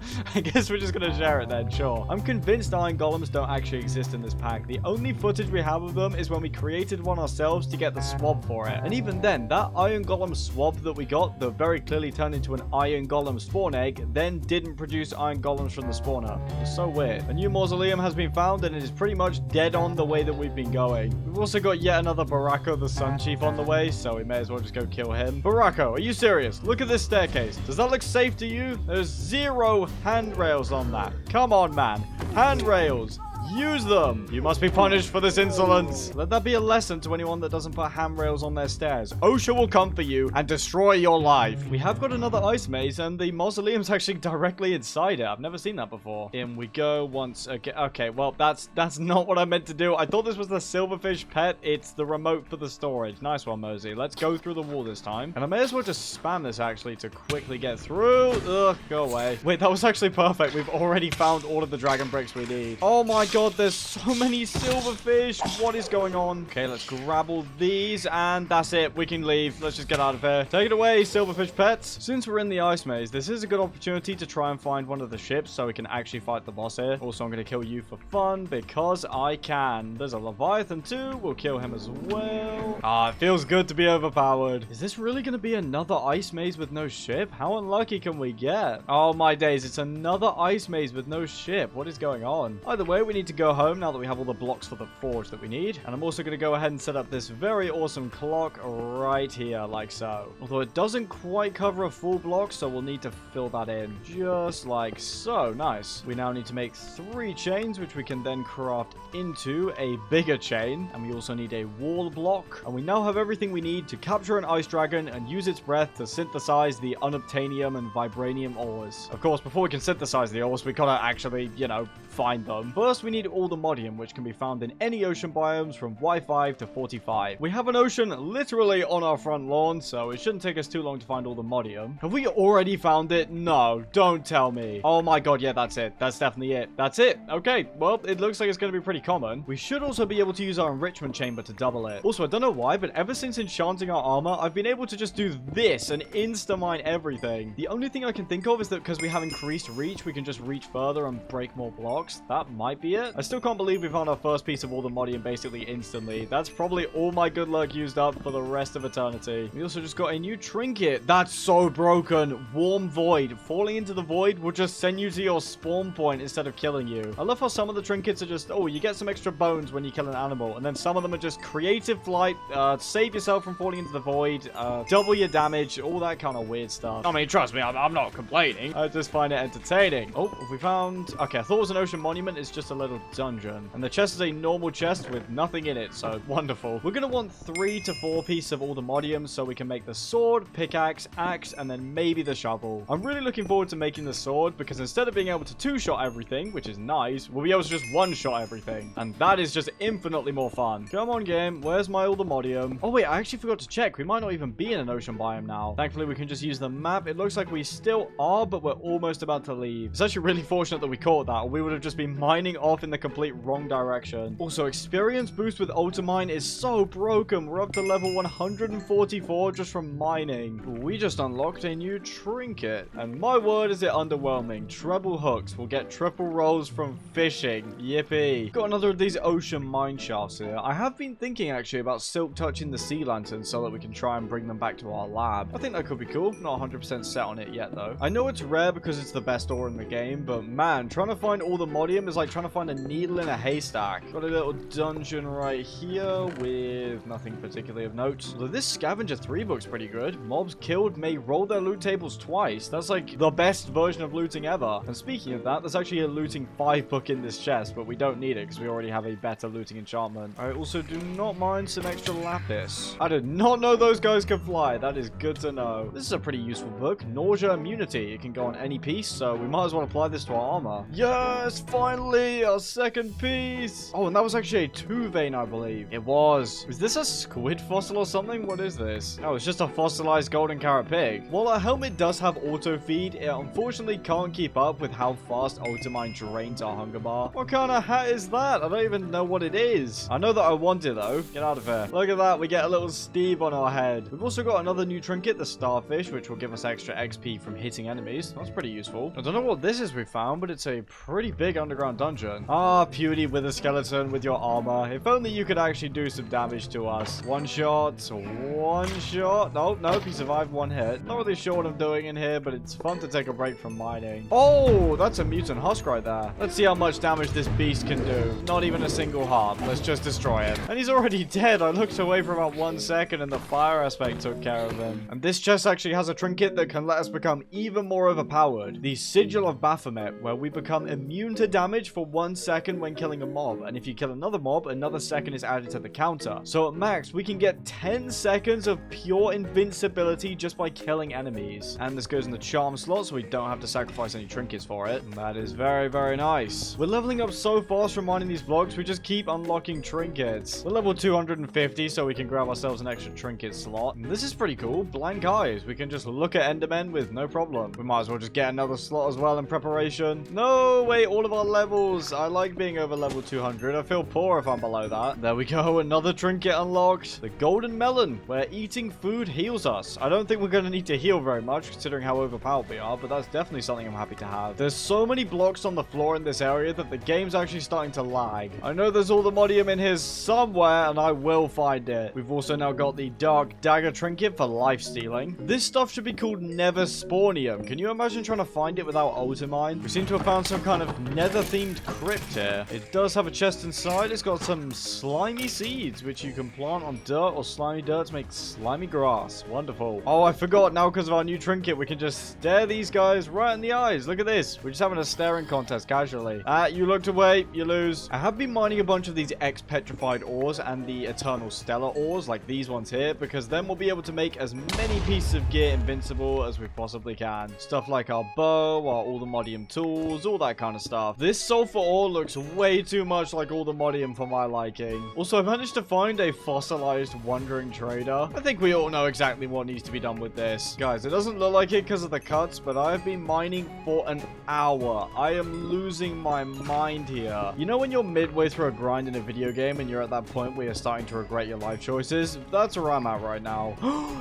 share it then, sure. I'm convinced iron golems don't actually exist in this pack. The only footage we have of them is when we created one ourselves to get the swab for it. And even then, that iron golem swab that we got that very clearly turned into an iron golem spawn egg then didn't produce iron golems from the spawner. It's so weird. A new mausoleum has been found and it is pretty much dead on the way that we've been going. We've also got yet another Barako the Sun Chief on the way, so we may as well just go kill him. Barako, are you serious? Look at this staircase. Does that look safe to you? There's 0 handrails on that. Come on, man. Handrails. Use them! You must be punished for this insolence. Let that be a lesson to anyone that doesn't put handrails on their stairs. OSHA will come for you and destroy your life. We have got another ice maze and the mausoleum's actually directly inside it. I've never seen that before. In we go once again. Okay, well, that's not what I meant to do. I thought this was the silverfish pet. It's the remote for the storage. Nice one, Mozi. Let's go through the wall this time. And I may as well just spam this actually to quickly get through. Ugh, go away. Wait, that was actually perfect. We've already found all of the dragon bricks we need. Oh my god. god, there's so many silverfish. What is going on? Okay, let's grab all these, and that's it. We can leave. Let's just get out of here. Take it away, silverfish pets. Since we're in the ice maze, this is a good opportunity to try and find one of the ships so we can actually fight the boss here. Also, I'm going to kill you for fun because I can. There's a Leviathan too. We'll kill him as well. Ah, it feels good to be overpowered. Is this really going to be another ice maze with no ship? How unlucky can we get? Oh my days, it's another ice maze with no ship. What is going on? Either way, we need to go home now that we have all the blocks for the forge that we need. And I'm also going to go ahead and set up this very awesome clock right here, like so. Although it doesn't quite cover a full block, so we'll need to fill that in just like so. Nice. We now need to make 3 chains, which we can then craft into a bigger chain. And we also need a wall block. And we now have everything we need to capture an ice dragon and use its breath to synthesize the unobtainium and vibranium ores. Of course, before we can synthesize the ores, we gotta actually, you know, find them. First, we need all the modium, which can be found in any ocean biomes from Y5 to 45. We have an ocean literally on our front lawn, so it shouldn't take us too long to find all the modium. Have we already found it? No, don't tell me. Oh my god, yeah, that's it. That's definitely it. That's it. Okay, well, it looks like it's going to be pretty common. We should also be able to use our enrichment chamber to double it. Also, I don't know why, but ever since enchanting our armor, I've been able to just do this and insta-mine everything. The only thing I can think of is that because we have increased reach, we can just reach further and break more blocks. That might be it. I still can't believe we found our first piece of all the modium basically instantly. That's probably all my good luck used up for the rest of eternity. We also just got a new trinket. That's so broken. Warm void. Falling into the void will just send you to your spawn point instead of killing you. I love how some of the trinkets are just, oh, you get some extra bones when you kill an animal. And then some of them are just creative flight, save yourself from falling into the void, double your damage, all that kind of weird stuff. I mean, trust me, I'm not complaining. I just find it entertaining. Oh, have we found... Okay, I thought it was an ocean monument. It's just a little dungeon. And the chest is a normal chest with nothing in it, so wonderful. We're going to want 3 to 4 pieces of all the modium so we can make the sword, pickaxe, axe, and then maybe the shovel. I'm really looking forward to making the sword because instead of being able to 2-shot everything, which is nice, we'll be able to just 1-shot everything. And that is just infinitely more fun. Come on, game. Where's my all the modium? Oh, wait, I actually forgot to check. We might not even be in an ocean biome now. Thankfully, we can just use the map. It looks like we still are, but we're almost about to leave. It's actually really fortunate that we caught that, or we would have just been mining off in the complete wrong direction. Also, experience boost with Ultimine is so broken. We're up to level 144 just from mining. We just unlocked a new trinket, and my word is it underwhelming. Treble hooks will get triple rolls from fishing. Yippee. Got another of these ocean mine shafts here. I have been thinking actually about silk touching the sea lanterns so that we can try and bring them back to our lab. I think that could be cool. Not 100% set on it yet though. I know it's rare because it's the best ore in the game, but man, trying to find all the modium is like trying to find a needle in a haystack. Got a little dungeon right here with nothing particularly of note. Although this Scavenger 3 book's pretty good. Mobs killed may roll their loot tables twice. That's like the best version of looting ever. And speaking of that, there's actually a looting 5 book in this chest, but we don't need it because we already have a better looting enchantment. I also do not mind some extra lapis. I did not know those guys could fly. That is good to know. This is a pretty useful book. Nausea immunity. It can go on any piece, so we might as well apply this to our armor. Yes, finally, our second piece. Oh, and that was actually a 2 vein, I believe. It was. Is this a squid fossil or something? What is this? Oh, it's just a fossilized golden carrot pig. While our helmet does have auto feed, it unfortunately can't keep up with how fast Ultimine drains our hunger bar. What kind of hat is that? I don't even know what it is. I know that I want it though. Get out of here. Look at that. We get a little Steve on our head. We've also got another new trinket, the starfish, which will give us extra XP from hitting enemies. That's pretty useful. I don't know what this is we found, but it's a pretty big underground dungeon. Ah, Pewdie with a skeleton with your armor. If only you could actually do some damage to us. One shot. One shot. Nope. He survived 1 hit. Not really sure what I'm doing in here, but it's fun to take a break from mining. Oh, that's a mutant husk right there. Let's see how much damage this beast can do. Not even a single heart. Let's just destroy him. And he's already dead. I looked away for about 1 second and the fire aspect took care of him. And this chest actually has a trinket that can let us become even more overpowered. The Sigil of Baphomet, where we become immune to damage for 1 second when killing a mob. And if you kill another mob, another second is added to the counter. So at max, we can get 10 seconds of pure invincibility just by killing enemies. And this goes in the charm slot, so we don't have to sacrifice any trinkets for it. And that is very, very nice. We're leveling up so fast from mining these blocks, we just keep unlocking trinkets. We're level 250, so we can grab ourselves an extra trinket slot. And this is pretty cool. Blank eyes. We can just look at Endermen with no problem. We might as well just get another slot as well in preparation. No, wait, all of our levels. I like being over level 200. I feel poor if I'm below that. There we go. Another trinket unlocked. The golden melon, where eating food heals us. I don't think we're going to need to heal very much, considering how overpowered we are, but that's definitely something I'm happy to have. There's so many blocks on the floor in this area that the game's actually starting to lag. I know there's all the modium in here somewhere, and I will find it. We've also now got the dark dagger trinket for life stealing. This stuff should be called nether spawnium. Can you imagine trying to find it without ultimine? We seem to have found some kind of nether themed crypt here. It does have a chest inside. It's got some slimy seeds, which you can plant on dirt or slimy dirt to make slimy grass. Wonderful. Oh, I forgot. Now, because of our new trinket, we can just stare these guys right in the eyes. Look at this. We're just having a staring contest casually. You looked away. You lose. I have been mining a bunch of these X-petrified ores and the eternal stellar ores, like these ones here, because then we'll be able to make as many pieces of gear invincible as we possibly can. Stuff like our bow, all the modium tools, all that kind of stuff. This sulfur ore looks way too much like all the modium for my liking. Also, I managed to find a fossilized wandering trader. I think we all know exactly what needs to be done with this. Guys, it doesn't look like it because of the cuts, but I've been mining for an hour. I am losing my mind here. You know when you're midway through a grind in a video game and you're at that point where you're starting to regret your life choices? That's where I'm at right now.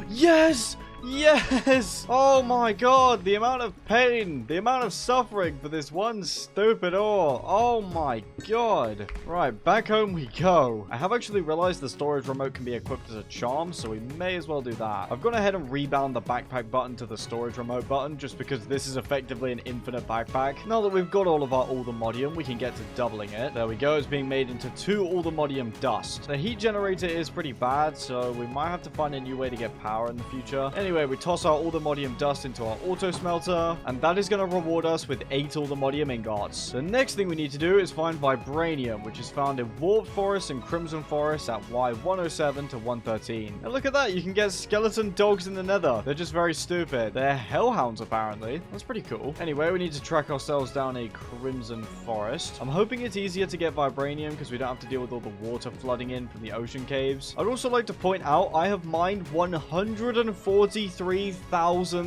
Yes! Yes! Oh my god, the amount of pain, the amount of suffering for this one stupid ore. Oh my god. Right, back home we go. I have actually realized the storage remote can be equipped as a charm, so we may as well do that. I've gone ahead and rebound the backpack button to the storage remote button, just because this is effectively an infinite backpack. Now that we've got all the modium, we can get to doubling it. There we go, it's being made into 2 modium dust. The heat generator is pretty bad, so we might have to find a new way to get power in the future. Anyway, we toss our modium dust into our auto smelter, and that is going to reward us with 8 modium ingots. The next thing we need to do is find vibranium, which is found in warped forest and crimson forest at Y107 to 113. And look at that, you can get skeleton dogs in the nether. They're just very stupid. They're hellhounds apparently. That's pretty cool. Anyway, we need to track ourselves down a crimson forest. I'm hoping it's easier to get vibranium because we don't have to deal with all the water flooding in from the ocean caves. I'd also like to point out I have mined 143,000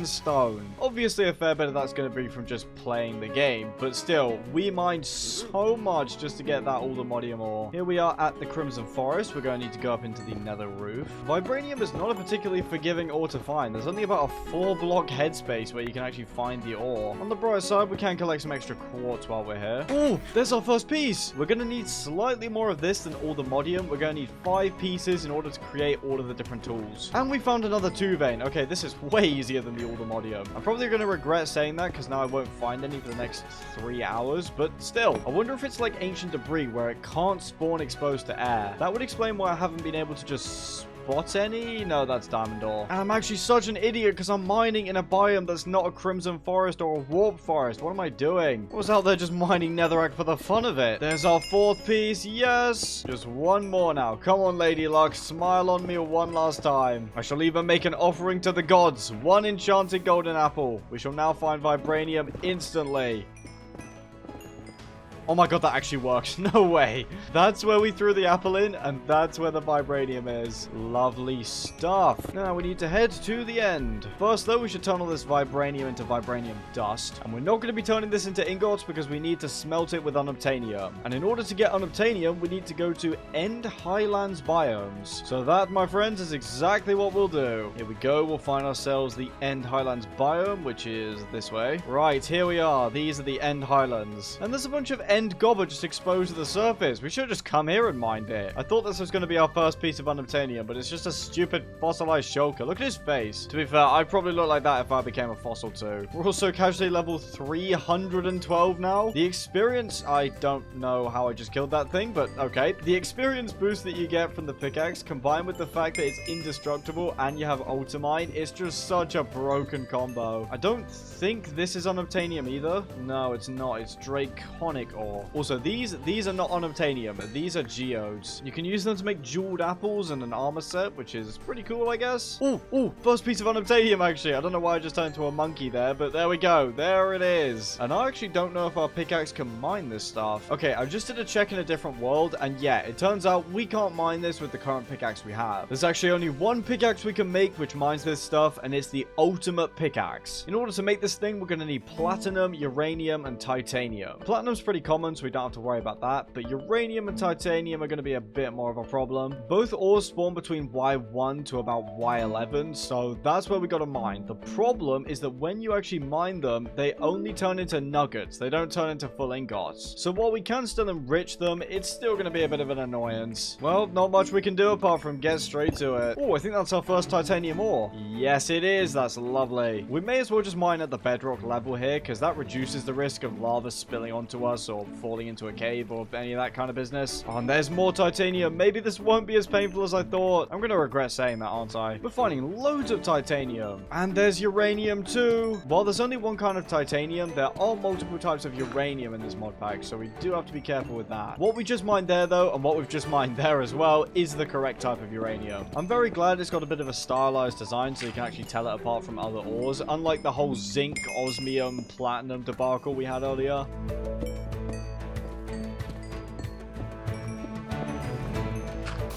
stone. Obviously a fair bit of that's going to be from just playing the game, but still, we mined so much just to get that modium ore. Here we are at the crimson forest. We're going to need to go up into the nether roof. Vibranium is not a particularly forgiving ore to find. There's only about a 4-block headspace where you can actually find the ore. On the bright side, we can collect some extra quartz while we're here. Oh, there's our first piece. We're going to need slightly more of this than all the modium. We're going to need 5 pieces in order to create all of the different tools. And we found another 2 vein. Okay, this is way easier than the modium. I'm probably going to regret saying that because now I won't find any for the next 3 hours, but still, I wonder if it's like ancient debris where it can't spawn exposed to air. That would explain why I haven't been able to just spot any. No, that's diamond ore. And I'm actually such an idiot because I'm mining in a biome that's not a crimson forest or a warp forest. What am I doing? I was out there just mining netherrack for the fun of it. There's our 4th piece. Yes! Just one more now. Come on, Lady Luck. Smile on me one last time. I shall even make an offering to the gods. 1 enchanted golden apple. We shall now find vibranium instantly. Oh my god, that actually works. No way. That's where we threw the apple in, and that's where the vibranium is. Lovely stuff. Now we need to head to the end. First, though, we should turn all this vibranium into vibranium dust. And we're not going to be turning this into ingots because we need to smelt it with unobtainium. And in order to get unobtainium, we need to go to End Highlands biomes. So that, my friends, is exactly what we'll do. Here we go. We'll find ourselves the End Highlands biome, which is this way. Right, here we are. These are the End Highlands. And there's a bunch of end gobber just exposed to the surface. We should have just come here and mined it. I thought this was going to be our first piece of unobtainium, but it's just a stupid fossilized shulker. Look at his face. To be fair, I'd probably look like that if I became a fossil too. We're also casually level 312 now. The experience, I don't know how I just killed that thing, but okay. The experience boost that you get from the pickaxe, combined with the fact that it's indestructible and you have ultimine, it's just such a broken combo. I don't think this is unobtainium either. No, it's not. It's draconic ore. Also, these are not unobtainium. These are geodes. You can use them to make jeweled apples and an armor set, which is pretty cool, I guess. Oh, first piece of unobtainium, actually. I don't know why I just turned into a monkey there, but there we go. There it is. And I actually don't know if our pickaxe can mine this stuff. Okay, I just did a check in a different world, and yeah, it turns out we can't mine this with the current pickaxe we have. There's actually only one pickaxe we can make which mines this stuff, and it's the ultimate pickaxe. In order to make this thing, we're going to need platinum, uranium, and titanium. Platinum's pretty common common, so we don't have to worry about that. But uranium and titanium are going to be a bit more of a problem. Both ores spawn between Y1 to about Y11, so that's where we got to mine. The problem is that when you actually mine them, they only turn into nuggets. They don't turn into full ingots. So while we can still enrich them, it's still going to be a bit of an annoyance. Well, not much we can do apart from get straight to it. Oh, I think that's our first titanium ore. Yes, it is. That's lovely. We may as well just mine at the bedrock level here, because that reduces the risk of lava spilling onto us or falling into a cave or any of that kind of business. Oh, and there's more titanium. Maybe this won't be as painful as I thought. I'm going to regret saying that, aren't I? We're finding loads of titanium. And there's uranium too. While there's only one kind of titanium, there are multiple types of uranium in this mod pack, so we do have to be careful with that. What we just mined there, though, and what we've just mined there as well, is the correct type of uranium. I'm very glad it's got a bit of a stylized design, so you can actually tell it apart from other ores, unlike the whole zinc, osmium, platinum debacle we had earlier.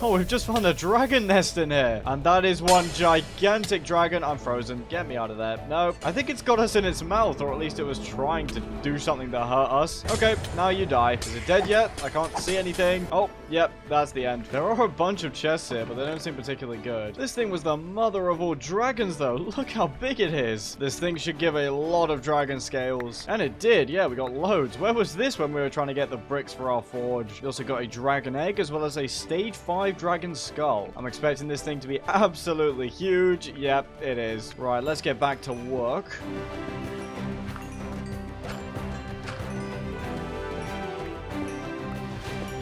Oh, we've just found a dragon nest in here. And that is one gigantic dragon. I'm frozen. Get me out of there. No, I think it's got us in its mouth, or at least it was trying to do something to hurt us. Okay, now you die. Is it dead yet? I can't see anything. Oh, yep, that's the end. There are a bunch of chests here, but they don't seem particularly good. This thing was the mother of all dragons, though. Look how big it is. This thing should give a lot of dragon scales. And it did. Yeah, we got loads. Where was this when we were trying to get the bricks for our forge? We also got a dragon egg, as well as a stage 5 dragon skull. I'm expecting this thing to be absolutely huge. Yep, it is. Right, let's get back to work.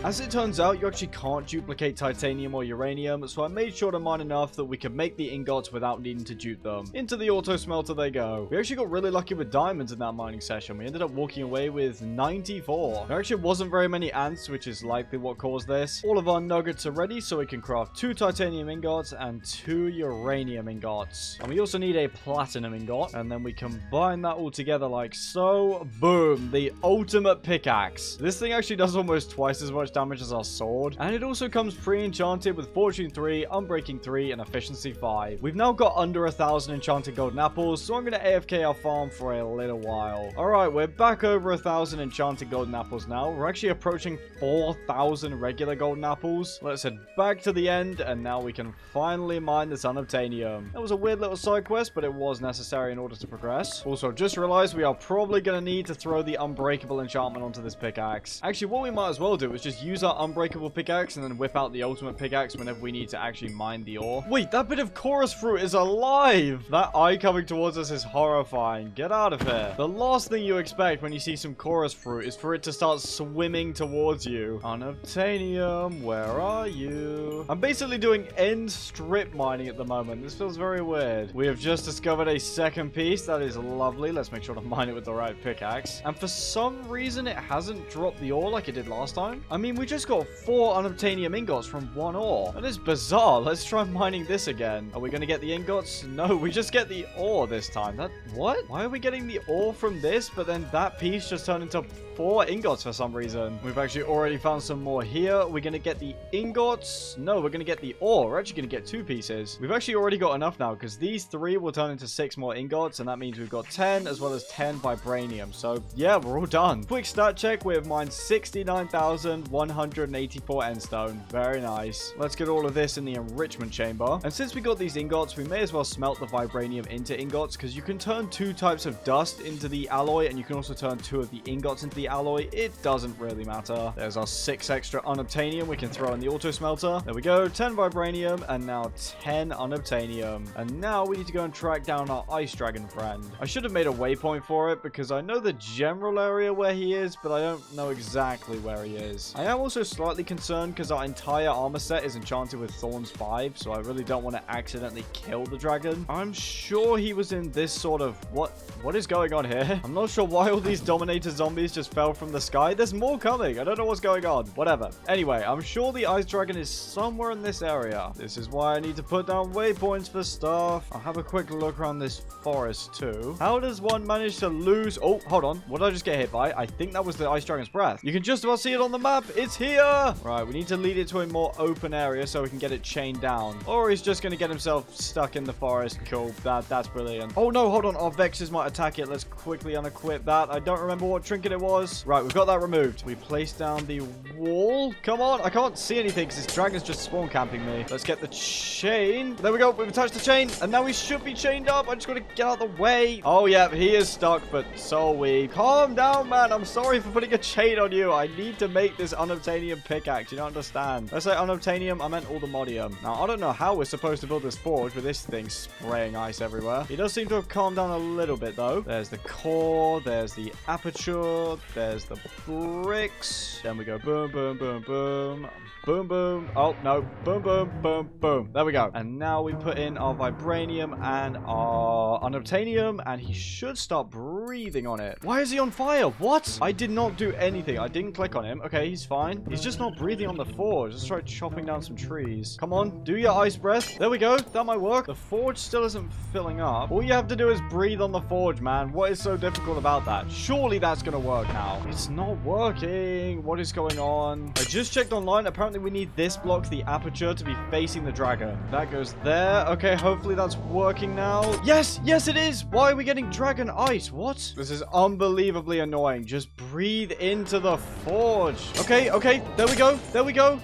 As it turns out, you actually can't duplicate titanium or uranium, so I made sure to mine enough that we could make the ingots without needing to dupe them. Into the auto smelter they go. We actually got really lucky with diamonds in that mining session. We ended up walking away with 94. There actually wasn't very many ants, which is likely what caused this. All of our nuggets are ready, so we can craft 2 titanium ingots and 2 uranium ingots. And we also need a platinum ingot, and then we combine that all together like so. Boom, the ultimate pickaxe. This thing actually does almost twice as much damage as our sword, and it also comes pre-enchanted with Fortune 3, Unbreaking 3, and Efficiency 5. We've now got under 1,000 enchanted golden apples, so I'm going to AFK our farm for a little while. Alright, we're back over 1,000 enchanted golden apples now. We're actually approaching 4,000 regular golden apples. Let's head back to the end, and now we can finally mine this unobtainium. That was a weird little side quest, but it was necessary in order to progress. Also, just realized we are probably going to need to throw the unbreakable enchantment onto this pickaxe. Actually, what we might as well do is just use our unbreakable pickaxe and then whip out the ultimate pickaxe whenever we need to actually mine the ore. Wait, that bit of chorus fruit is alive! That eye coming towards us is horrifying. Get out of here. The last thing you expect when you see some chorus fruit is for it to start swimming towards you. Unobtainium, where are you? I'm basically doing end strip mining at the moment. This feels very weird. We have just discovered a second piece. That is lovely. Let's make sure to mine it with the right pickaxe. And for some reason, it hasn't dropped the ore like it did last time. I mean, we just got 4 unobtainium ingots from 1 ore. That is bizarre. Let's try mining this again. Are we going to get the ingots? No, we just get the ore this time. What? Why are we getting the ore from this, but then that piece just turned into 4 ingots for some reason? We've actually already found some more here. We're going to get the ingots. No, we're going to get the ore. We're actually going to get 2 pieces. We've actually already got enough now because these 3 will turn into 6 more ingots, and that means we've got 10 as well as 10 vibranium. So yeah, we're all done. Quick stat check. We have mined 69,184 endstone. Very nice. Let's get all of this in the enrichment chamber. And since we got these ingots, we may as well smelt the vibranium into ingots because you can turn 2 types of dust into the alloy, and you can also turn 2 of the ingots into the alloy. It doesn't really matter. There's our 6 extra unobtainium we can throw in the auto smelter. There we go. 10 vibranium and now 10 unobtainium. And now we need to go and track down our ice dragon friend. I should have made a waypoint for it because I know the general area where he is, but I don't know exactly where he is. I am also slightly concerned because our entire armor set is enchanted with Thorns 5, so I really don't want to accidentally kill the dragon. I'm sure he was in this sort of... What is going on here? I'm not sure why all these Dominator zombies just fell from the sky. There's more coming. I don't know what's going on. Whatever. Anyway, I'm sure the ice dragon is somewhere in this area. This is why I need to put down waypoints for stuff. I'll have a quick look around this forest too. How does one manage to lose... Oh, hold on. What did I just get hit by? I think that was the ice dragon's breath. You can just about see it on the map. It's here. Right, we need to lead it to a more open area so we can get it chained down. Or he's just going to get himself stuck in the forest. Cool. That's brilliant. Oh no, hold on. Our Vexes might attack it. Let's quickly unequip that. I don't remember what trinket it was. was. Right, we've got that removed. We place down the wall. Come on. I can't see anything because this dragon's just spawn camping me. Let's get the chain. There we go. We've attached the chain. And now we should be chained up. I just got to get out of the way. Oh, yeah. He is stuck, but so are we. Calm down, man. I'm sorry for putting a chain on you. I need to make this unobtainium pickaxe. You don't understand. Let's say unobtainium. I meant all the modium. Now, I don't know how we're supposed to build this forge with this thing spraying ice everywhere. He does seem to have calmed down a little bit, though. There's the core. There's the aperture. There's the bricks. Then we go boom, boom, boom, boom. Boom, boom. Oh, no. Boom, boom, boom, boom. There we go. And now we put in our vibranium and our unobtainium, and he should start breathing on it. Why is he on fire? What? I did not do anything. I didn't click on him. Okay, he's fine. He's just not breathing on the forge. Let's try chopping down some trees. Come on. Do your ice breath. There we go. That might work. The forge still isn't filling up. All you have to do is breathe on the forge, man. What is so difficult about that? Surely that's going to work now. It's not working. What is going on? I just checked online. Apparently, we need this block, the aperture, to be facing the dragon. That goes there. Okay, hopefully that's working now. Yes, yes it is. Why are we getting dragon ice? What? This is unbelievably annoying. Just breathe into the forge. Okay, okay, there we go. There we go.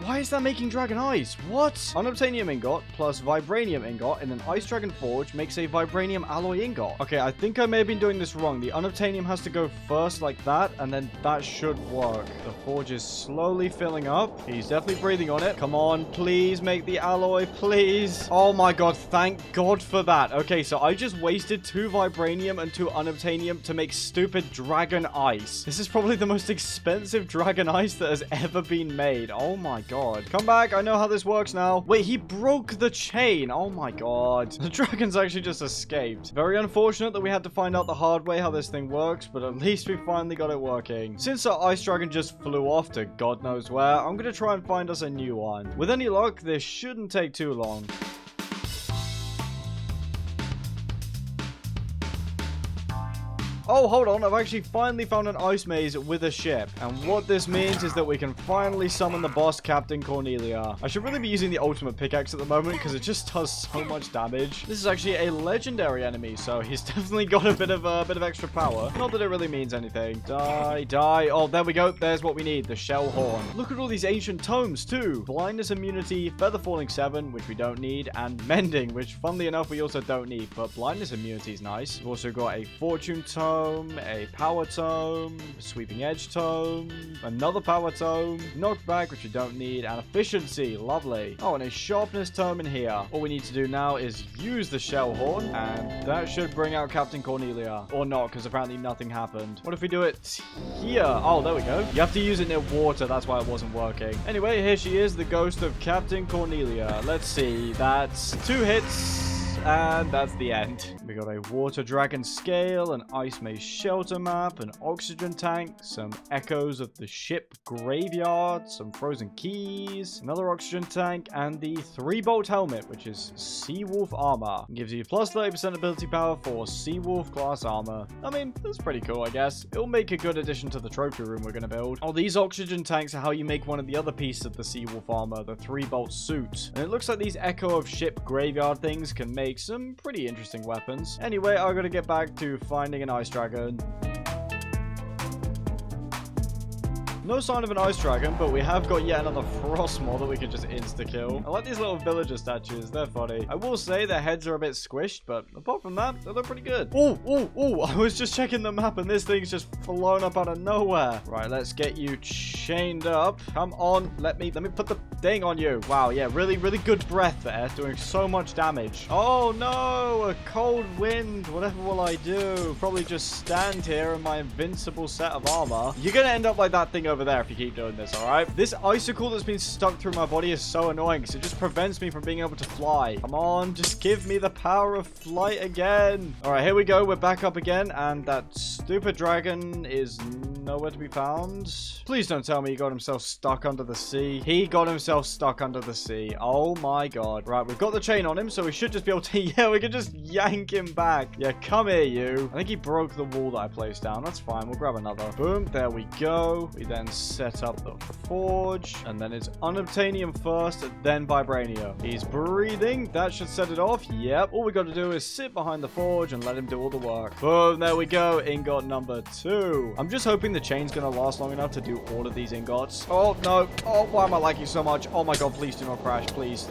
Why is that making dragon ice? What? Unobtainium ingot plus vibranium ingot in an ice dragon forge makes a vibranium alloy ingot. Okay, I think I may have been doing this wrong. The unobtainium has to go first like that, and then that should work. The forge is slowly filling up. He's definitely breathing on it. Come on, please make the alloy, please. Oh my god, thank god for that. Okay, so I just wasted 2 vibranium and 2 unobtainium to make stupid dragon ice. This is probably the most expensive dragon ice that has ever been made. Oh my god. Come back. I know how this works now. Wait, he broke the chain. Oh my god. The dragon's actually just escaped. Very unfortunate that we had to find out the hard way how this thing works, but at least we finally got it working. Since our ice dragon just flew off to God knows where, I'm going to try and find us a new one. With any luck, this shouldn't take too long. Oh, hold on. I've actually finally found an ice maze with a ship. And what this means is that we can finally summon the boss, Captain Cornelia. I should really be using the ultimate pickaxe at the moment because it just does so much damage. This is actually a legendary enemy, so he's definitely got a bit of extra power. Not that it really means anything. Die, die. Oh, there we go. There's what we need, the shell horn. Look at all these ancient tomes, too. Blindness immunity, feather falling 7, which we don't need, and mending, which, funnily enough, we also don't need. But blindness immunity is nice. We've also got a fortune tome, a power tome, sweeping edge tome, another power tome, knockback, which we don't need, and efficiency. Lovely. Oh, and a sharpness tome in here. All we need to do now is use the shell horn, and that should bring out Captain Cornelia. Or not, because apparently nothing happened. What if we do it here? Oh, there we go. You have to use it near water. That's why it wasn't working. Anyway, here she is, the ghost of Captain Cornelia. Let's see. That's 2 hits. And that's the end. We got a water dragon scale, an ice maze shelter map, an oxygen tank, some echoes of the ship graveyard, some frozen keys, another oxygen tank, and the 3-bolt helmet, which is Seawolf armor. It gives you plus 30% ability power for Seawolf class armor. I mean, that's pretty cool, I guess. It'll make a good addition to the trophy room we're going to build. Oh, these oxygen tanks are how you make one of the other pieces of the Seawolf armor, the 3-bolt suit. And it looks like these echo of ship graveyard things can make some pretty interesting weapons. Anyway, I gotta get back to finding an ice dragon. No sign of an ice dragon, but we have got yet another frost mod that we can just insta-kill. I like these little villager statues. They're funny. I will say their heads are a bit squished, but apart from that, they look pretty good. Oh, oh, oh. I was just checking the map and this thing's just flown up out of nowhere. Right, let's get you chained up. Come on. Let me put the thing on you. Wow, yeah, really, really good breath there. Doing so much damage. Oh, no. A cold wind. Whatever will I do? Probably just stand here in my invincible set of armor. You're gonna end up like that thing over there if you keep doing this, all right? This icicle that's been stuck through my body is so annoying because it just prevents me from being able to fly. Come on, just give me the power of flight again. All right, here we go. We're back up again, and that stupid dragon is nowhere to be found. Please don't tell me he got himself stuck under the sea. He got himself stuck under the sea. Oh my god. Right, we've got the chain on him, so we should just be able to... Yeah, we can just yank him back. Yeah, come here, you. I think he broke the wall that I placed down. That's fine. We'll grab another. Boom. There we go. We then set up the forge, and then it's unobtainium first, then vibranium. He's breathing. That should set it off. Yep. All we got to do is sit behind the forge and let him do all the work. Boom. There we go. Ingot number 2. I'm just hoping the chain's going to last long enough to do all of these ingots. Oh, no. Oh, why am I liking so much? Oh my god, please do not crash, please.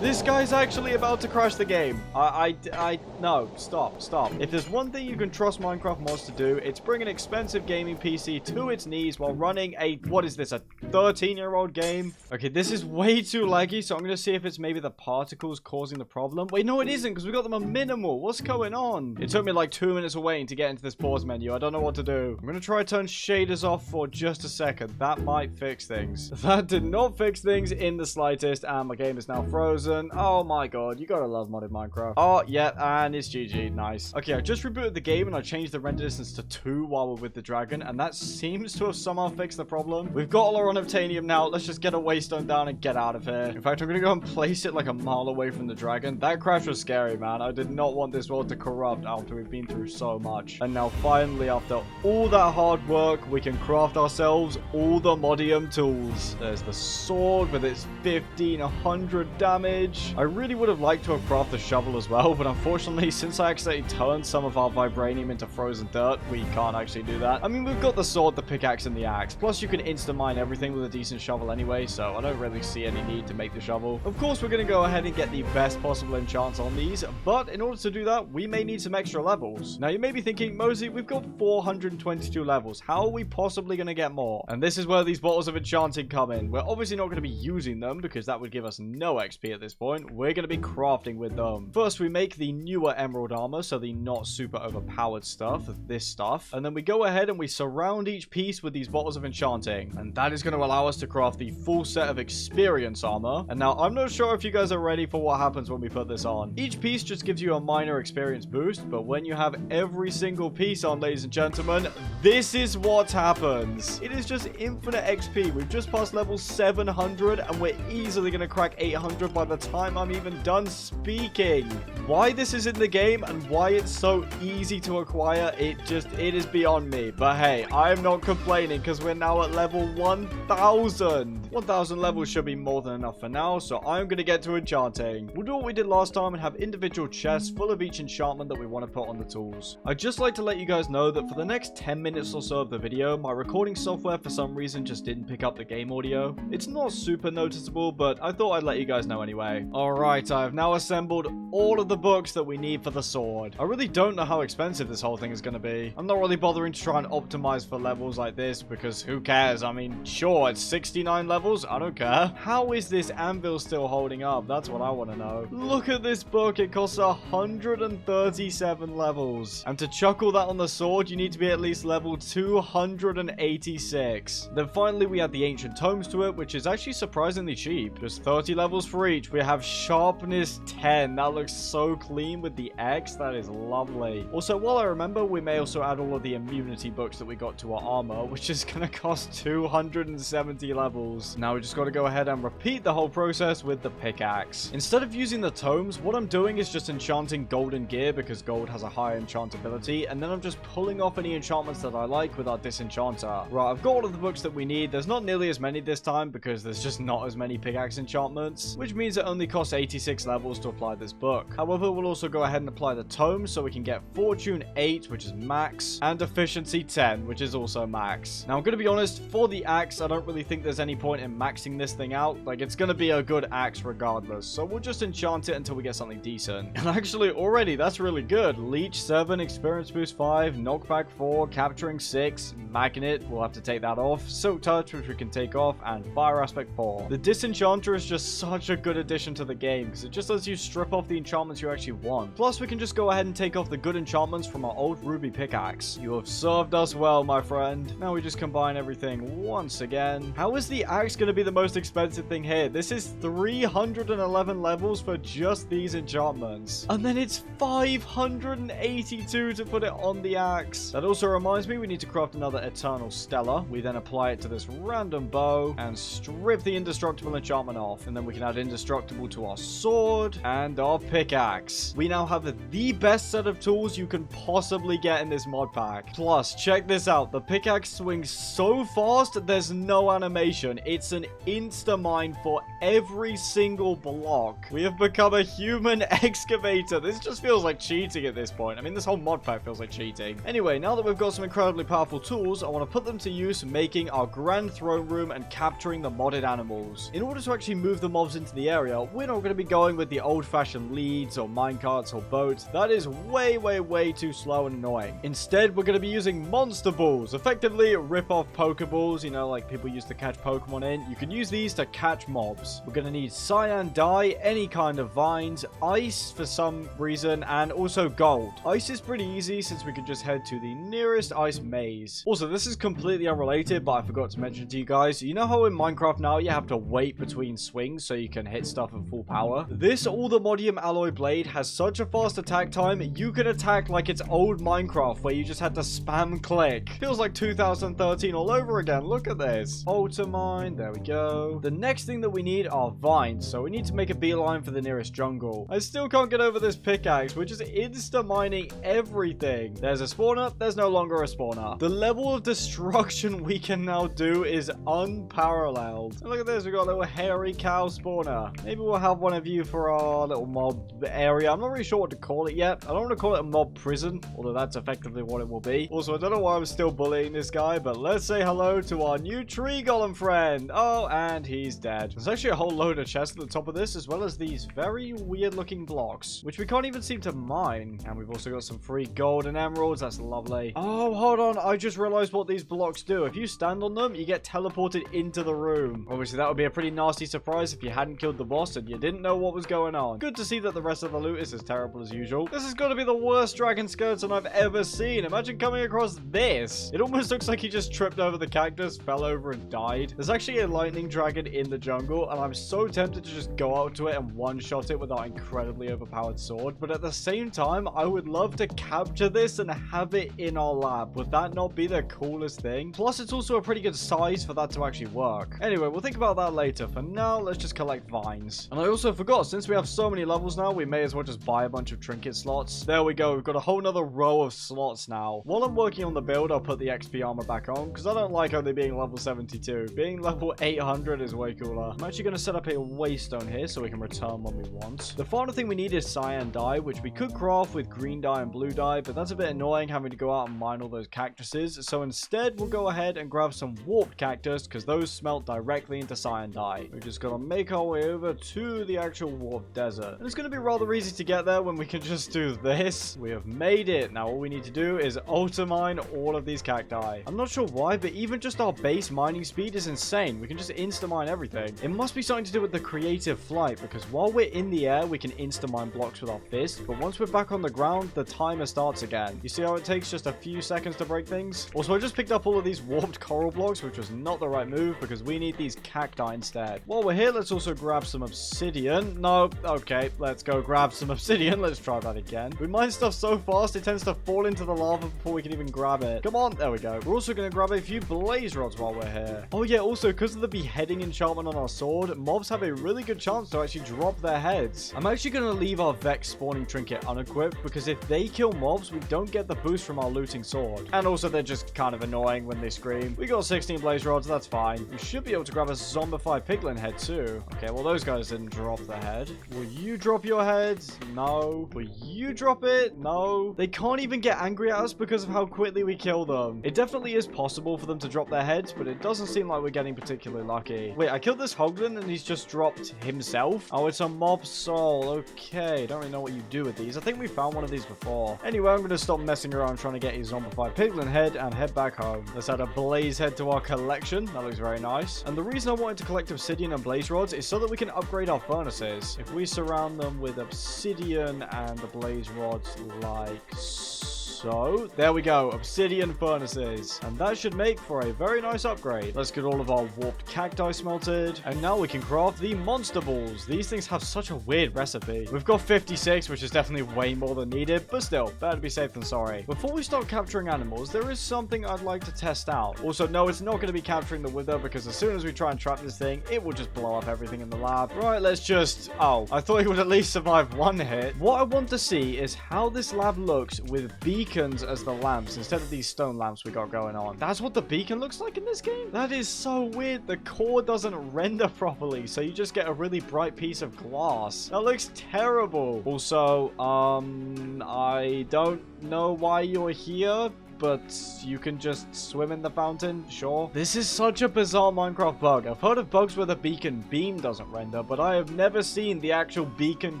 This guy's actually about to crash the game. No. Stop. If there's one thing you can trust Minecraft mods to do, it's bring an expensive gaming PC to its knees while running a, what is this, a 13-year-old game? Okay, this is way too laggy, so I'm going to see if it's maybe the particles causing the problem. Wait, no, it isn't, because we got them on minimal. What's going on? It took me like 2 minutes of waiting to get into this pause menu. I don't know what to do. I'm going to try to turn shaders off for just a second. That might fix things. That did not fix things in the slightest, and my game is now frozen. Oh my god, you gotta love modded Minecraft. Oh, yeah, and it's GG. Nice. Okay, I just rebooted the game, and I changed the render distance to 2 while we're with the dragon, and that seems to have somehow fixed the problem. We've got all our unobtainium now. Let's just get a waystone down and get out of here. In fact, I'm gonna go and place it like a mile away from the dragon. That crash was scary, man. I did not want this world to corrupt after we've been through so much. And now, finally, after all that hard work, we can craft ourselves all the modium tools. There's the sword with its 1500 damage. I really would have liked to have crafted the shovel as well, but unfortunately, since I accidentally turned some of our vibranium into frozen dirt, we can't actually do that. I mean, we've got the sword, the pickaxe, and the axe. Plus, you can insta-mine everything with a decent shovel anyway, so I don't really see any need to make the shovel. Of course, we're going to go ahead and get the best possible enchants on these, but in order to do that, we may need some extra levels. Now, you may be thinking, Mozi, we've got 422 levels. How are we possibly going to get more? And this is where these bottles of enchanting come in. We're obviously not going to be using them because that would give us no XP at this point. We're going to be crafting with them. First, we make the newer emerald armor, so the not super overpowered stuff, this stuff. And then we go ahead and we surround each piece with these bottles of enchanting. And that is going to allow us to craft the full set of experience armor. And now, I'm not sure if you guys are ready for what happens when we put this on. Each piece just gives you a minor experience boost, but when you have every single piece on, ladies and gentlemen, this is what happens. It is just infinite XP. We've just passed level 700 and we're easily going to crack 800 by the time I'm even done speaking. Why this is in the game and why it's so easy to acquire, it is beyond me. But hey, I'm not complaining because we're now at level 1000. 1000 levels should be more than enough for now, so I'm going to get to enchanting. We'll do what we did last time and have individual chests full of each enchantment that we want to put on the tools. I'd just like to let you guys know that for the next 10 minutes or so of the video, my recording software for some reason just didn't pick up the game audio. It's not super noticeable, but I thought I'd let you guys know anyway. Alright, I have now assembled all of the books that we need for the sword. I really don't know how expensive this whole thing is going to be. I'm not really bothering to try and optimize for levels like this because who cares? I mean, sure, it's 69 levels. I don't care. How is this anvil still holding up? That's what I want to know. Look at this book. It costs 137 levels. And to chuckle that on the sword, you need to be at least level 286. Then finally, we add the ancient tomes to it, which is actually surprisingly cheap. Just 30 levels for each. We have sharpness 10. That looks so clean with the X. That is lovely. Also, while I remember, we may also add all of the immunity books that we got to our armor, which is going to cost 270 levels. Now we just got to go ahead and repeat the whole process with the pickaxe. Instead of using the tomes, what I'm doing is just enchanting golden gear because gold has a higher enchantability, and then I'm just pulling off any enchantments that I like with our disenchanter. Right, I've got all of the books that we need. There's not nearly as many this time because there's just not as many pickaxe enchantments, which means it only costs 86 levels to apply this book. However, we'll also go ahead and apply the tomes so we can get Fortune 8, which is max, and Efficiency 10, which is also max. Now, I'm going to be honest, for the axe, I don't really think there's any point in maxing this thing out. Like, it's going to be a good axe regardless, so we'll just enchant it until we get something decent. And actually, already, that's really good. Leech 7, Experience Boost 5, Knockback 4, Capturing 6, Magnet, we'll have to take that off, Silk Touch, which we can take off, and Fire Aspect 4. The Disenchanter is just such a good addition to the game, because it just lets you strip off the enchantments you actually want. Plus, we can just go ahead and take off the good enchantments from our old ruby pickaxe. You have served us well, my friend. Now we just combine everything once again. How is the axe going to be the most expensive thing here? This is 311 levels for just these enchantments. And then it's 582 to put it on the axe. That also reminds me we need to craft craft another Eternal Stellar. We then apply it to this random bow and strip the Indestructible enchantment off. And then we can add Indestructible to our sword and our pickaxe. We now have the best set of tools you can possibly get in this mod pack. Plus, check this out. The pickaxe swings so fast, there's no animation. It's an insta-mine for every single block. We have become a human excavator. This just feels like cheating at this point. I mean, this whole mod pack feels like cheating. Anyway, now that we've got some incredibly powerful tools, I want to put them to use making our grand throne room and capturing the modded animals. In order to actually move the mobs into the area, we're not going to be going with the old-fashioned leads or minecarts or boats. That is way too slow and annoying. Instead, we're going to be using monster balls, effectively rip-off Pokeballs, you know, like people used to catch Pokemon in. You can use these to catch mobs. We're going to need cyan dye, any kind of vines, ice for some reason, and also gold. Ice is pretty easy since we can just head to the nearest ice maze. Also, this is completely unrelated, but I forgot to mention to you guys, you know how in Minecraft now you have to wait between swings so you can hit stuff at full power? This All-the-Modium Alloy Blade has such a fast attack time, you can attack like it's old Minecraft where you just had to spam click. Feels like 2013 all over again. Look at this. Ultimine, there we go. The next thing that we need are vines, so we need to make a beeline for the nearest jungle. I still can't get over this pickaxe, which is insta-mining everything. There's a spawner, there's no longer a spawner. The level of destruction we can now do is unparalleled. And look at this, we got a little hairy cow spawner. Maybe we'll have one of you for our little mob area. I'm not really sure what to call it yet. I don't want to call it a mob prison, although that's effectively what it will be. Also, I don't know why I'm still bullying this guy, but let's say hello to our new tree golem friend. Oh, and he's dead. There's actually a whole load of chests at the top of this, as well as these very weird looking blocks, which we can't even seem to mine. And we've also got some free gold and emeralds. That's lovely. Oh, hold on. I just realized what these blocks do. If you stand on them, you get teleported into the room. Obviously, that would be a pretty nasty surprise if you hadn't killed the boss and you didn't know what was going on. Good to see that the rest of the loot is as terrible as usual. This has got to be the worst dragon skeleton I've ever seen. Imagine coming across this. It almost looks like he just tripped over the cactus, fell over and died. There's actually a lightning dragon in the jungle, and I'm so tempted to just go out to it and one-shot it with our incredibly overpowered sword. But at the same time, I would love to capture this and have it in our lab. Would that not be the coolest thing? Plus, it's also a pretty good size for that to actually work. Anyway, we'll think about that later. For now, let's just collect vines. And I also forgot, since we have so many levels now, we may as well just buy a bunch of trinket slots. There we go. We've got a whole nother row of slots now. While I'm working on the build, I'll put the XP armor back on because I don't like only being level 72. Being level 800 is way cooler. I'm actually going to set up a waystone here so we can return when we want. The final thing we need is cyan dye, which we could craft with green dye and blue dye, but that's a bit annoying having to go out and mine all those cactuses. So instead, we'll go ahead and grab some warped cactus because those smelt directly into cyan dye. We're just going to make our way over to the actual warped desert. And it's going to be rather easy to get there when we can just do this. We have made it. Now all we need to do is ultimine all of these cacti. I'm not sure why, but even just our base mining speed is insane. We can just insta-mine everything. It must be something to do with the creative flight, because while we're in the air, we can insta-mine blocks with our fist, but once we're back on the ground, the timer starts again. You see how it takes just a few seconds to break things? Also, I just picked up all of these warped coral blocks, which was not the right move, because we need these cacti instead. While we're here, let's also grab some obsidian. No, okay, let's go grab some obsidian. Let's try that again. We mine stuff so fast, it tends to fall into the lava before we can even grab it. Come on, there we go. We're also going to grab a few blaze rods while we're here. Oh yeah, also, because of the beheading enchantment on our sword, mobs have a really good chance to actually drop their heads. I'm actually going to leave our Vex spawning trinket unequipped, because if they kill mobs, we don't get the boost from our looting sword. And also, they're just kind of annoying when they scream. We got 16 blaze rods, that's fine. We should be able to grab a zombified piglin head too. Okay, well, those guys didn't drop their head. Will you drop your heads? No. Will you drop it? No. They can't even get angry at us because of how quickly we kill them. It definitely is possible for them to drop their heads, but it doesn't seem like we're getting particularly lucky. Wait, I killed this hoglin and he's just dropped himself? Oh, it's a mob soul. Okay, don't really know what you do with these. I think we found one of these before. Anyway, I'm going to stop messing around trying to get a zombified piglin head and head back home. Let's add a blaze head to our collection. That looks very nice. And the reason I wanted to collect obsidian and blaze rods is so that we can upgrade our furnaces. If we surround them with obsidian and the blaze rods like so. So, there we go. Obsidian furnaces. And that should make for a very nice upgrade. Let's get all of our warped cacti smelted. And now we can craft the monster balls. These things have such a weird recipe. We've got 56, which is definitely way more than needed, but still, better to be safe than sorry. Before we start capturing animals, there is something I'd like to test out. Also, no, it's not going to be capturing the wither, because as soon as we try and trap this thing, it will just blow up everything in the lab. Right, let's just... Oh, I thought he would at least survive one hit. What I want to see is how this lab looks with beacons as the lamps instead of these stone lamps we got going on. That's what the beacon looks like in this game? That is so weird. The core doesn't render properly, so you just get a really bright piece of glass. That looks terrible. Also, I don't know why you're here, but you can just swim in the fountain, sure. This is such a bizarre Minecraft bug. I've heard of bugs where the beacon beam doesn't render, but I have never seen the actual beacon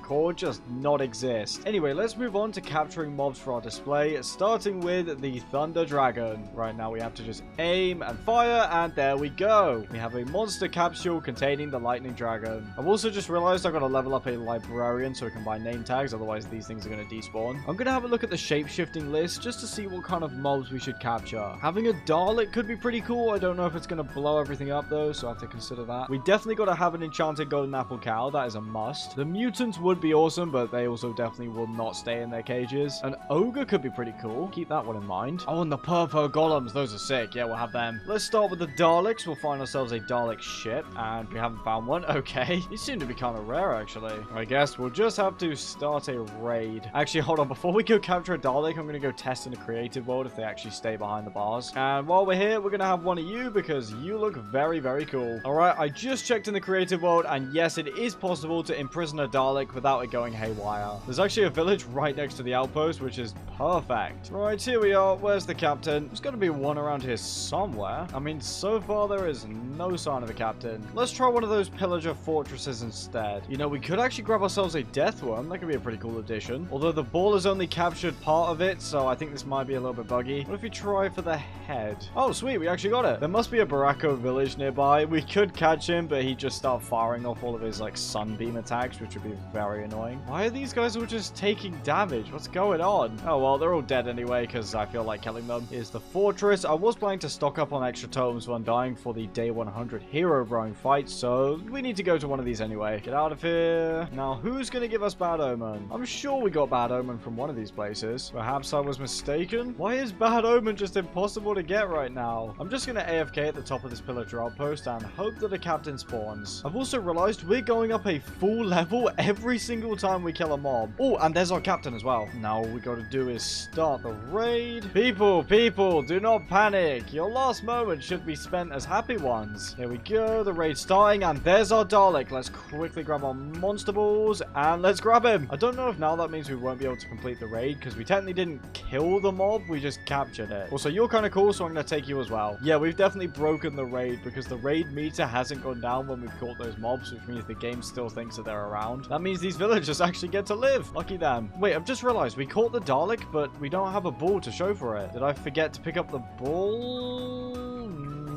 core just not exist. Anyway, let's move on to capturing mobs for our display, starting with the Thunder Dragon. Right now we have to just aim and fire, and there we go. We have a monster capsule containing the Lightning Dragon. I've also just realized I've got to level up a librarian so we can buy name tags, otherwise these things are going to despawn. I'm going to have a look at the shape-shifting list just to see what kind of mobs we should capture. Having a Dalek could be pretty cool. I don't know if it's going to blow everything up though, so I have to consider that. We definitely got to have an enchanted golden apple cow. That is a must. The mutants would be awesome, but they also definitely will not stay in their cages. An ogre could be pretty cool. Keep that one in mind. Oh, and the purple golems. Those are sick. Yeah, we'll have them. Let's start with the Daleks. We'll find ourselves a Dalek ship, and we haven't found one. Okay. These seem to be kind of rare, actually. I guess we'll just have to start a raid. Actually, hold on. Before we go capture a Dalek, I'm going to go test in the creative world if they actually stay behind the bars. And while we're here, we're going to have one of you because you look very, very cool. All right, I just checked in the creative world, and yes, it is possible to imprison a Dalek without it going haywire. There's actually a village right next to the outpost, which is perfect. Right, here we are. Where's the captain? There's got to be one around here somewhere. I mean, so far there is no sign of a captain. Let's try one of those pillager fortresses instead. You know, we could actually grab ourselves a death worm. That could be a pretty cool addition. Although the ball has only captured part of it, so I think this might be a little bit buggy. What if we try for the head? Oh, sweet. We actually got it. There must be a Barako village nearby. We could catch him, but he'd just start firing off all of his, like, sunbeam attacks, which would be very annoying. Why are these guys all just taking damage? What's going on? Oh, well, they're all dead anyway, because I feel like killing them. Here's the fortress. I was planning to stock up on extra totems for Undying for the day 100 hero growing fight, so we need to go to one of these anyway. Get out of here. Now, who's going to give us Bad Omen? I'm sure we got Bad Omen from one of these places. Perhaps I was mistaken? Why is Bad Omen just impossible to get right now? I'm just going to AFK at the top of this pillager outpost and hope that a captain spawns. I've also realized we're going up a full level every single time we kill a mob. Oh, and there's our captain as well. Now all we got to do is start the raid. People, do not panic. Your last moments should be spent as happy ones. Here we go. The raid's starting, and there's our Dalek. Let's quickly grab our monster balls, and let's grab him. I don't know if now that means we won't be able to complete the raid, because we technically didn't kill the mob. We just captured it. Also, you're kind of cool, so I'm going to take you as well. Yeah, we've definitely broken the raid, because the raid meter hasn't gone down when we've caught those mobs, which means the game still thinks that they're around. That means these villagers actually get to live. Lucky them. Wait, I've just realized we caught the Dalek, but we don't have a ball to show for it. Did I forget to pick up the ball?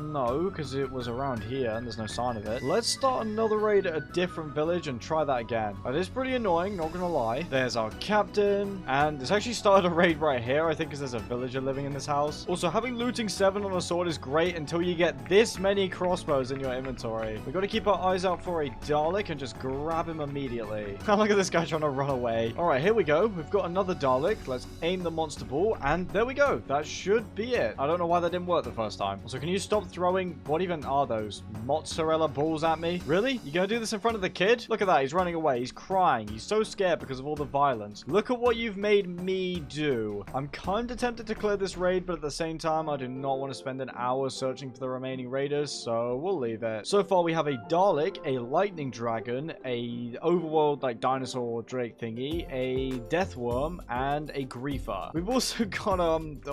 No, because it was around here and there's no sign of it. Let's start another raid at a different village and try that again. That is pretty annoying, not gonna lie. There's our captain, and it's actually started a raid right here, I think, because there's a villager living in this house. Also, having looting 7 on a sword is great until you get this many crossbows in your inventory. We've got to keep our eyes out for a Dalek and just grab him immediately. Look at this guy trying to run away. All right, here we go. We've got another Dalek. Let's aim the monster ball, and there we go. That should be it. I don't know why that didn't work the first time. Also, can you stop throwing, what even are those, mozzarella balls at me? Really? You gonna do this in front of the kid? Look at that, he's running away, he's crying, he's so scared because of all the violence. Look at what you've made me do. I'm kind of tempted to clear this raid, but at the same time, I do not want to spend an hour searching for the remaining raiders, so we'll leave it. So far, we have a Dalek, a lightning dragon, a overworld, like, dinosaur drake thingy, a death worm, and a griefer. We've also got,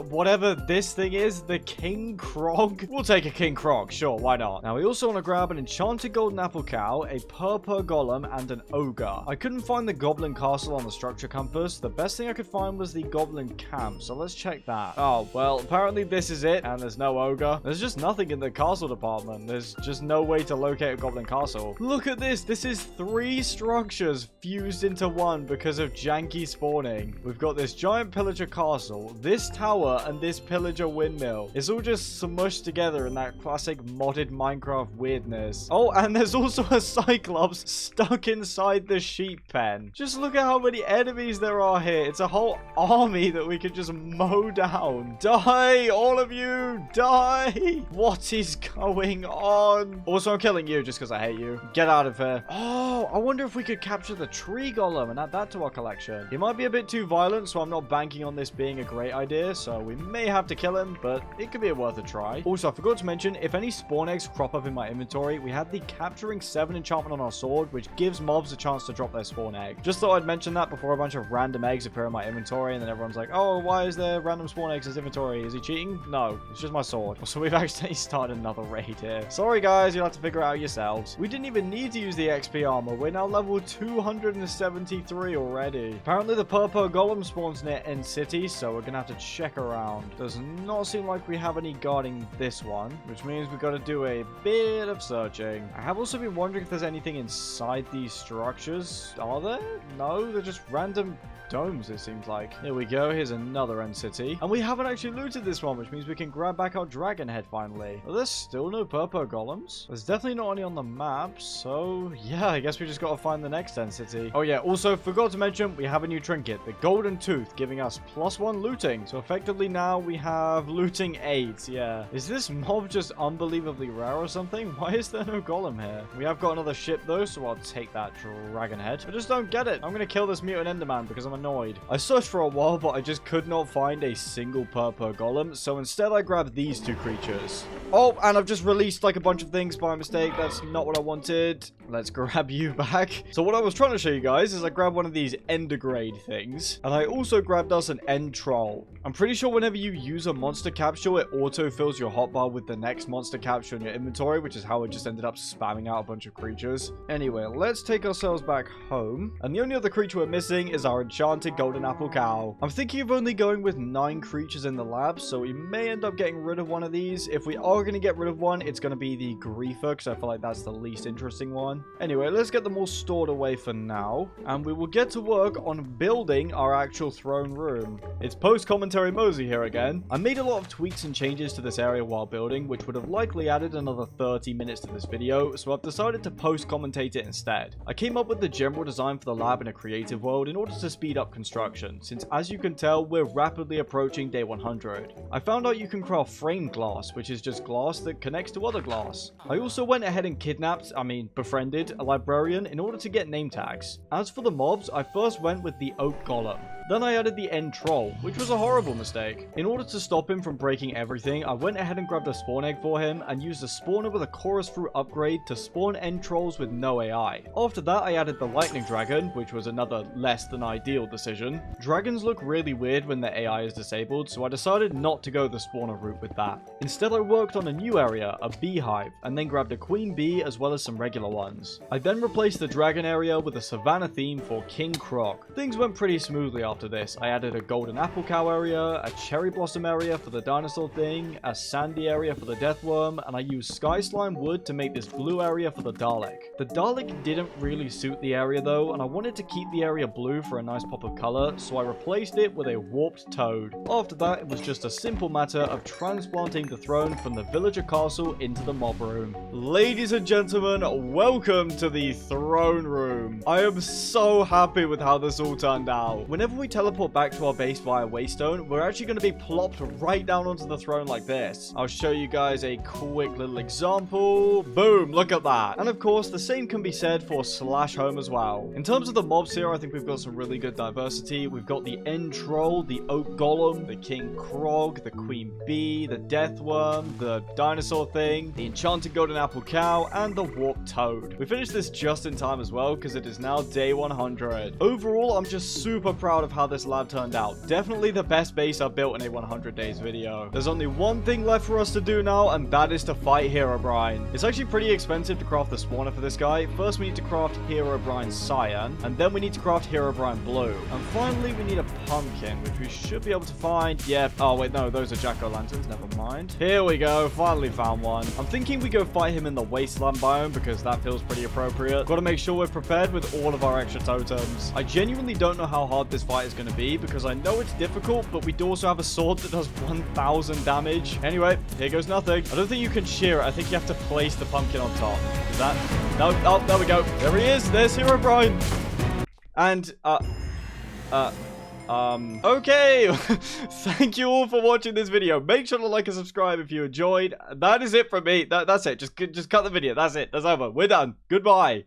whatever this thing is, the King Krog. We'll take a King Krog. Sure, why not? Now, we also want to grab an enchanted golden apple cow, a purple golem, and an ogre. I couldn't find the goblin castle on the structure compass. The best thing I could find was the goblin camp, so let's check that. Oh, well, apparently this is it, and there's no ogre. There's just nothing in the castle department. There's just no way to locate a goblin castle. Look at this. This is 3 structures fused into one because of janky spawning. We've got this giant pillager castle, this tower, and this pillager windmill. It's all just smushed together in that classic modded Minecraft weirdness. Oh, and there's also a cyclops stuck inside the sheep pen. Just look at how many enemies there are here. It's a whole army that we could just mow down. Die, all of you, die. What is going on? Also, I'm killing you just because I hate you. Get out of here. Oh, I wonder if we could capture the tree golem and add that to our collection. He might be a bit too violent, so I'm not banking on this being a great idea, so we may have to kill him, but it could be worth a try. Also, I forgot to mention, if any spawn eggs crop up in my inventory, we have the capturing 7 enchantment on our sword, which gives mobs a chance to drop their spawn egg. Just thought I'd mention that before a bunch of random eggs appear in my inventory, and then everyone's like, oh, why is there random spawn eggs in his inventory? Is he cheating? No, it's just my sword. So we've actually started another raid here. Sorry guys, you'll have to figure it out yourselves. We didn't even need to use the XP armor. We're now level 273 already. Apparently the purple golem spawns near End City, so we're gonna have to check around. Does not seem like we have any guarding this one, which means we've got to do a bit of searching. I have also been wondering if there's anything inside these structures. Are there? No, they're just random domes, it seems like. Here we go. Here's another End City. And we haven't actually looted this one, which means we can grab back our dragon head finally. Well, there's still no purple golems. There's definitely not any on the map, so yeah, I guess we just gotta find the next End City. Oh yeah, also forgot to mention, we have a new trinket, the golden tooth, giving us +1 looting. So effectively now we have looting 8, yeah. Is this mob just unbelievably rare or something? Why is there no golem here? We have got another ship though, so I'll take that dragon head. I just don't get it. I'm gonna kill this mutant enderman because I'm annoyed. I searched for a while, but I just could not find a single purple golem, so instead I grabbed these 2 creatures. Oh, and I've just released like a bunch of things by mistake. That's not what I wanted. Let's grab you back. So what I was trying to show you guys is I grabbed one of these endergrade things, and I also grabbed us an end troll. I'm pretty sure whenever you use a monster capsule, it auto fills your hotbar with the next monster capsule in your inventory, which is how it just ended up spamming out a bunch of creatures. Anyway, let's take ourselves back home, and the only other creature we're missing is our enchanted golden apple cow. I'm thinking of only going with 9 creatures in the lab, so we may end up getting rid of one of these. If we are going to get rid of one, it's going to be the griefer, because I feel like that's the least interesting one. Anyway, let's get them all stored away for now, and we will get to work on building our actual throne room. It's post-commentary Mozi here again. I made a lot of tweaks and changes to this area while building, which would have likely added another 30 minutes to this video, so I've decided to post-commentate it instead. I came up with the general design for the lab in a creative world in order to speed up construction, since as you can tell, we're rapidly approaching day 100. I found out you can craft framed glass, which is just glass that connects to other glass. I also went ahead and befriended a librarian in order to get name tags. As for the mobs, I first went with the oak golem. Then I added the end troll, which was a horrible mistake. In order to stop him from breaking everything, I went ahead and grabbed a spawn egg for him and used a spawner with a chorus fruit upgrade to spawn end trolls with no AI. After that, I added the lightning dragon, which was another less than ideal decision. Dragons look really weird when their AI is disabled, so I decided not to go the spawner route with that. Instead, I worked on a new area, a beehive, and then grabbed a queen bee as well as some regular ones. I then replaced the dragon area with a savannah theme for King Krog. Things went pretty smoothly after this. I added a golden apple cow area, a cherry blossom area for the dinosaur thing, a sandy area for the death worm, and I used sky slime wood to make this blue area for the Dalek. The Dalek didn't really suit the area though, and I wanted to keep the area blue for a nice pop of color, so I replaced it with a warped toad. After that, it was just a simple matter of transplanting the throne from the villager castle into the mob room. Ladies and gentlemen, welcome to the throne room. I am so happy with how this all turned out. Whenever we teleport back to our base via Waystone, we're actually going to be plopped right down onto the throne like this. I'll show you guys a quick little example. Boom, look at that. And of course, the same can be said for slash home as well. In terms of the mobs here, I think we've got some really good diversity. We've got the end troll, the oak golem, the king krog, the queen bee, the death worm, the the dinosaur thing, the enchanted golden apple cow, and the warped toad. We finished this just in time as well, because it is now day 100. Overall, I'm just super proud of how this lab turned out. Definitely the best base I've built in a 100 days video. There's only one thing left for us to do now, and that is to fight Herobrine. It's actually pretty expensive to craft the spawner for this guy. First, we need to craft Herobrine Cyan, and then we need to craft Herobrine Blue. And finally, we need a pumpkin, which we should be able to find. Yeah. Oh, wait, no, those are jack-o'-lanterns. Never mind. Here we go. Finally found one. I'm thinking we go fight him in the wasteland biome because that feels pretty appropriate. Got to make sure we're prepared with all of our extra totems. I genuinely don't know how hard this fight is going to be because I know it's difficult, but we do also have a sword that does 1,000 damage. Anyway, here goes nothing. I don't think you can shear it. I think you have to place the pumpkin on top. Is that? No. Oh, there we go. There he is. There's Herobrine. And, okay. Thank you all for watching this video. Make sure to like and subscribe if you enjoyed. That is it from me. That's it. Just cut the video. That's it. That's over. We're done. Goodbye.